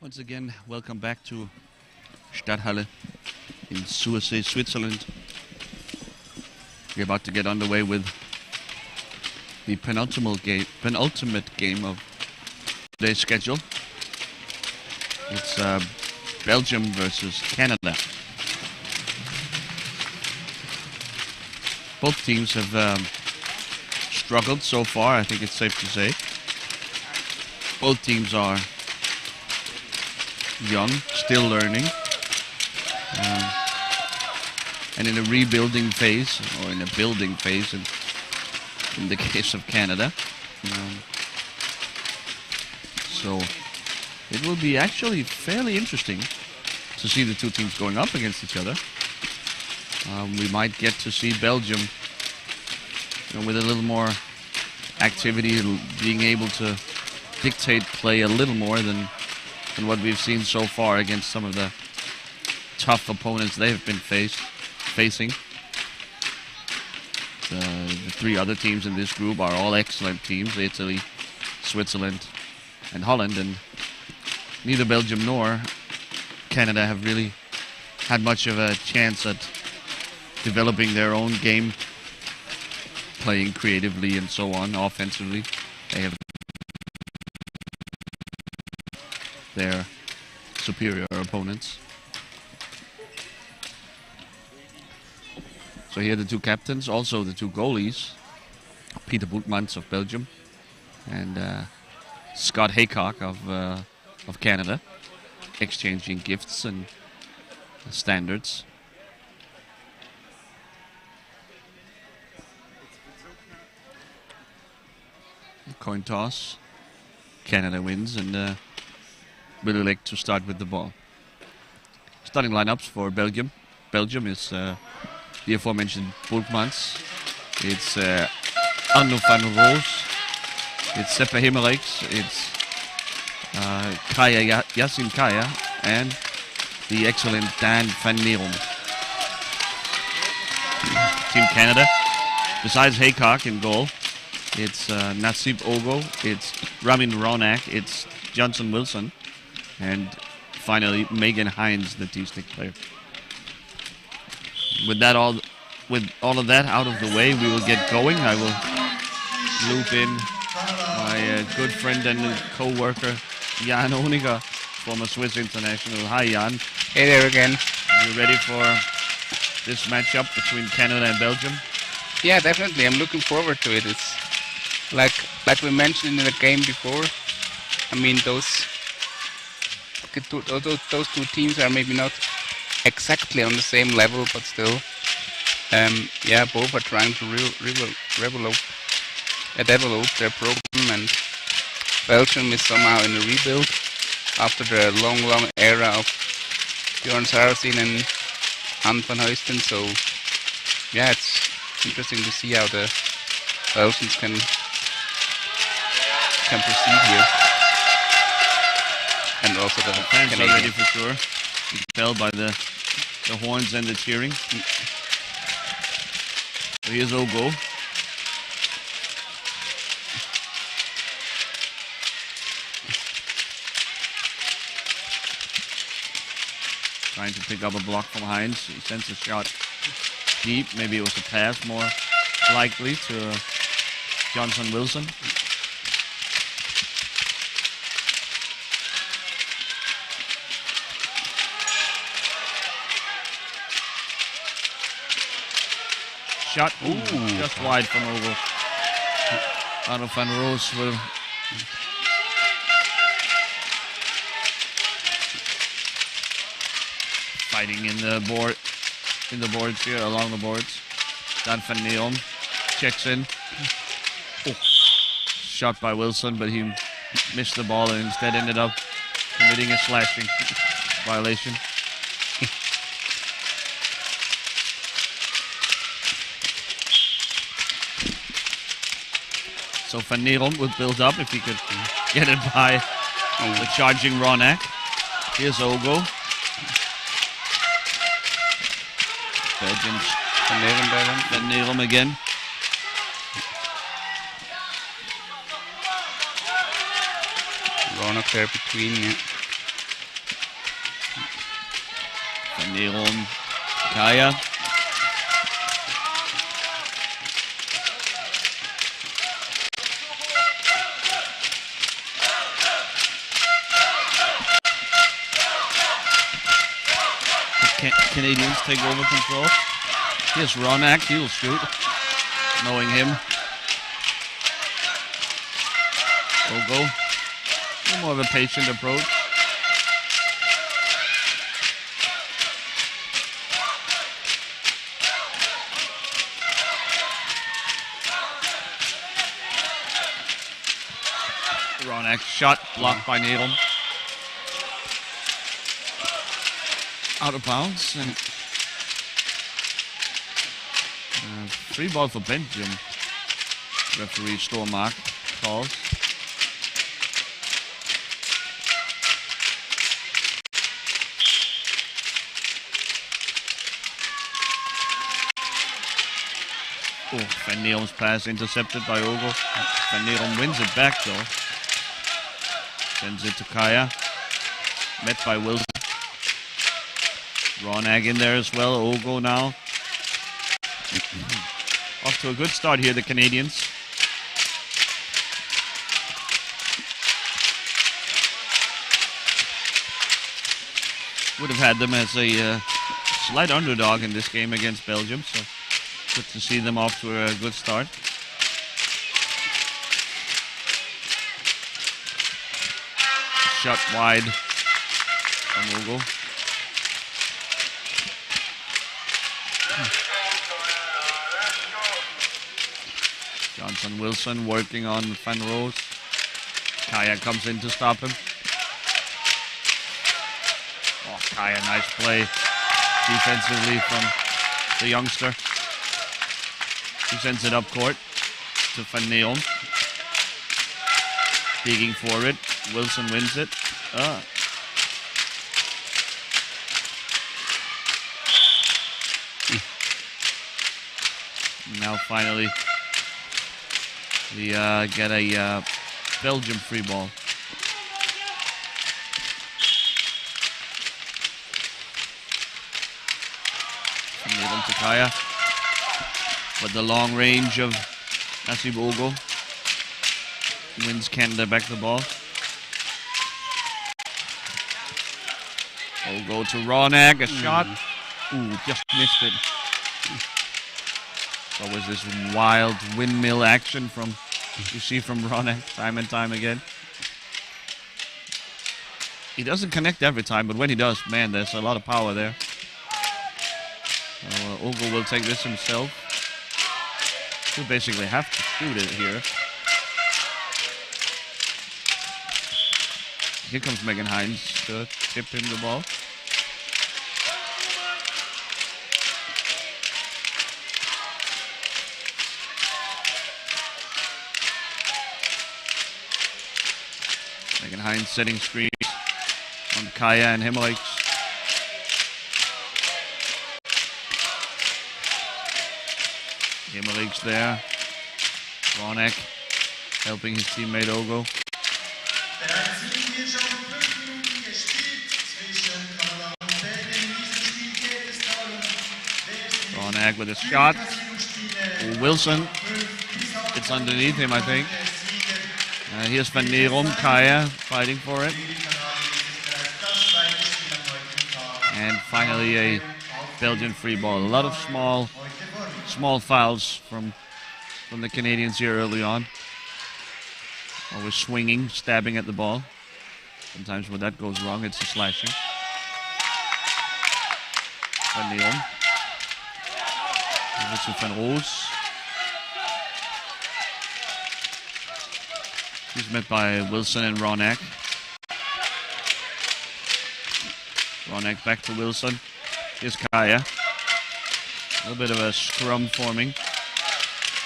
Once again, welcome back to Stadthalle in Sursee, Switzerland. We're about to get underway with the penultimate game of today's schedule. It's Belgium versus Canada. Both teams have struggled so far, I think it's safe to say. Both teams are young, still learning, and in a rebuilding phase, or in a building phase in the case of Canada. So it will be actually fairly interesting to see the two teams going up against each other. We might get to see Belgium, with a little more activity, being able to dictate play a little more than what we've seen so far against some of the tough opponents they've been facing. The three other teams in this group are all excellent teams: Italy, Switzerland, and Holland, and neither Belgium nor Canada have really had much of a chance at developing their own game, playing creatively and so on, offensively. They have their superior opponents. So here are the two captains, also the two goalies, Peter Boetmans of Belgium and Scott Haycock of Canada, exchanging gifts and standards. Coin toss. Canada wins, and Willy like to start with the ball. Starting lineups for Belgium. Belgium is the aforementioned Boetmans. It's Arno van Roos. It's Seppe Hemmerix. It's Yassin Kaya, and the excellent Dan van Neerom. Team Canada, besides Haycock in goal, it's Nasib Ogo, it's Ramin Ronak, it's Johnson Wilson, and finally Megan Hines, the T-stick player. With all of that out of the way, we will get going. I will loop in my good friend and co-worker Jan Honiger, former Swiss international. Hi Jan. Hey there again. You ready for this matchup between Canada and Belgium? Yeah, definitely. I'm looking forward to it. It's like we mentioned in the game before. I mean, those two teams are maybe not exactly on the same level, but still, both are trying to develop their program, and Belgium is somehow in a rebuild after the long era of Bjorn Sarrazin and Hans van Huisten. So, yeah, it's interesting to see how the Belgians can proceed here, and also the fans Canadians. are ready for sure. You can tell by the horns and the cheering. So here's Ogo. Trying to pick up a block from Hines. He sends a shot deep. Maybe it was a pass more likely to Johnson Wilson. Shot, just wide from Ogo. Arno van Roos will fighting in the boards here, along the boards. Dan van Neerom checks in. Shot by Wilson, but he missed the ball and instead ended up committing a slashing violation. So Van Neerom would build up if he could get it by the charging Ronak. Here's Ogo. Belgians. Van Neerom again. Ronak there between. Yeah. Van Neerom, Kaya. Canadians take over control. Here's Ronak, he'll shoot, knowing him. Ogo, a little more of a patient approach. Ronak shot blocked by Needham. Out of bounds and free ball for Belgium. Referee Stormark calls. Oh, Van Neel's pass intercepted by Ogo. Van Neel wins it back though. Sends it to Kaya. Met by Wilson. Ronag in there as well. Ogo now. Off to a good start here, the Canadians. Would have had them as a slight underdog in this game against Belgium, so good to see them off to a good start. Shot wide from Ogo. Johnson Wilson working on Van Roos. Kaya comes in to stop him. Oh, Kaya, nice play defensively from the youngster. He sends it up court to Van Neon. Digging for it. Wilson wins it. Now finally we get a Belgium free ball. From Needham to Kaya. But the long range of Nasib Ogo wins Canada back the ball. Ogo to Ronag, a shot. Ooh, just missed it. What was this wild windmill action from you see from Ronak time and time again? He doesn't connect every time, but when he does, man, there's a lot of power there. Ogo will take this himself. He'll basically have to shoot it here. Here comes Megan Hines to tip him the ball. Megan Hines setting screens on Kaya and Hemmerich. Hemmerich there. Ronak helping his teammate Ogo. Bereits sind hier schon 5 Minuten gespielt zwischen Kanada und Belgien. In diesem Spiel geht es darum, Ronak with a shot. Oh, Wilson. It's underneath him, I think. Here's Van Neerom, Kaya fighting for it. And finally a Belgian free ball. A lot of small fouls from the Canadians here early on. Always swinging, stabbing at the ball. Sometimes when that goes wrong, it's a slashing. Van Neerom. Over to Van Roos. He's met by Wilson and Ronak. Ronak back to Wilson. Here's Kaya. A little bit of a scrum forming.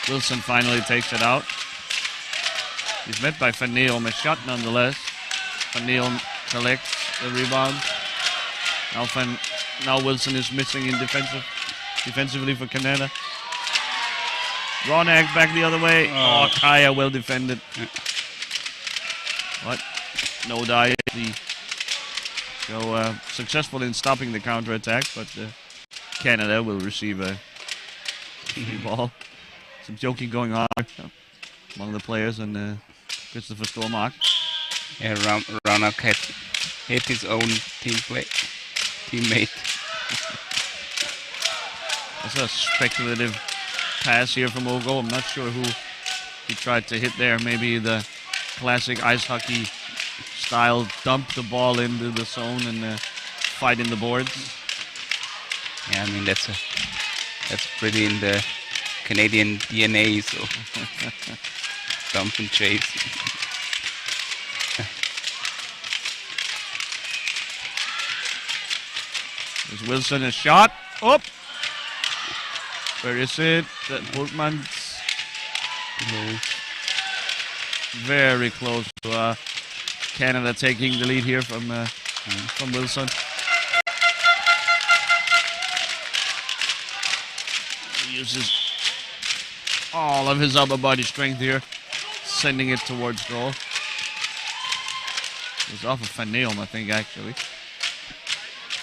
Wilson finally takes it out. He's met by Van Neerom, a shot nonetheless. Van Neerom collects the rebound. Now Wilson is missing in defensively for Canada. Ronak back the other way. Oh, Kaya well defended. What? No dive. The So successful in stopping the counterattack, but Canada will receive a free ball. Some joking going on among the players and Christopher Stormark. Yeah, Ronak had hit his own teammate. That's a speculative pass here from Ogo. I'm not sure who he tried to hit there. Maybe the classic ice hockey style, dump the ball into the zone and fight in the boards. Yeah, I mean that's pretty in the Canadian DNA. So dump and chase. There's Wilson, a shot. Up. Where is it? Borkman's very close to Canada taking the lead here from Wilson. He uses all of his upper body strength here, sending it towards goal. It was off of Van Neelm, I think, actually.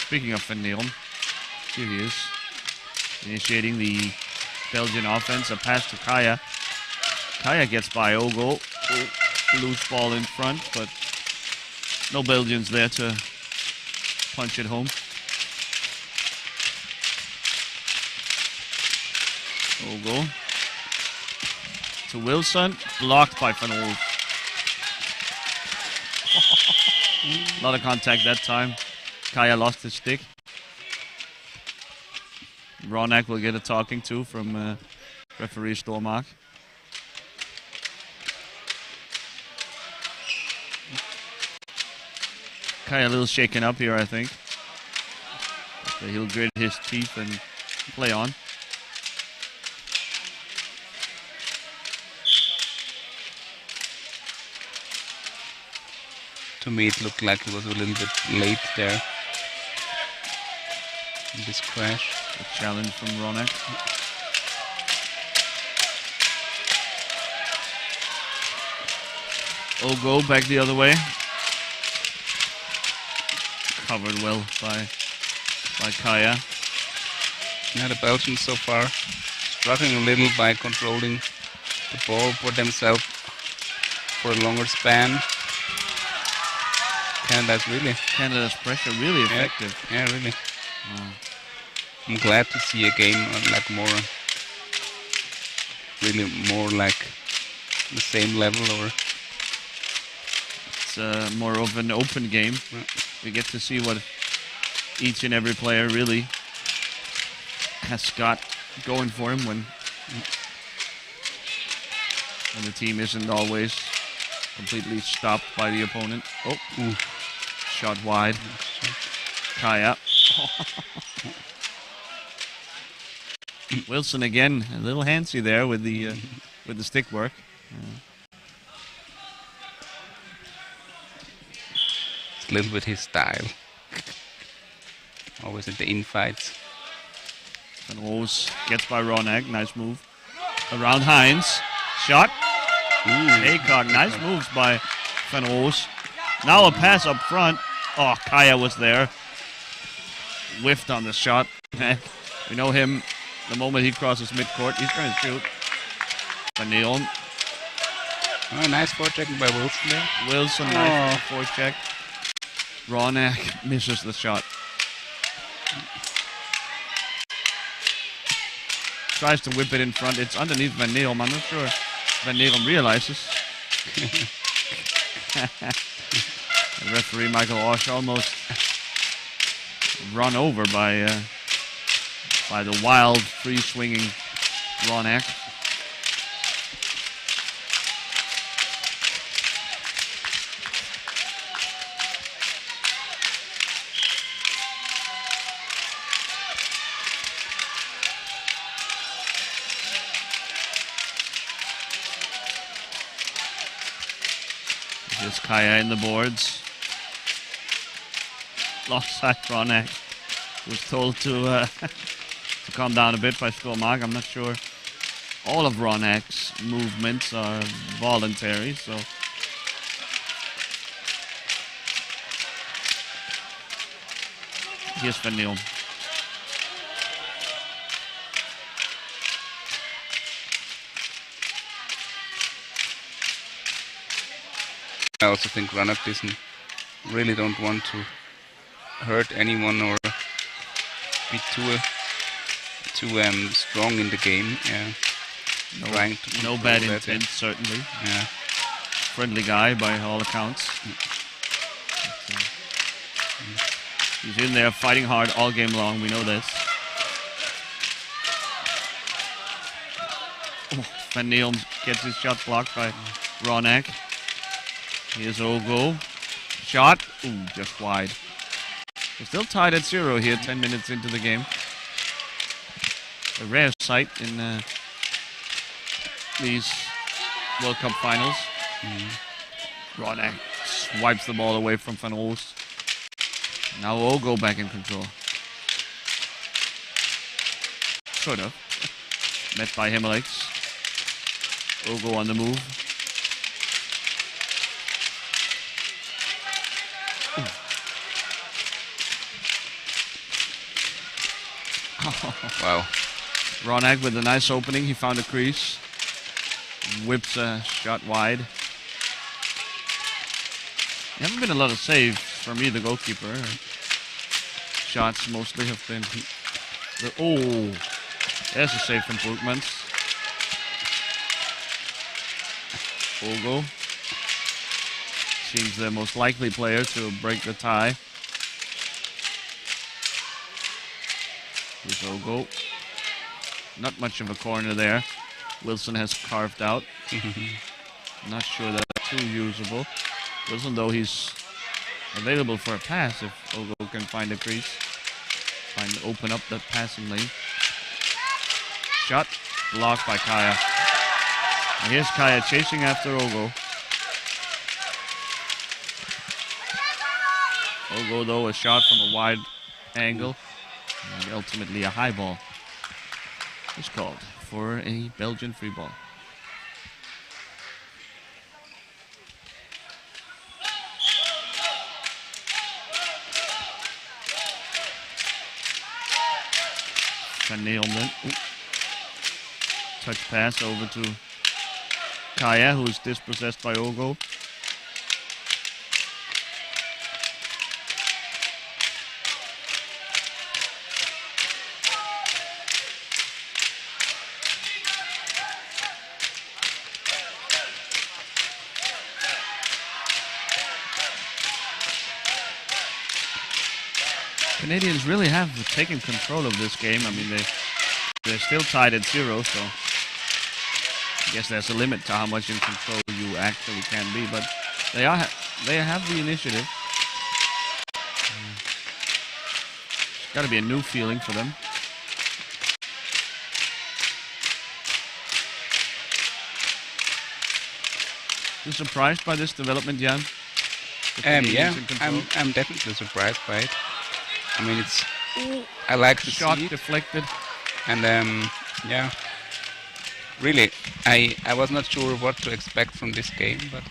Speaking of Van Neelm, here he is, initiating the Belgian offense. A pass to Kaya. Kaya gets by Ogo. Loose ball in front, but no Belgians there to punch it home. Ogo to Wilson, blocked by Van Olf. A lot of contact that time. Kaya lost his stick. Ronak will get a talking to from referee Stormark. Kaya a little shaken up here, I think. But he'll grit his teeth and play on. To me, it looked like he was a little bit late there in this crash. A challenge from Ronak. Ogo back the other way. Covered well by Kaya. Yeah, the Belgians so far struggling a little by controlling the ball for themselves for a longer span. Canada's pressure really effective. Yeah, really. I'm glad to see a game like more like the same level, or it's more of an open game. Yeah. We get to see what each and every player really has got going for him when the team isn't always completely stopped by the opponent. Shot wide. Kaya. Wilson again, a little handsy there with the stick work. It's a little bit his style. Always at the infights. Van Oos gets by Ronak. Nice move. Around Hines. Shot. Haycock. Nice moves by Van Oos. Now a pass up front. Oh, Kaya was there. Whiffed on the shot. We know him. The moment he crosses midcourt, he's going to shoot. Van Neelm. Oh, nice forechecking by Wilson there. Wilson, nice forecheck. Ronak misses the shot. Tries to whip it in front. It's underneath Van Neelm. I'm not sure Van Neelm realizes. The referee Michael Osh almost run over by the wild, free-swinging Ronak. Here's Kaya in the boards. Lost side Ronak. Was told to calm down a bit by Stormark. I'm not sure all of Ronak's movements are voluntary, so Here's Van Neum. I also think Ranak really don't want to hurt anyone or be too strong in the game. Yeah. Trying to No bad control that, intent, certainly. Yeah. Friendly guy by all accounts. He's in there fighting hard all game long, we know this. Oh, Van Neum gets his shot blocked by Ronak. Here's Ogo. Shot. Ooh, just wide. We're still tied at 0 here, 10 minutes into the game. A rare sight in these World Cup finals. Ronak swipes the ball away from Van Oost. Now Ogo back in control. Sort of. Met by Himmelex. Ogo on the move. Wow. Ronak with a nice opening. He found a crease. Whips a shot wide. There haven't been a lot of saves for me, the goalkeeper. Shots mostly have been... Oh, there's a save from Brugmans. Ogo seems the most likely player to break the tie. Here's Ogo. Not much of a corner there. Wilson has carved out. Not sure that's too usable. Wilson, though, he's available for a pass if Ogo can find a crease. Open up that passing lane. Shot blocked by Kaya. And here's Kaya chasing after Ogo. Ogo, though, a shot from a wide angle. And ultimately a high ball is called for a Belgian free ball. Van Neum then. Touch pass over to Kaya, who's dispossessed by Ogo. Canadians really have taken control of this game. I mean, they're still tied at 0, so I guess there's a limit to how much in control you actually can be. But they have the initiative. It's got to be a new feeling for them. You surprised by this development, Jan? Yeah, I'm definitely surprised by it. I mean, I like the shot see deflected, and yeah, really, I was not sure what to expect from this game, but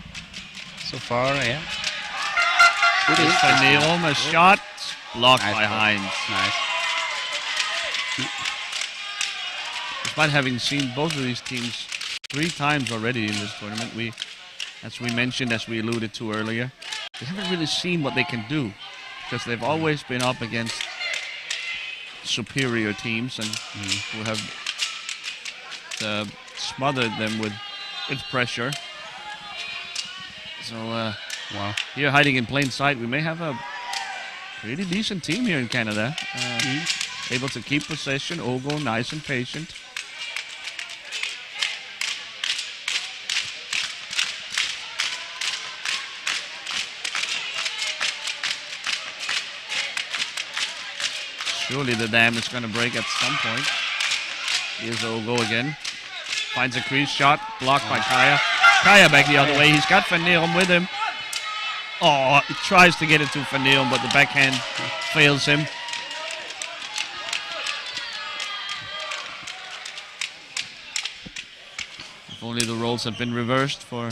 so far, yeah. Van Neum, a shot blocked Nice by ball. Heinz. Nice. Despite having seen both of these teams 3 times already in this tournament, as we mentioned, as we alluded to earlier, we haven't really seen what they can do, because they've always been up against superior teams and who have smothered them with pressure. So Wow. here, hiding in plain sight, we may have a pretty decent team here in Canada. Able to keep possession. Ogo nice and patient. Surely the dam is going to break at some point. Here's Ogo again. Finds a crease shot. Blocked by Kaya. Kaya back the other way. He's got Van Neum with him. Oh, he tries to get it to Van Neum, but the backhand fails him. If only the roles had been reversed for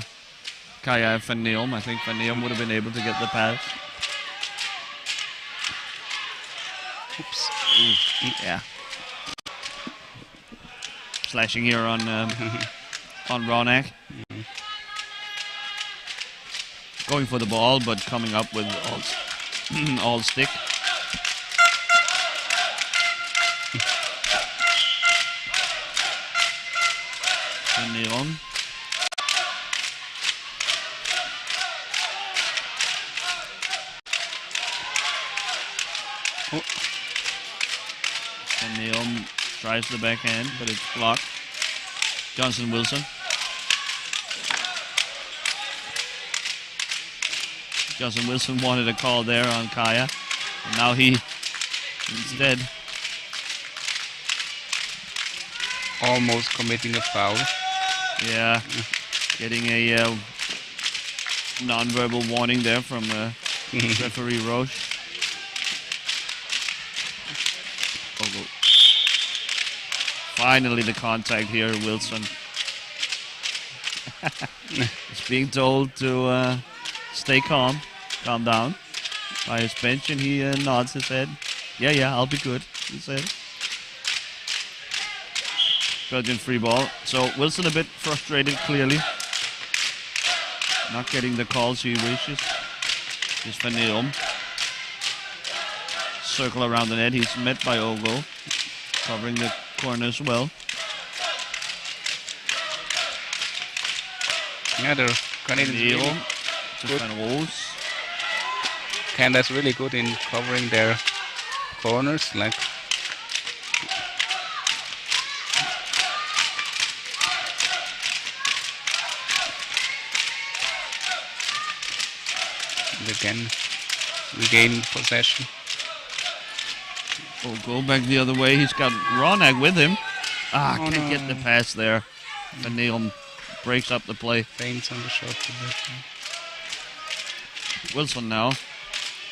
Kaya and Van Neum, I think Van Neum would have been able to get the pass. Yeah. Slashing here on Ronak. Going for the ball, but coming up with all stick. Neon. And Neon tries the backhand, but it's blocked. Johnson Wilson. Johnson Wilson wanted a call there on Kaya. And now he instead Almost committing a foul. Yeah, getting a non-verbal warning there from referee Roche. Finally the contact here, Wilson. He's being told to stay calm down by his bench, and he nods his head. Yeah, I'll be good, he said. Belgian free ball. So Wilson a bit frustrated, clearly. Not getting the calls he wishes. Here's Van Neom. Circle around the net. He's met by Ogo. Covering the corner as well. Yeah, the Canadians really good. Canada's really good in covering their corners. Like, again, regain possession. Oh, go back the other way. He's got Ronak with him. Can't get the pass there. Van Neom breaks up the play. Feints on the shot. Wilson now.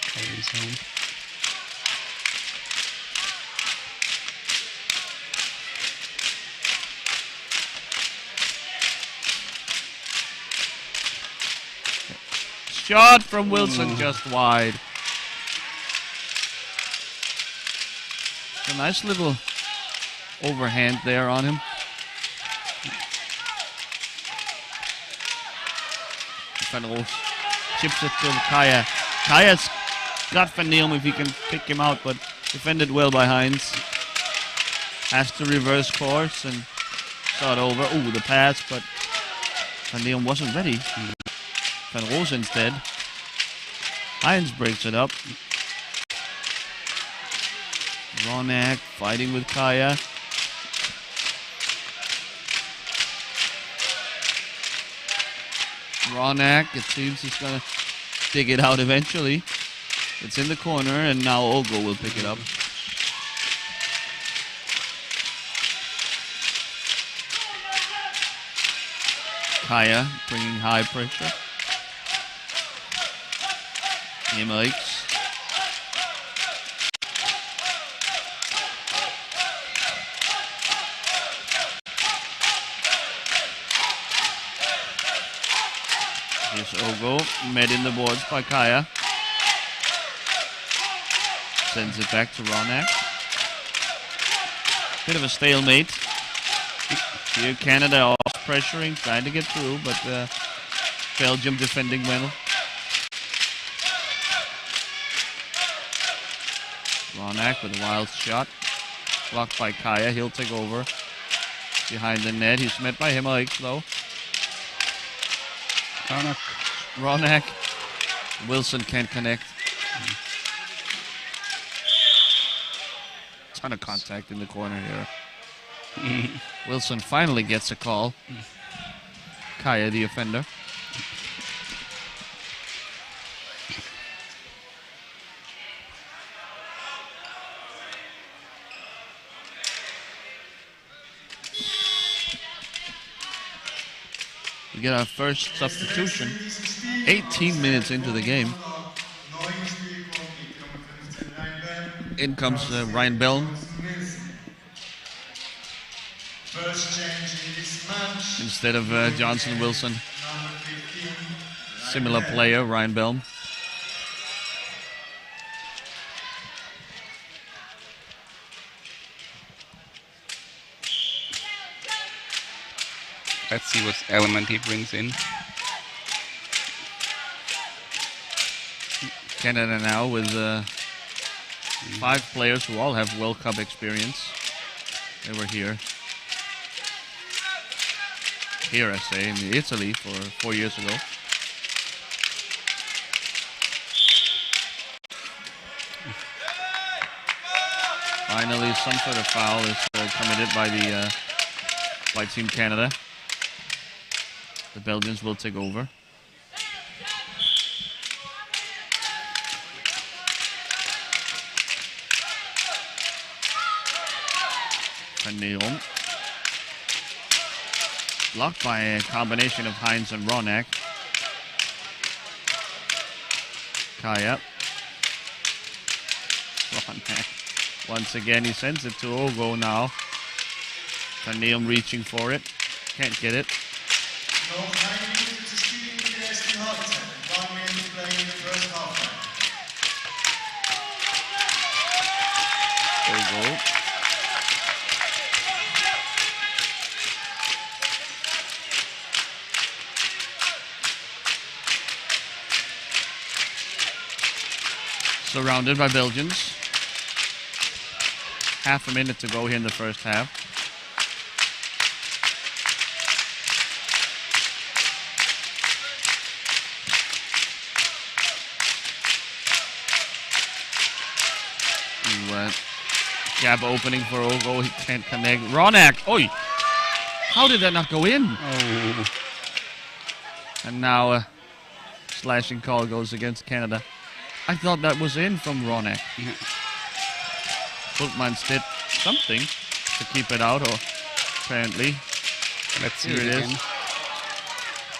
Carries home. Shot from Wilson just wide. A nice little overhand there on him. Fenrose chips it to Kaya. Kaya's got Van Neom if he can pick him out, but defended well by Heinz. Has to reverse course and start over. Ooh, the pass, but Van Neom wasn't ready. Van Roos instead. Heinz breaks it up. Ronak fighting with Kaya. Ronak, it seems he's going to dig it out eventually. It's in the corner, and now Ogo will pick it up. Kaya bringing high pressure. Emmerich. Here's Ogo, met in the boards by Kaya. Sends it back to Ronak. Bit of a stalemate. Here Canada off pressuring, trying to get through, but Belgium defending well. Ronak with a wild shot. Blocked by Kaya. He'll take over. Behind the net. He's met by Emmerich though. Ronak. Wilson can't connect. Ton of contact in the corner here. Wilson finally gets a call. Kaya, the offender. We get our first substitution 18 minutes into the game. In comes Ryan Bell. First change in this match. Instead of Johnson Wilson. Similar player, Ryan Bell. Let's see what element he brings in. Canada now with 5 players who all have World Cup experience. They were here, I say, in Italy for 4 years ago. Finally, some sort of foul is committed by Team Canada. The Belgians will take over. Van Neon. Blocked by a combination of Hines and Ronak. Kaya. Ronak. Once again, he sends it to Ogo now. Van Neon reaching for it. Can't get it. Noch 1 Minute zu spielen in der ersten Halbzeit. 1 minute to play in the first half. Ogo. Surrounded by Belgians. Half a minute to go here in the first half. Gap opening for Ogo. He can't connect. Ronak. Oi! How did that not go in? Oh. And now a slashing call goes against Canada. I thought that was in from Ronak. Yeah. Bultmans did something to keep it out, or apparently. Let's see Here it again. is.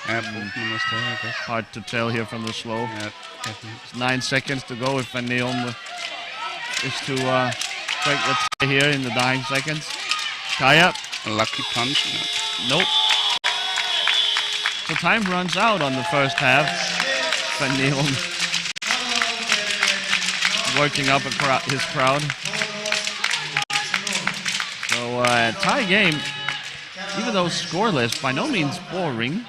Bultman was there, I guess. Hard to tell here from the slow. Yeah, definitely. It's 9 seconds to go if Van Neon is to break the tie here in the dying seconds. Kaya. A lucky punch. No. Nope. So time runs out on the first half. Van Neon working up his crowd. So tie game, even though scoreless, by no means boring.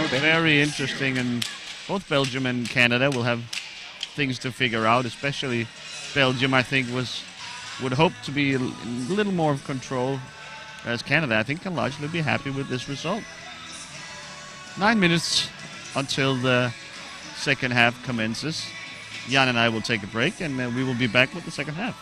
Very interesting, and both Belgium and Canada will have things to figure out. Especially Belgium, I think, would hope to be a little more of control, whereas Canada, I think, can largely be happy with this result. 9 minutes until the second half commences. Jan and I will take a break, and we will be back with the second half.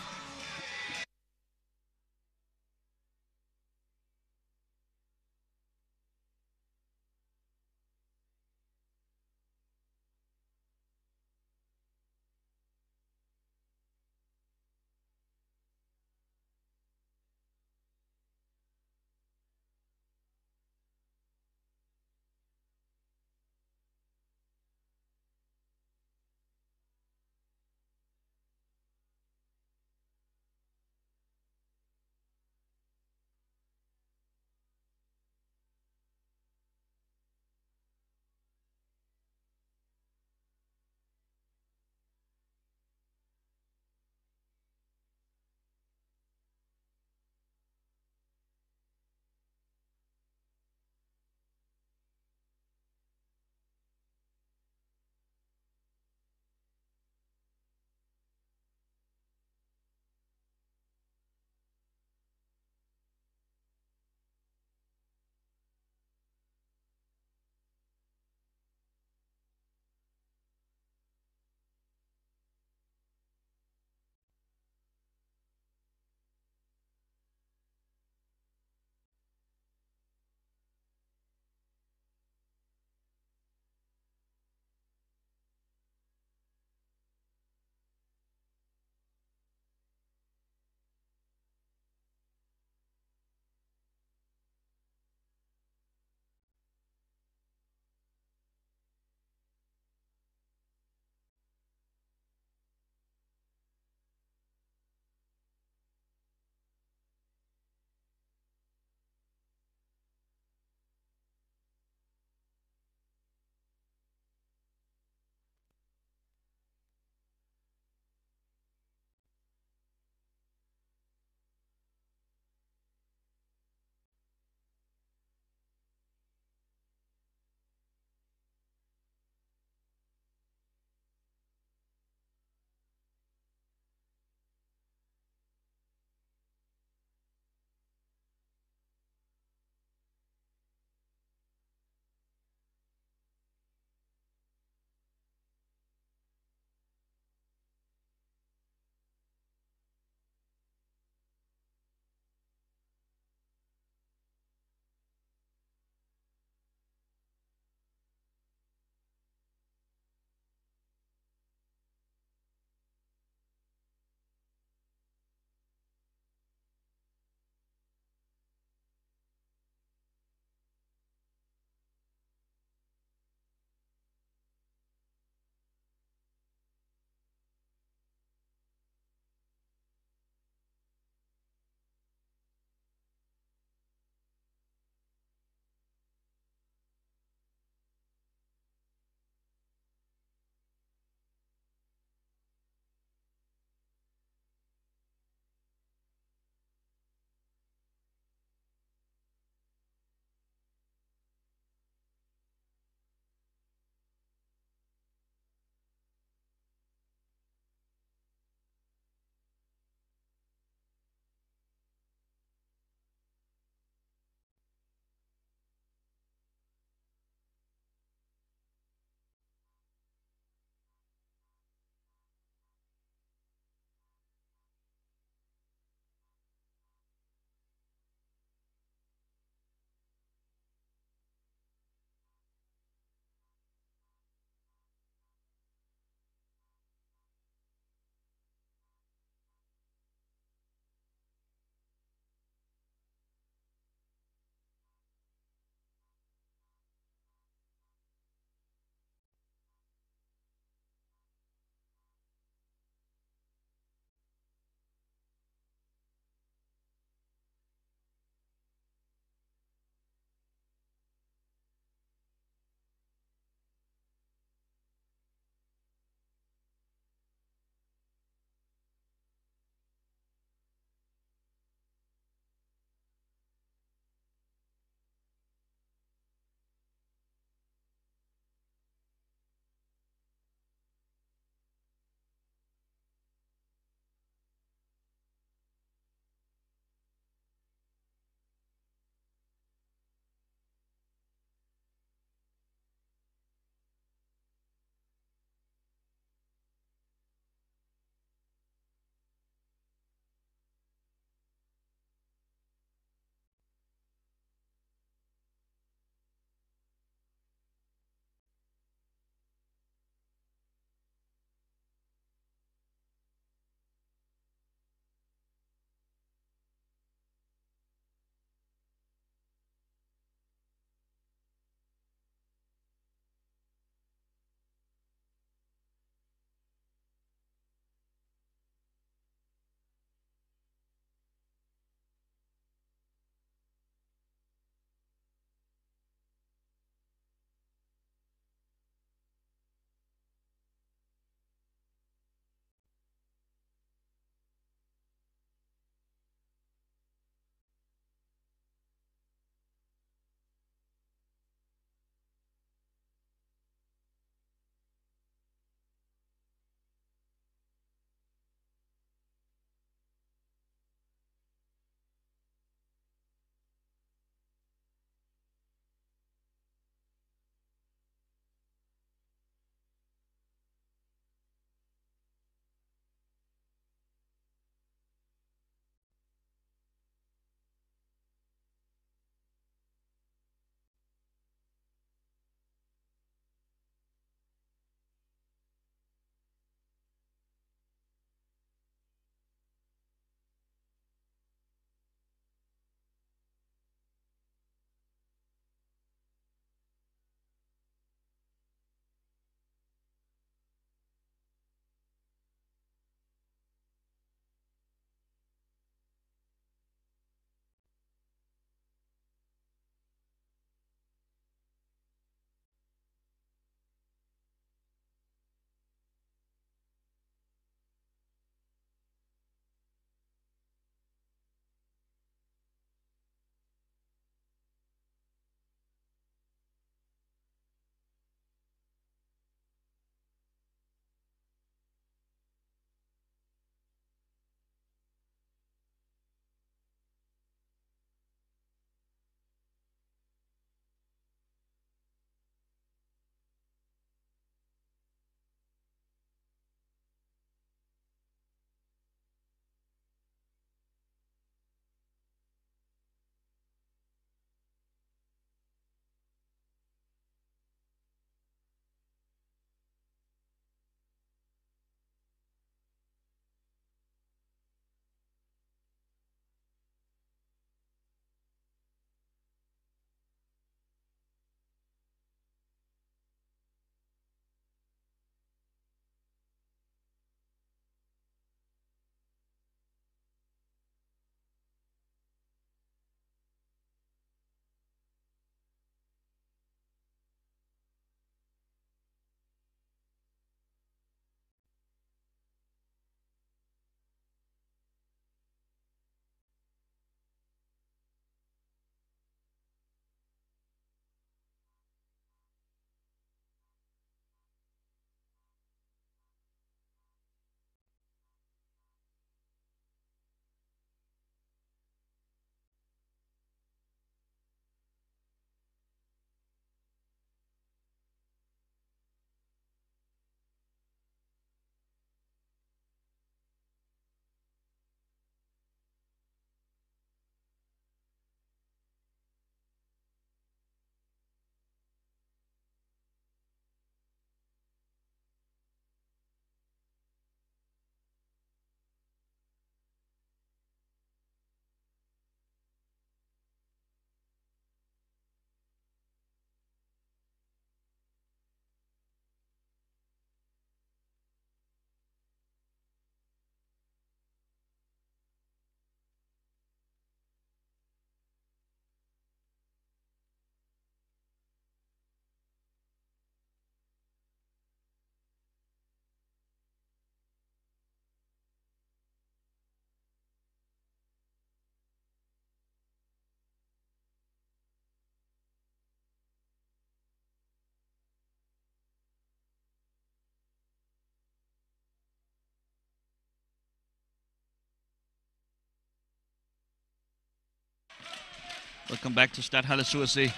Welcome back to Stadthalle Sursee.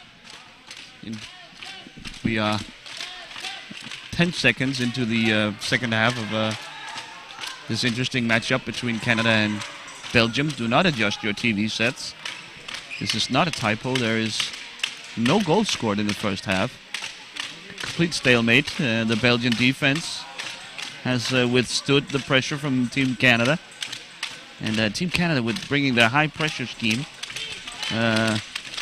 We are 10 seconds into the second half of this interesting matchup between Canada and Belgium. Do not adjust your TV sets. This is not a typo. There is no goal scored in the first half. Complete stalemate. The Belgian defense has withstood the pressure from Team Canada. And Team Canada with bringing their high pressure scheme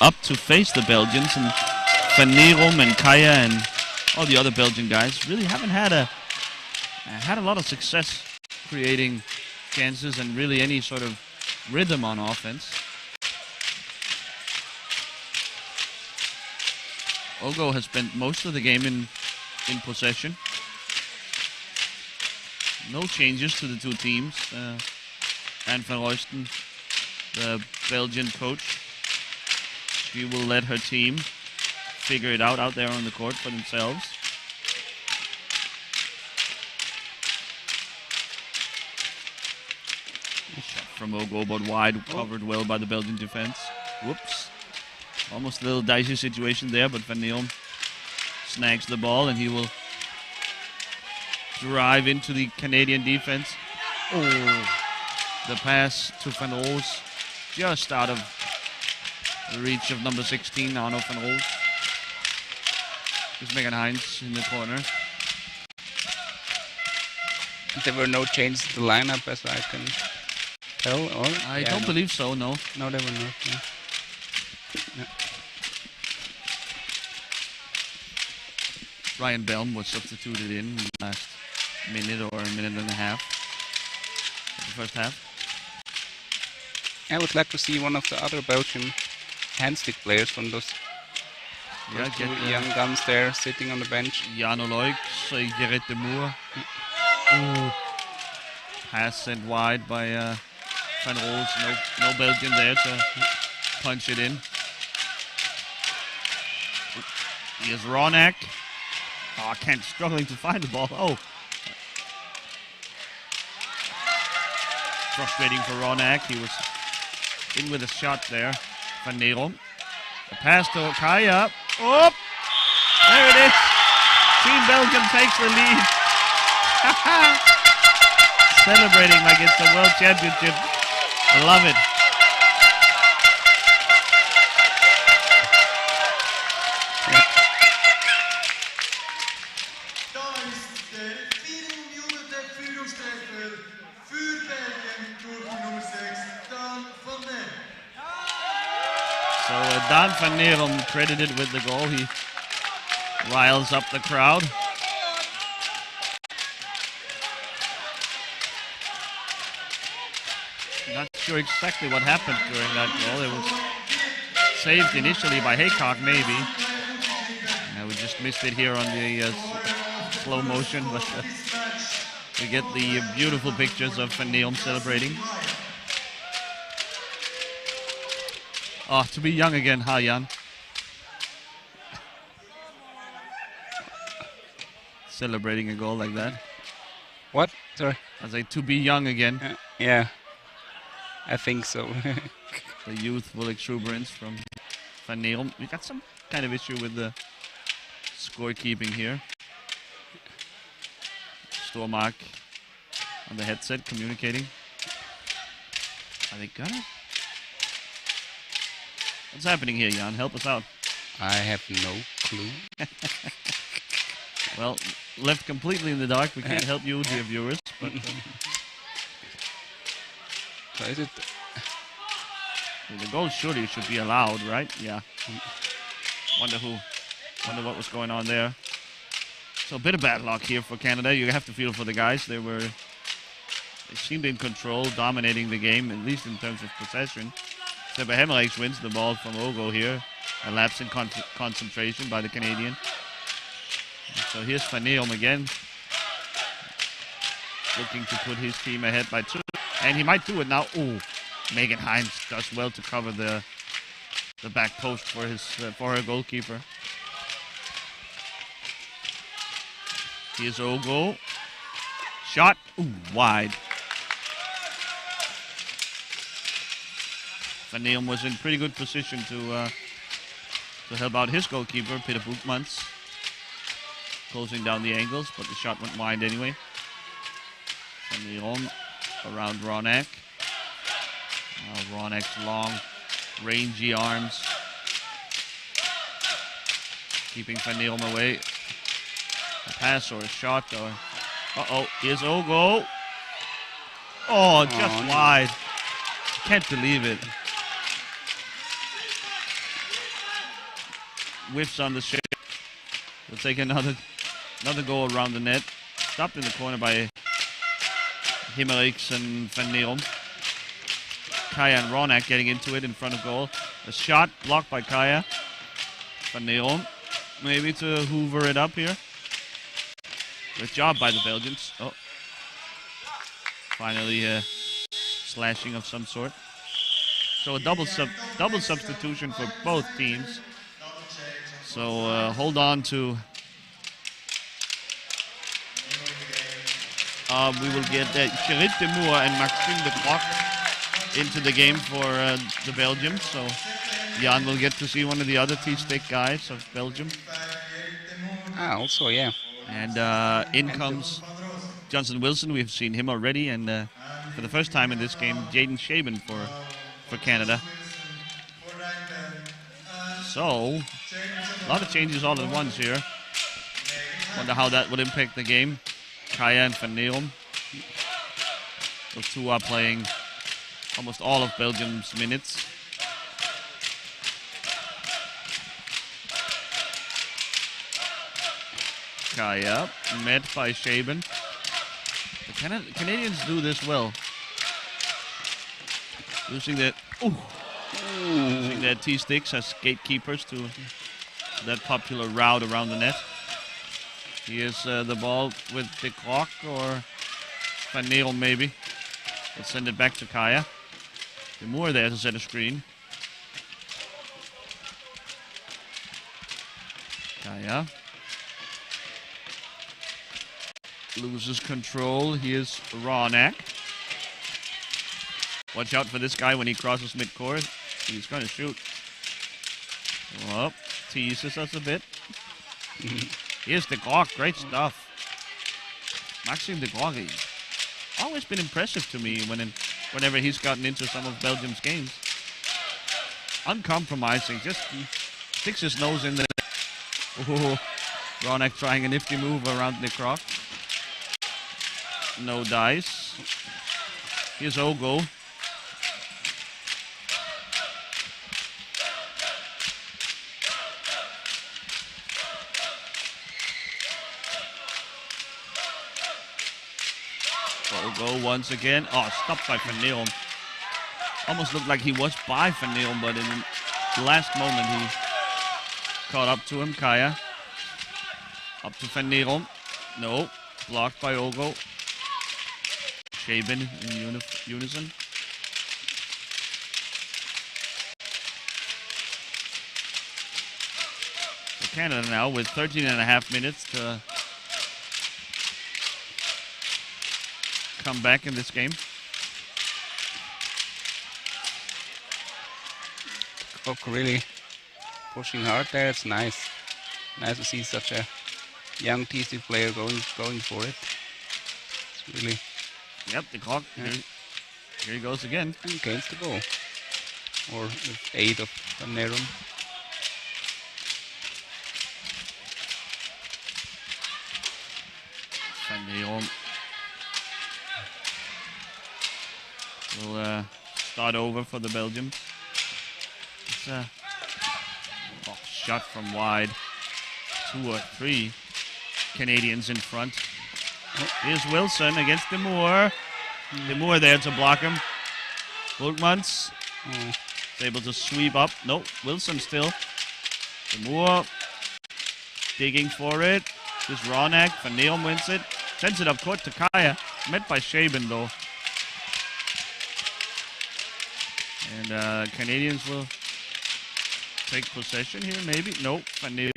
up to face the Belgians, and Van Neerom and Kaya and all the other Belgian guys really haven't had a lot of success creating chances and really any sort of rhythm on offense. Ogo has spent most of the game in possession. No changes to the two teams. Anne van Royston, the Belgian coach, she will let her team figure it out there on the court for themselves. Shot from Ogo, but wide, covered well by the Belgian defense. Whoops. Almost a little dicey situation there, but Van Neerom snags the ball, and he will drive into the Canadian defense. Oh, the pass to Van Roos, just out of the reach of number 16, Arno Van Roos. There's Megan Hines in the corner. There were no changes to the lineup, as I can tell, or? I don't believe so, no. No, there were not. Yeah. No. Ryan Belm was substituted in the last minute or a minute and a half of the first half. I would like to see one of the other Belgian handstick players from those two young guns there sitting on the bench. Jan Oloix, Gerrit de Moor. Pass sent wide by Van Roos. No Belgian there to punch it in. Here's Ronak. Oh, Kent struggling to find the ball. Oh. Frustrating for Ronak. He was in with a shot there. Van Neerom. The pass to Kaya. Oh! There it is. Team Belgium takes the lead. Celebrating like it's the World Championship. I love it. Da ist der 4 Führungstreffer für Belgien durch Nummer 6, Dan van Den. So Dan van Neerom credited with the goal. He riles up the crowd. Not sure exactly what happened during that goal. It was saved initially by Haycock, maybe. We just missed it here on the slow motion, but we get the beautiful pictures of Van Neerom celebrating. Oh, to be young again, huh, Jan? Celebrating a goal like that. What? Sorry. I say to be young again. Yeah, I think so. The youthful exuberance from Van Neerom. We got some kind of issue with the scorekeeping here. Stormark on the headset communicating. Are they gonna? What's happening here, Jan? Help us out. I have no clue. Well, left completely in the dark. We can't help you, dear viewers. But So is it? the goal surely should be allowed, right? Yeah. Wonder what was going on there. So a bit of bad luck here for Canada. You have to feel for the guys. They seemed in control, dominating the game, at least in terms of possession. Sebbe Hemmerich wins the ball from Ogo here. A lapse in concentration by the Canadian. So here's Van Neerom again, looking to put his team ahead by 2. And he might do it now. Ooh, Megan Hines does well to cover the back post for her goalkeeper. Here's Ogo. Shot. Ooh, wide. Van Neum was in pretty good position to help out his goalkeeper, Peter Boekmans. Closing down the angles, but the shot went wide anyway. Van Neum around Ronak. Ronak's long, rangy arms. Keeping Van Neum away. A pass or a shot or... Uh-oh, here's Ogo. Oh, just wide. Can't believe it. Whiffs on the shape. We'll take another goal around the net. Stopped in the corner by Himmerichs and Van Neum. Kaya and Ronak getting into it in front of goal. A shot blocked by Kaya. Van Neum maybe to hoover it up here. Good job by the Belgians. Oh. Finally a slashing of some sort. So a double substitution for both teams. So hold on to... we will get Gerrit de Moor and Maxime de Croc into the game for the Belgians. So Jan will get to see one of the other T-stick guys of Belgium. Also, yeah. And in comes Johnson Wilson. We've seen him already. And for the first time in this game, Jaden Shaban for Canada. So, a lot of changes all at once here. Wonder how that would impact the game. Kaya and Van Neum. Those two are playing almost all of Belgium's minutes. Kaya, met by Shaban. The Canadians do this well. Using their T-sticks as gatekeepers to that popular route around the net. Here's the ball with De Croc or Van Neum maybe. Let's send it back to Kaya. De Moor there to set a screen. Kaya. Loses control. Here's Ronak. Watch out for this guy when he crosses mid-court. He's going to shoot. Oh, teases us a bit. Here's De Croc. Great stuff. Maxime De Croc. He's always been impressive to me whenever he's gotten into some of Belgium's games. Uncompromising. Just sticks his nose in there. Oh, Ronak trying a nifty move around De Croc. No dice. Here's Ogo. Ogo once again. Oh, stopped by Van Neum. Almost looked like he was by Van Neum, but in the last moment he caught up to him. Kaya. Up to Van Neum. No. Blocked by Ogo. Shaban in unison. So Canada now with 13.5 minutes to come back in this game. Cook really pushing hard there. It's nice. Nice to see such a young TC player going for it. It's really... Yep, the clock. Yeah. Here he goes again. And gains the goal. Or with aid of Van Neum. Van Neum will start over for the Belgians. It's a shot from wide. 2 or 3 Canadians in front. Here's Wilson against De Moor. De Moor there to block him. Boekmans is able to sweep up. No, Wilson still. De Moor digging for it. Here's Ronak. Van Neum wins it. Sends it up court to Kaya. Met by Shaban though. And Canadians will take possession here maybe. Nope. Van Neum.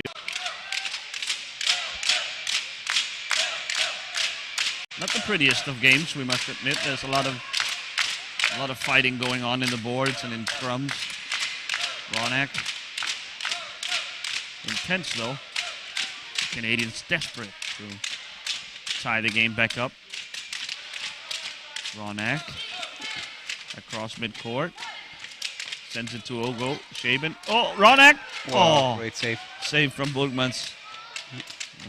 Not the prettiest of games, we must admit. There's a lot of A lot of fighting going on in the boards and in scrums. Ronak. Intense though. The Canadians desperate to tie the game back up. Ronak. Across midcourt. Sends it to Ogo. Shaban. Oh, Ronak! Wow, Oh, great save. save from Burgmans.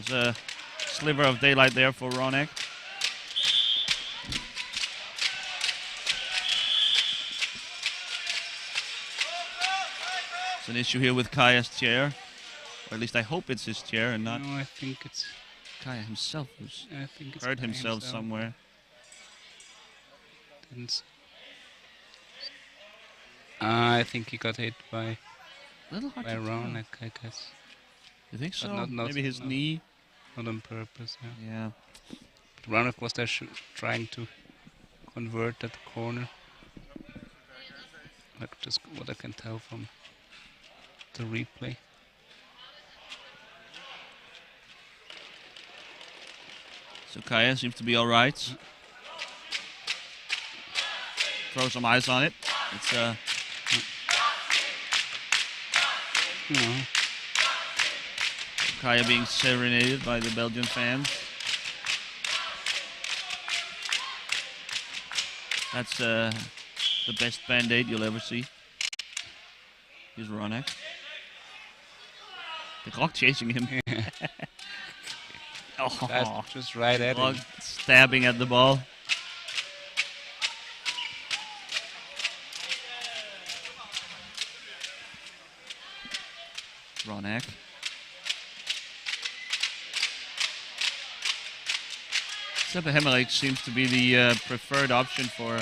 There's a sliver of daylight there for Ronak. It's an issue here with Kaya's chair. Or at least I hope it's his chair and not No, I think it's. Kaya himself who's I think it's hurt by himself somewhere. I think he got hit by Little hard by to tell. Ronak, I guess. You think so? not- Maybe his no. knee. Not on purpose, yeah. Yeah. But Ronak was there trying to convert that corner. Like just what I can tell from the replay. So Kaya seems to be all right. Throw some ice on it. It's No. Kaya being serenaded by the Belgian fans. That's the best band-aid you'll ever see. Here's Ronak. The clock chasing him. Oh, That's just right at clock him. stabbing at the ball. Ronak. Seppe Hemmerich seems to be the preferred option for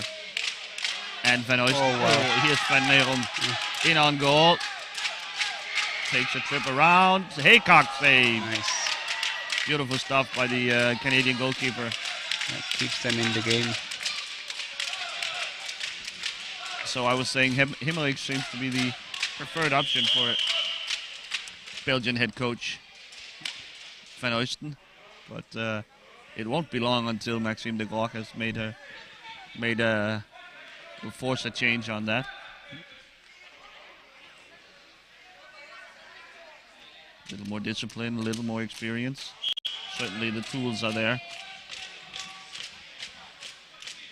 and Van Oysten. Oh, wow. Here's Van Neerum in on goal. Takes a trip around. Haycock save. Nice. Beautiful stuff by the Canadian goalkeeper. That keeps them in the game. So I was saying Hemmerich seems to be the preferred option for Belgian head coach Van Oysten. But it won't be long until Maxime de Glock has will force a change on that. A little more discipline, a little more experience. Certainly the tools are there.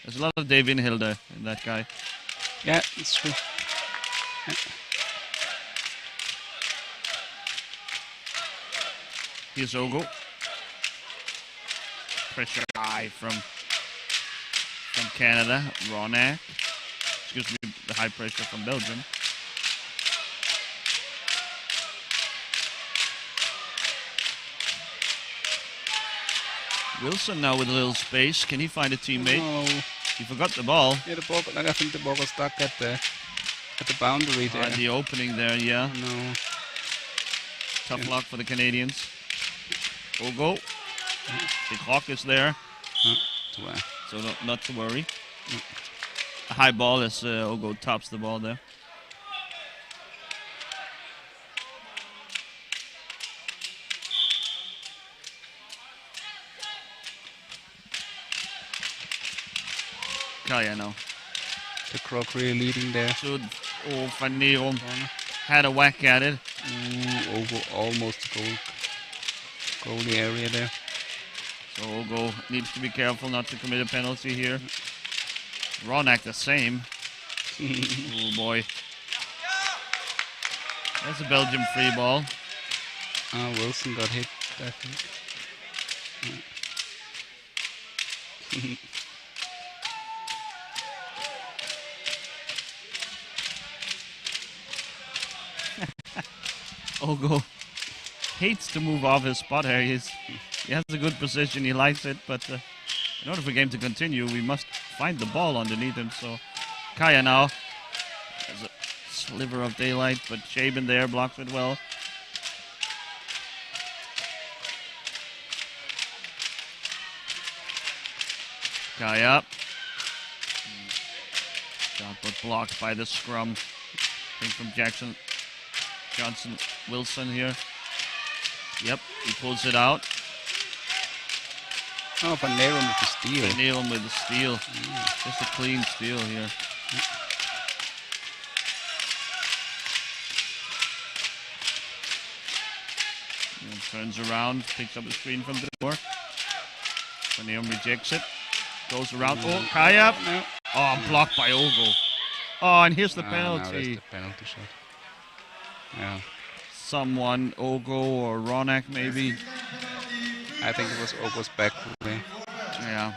There's a lot of Dave Inhilde in that guy. Yeah, it's true. Here's Ogo. Pressure high from Canada. Ronak. Excuse me, the high pressure from Belgium. Wilson now with a little space. Can he find a teammate? No. He forgot the ball. Yeah, the ball. I think the ball was stuck at the boundary there. The opening there, yeah. No. Tough luck for the Canadians. Ogo. The clock is there, so not to worry. A high ball as Ogo tops the ball there. Kaya now. The Croc really leading there. Should Van Neerum had a whack at it. Ooh, Ogo almost goalie area there. So Ogo needs to be careful not to commit a penalty here. Ronak the same. Oh boy. That's a Belgium free ball. Wilson got hit, I think. Ogo hates to move off his spot here. He has a good position, he likes it, but in order for the game to continue, we must find the ball underneath him. So Kaya now has a sliver of daylight, but Shaban there blocks it well. Kaya. Shot but blocked by the scrum. I think from Johnson Wilson here. Yep, he pulls it out. Oh, Van Neerum with the steal. Van Neerum with the steal. Just a clean steal here. And turns around, picks up the screen from the door. Van Neum rejects it. Goes around. Oh, Kaya. No. Oh, blocked by Ogo. Oh, and here's the Now there's penalty. the penalty shot. Yeah. Someone, Ogo or Ronak maybe. I think it was Ogo's back play. Yeah.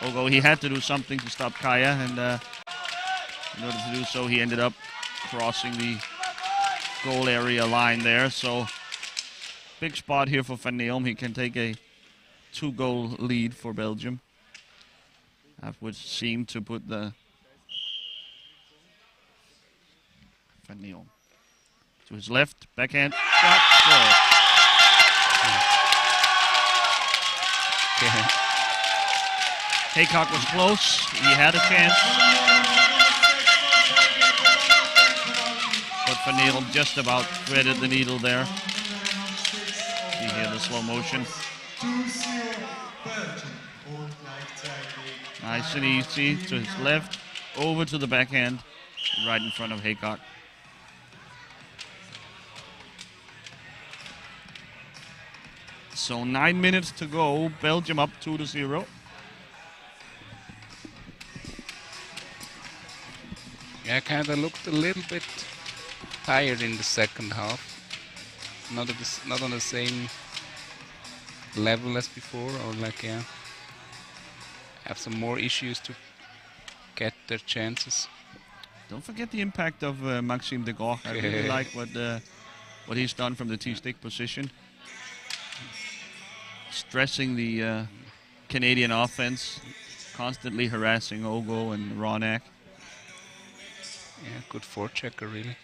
Ogo, he had to do something to stop Kaya, and in order to do so, he ended up crossing the goal area line there. So, big spot here for Van Neum. He can take a 2-goal lead for Belgium. That would seem to put the Van Neum to his left, backhand, shot, goal. Okay. Haycock was close. He had a chance. But Van Neum just about threaded the needle there. You hear the slow motion. Nice and easy to his left, over to the backhand, right in front of Haycock. So 9 minutes to go. Belgium up 2-0. Yeah, Canada looked a little bit tired in the second half. Not on the same level as before, or like, yeah, have some more issues to get their chances. Don't forget the impact of Maxime de Groot. I really like what he's done from the T-stick position. Stressing the Canadian offense, constantly harassing Ogo and Ronak. Yeah, good forechecker, really.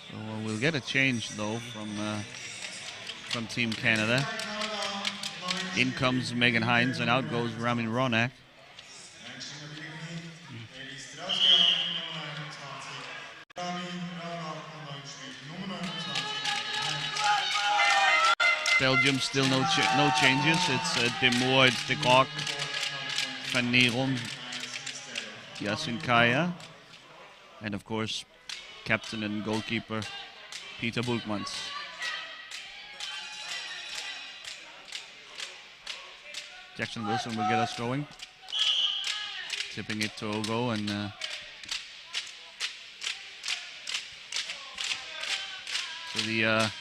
So we'll get a change though from Team Canada. In comes Megan Hines and out goes Ramin Ronak. Belgium still no changes. It's De Moor, it's De Groot, Van Neum, Yasin Kaya, and of course captain and goalkeeper Peter Boekmans. Jackson Wilson will get us going. Tipping it to Ogo, and so the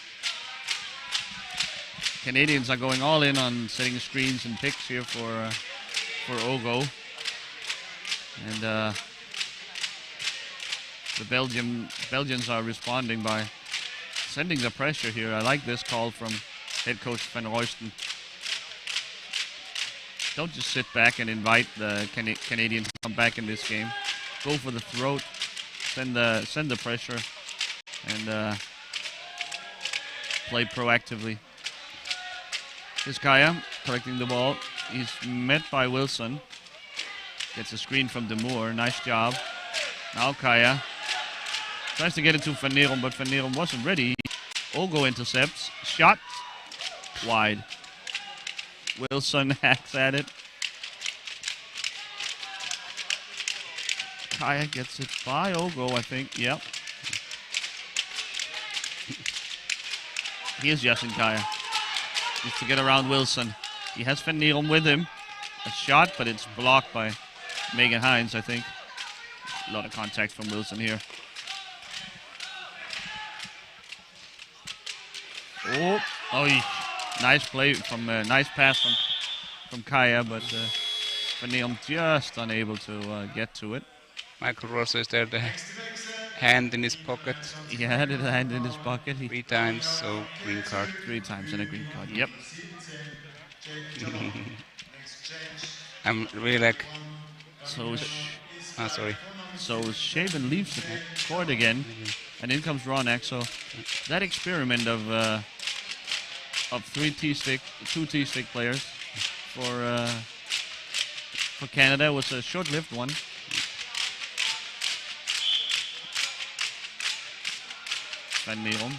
Canadians are going all in on setting screens and picks here for Ogo, and the Belgians are responding by sending the pressure here. I like this call from head coach Van Royston. Don't just sit back and invite the Canadians to come back in this game. Go for the throat, send the pressure, and play proactively. Here's Kaya collecting the ball. He's met by Wilson. Gets a screen from De Moor. Nice job. Now Kaya tries to get it to Van Neum, but Van Neum wasn't ready. Ogo intercepts. Shot wide. Wilson hacks at it. Kaya gets it by Ogo, I think. Yep. Here's Yasin Kaya. Needs to get around Wilson. He has Van Neum with him. A shot, but it's blocked by Megan Hines, I think. A lot of contact from Wilson here. Oh, nice play from nice pass from Kaya, but Van Neum just unable to get to it. Michael Rosa is there, the hand in his pocket. He had a hand in his pocket. 3 times, so green card. 3 times and a green card. Yep. I'm really like. So, sorry. So Shaven leaves the court again, and in comes Ronak. So that experiment of 2 T-stick players for Canada was a short-lived one. Van Neon.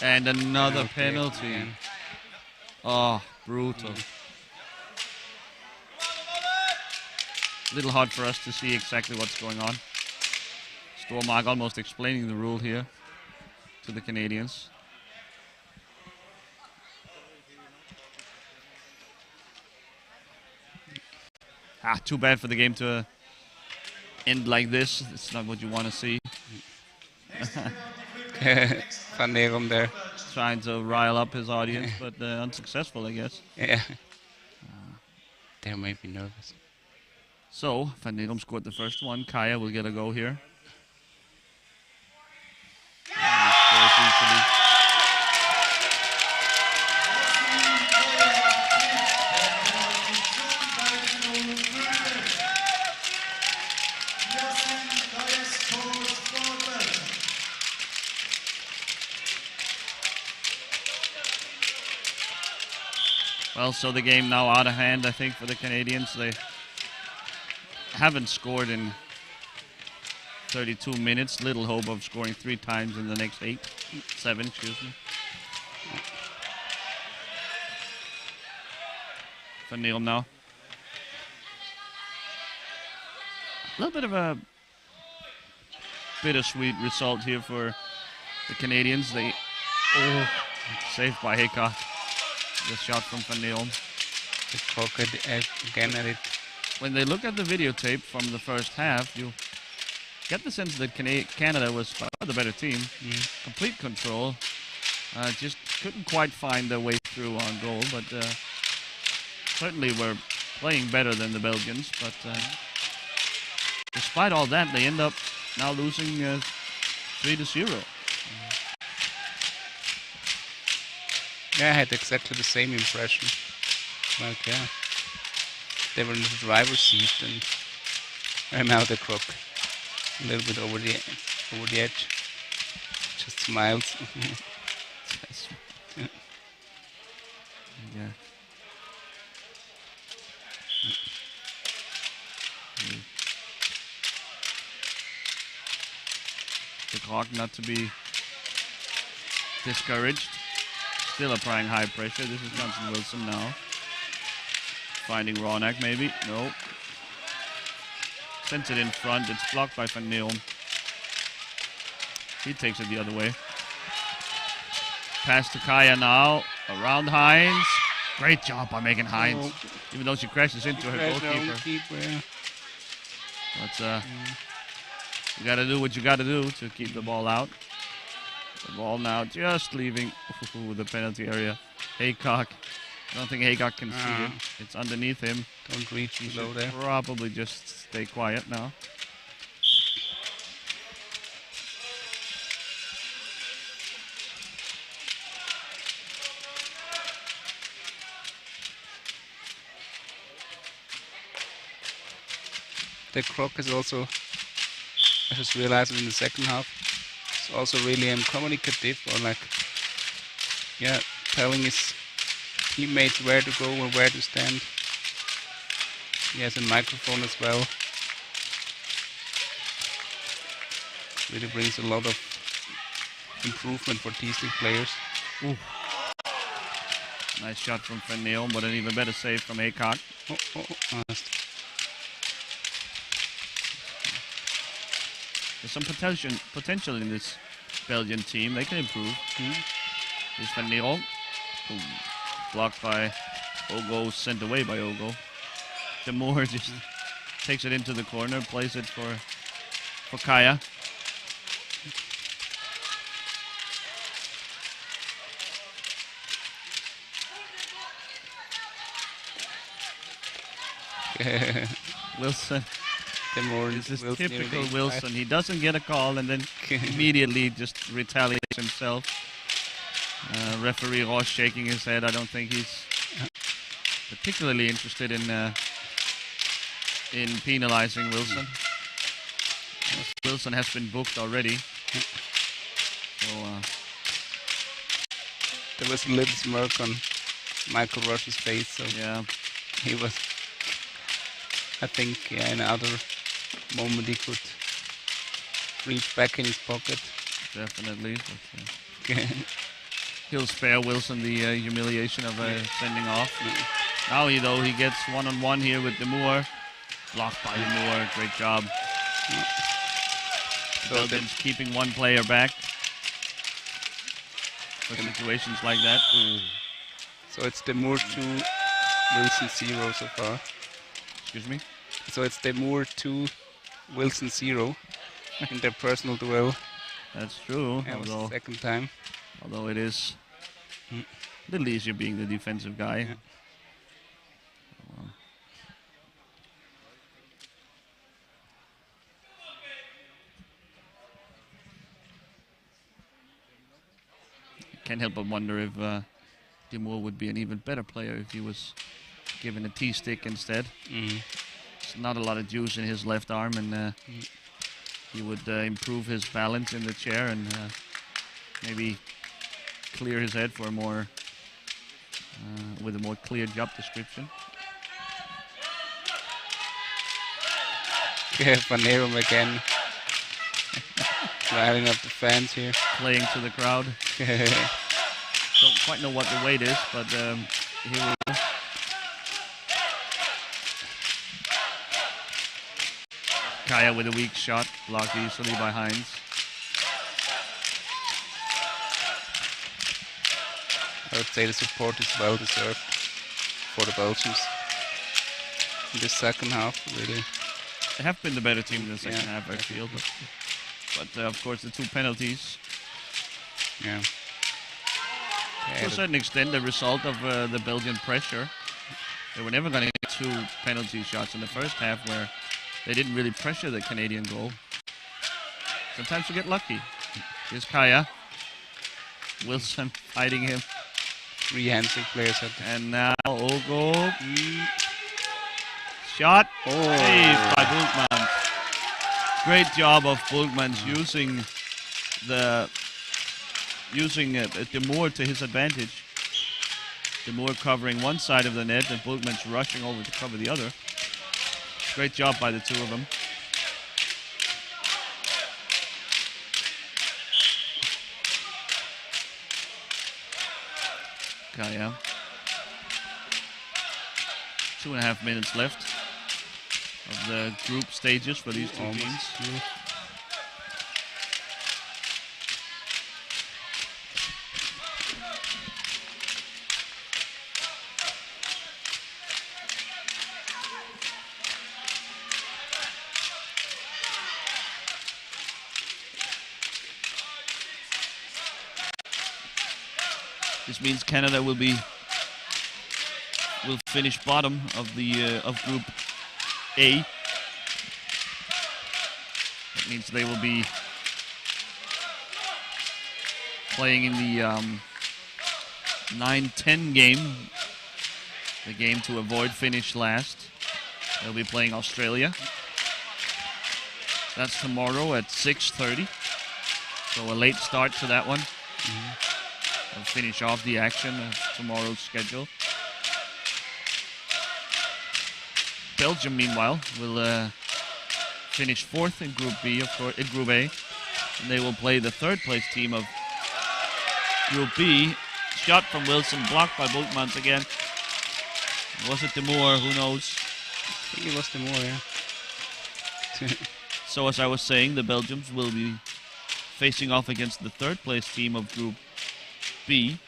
And another penalty. Again. Oh, brutal. A little hard for us to see exactly what's going on. Stormark almost explaining the rule here to the Canadians. Too bad for the game to end like this. It's not what you want to see. Van Neerum there. Trying to rile up his audience, but unsuccessful, I guess. Yeah. They might be nervous. So, Van Neerum scored the first one. Kaya will get a go here. And he scores easily. Well, so the game now out of hand, I think, for the Canadians. They haven't scored in 32 minutes. Little hope of scoring 3 times in the next 7, excuse me. Van Neerum now. A little bit of a bittersweet result here for the Canadians. They saved by Haycock. The shot from Van Neerum. The clock again at it. When they look at the videotape from the first half, you get the sense that Canada was the better team. Complete control. Just couldn't quite find their way through on goal, but certainly were playing better than the Belgians. But despite all that, they end up now losing 3-0. Yeah, I had exactly the same impression. Like, yeah, they were in the driver's seat, and now the clock a little bit over the edge. Just smiles. Yeah. The clock not to be discouraged. Still applying high pressure. This is Johnson Wilson now. Finding Ronak maybe. No. Sends it in front. It's blocked by Van Neerum. He takes it the other way. Pass to Kaya now. Around Hines. Great job by Megan Hines. Even though she crashes into her goalkeeper. Yeah. But you got to do what you got to do to keep the ball out. The ball now just leaving the penalty area. Haycock. I don't think Haycock can see it. It's underneath him. Don't reach below there. Probably just stay quiet now. The clock is also, I just realized in the second half, it's also really communicative, or like, yeah, telling his teammates where to go and where to stand. He has a microphone as well. Really brings a lot of improvement for these league players. Ooh. Nice shot from Van Neerum, but an even better save from Haycock. There's some potential in this Belgian team. They can improve. Here's Van Neerum. Blocked by Ogo, sent away by Ogo. De Moor just takes it into the corner, plays it for Kaya. Wilson. This is typical Wilson. He doesn't get a call and then immediately just retaliates himself. Referee Ross shaking his head. I don't think he's particularly interested in penalizing Wilson. Wilson has been booked already. So there was a little smirk on Michael Rush's face. So yeah, he was I think in another moment he could reach back in his pocket. Definitely. But, he'll spare Wilson the humiliation of sending off. Now he gets one-on-one here with Demure. Blocked by Demure. Great job. So Belgium's keeping one player back for situations like that. So it's Demure 2, Wilson 0 so far. Excuse me? So it's Demure 2, Wilson 0 in their personal duel. That's true. That was the second time. Although it is a little easier being the defensive guy. Yeah. Can't help but wonder if Demure would be an even better player if he was given a T-stick instead. There's not a lot of juice in his left arm, and he would improve his balance in the chair and maybe clear his head for a more with a more clear job description. Panero again. Riling up the fans here. Playing to the crowd. Don't quite know what the weight is, but here we go. Kaya with a weak shot, blocked easily by Hines. I would say the support is well deserved for the Belgians in the second half, really. They have been the better team in the second half, I definitely. feel. But of course, the two penalties, Yeah. to a certain extent, the result of the Belgian pressure. They were never going to get two penalty shots in the first half where they didn't really pressure the Canadian goal. Sometimes you get lucky. Here's Kaya. Wilson fighting him. Three handshake players at the And now Ogo. Shot. Saved by Bulkmans. Great job of Bulkmans using Demure to his advantage. Demure covering one side of the net and Bulkmans rushing over to cover the other. Great job by the two of them. Kaya. 2.5 minutes left of the group stages for these two teams. This means Canada will finish bottom of the of Group A. That means they will be playing in the 9-10 game, the game to avoid finish last. They'll be playing Australia. That's tomorrow at 6:30. So a late start to that one. They'll finish off the action of tomorrow's schedule. Belgium, meanwhile, will finish fourth in Group B, of course, in Group A, and they will play the third-place team of Group B. Shot from Wilson, blocked by Bulkmans again. Was it Demure? Who knows? I think it was Demure, yeah. So as I was saying, the Belgians will be facing off against the third-place team of Group B,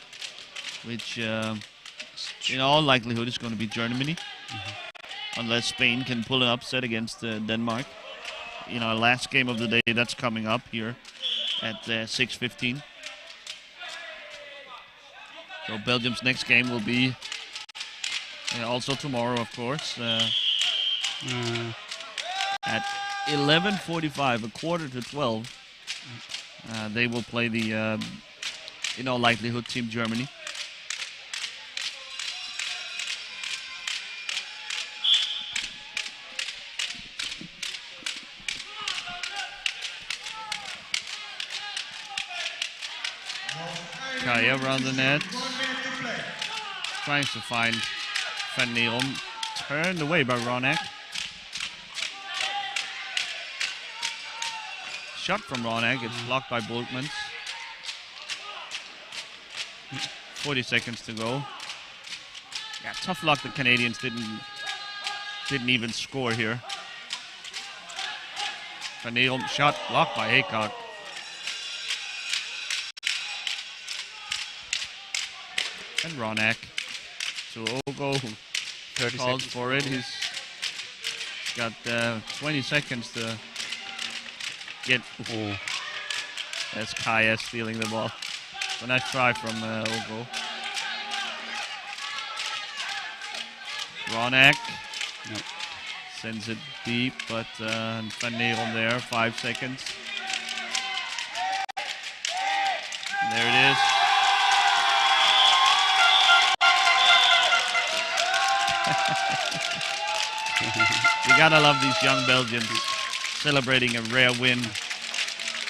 which in all likelihood is going to be Germany, unless Spain can pull an upset against Denmark. You know, last game of the day, that's coming up here at 6:15. So Belgium's next game will be also tomorrow, of course, at 11:45, 11:45. They will play the, in all likelihood, Team Germany. Kaya around the net, trying to find Van Neerom, turned away by Ronak. shot from Ronak. It's blocked by Bultmans. 40 seconds to go. Yeah, tough luck the Canadians didn't even score here. Van Neal shot blocked by Haycock. And Ronak to Ogo, who 30 calls seconds for it. He's got 20 seconds to get. Oh. That's Kaya stealing the ball. So nice try from Ogo. Ronak sends it deep, but Van Neal there, 5 seconds. And there it is. You gotta love these young Belgians celebrating a rare win.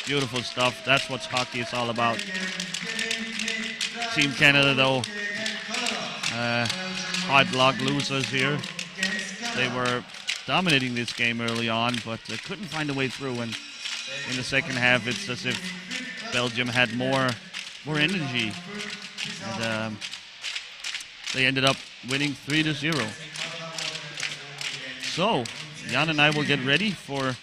Beautiful stuff. That's what hockey is all about. Team Canada, though, hard luck losers here. They were dominating this game early on, but couldn't find a way through. And in the second half, it's as if Belgium had more energy. And they ended up winning 3-0. So, Jan and I will get ready for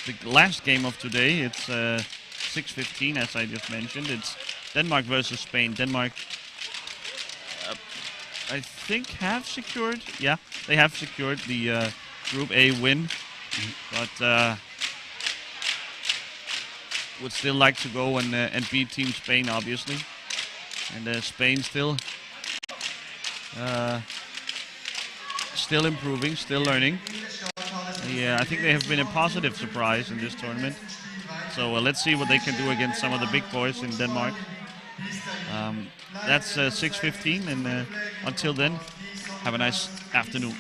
the last game of today. It's 6:15, as I just mentioned. It's Denmark versus Spain. Denmark, I think, have secured. Yeah, they have secured the Group A win, but would still like to go and beat Team Spain, obviously. And Spain still improving, still learning. Yeah, I think they have been a positive surprise in this tournament. So let's see what they can do against some of the big boys in Denmark. That's 6:15, and until then, have a nice afternoon.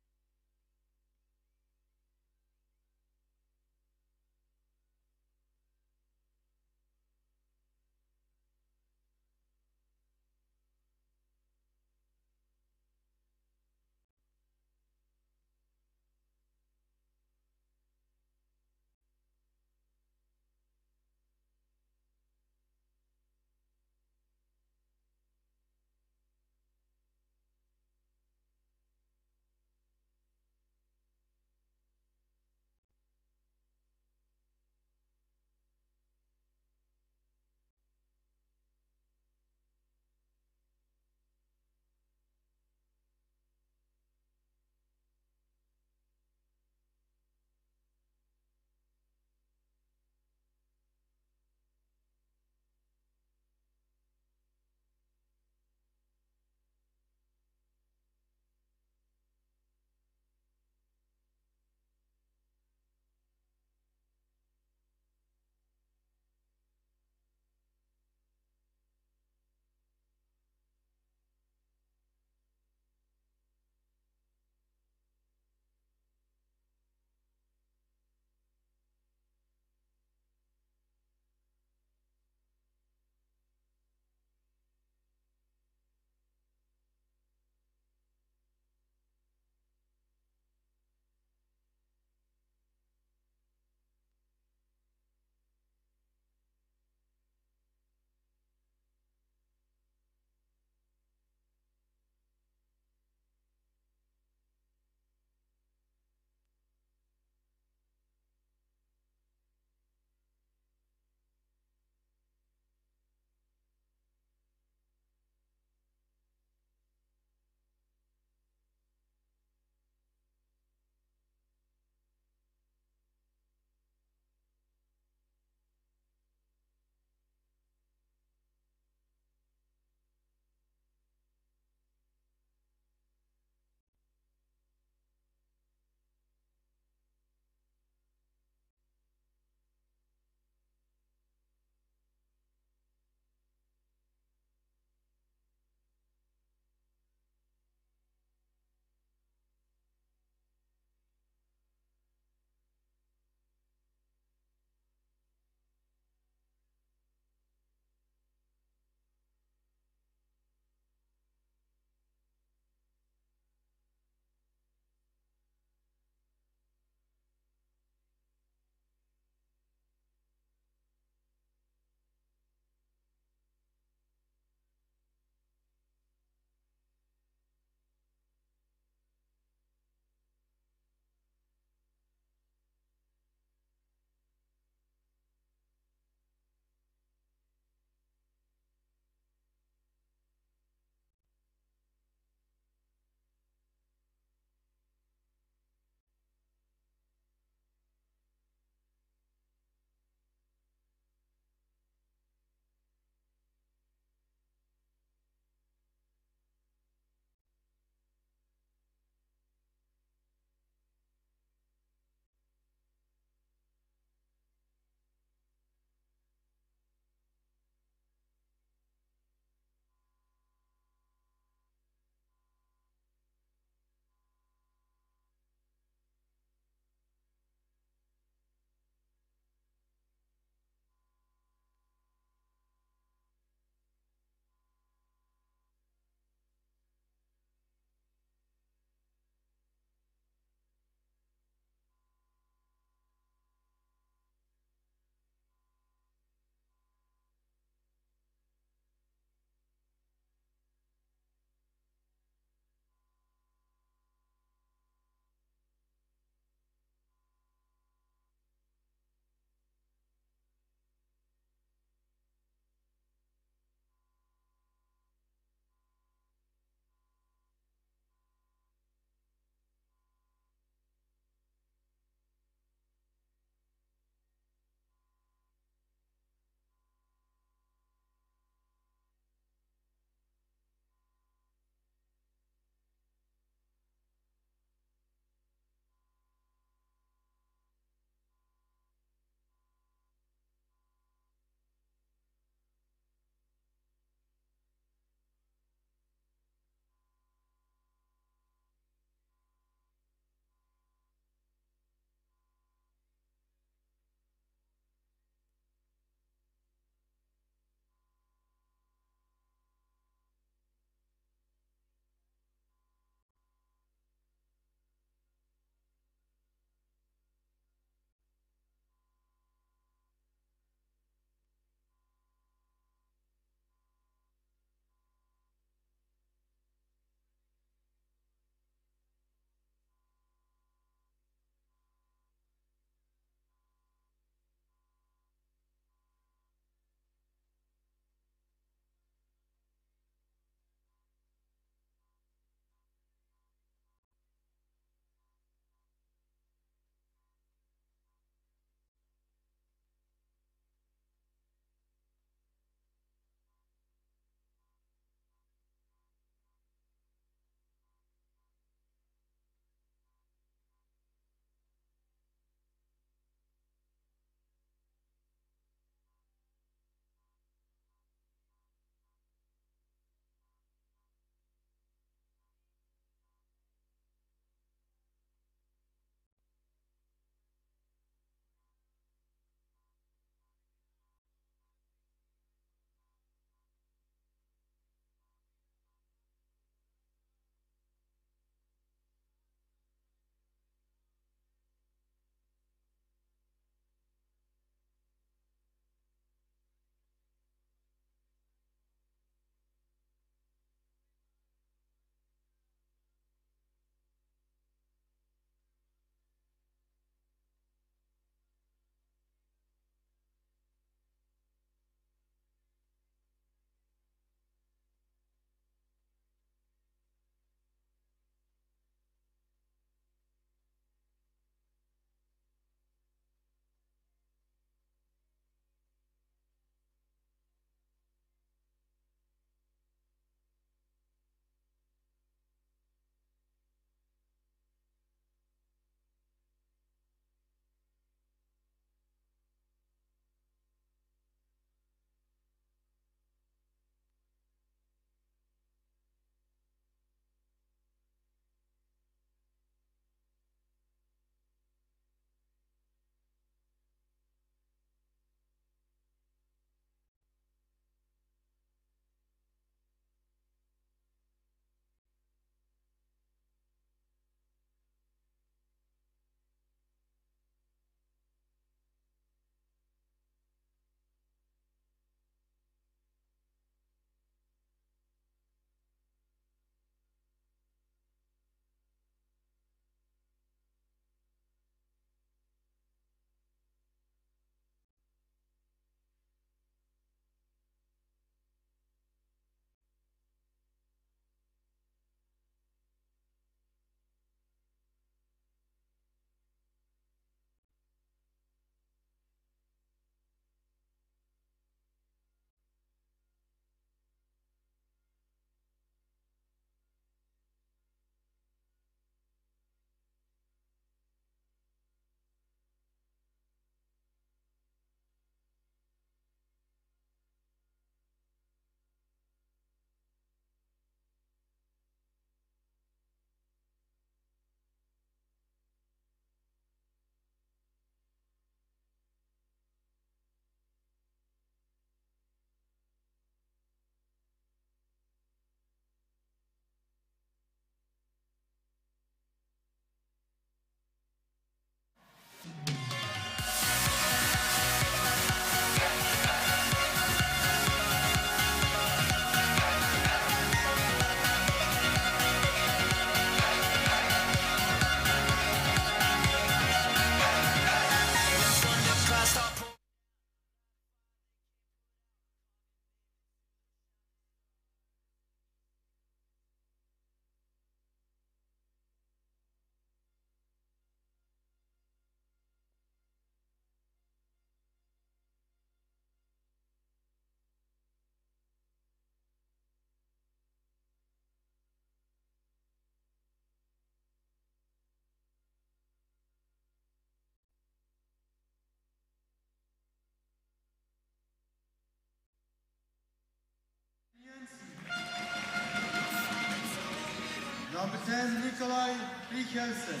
10, Nikolai Richelsen.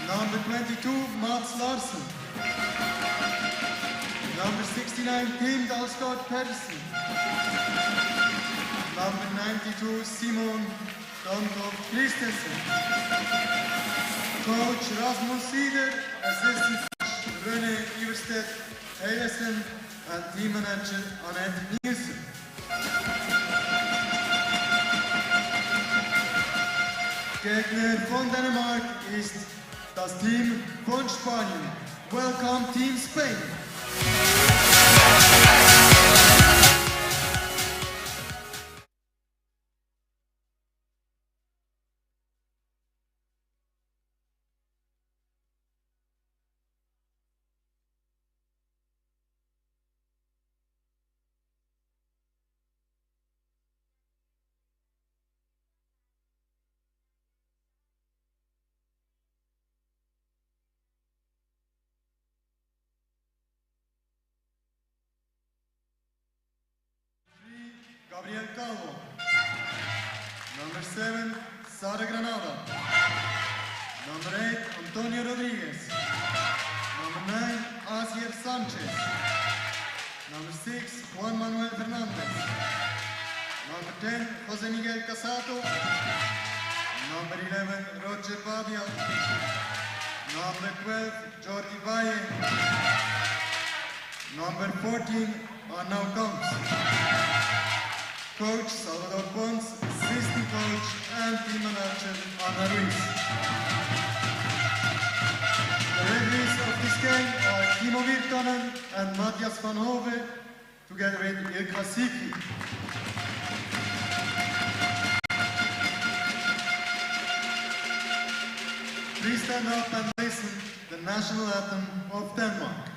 Number 22, Mats Larsen. Number 69, Tim Dalsgaard Pedersen. Number 92, Simon Domkov Christensen. Coach Rasmus Sieder, assistant coach René Iverstedt Helesen, and team manager Annette Nielsen. Gegner von Dänemark ist das Team von Spanien. Welcome Team Spain! Gabriel Calvo. Number 7, Sara Granada. Number 8, Antonio Rodriguez. Number 9, Asier Sanchez. Number 6, Juan Manuel Fernandez. Number 10, Jose Miguel Casato. Number 11, Roger Badia. Number 12, Jordi Valle. Number 14, Arnau Kamps. Coach Salvador Pons, assistant coach and team manager Anna Ruiz. The referees of this game are Timo Virtanen and Matthias van Hove, together with Ilka Siki. Please stand up and listen to the national anthem of Denmark.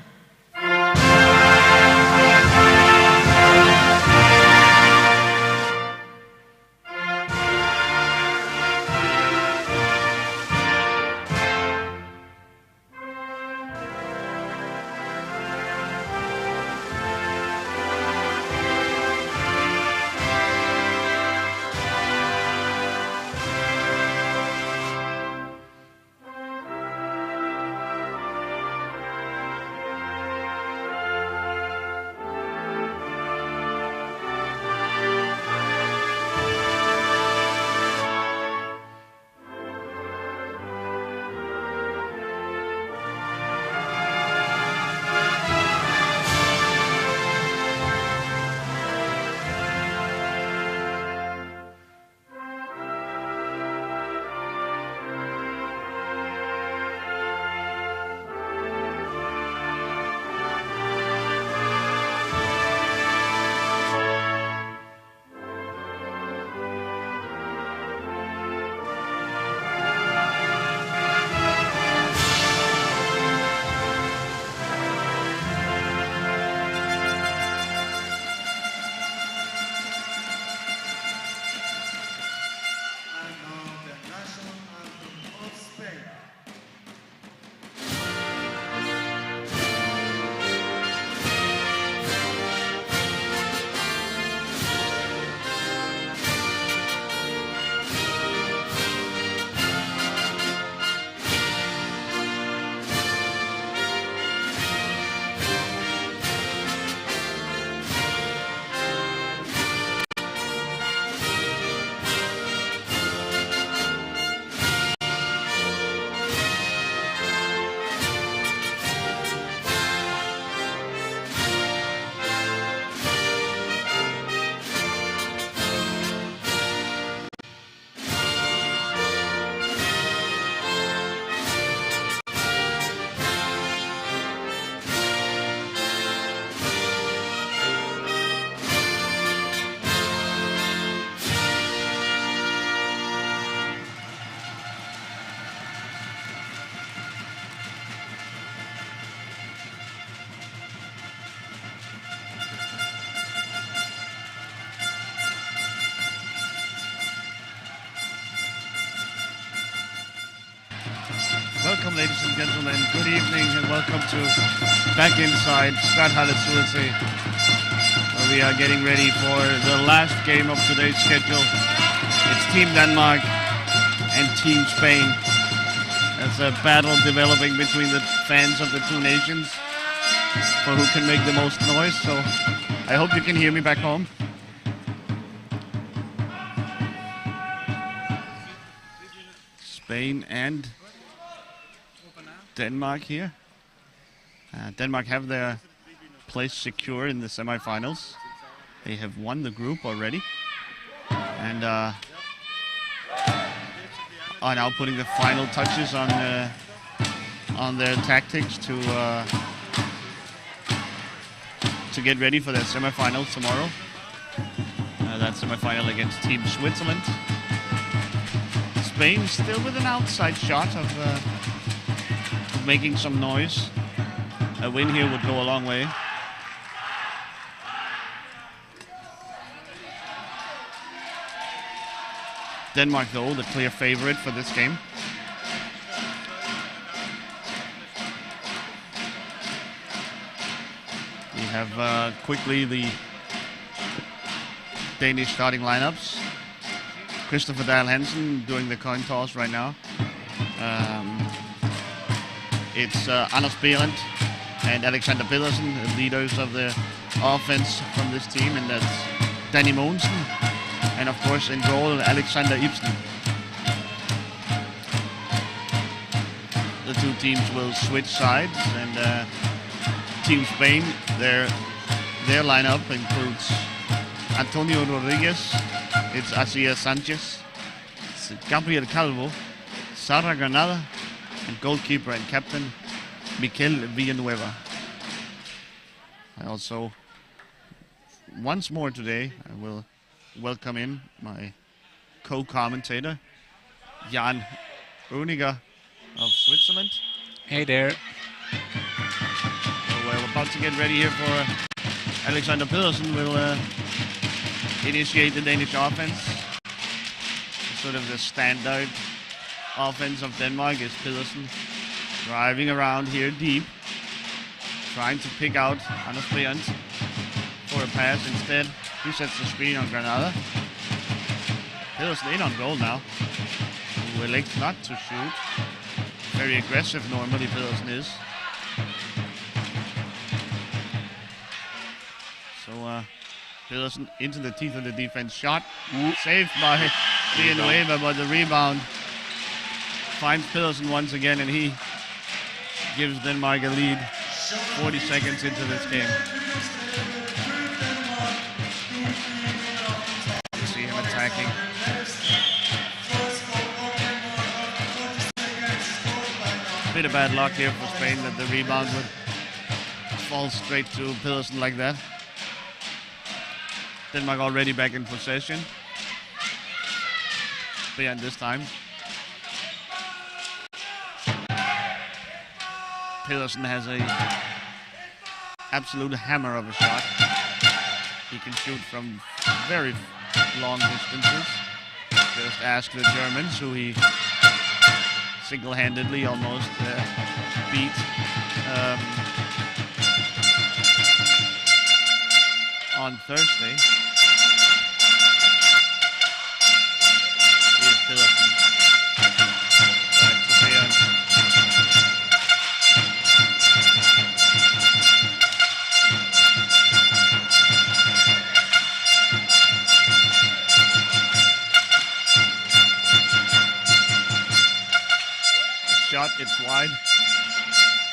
Welcome, ladies and gentlemen. Good evening and welcome to Back Inside Stadthalle Zuelsee, where we are getting ready for the last game of today's schedule. It's Team Denmark and Team Spain. There's a battle developing between the fans of the two nations for who can make the most noise. So I hope you can hear me back home. Spain and Denmark here. Denmark have their place secure in the semifinals. They have won the group already, and are now putting the final touches on their tactics to get ready for their semifinals tomorrow. That semifinal against Team Switzerland. Spain still with an outside shot of making some noise. A win here would go a long way. Denmark, though, the clear favorite for this game. We have quickly the Danish starting lineups. Christopher Dahl Hansen doing the coin toss right now. It's Anders Behrend and Alexander Pedersen, the leaders of the offense from this team, and that's Danny Mogensen, and of course in goal Alexander Ibsen. The two teams will switch sides, and Team Spain, their lineup includes Antonio Rodriguez, it's Asier Sanchez, it's Gabriel Calvo, Sara Granada, and goalkeeper and captain Mikel Villanueva. I also, once more today, I will welcome in my co-commentator, Jan Oeniger of Switzerland. Hey there. So we're about to get ready here for Alexander Pedersen will initiate the Danish offense. Sort of the standard offense of Denmark is Pedersen driving around here deep, trying to pick out Anders Behrend for a pass. Instead, he sets the screen on Granada. Pedersen in on goal now, who elects not to shoot. Very aggressive normally Pedersen is. So Pedersen into the teeth of the defense. Shot saved by Villanueva, but the rebound finds Pedersen once again, and he gives Denmark a lead 40 seconds into this game. You see him attacking. Bit of bad luck here for Spain that the rebound would fall straight to Pedersen like that. Denmark already back in possession. Behrend this time. Pedersen has a absolute hammer of a shot. He can shoot from very long distances. Just ask the Germans, who he single-handedly almost beat. On Thursday. Here's Pedersen. Back to Behrend. Shot, it's wide.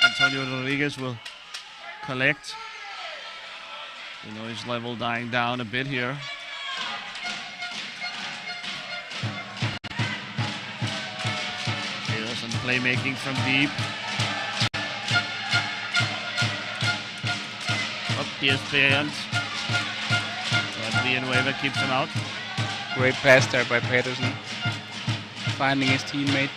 Antonio Rodriguez will collect. The noise level dying down a bit here. Pedersen playmaking from deep. Up here's Behrend. But Villanueva keeps him out. Great pass there by Pedersen, finding his teammate.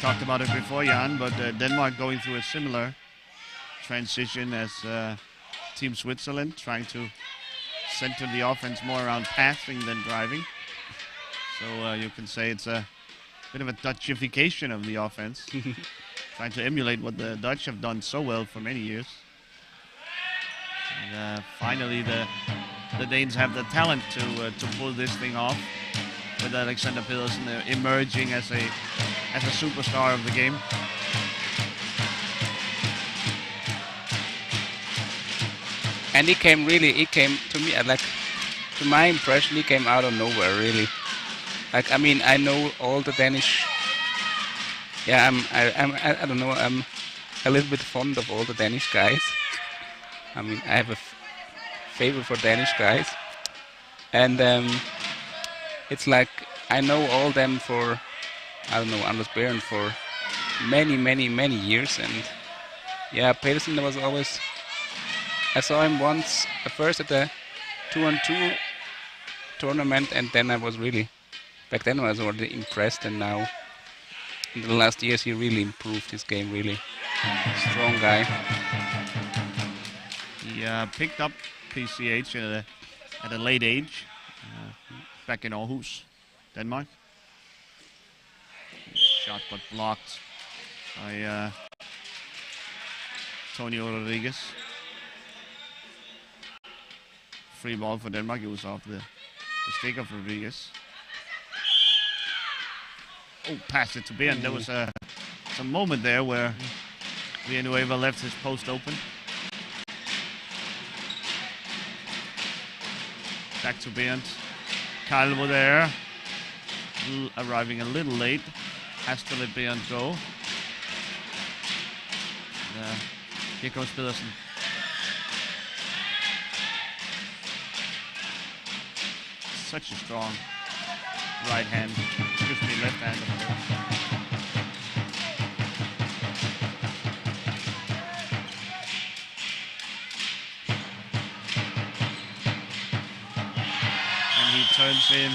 Talked about it before, Jan, but Denmark going through a similar transition as Team Switzerland, trying to center the offense more around passing than driving. So you can say it's a bit of a Dutchification of the offense, trying to emulate what the Dutch have done so well for many years. And finally, the Danes have the talent to pull this thing off, with Alexander Pedersen emerging as a superstar of the game. And he came to me, like, to my impression, he came out of nowhere, really. Like, I mean, I know all the Danish. Yeah, I don't know, I'm a little bit fond of all the Danish guys. I mean, I have a favor for Danish guys. And it's like, I know all them for, I don't know, Anders Berend for many years. And yeah, Pedersen was always, I saw him once, first at the 2-on-2 tournament, and then I was really, back then I was already impressed, and now in the last years he really improved his game, really. Strong guy. He picked up PCH at a late age, back in Aarhus, Denmark. Shot but blocked by Tonio Rodriguez. Free ball for Denmark. It was off the stick of Rodriguez. Oh, passed it to Berend. There was some moment there where Villanueva left his post open. Back to Berend. Calvo there. Arriving a little late. Has to let Berend go. Here comes Pedersen. Such a strong right hand. Excuse me, left hand. And he turns in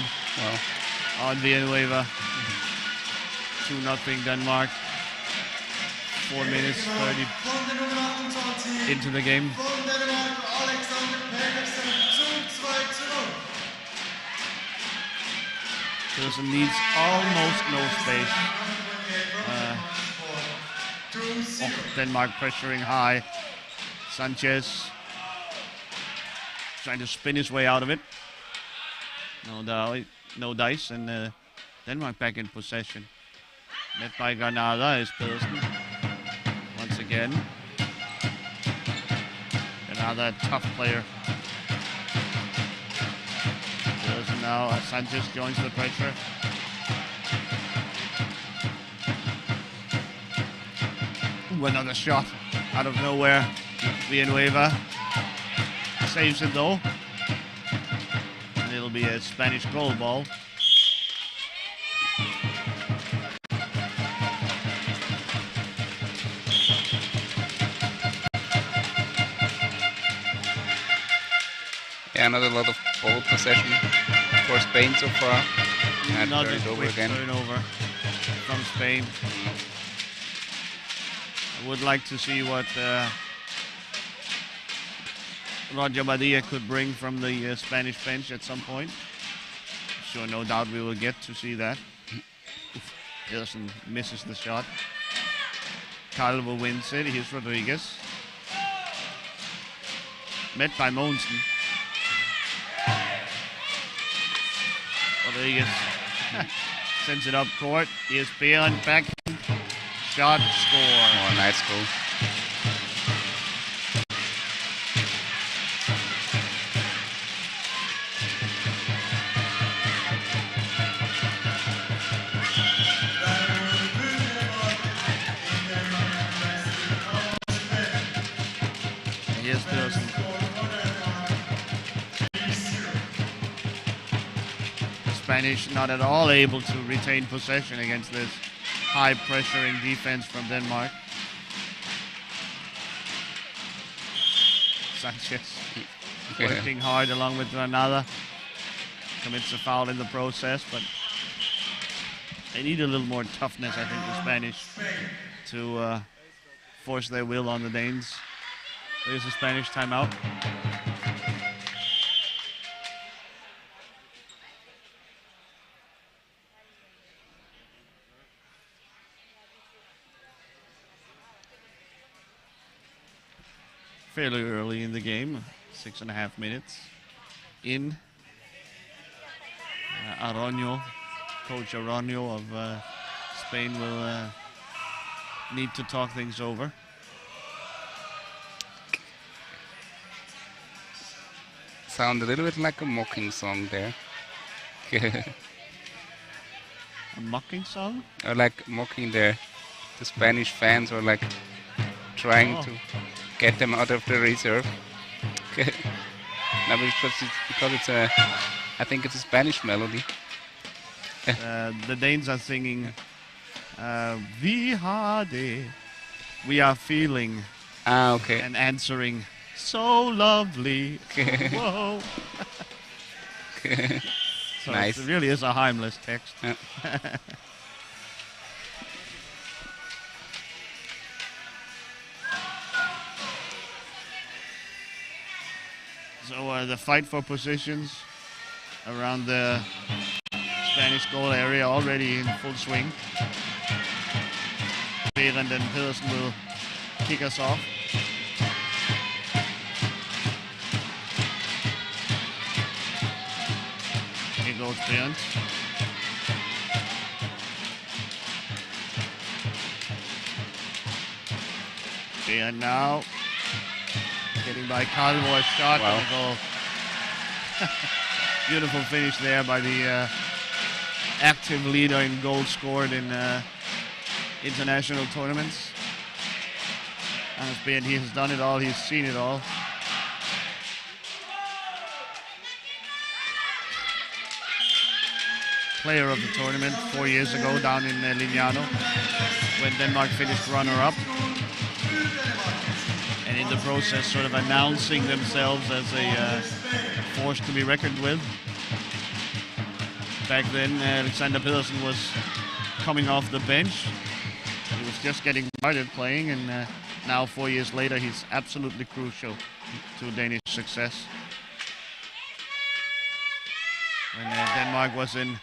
on Villanueva. 2-0 Denmark. 4 minutes 30 into the game. Pedersen needs almost no space. Denmark pressuring high. Sanchez trying to spin his way out of it. No dice, and Denmark back in possession. Met by Granada is Pedersen. Once again. Granada, a tough player. Pedersen now, Sanchez joins the pressure. Ooh, another shot out of nowhere. Villanueva saves it though. And it'll be a Spanish goal ball. Yeah, not a lot of ball possession for Spain so far. Another quick turnover from Spain. I would like to see what Roger Badilla could bring from the Spanish bench at some point. Sure, no doubt we will get to see that. Pedersen misses the shot. Calvo wins it. Here's Rodriguez. Met by Mogensen. Rodriguez sends it up court. Here's Berend back. Shot, score. Oh, nice goal. And here's Pedersen. Spanish not at all able to retain possession against this high pressuring defense from Denmark. Sanchez working hard along with Granada. Commits a foul in the process, but they need a little more toughness, I think, the Spanish, to force their will on the Danes. There's a Spanish timeout. fairly early in the game, 6.5 minutes in. Aronio, Coach Aronio of Spain will need to talk things over. Sound a little bit like a mocking song there. A mocking song? Or like mocking the Spanish fans, or like trying to get them out of the reserve. No, because it's a, I think it's a Spanish melody. The Danes are singing "Vi har det," we are feeling, Okay. and answering, "So lovely." Whoa. So Nice. it really is a harmless text. Yeah. So the fight for positions around the Spanish goal area already in full swing. Berend and Pedersen will kick us off. Here goes Berend. Berend now getting by Calvo's shot. Wow. And a goal. Beautiful finish there by the active leader in goals scored in international tournaments. Anders Berend, he has done it all, he's seen it all. Player of the tournament 4 years ago down in Lignano when Denmark finished runner-up. And in the process sort of announcing themselves as a force to be reckoned with. Back then, Alexander Pedersen was coming off the bench. He was just getting started playing, and now 4 years later, he's absolutely crucial to Danish success. When Denmark was in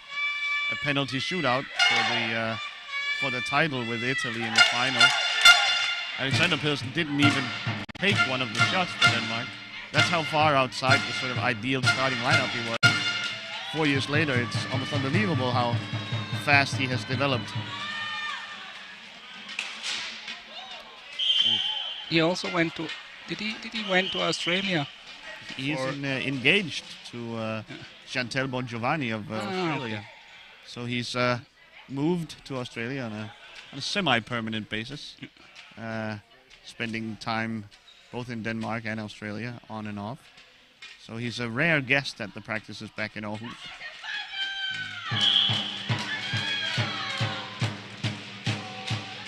a penalty shootout for the title with Italy in the final, Alexander Pedersen didn't even take one of the shots for Denmark. That's how far outside the sort of ideal starting lineup he was. 4 years later, it's almost unbelievable how fast he has developed. He also went to. Did he went to Australia? He is engaged to Chantal Bongiovanni of Australia. Okay. So he's moved to Australia on a semi-permanent basis, spending time both in Denmark and Australia, on and off. So he's a rare guest at the practices back in Aarhus.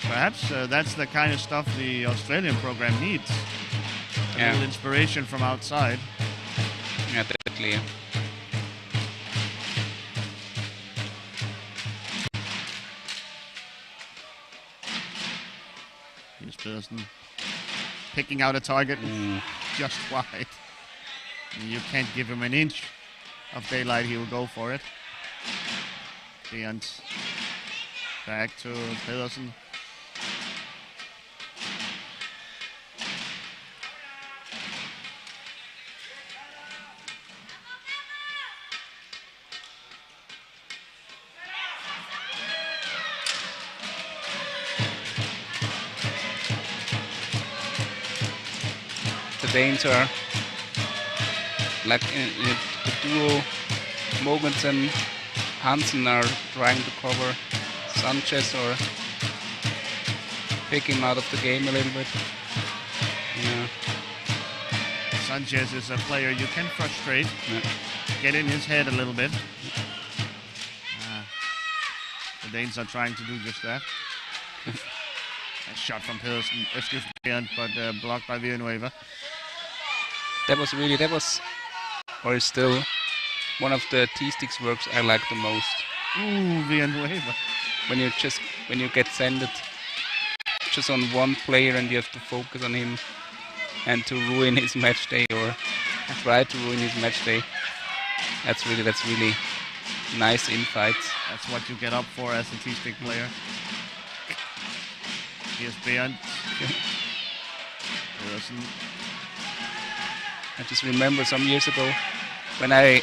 Perhaps that's the kind of stuff the Australian program needs. A little inspiration from outside. Yeah, definitely. Here's Pedersen picking out a target just wide. You can't give him an inch of daylight, he will go for it. And back to Pedersen. The Danes are like in the duo. Mogensen, Hansen are trying to cover Sanchez or pick him out of the game a little bit. Yeah. Sanchez is a player you can frustrate, get in his head a little bit. The Danes are trying to do just that. A shot from Pedersen, excuse me, but blocked by Villanueva. That was, or is still, one of the T-Sticks works I like the most. Ooh, Villanueva. When you get sent just on one player and you have to focus on him and to ruin his match day or try to ruin his match day. That's really nice infights. That's what you get up for as a T-Stick player. Here's Bernd. Pedersen I just remember some years ago when I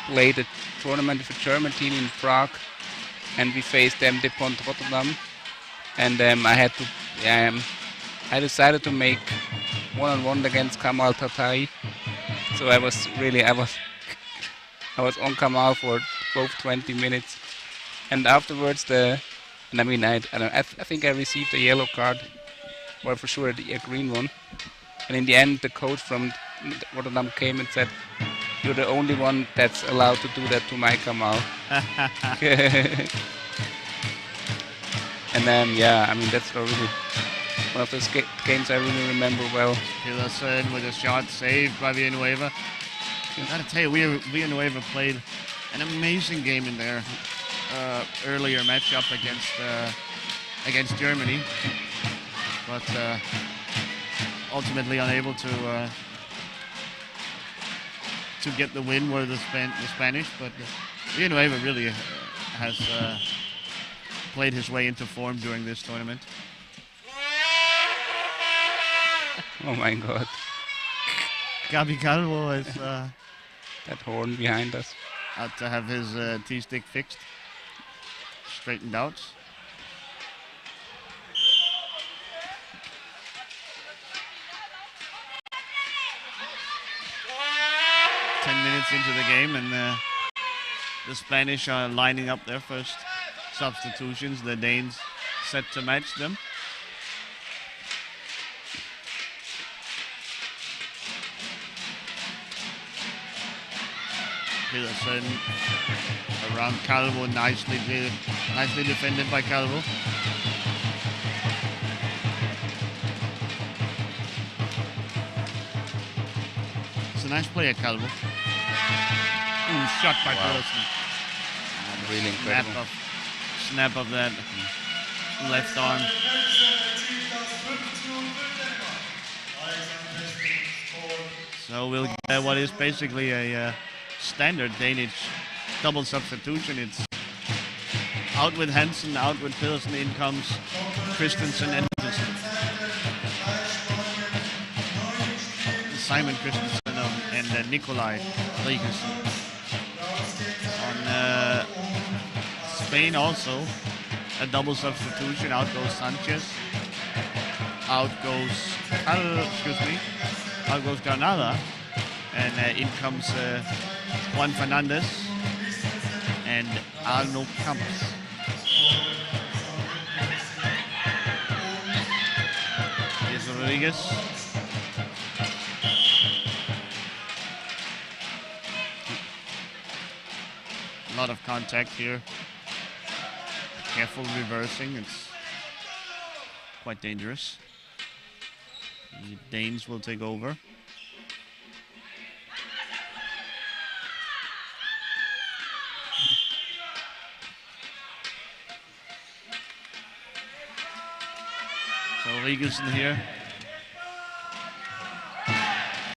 played a tournament with a German team in Prague, and we faced them, De Pont Rotterdam, and I decided to make one-on-one against Kamal Tatai. So I was on Kamal for both 20 minutes, and afterwards I think I received a yellow card, or for sure a green one. And in the end, the coach from Rotterdam came and said, "You're the only one that's allowed to do that to my Kamal." And that's really one of those games I really remember well. Peterson with a shot saved by Villanueva. I gotta tell you, Villanueva played an amazing game in their earlier matchup against Germany, but ultimately unable to get the win were the Spanish. But Villanueva really has played his way into form during this tournament. Oh my God! Gabi Calvo is that horn behind us. out to have his T-stick fixed, straightened out. Minutes into the game, and the Spanish are lining up their first substitutions. The Danes set to match them. Peterson around Calvo, nicely defended by Calvo. It's a nice play at Calvo. Ooh, shot by Peterson. Really incredible. Snap of that left arm. So we'll get what is basically a standard Danish double substitution. It's out with Hansen, out with Peterson, in comes Christensen and Simon Christensen and Nikolai Riegers. On Spain also a double substitution. Out goes Sanchez. Out goes Granada, and in comes Juan Fernandez and Arno Campos. Here's Rodriguez. A lot of contact here. Careful reversing, it's quite dangerous. The Danes will take over. So Rigelsen here.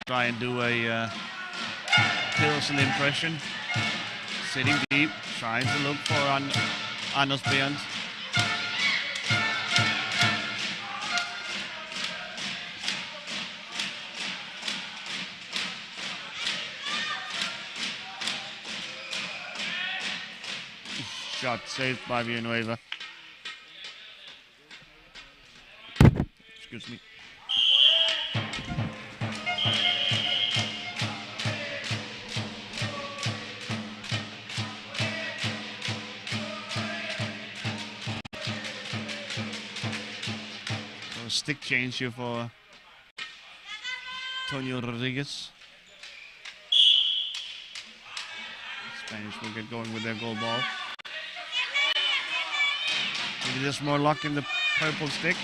Try and do a Peterson impression. Sitting deep, trying to look for Anders Berndt. Shot saved by Villanueva. Excuse me. So a stick change here for Antonio Rodriguez. Spanish will get going with their goal ball. Maybe there's more luck in the purple stick.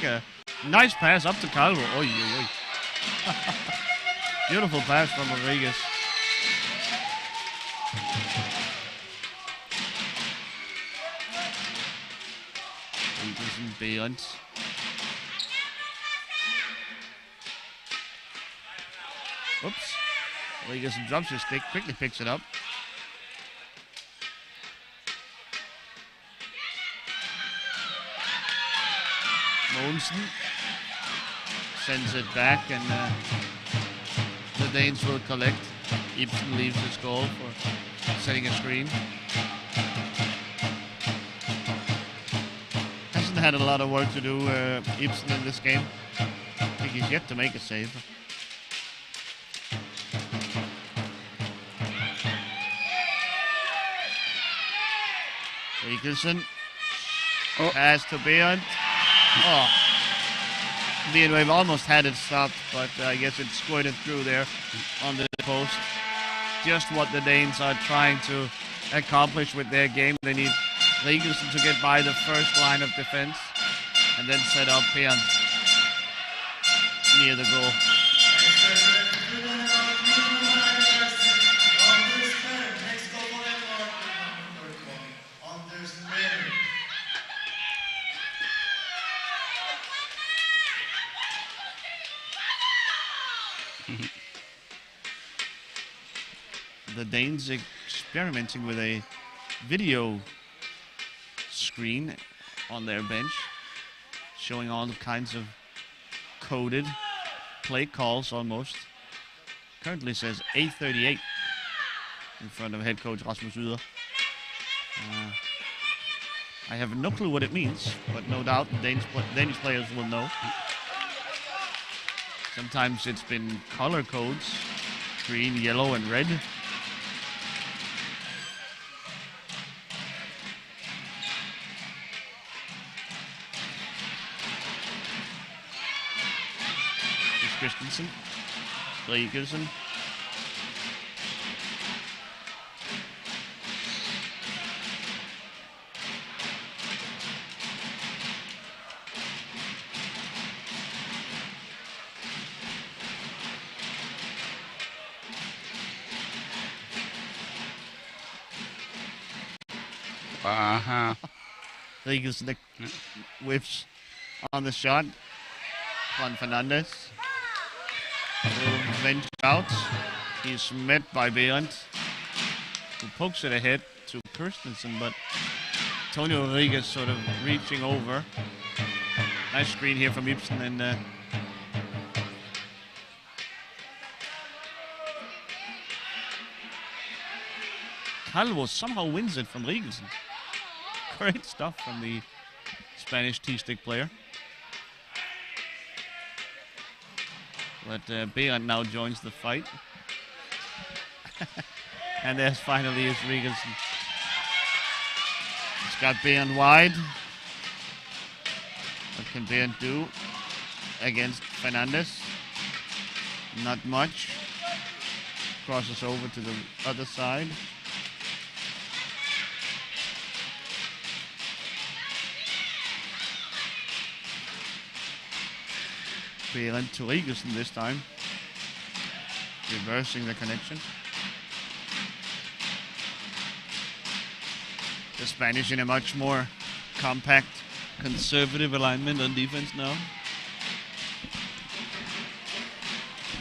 Nice pass up to Calvo. Oy, oy, oy. Beautiful pass from Rodriguez. Berndt. Oops. Rodriguez drops his stick, quickly picks it up. Mogensen sends it back, and the Danes will collect. Ibsen leaves his goal for setting a screen. Hasn't had a lot of work to do, Ibsen, in this game. I think he's yet to make a save. Mikkelsen. Pass to Behrend. Oh. Behrend almost had it stopped, but I guess it squirted through there on the post. Just what the Danes are trying to accomplish with their game. They need Mikkelsen to get by the first line of defense and then set up Behrend near the goal. The Danes experimenting with a video screen on their bench, showing all kinds of coded play calls almost. Currently says 8:38 in front of head coach Rasmus Yder. I have no clue what it means, but no doubt Danish players will know. Sometimes it's been color codes, green, yellow, and red. Christensen, Mikkelsen. Mikkelsen whiffs on the shot. Juan Fernandez. Venture out. He's met by Behrend, who pokes it ahead to Christensen, but Antonio Rodriguez sort of reaching over. Nice screen here from Ibsen, and Calvo somehow wins it from Rigelsen. Great stuff from the Spanish T-stick player. But Behrend now joins the fight. And there's finally is Rigelsen. He's got Behrend wide. What can Behrend do against Fernandez? Not much. Crosses over to the other side. Behrend to Rigelsen this time. Reversing the connection. The Spanish in a much more compact, conservative alignment on defense now.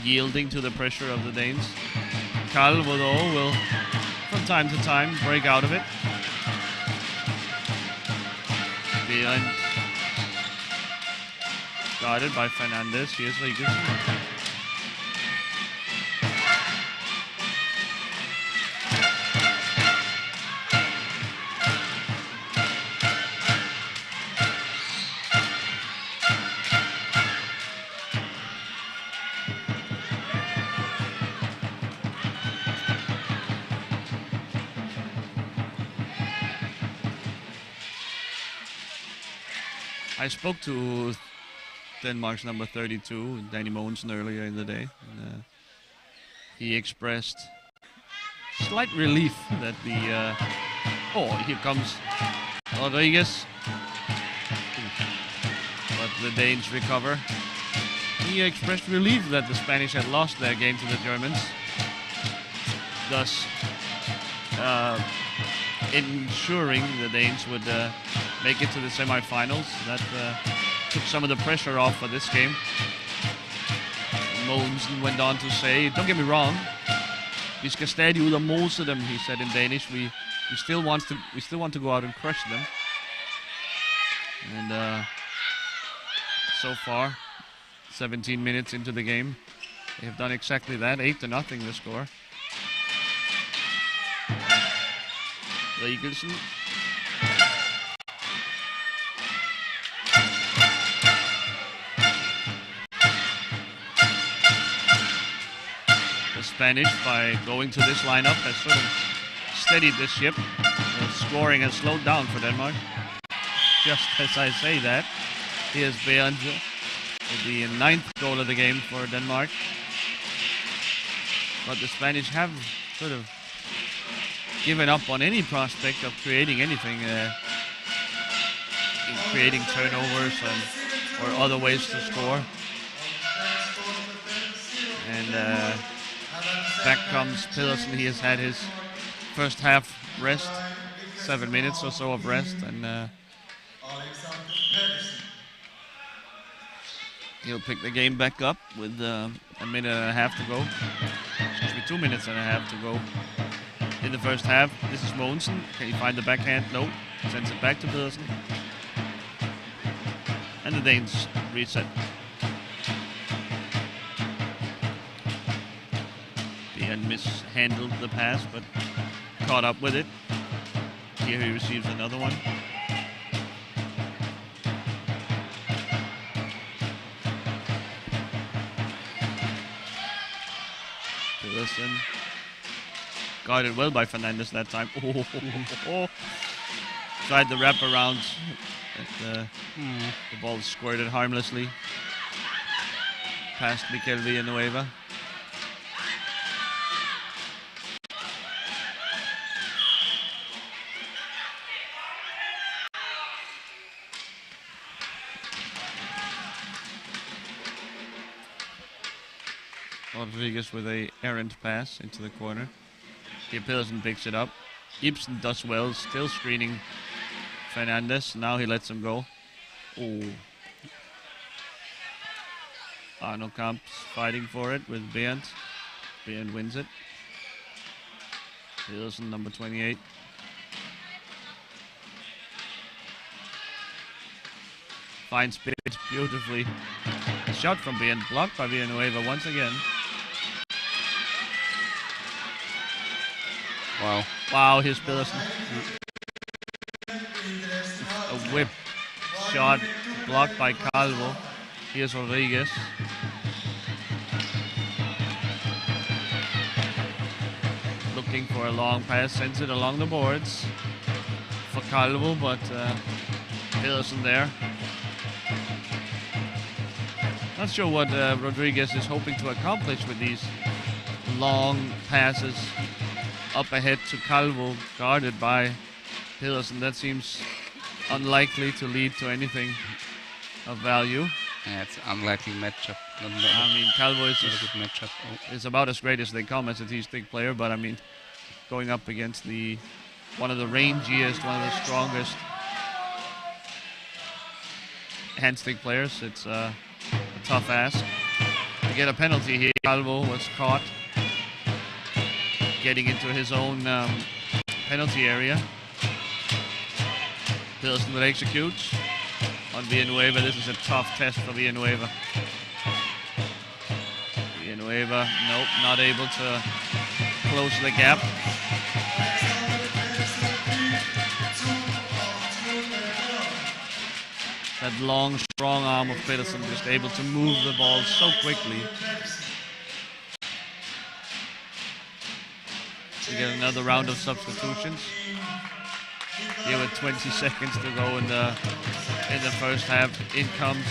Yielding to the pressure of the Danes. Calvo though will, from time to time, break out of it. Behrend guarded by Fernandez. Here's Rigelsen. I spoke to Denmark's number 32, Danny Mogensen, earlier in the day. And, he expressed slight relief that the... oh, here comes Rodriguez. But the Danes recover. He expressed relief that the Spanish had lost their game to the Germans. Thus, ensuring the Danes would make it to the semifinals. That took some of the pressure off for this game. Mogensen went on to say, don't get me wrong, vi skal stadig ud og mose dem, he said in Danish. We still want to go out and crush them. And so far, 17 minutes into the game, They've done exactly that. 8-0 the score. Rigelsen. The Spanish, by going to this lineup, has sort of steadied the ship. The scoring has slowed down for Denmark. Just as I say that, here's Bernd with the 9th goal of the game for Denmark. But the Spanish have sort of given up on any prospect of creating anything, creating turnovers or other ways to score. And back comes Pedersen. He has had his first half rest, 7 minutes or so of rest, and he'll pick the game back up with a minute and a half to go. Excuse me, 2 minutes and a half to go in the first half. This is Mogensen. Can he find the backhand? No. Sends it back to Pedersen. And the Danes reset. Bernd mishandled the pass, but caught up with it. Here he receives another one. Pedersen. Guarded well by Fernandes that time. Tried the wrap around. The ball squirted harmlessly past Mikel Villanueva. Rodriguez with a errant pass into the corner. Here Pedersen picks it up. Ibsen does well, still screening Fernandes. Now he lets him go. Oh. Arno Kamps fighting for it with Bernd. Bernd wins it. Pedersen, number 28. Finds Bernd beautifully. A shot from Bernd, blocked by Villanueva once again. Wow. Wow, here's Pedersen. A whip shot blocked by Calvo. Here's Rodriguez. Looking for a long pass, sends it along the boards for Calvo, but Pedersen there. Not sure what Rodriguez is hoping to accomplish with these long passes up ahead to Calvo, guarded by Pedersen. That seems unlikely to lead to anything of value. Yeah, it's an unlikely matchup. I mean, Calvo is Not a good matchup. is about as great as they come as a T-stick player, but I mean, going up against one of the rangiest, one of the strongest hand-stick players, it's a tough ask. To get a penalty here, Calvo was caught getting into his own penalty area. Pedersen will execute on Villanueva. This is a tough test for Villanueva. Villanueva, nope, not able to close the gap. That long, strong arm of Pedersen, just able to move the ball so quickly. We get another round of substitutions. Here with 20 seconds to go in the first half. In comes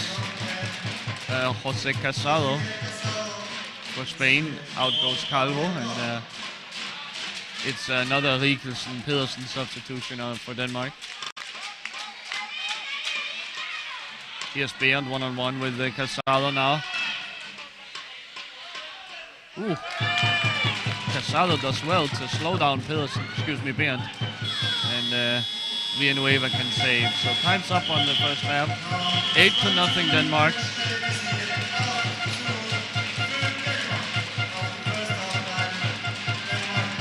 Jose Casado for Spain. Out goes Calvo, and it's another Rigelsen-Pedersen substitution for Denmark. Here's Bernd one-on-one with Casado now. Ooh. Casado does well to slow down Bernd. And Villanueva can save. So time's up on the first half. 8-0 Denmark.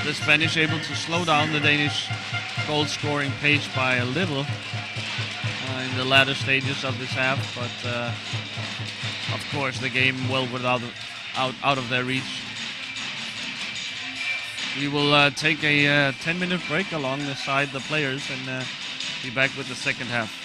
The Spanish able to slow down the Danish goal scoring pace by a little in the latter stages of this half, but of course the game well out of their reach. We will take a 10-minute break alongside the players and be back with the second half.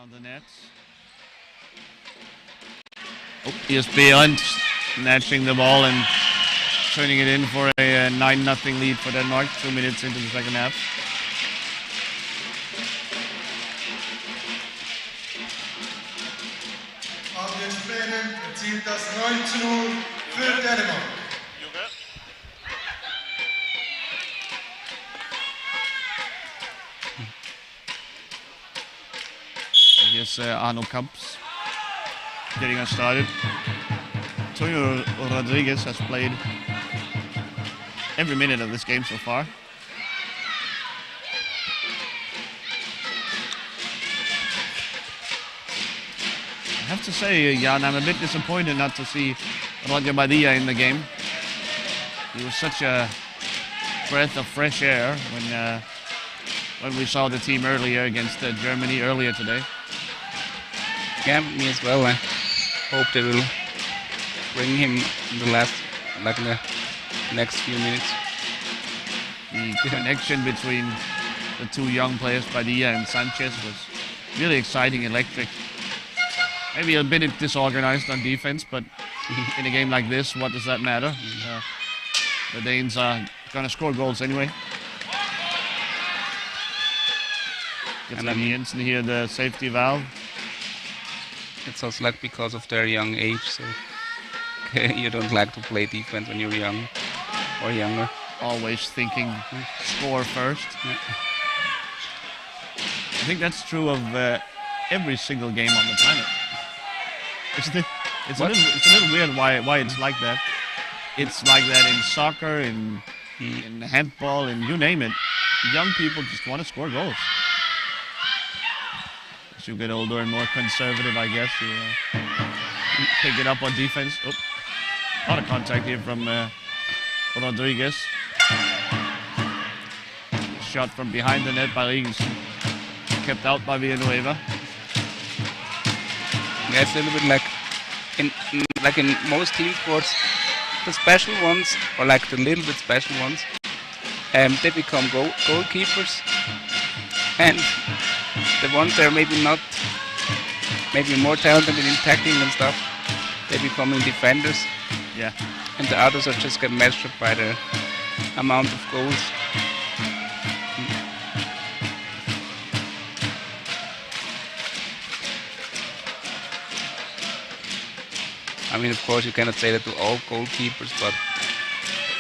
Around the net. Oh, here's Beyond snatching the ball and turning it in for a 9-0 lead for Denmark 2 minutes into the second half. Angriffsspelen erzielt das 9:0 für Dänemark. Here's Arno Kamps getting us started. Antonio Rodriguez has played every minute of this game so far. I have to say, Jan, I'm a bit disappointed not to see Roger Badia in the game. He was such a breath of fresh air when we saw the team earlier against Germany earlier today. Yeah, me as well. I hope they will bring him in the next few minutes. The connection between the two young players, Badia and Sanchez, was really exciting, electric. Maybe a bit disorganized on defense, but in a game like this, what does that matter? The Danes are going to score goals anyway. Gets Jensen here, the safety valve. It's also like because of their young age, so you don't like to play defense when you're young or younger. Always thinking score first. Yeah. I think that's true of every single game on the planet. It's a little weird why it's like that. It's like that in soccer, in handball, and you name it. Young people just want to score goals. As you get older and more conservative, I guess, you pick it up on defense. Oh, a lot of contact here from Rodriguez. Shot from behind the net by Rigens. Kept out by Villanueva. Yeah, it's a little bit like in most team sports, the special ones, or like the little bit special ones, they become goalkeepers, and the ones that are maybe more talented in tackling and stuff, they become defenders. Yeah. And the others are just get measured by the amount of goals. I mean, of course, you cannot say that to all goalkeepers, but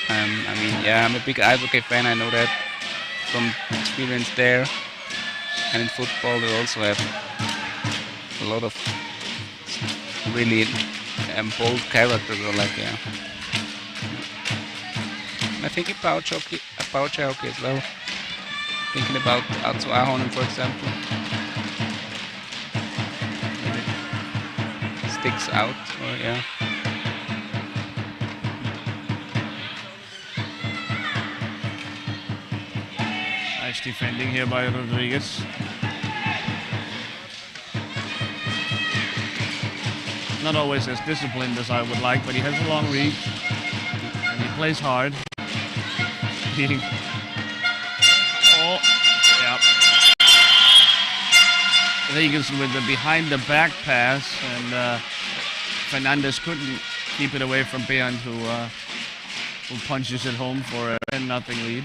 I mean, yeah, I'm a big ice hockey fan. I know that from experience there, and in football, they also have a lot of really bold characters, or like, yeah. I think in pouch hockey as well. Thinking about Atsu Ahonen, for example. Sticks out, or yeah. Nice defending here by Rodriguez. Not always as disciplined as I would like, but he has a long reach and he plays hard. Oh, yeah. Rigens with the behind the back pass, and Fernandez couldn't keep it away from Beyond, who punches it home for a 10-0 lead.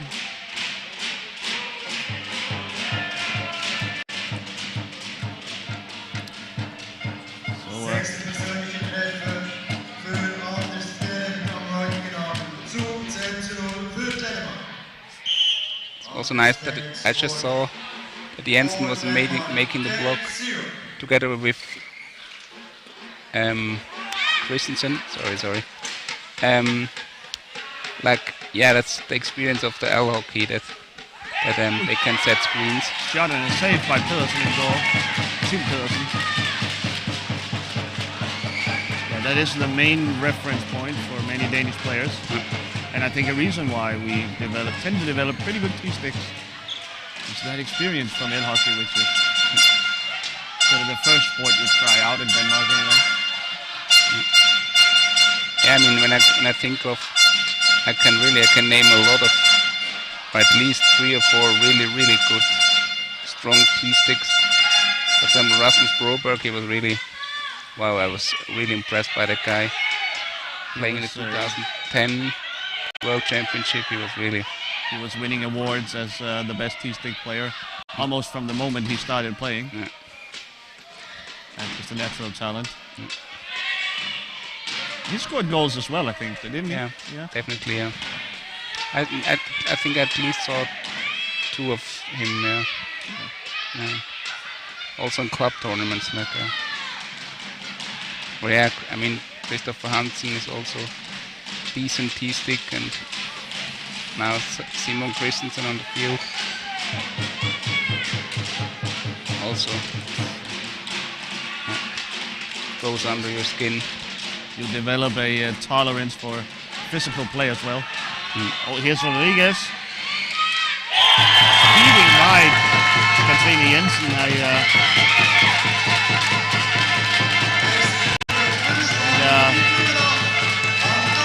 Also nice that I just saw that Jensen was making the block together with Christensen. Sorry. Like, yeah, that's the experience of the L hockey that they can set screens. Shot and a save by Pedersen in goal. Tim Pedersen. Yeah, that is the main reference point for many Danish players. And I think a reason why we tend to develop pretty good T-sticks is that experience from L hockey, which is sort of the first sport you try out in Denmark anyway. Yeah, I mean, when I think of, I can name a lot of, or at least 3 or 4 really good, strong T-sticks For example, Rasmus Broberg, he was really, wow, I was really impressed by that guy. Playing in the 2010 World Championship, he was winning awards as the best T-stick player almost from the moment he started playing. Yeah. And just a natural talent. He scored goals as well, I think, didn't he? Yeah, definitely, yeah. I think I at least saw 2 of him, yeah. Also in club tournaments, like I mean, Christopher Hansen is also decent T-stick, and now Simon Christensen on the field. Also goes under your skin. You develop a tolerance for physical play as well. Oh, here's Rodriguez. Speeding by Katrina Jensen.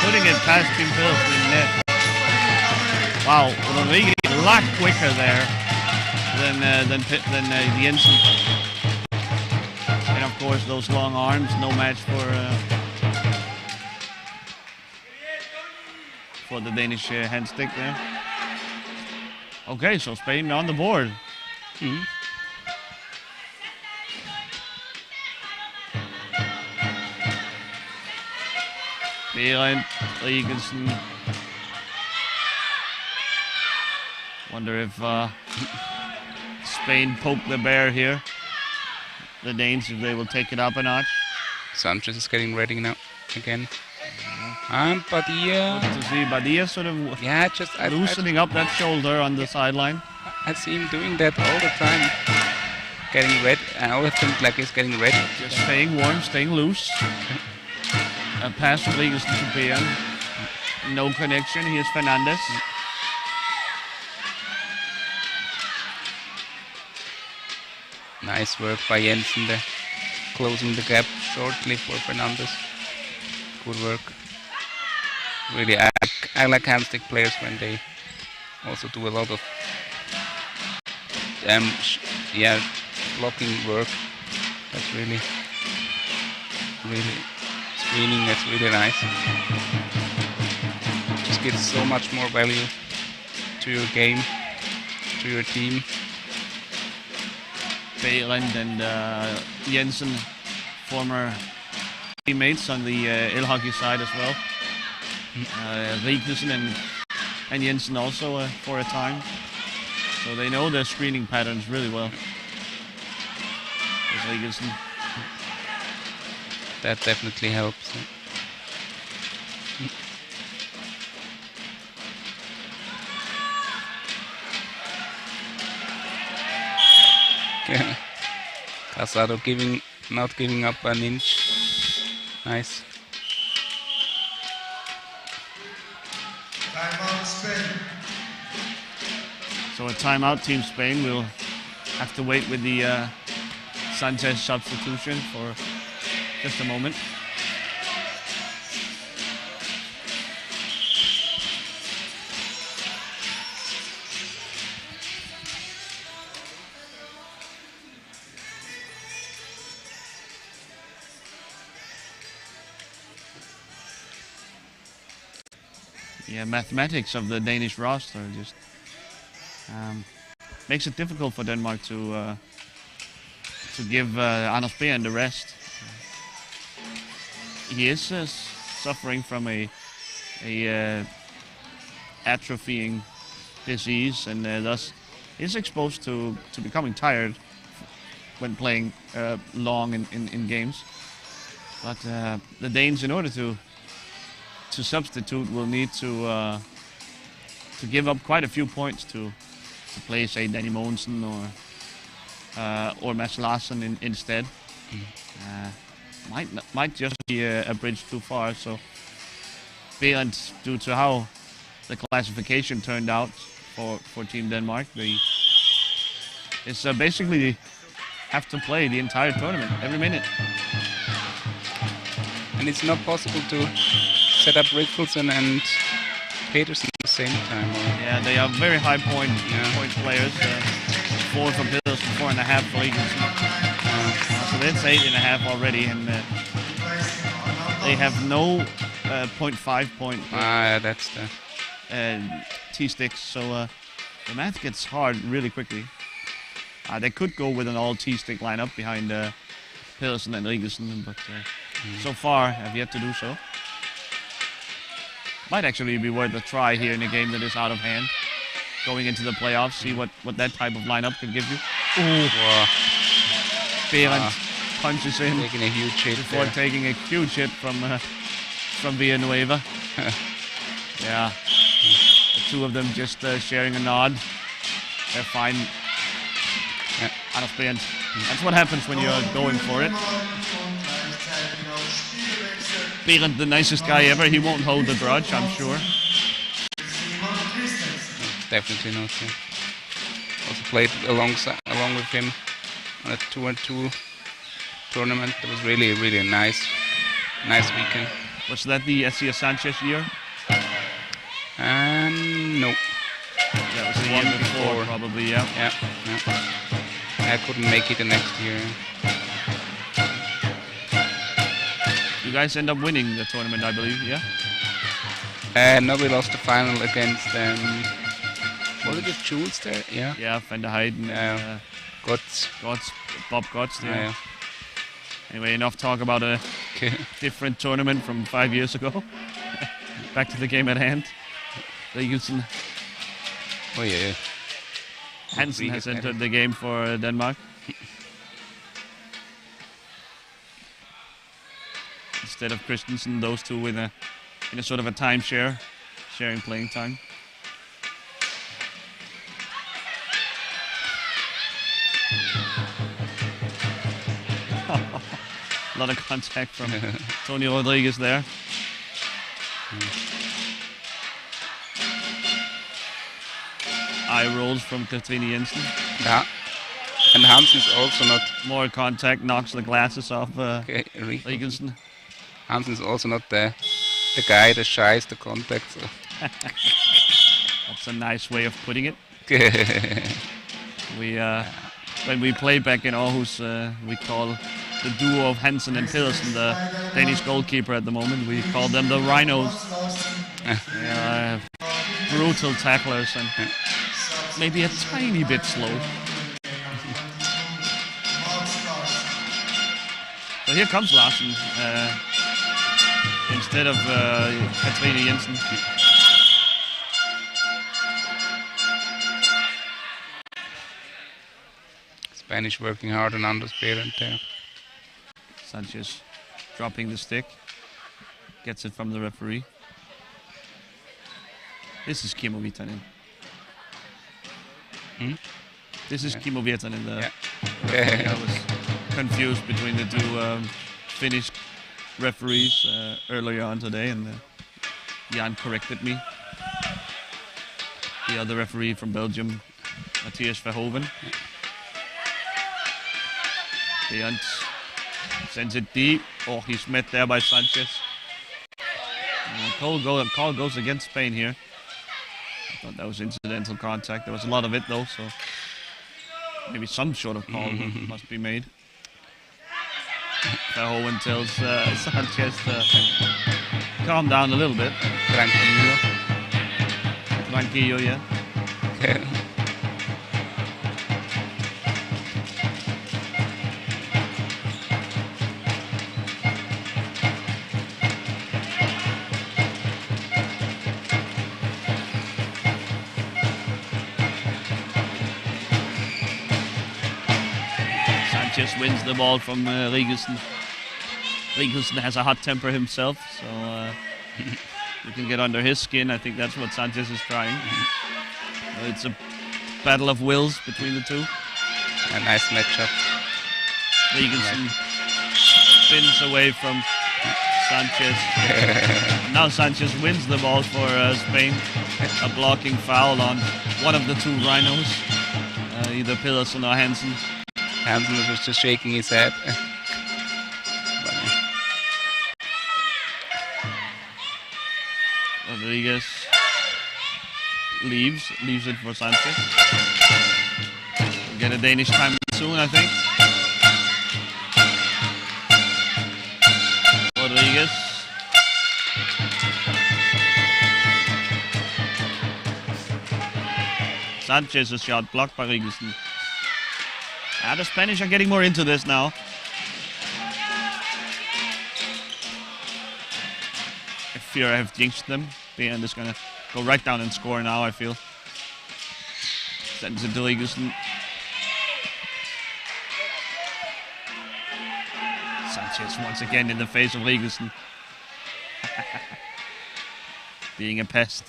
Putting it past Kim Phillips in net. Wow, Rodriguez a lot quicker there than Jensen. And of course, those long arms, no match for the Danish hand stick there. Okay, so Spain on the board. Behind Regensen. Wonder if Spain poked the bear here. The Danes, if they will take it up a notch. Sanchez is getting ready now again. And Badia. Good to see Badia sort of loosening up that shoulder on the sideline. I see him doing that all the time. Getting red. I always think like he's getting red. Just staying warm, staying loose. A pass from Regensen to Pean. No connection. Here's Fernandez. Nice work by Jensen there. Closing the gap shortly for Fernandez. Good work. Really, I like handstick players when they also do a lot of blocking work. That's really screening. That's really nice. Just gives so much more value to your game, to your team. Behrend and Jensen, former teammates on the ill hockey side as well. Regensen and Jensen also for a time. So they know their screening patterns really well. Regensen. That definitely helps. Casado not giving up an inch. Nice. Timeout Spain. So a timeout, Team Spain. We'll have to wait with the Sanchez substitution for just a moment. Yeah, mathematics of the Danish roster just makes it difficult for Denmark to give Anders Behrend the rest. He is suffering from a atrophying disease, and thus is exposed to becoming tired when playing long in games. But the Danes, in order to substitute, will need to give up quite a few points to play, say, Danny Mogensen or Mads Larsen instead. Might just be a bridge too far. So Behrend, due to how the classification turned out for Team Denmark, it's basically have to play the entire tournament, every minute. And it's not possible to set up Rickfelson and Peterson at the same time. Yeah, they are very high point players. 4 for Pedersen, 4.5 for Eagleson. So that's 8.5 already, and they have no 0.5 point That's the... T-sticks, so the math gets hard really quickly. They could go with an all T-stick lineup behind Pedersen and Eagleson, but so far have yet to do so. Might actually be worth a try here in a game that is out of hand. Going into the playoffs, see what that type of lineup can give you. Ooh. Wow. Behrendt punches in Taking a huge hit before there. taking a huge hit from Villanueva. Yeah, the two of them just sharing a nod. They're fine. Yeah. Out of Behrendt. That's what happens when you're going for it. Behrendt, the nicest guy ever. He won't hold a grudge, I'm sure. Definitely not. Yeah. Also played along with him on a 2-on-2 tournament. It was really a nice weekend. Was that the Esias Sanchez year? No. That was the One year before, before. probably, yeah. Yeah. I couldn't make it the next year. You guys end up winning the tournament, I believe, yeah? No, we lost the final against was it just Jules there? Yeah. Yeah, Van der Heijden and Gotts. Bob Gotts there. Yeah. Anyway, enough talk about a Okay. different tournament from 5 years ago. Back to the game at hand. Eagleson Oh yeah. Hansen has entered the game for Denmark. Instead of Christensen, those two in a sort of a timeshare, sharing playing time. A lot of contact from Tony Rodriguez there. Eye rolls from Katrine Jensen. Yeah. And Hansen's also not. More contact, knocks the glasses off Okay. Eagleson. Hansen's also not the guy that shies the contact. So. That's a nice way of putting it. We when we play back in Aarhus, we call the duo of Hansen and Pedersen, the Danish goalkeeper at the moment. We call them the Rhinos. They are brutal tacklers and maybe a tiny bit slow. So here comes Larsen instead of Katrine Jensen. Spanish working hard on Anders Behrendt there. Sanchez dropping the stick. Gets it from the referee. This is Kimmo Virtanen. This is Kimmo Virtanen. I was confused between the two Finnish referees earlier on today, and Jan corrected me. The other referee from Belgium, Matthias Verhoeven. Behrendt sends it deep. Oh, he's met there by Sanchez. Call goes against Spain here. I thought that was incidental contact. There was a lot of it though, so maybe some sort of call must be made. Verhoeven tells Sanchez to calm down a little bit. Tranquilo. Tranquillo, yeah. Okay. Sanchez wins the ball from Rigelsen. Rigelsen has a hot temper himself, so you can get under his skin. I think that's what Sanchez is trying. It's a battle of wills between the two. A nice matchup. Rigelsen spins away from Sanchez. Now Sanchez wins the ball for Spain. A blocking foul on one of the two Rhinos, either Pedersen or Hansen. Hansen was just shaking his head. Rodriguez leaves it for Sanchez. get a Danish time soon, I think. Rodriguez. Sanchez's shot blocked by Rigelsen. The Spanish are getting more into this now. I fear I have jinxed them. Behrend is gonna go right down and score now, I feel. Sends it to Rigelsen. Sanchez once again in the face of Rigelsen. Being a pest.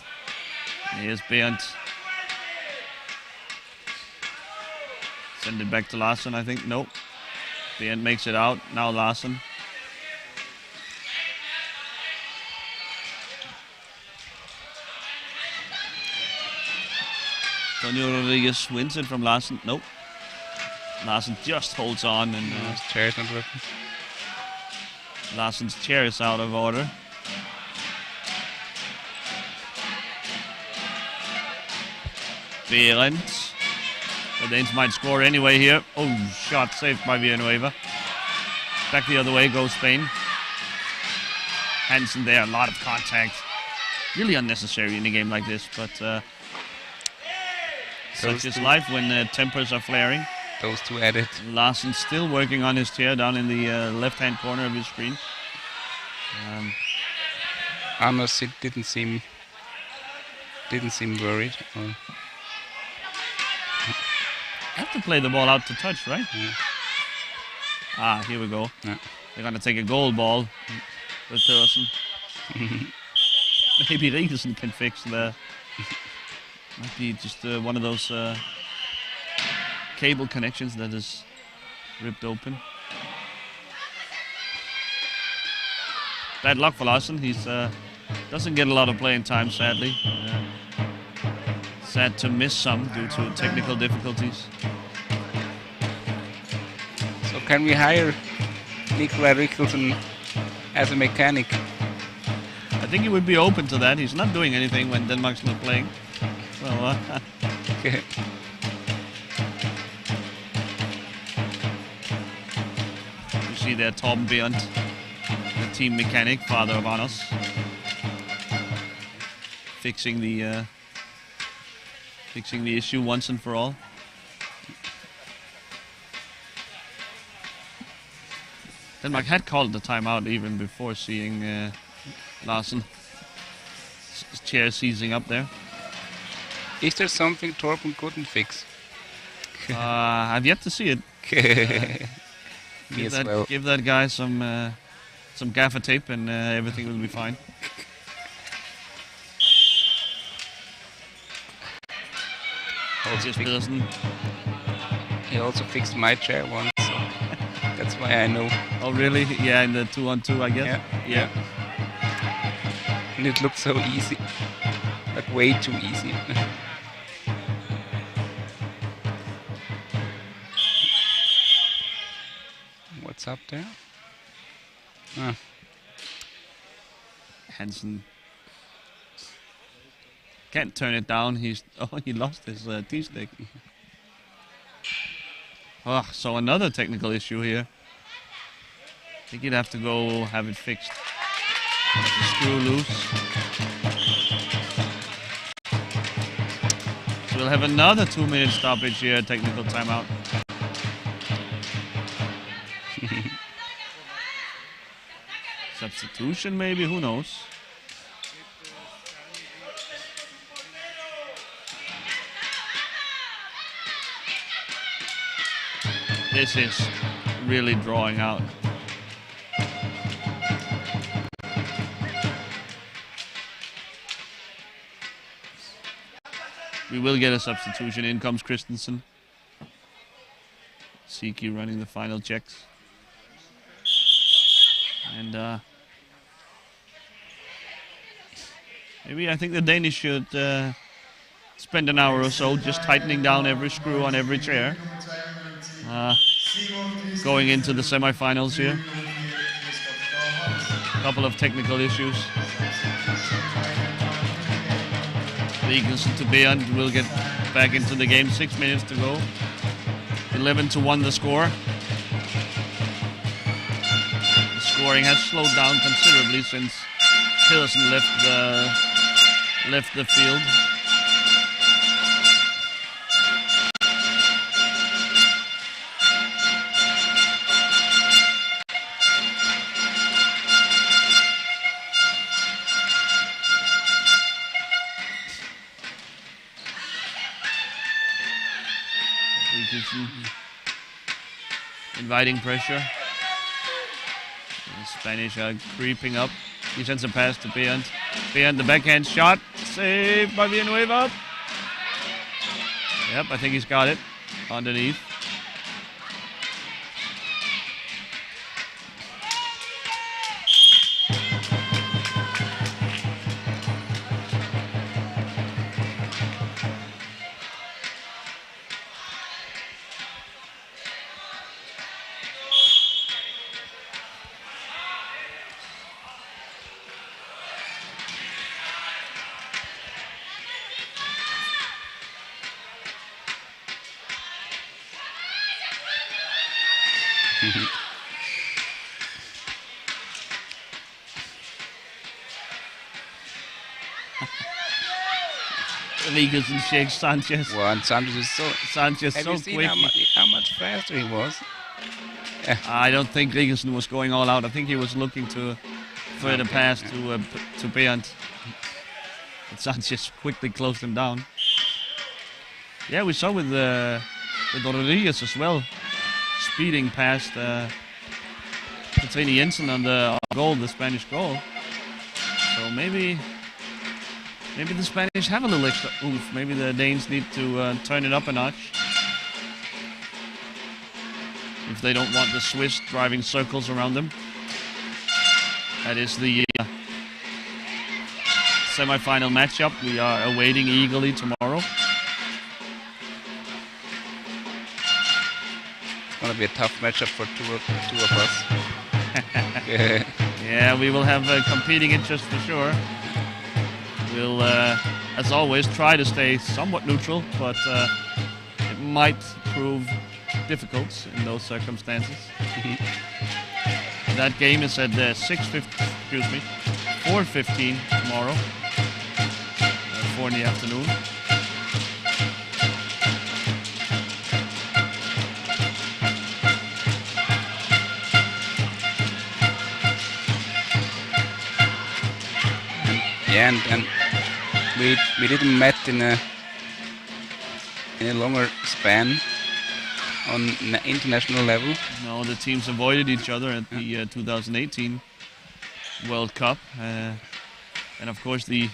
Here's Behrend. Send it back to Larsen, I think. Nope. Behrend makes it out. Now Larsen. Antonio Rodriguez wins it from Larsen. Nope. Larsen just holds on and His chair is not working. Larsen's chair is out of order. Behrend. The Danes might score anyway here. Oh, shot saved by Villanueva. Back the other way goes Spain. Hansen there, a lot of contact. Really unnecessary in a game like this, but such is life when tempers are flaring. Those two added. Larsen still working on his chair down in the left-hand corner of his screen. Amos didn't seem worried. Or Have to play the ball out to touch, right? Yeah. Here we go. Yeah. They're going to take a goal ball with Pedersen. Maybe Rigelsen can fix the... Might be just one of those cable connections that is ripped open. Bad luck for Larsen. He's doesn't get a lot of playing time, sadly. Sad to miss some due to technical difficulties. So can we hire Nikolai Rigelsen as a mechanic? I think he would be open to that. He's not doing anything when Denmark's not playing. So, Okay. you see there Torben Behrend, the team mechanic, father of Anders, fixing the issue once and for all. Denmark had called the timeout even before seeing Larsen. His chair seizing up there. Is there something Torben couldn't fix? I've yet to see it. Me as well. Give that guy some gaffer tape and everything will be fine. Just Pedersen. He also fixed my chair once, so that's why I know. Oh really? Yeah, in the 2-on-2, I guess. Yeah. And it looked so easy, but way too easy. What's up there? Hansen can't turn it down. He lost his T-stick. So another technical issue here. I think he'd have to go have it fixed. Screw loose. So we'll have another 2-minute stoppage here, technical timeout. Substitution maybe, who knows? This is really drawing out. We will get a substitution. In comes Christensen. Siki running the final checks. And maybe I think the Danish should spend an hour or so just tightening down every screw on every chair. Going into the semi-finals here. A couple of technical issues. Rigelsen to Behrend will get back into the game. 6 minutes to go. 11-1 the score. The scoring has slowed down considerably since Pearson left the field. Inviting pressure. The Spanish are creeping up. He sends a pass to Beant. Beant, the backhand shot. Saved by Villanueva. Yep, I think he's got it. Underneath. Rigelson shakes Sanchez. Well, and Sanchez is so. Sanchez Have so you seen quick. how much faster he was? I don't think Rigelson was going all out. I think he was looking to further pass to Beant. But Sanchez quickly closed him down. Yeah, we saw with Rodriguez as well, speeding past Petrini Jensen on the goal, the Spanish goal. So maybe the Spanish have a little extra oomph. Maybe the Danes need to turn it up a notch if they don't want the Swiss driving circles around them. That is the semi-final matchup we are awaiting eagerly tomorrow. It's gonna be a tough matchup for two of us. Yeah, we will have competing interests for sure. We'll, as always, try to stay somewhat neutral, but it might prove difficult in those circumstances. That game is at 4:15 tomorrow, 4 in the afternoon. Yeah, and we didn't met in a longer span on international level. No, the teams avoided each other at the 2018 World Cup, and of course the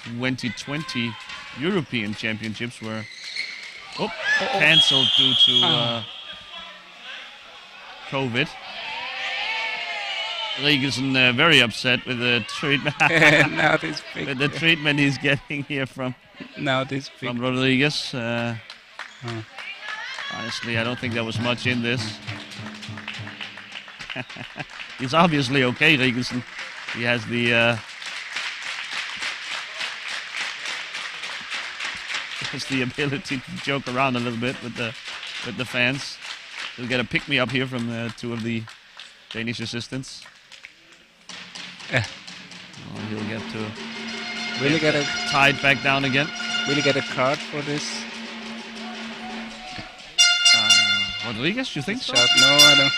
2020 European Championships were cancelled due to COVID. Rigelson very upset with the treatment. Now this big, with the treatment he's getting here from Rodriguez. Honestly, I don't think there was much in this. He's obviously okay, Rigelson. He has the ability to joke around a little bit with the fans. He'll get a pick me up here from two of the Danish assistants. Oh, he'll get to really get a tied back down again. Really get a card for this Rodriguez, you think so? shot? No, I don't.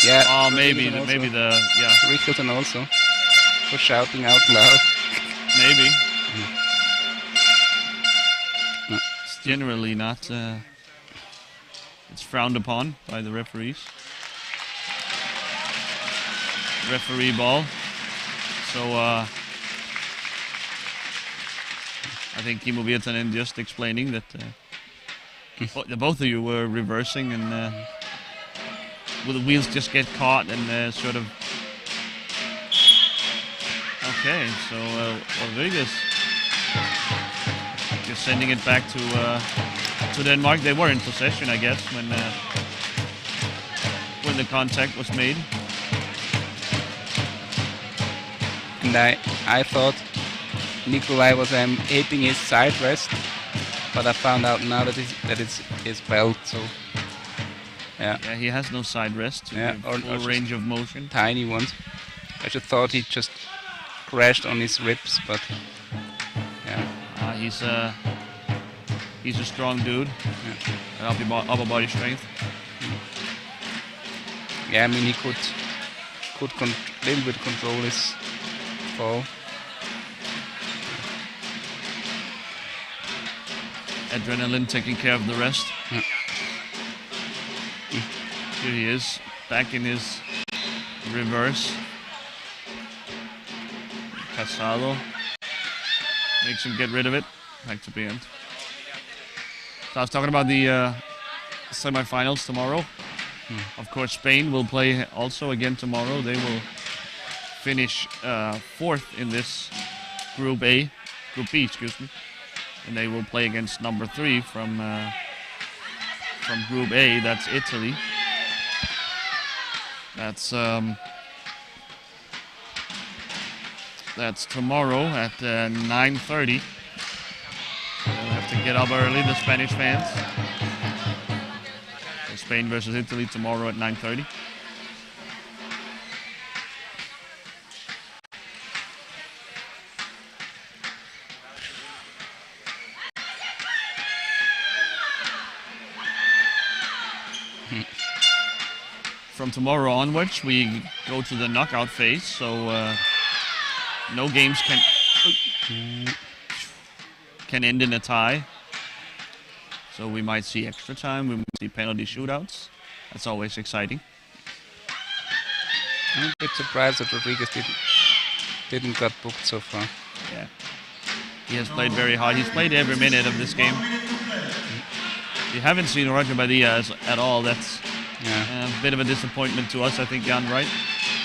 Yeah. Oh, maybe Rigelson also for shouting out loud. Maybe. It's generally not. It's frowned upon by the referees. Referee ball. So I think Kimmo Virtanen just explaining that the both of you were reversing and will the wheels just get caught and sort of. Okay, so Rodriguez just sending it back to Denmark. They were in possession, I guess, when the contact was made. And I thought Nikolai was hitting his side wrist, but I found out now that it's his belt. So yeah, Yeah, he has no side rest. To Yeah, give or full just range of motion. tiny ones. I just thought he just crashed on his ribs, but yeah. He's a strong dude. Yeah. And upper body strength. Yeah, I mean he could little bit control his fall. Adrenaline taking care of the rest. Yeah. Here he is, back in his reverse. Casado makes him get rid of it. Back to the end. So I was talking about the semifinals tomorrow. Of course, Spain will play also again tomorrow. They will finish fourth in this Group B, excuse me, and they will play against number 3 from Group A. That's Italy. That's tomorrow at 9:30. They'll have to get up early, the Spanish fans. Spain versus Italy tomorrow at 9:30. From tomorrow onwards, we go to the knockout phase, so no games can end in a tie. So we might see extra time, we might see penalty shootouts. That's always exciting. I'm a bit surprised that Rodriguez didn't got booked so far. Yeah. He has played very hard. He's played every minute of this game. You haven't seen Roger Badia at all. That's a bit of a disappointment to us, I think, Jan, right?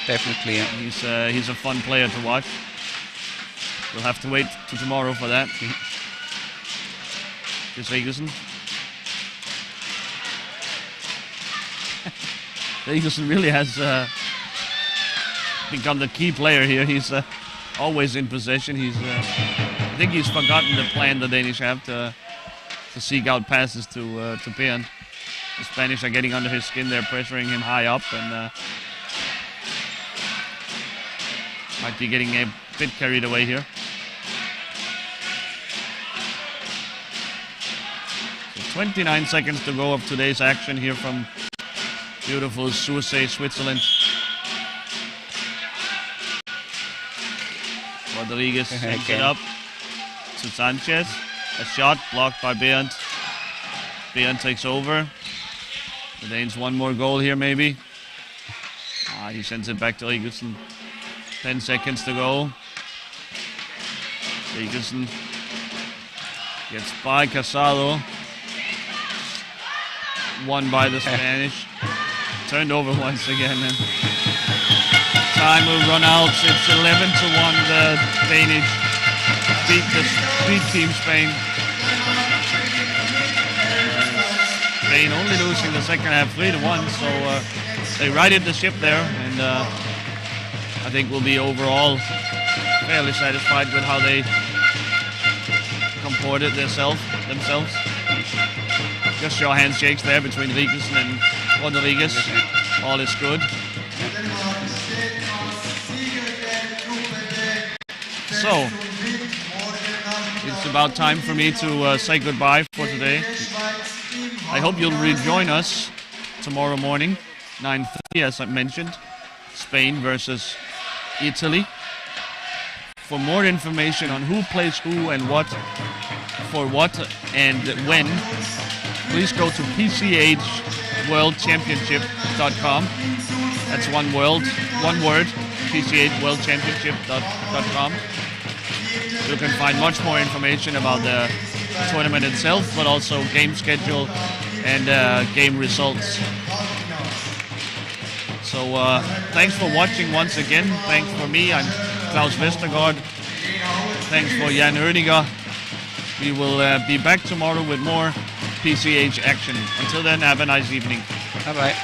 Definitely, yeah. He's a fun player to watch. We'll have to wait till tomorrow for that. Here's Regelsen. Regelsen really has become the key player here. He's always in possession. I think he's forgotten the plan the Danish have to seek out passes to Bernd. The Spanish are getting under his skin. They're pressuring him high up and might be getting a bit carried away here. So 29 seconds to go of today's action here from beautiful Sursee, Switzerland. Rodriguez sends it up to Sanchez. A shot blocked by Bernd. Bernd takes over. The Danes one more goal here maybe. He sends it back to Regelsen. 10 seconds to go. Regelsen gets by Casado. Won by the Spanish. Turned over once again. And time will run out. It's 11-1. The Danish beat Team Spain. Spain only losing the second half 3-1. So they righted the ship there, and I think we'll be overall fairly satisfied with how they comported themselves. Just show handshakes there between Regelsen and Rodriguez. All is good. So, it's about time for me to say goodbye for today. I hope you'll rejoin us tomorrow morning, 9:30, as I mentioned. Spain versus Italy. For more information on who plays who and what, for what and when, please go to PCHWorldChampionship.com. That's one word, PCHWorldChampionship.com. You can find much more information about the tournament itself, but also game schedule and game results. So thanks for watching once again. Thanks for me. I'm Klaus Vestergaard. Thanks for Jan Oediger. We will be back tomorrow with more PCH action. Until then, have a nice evening. Bye-bye.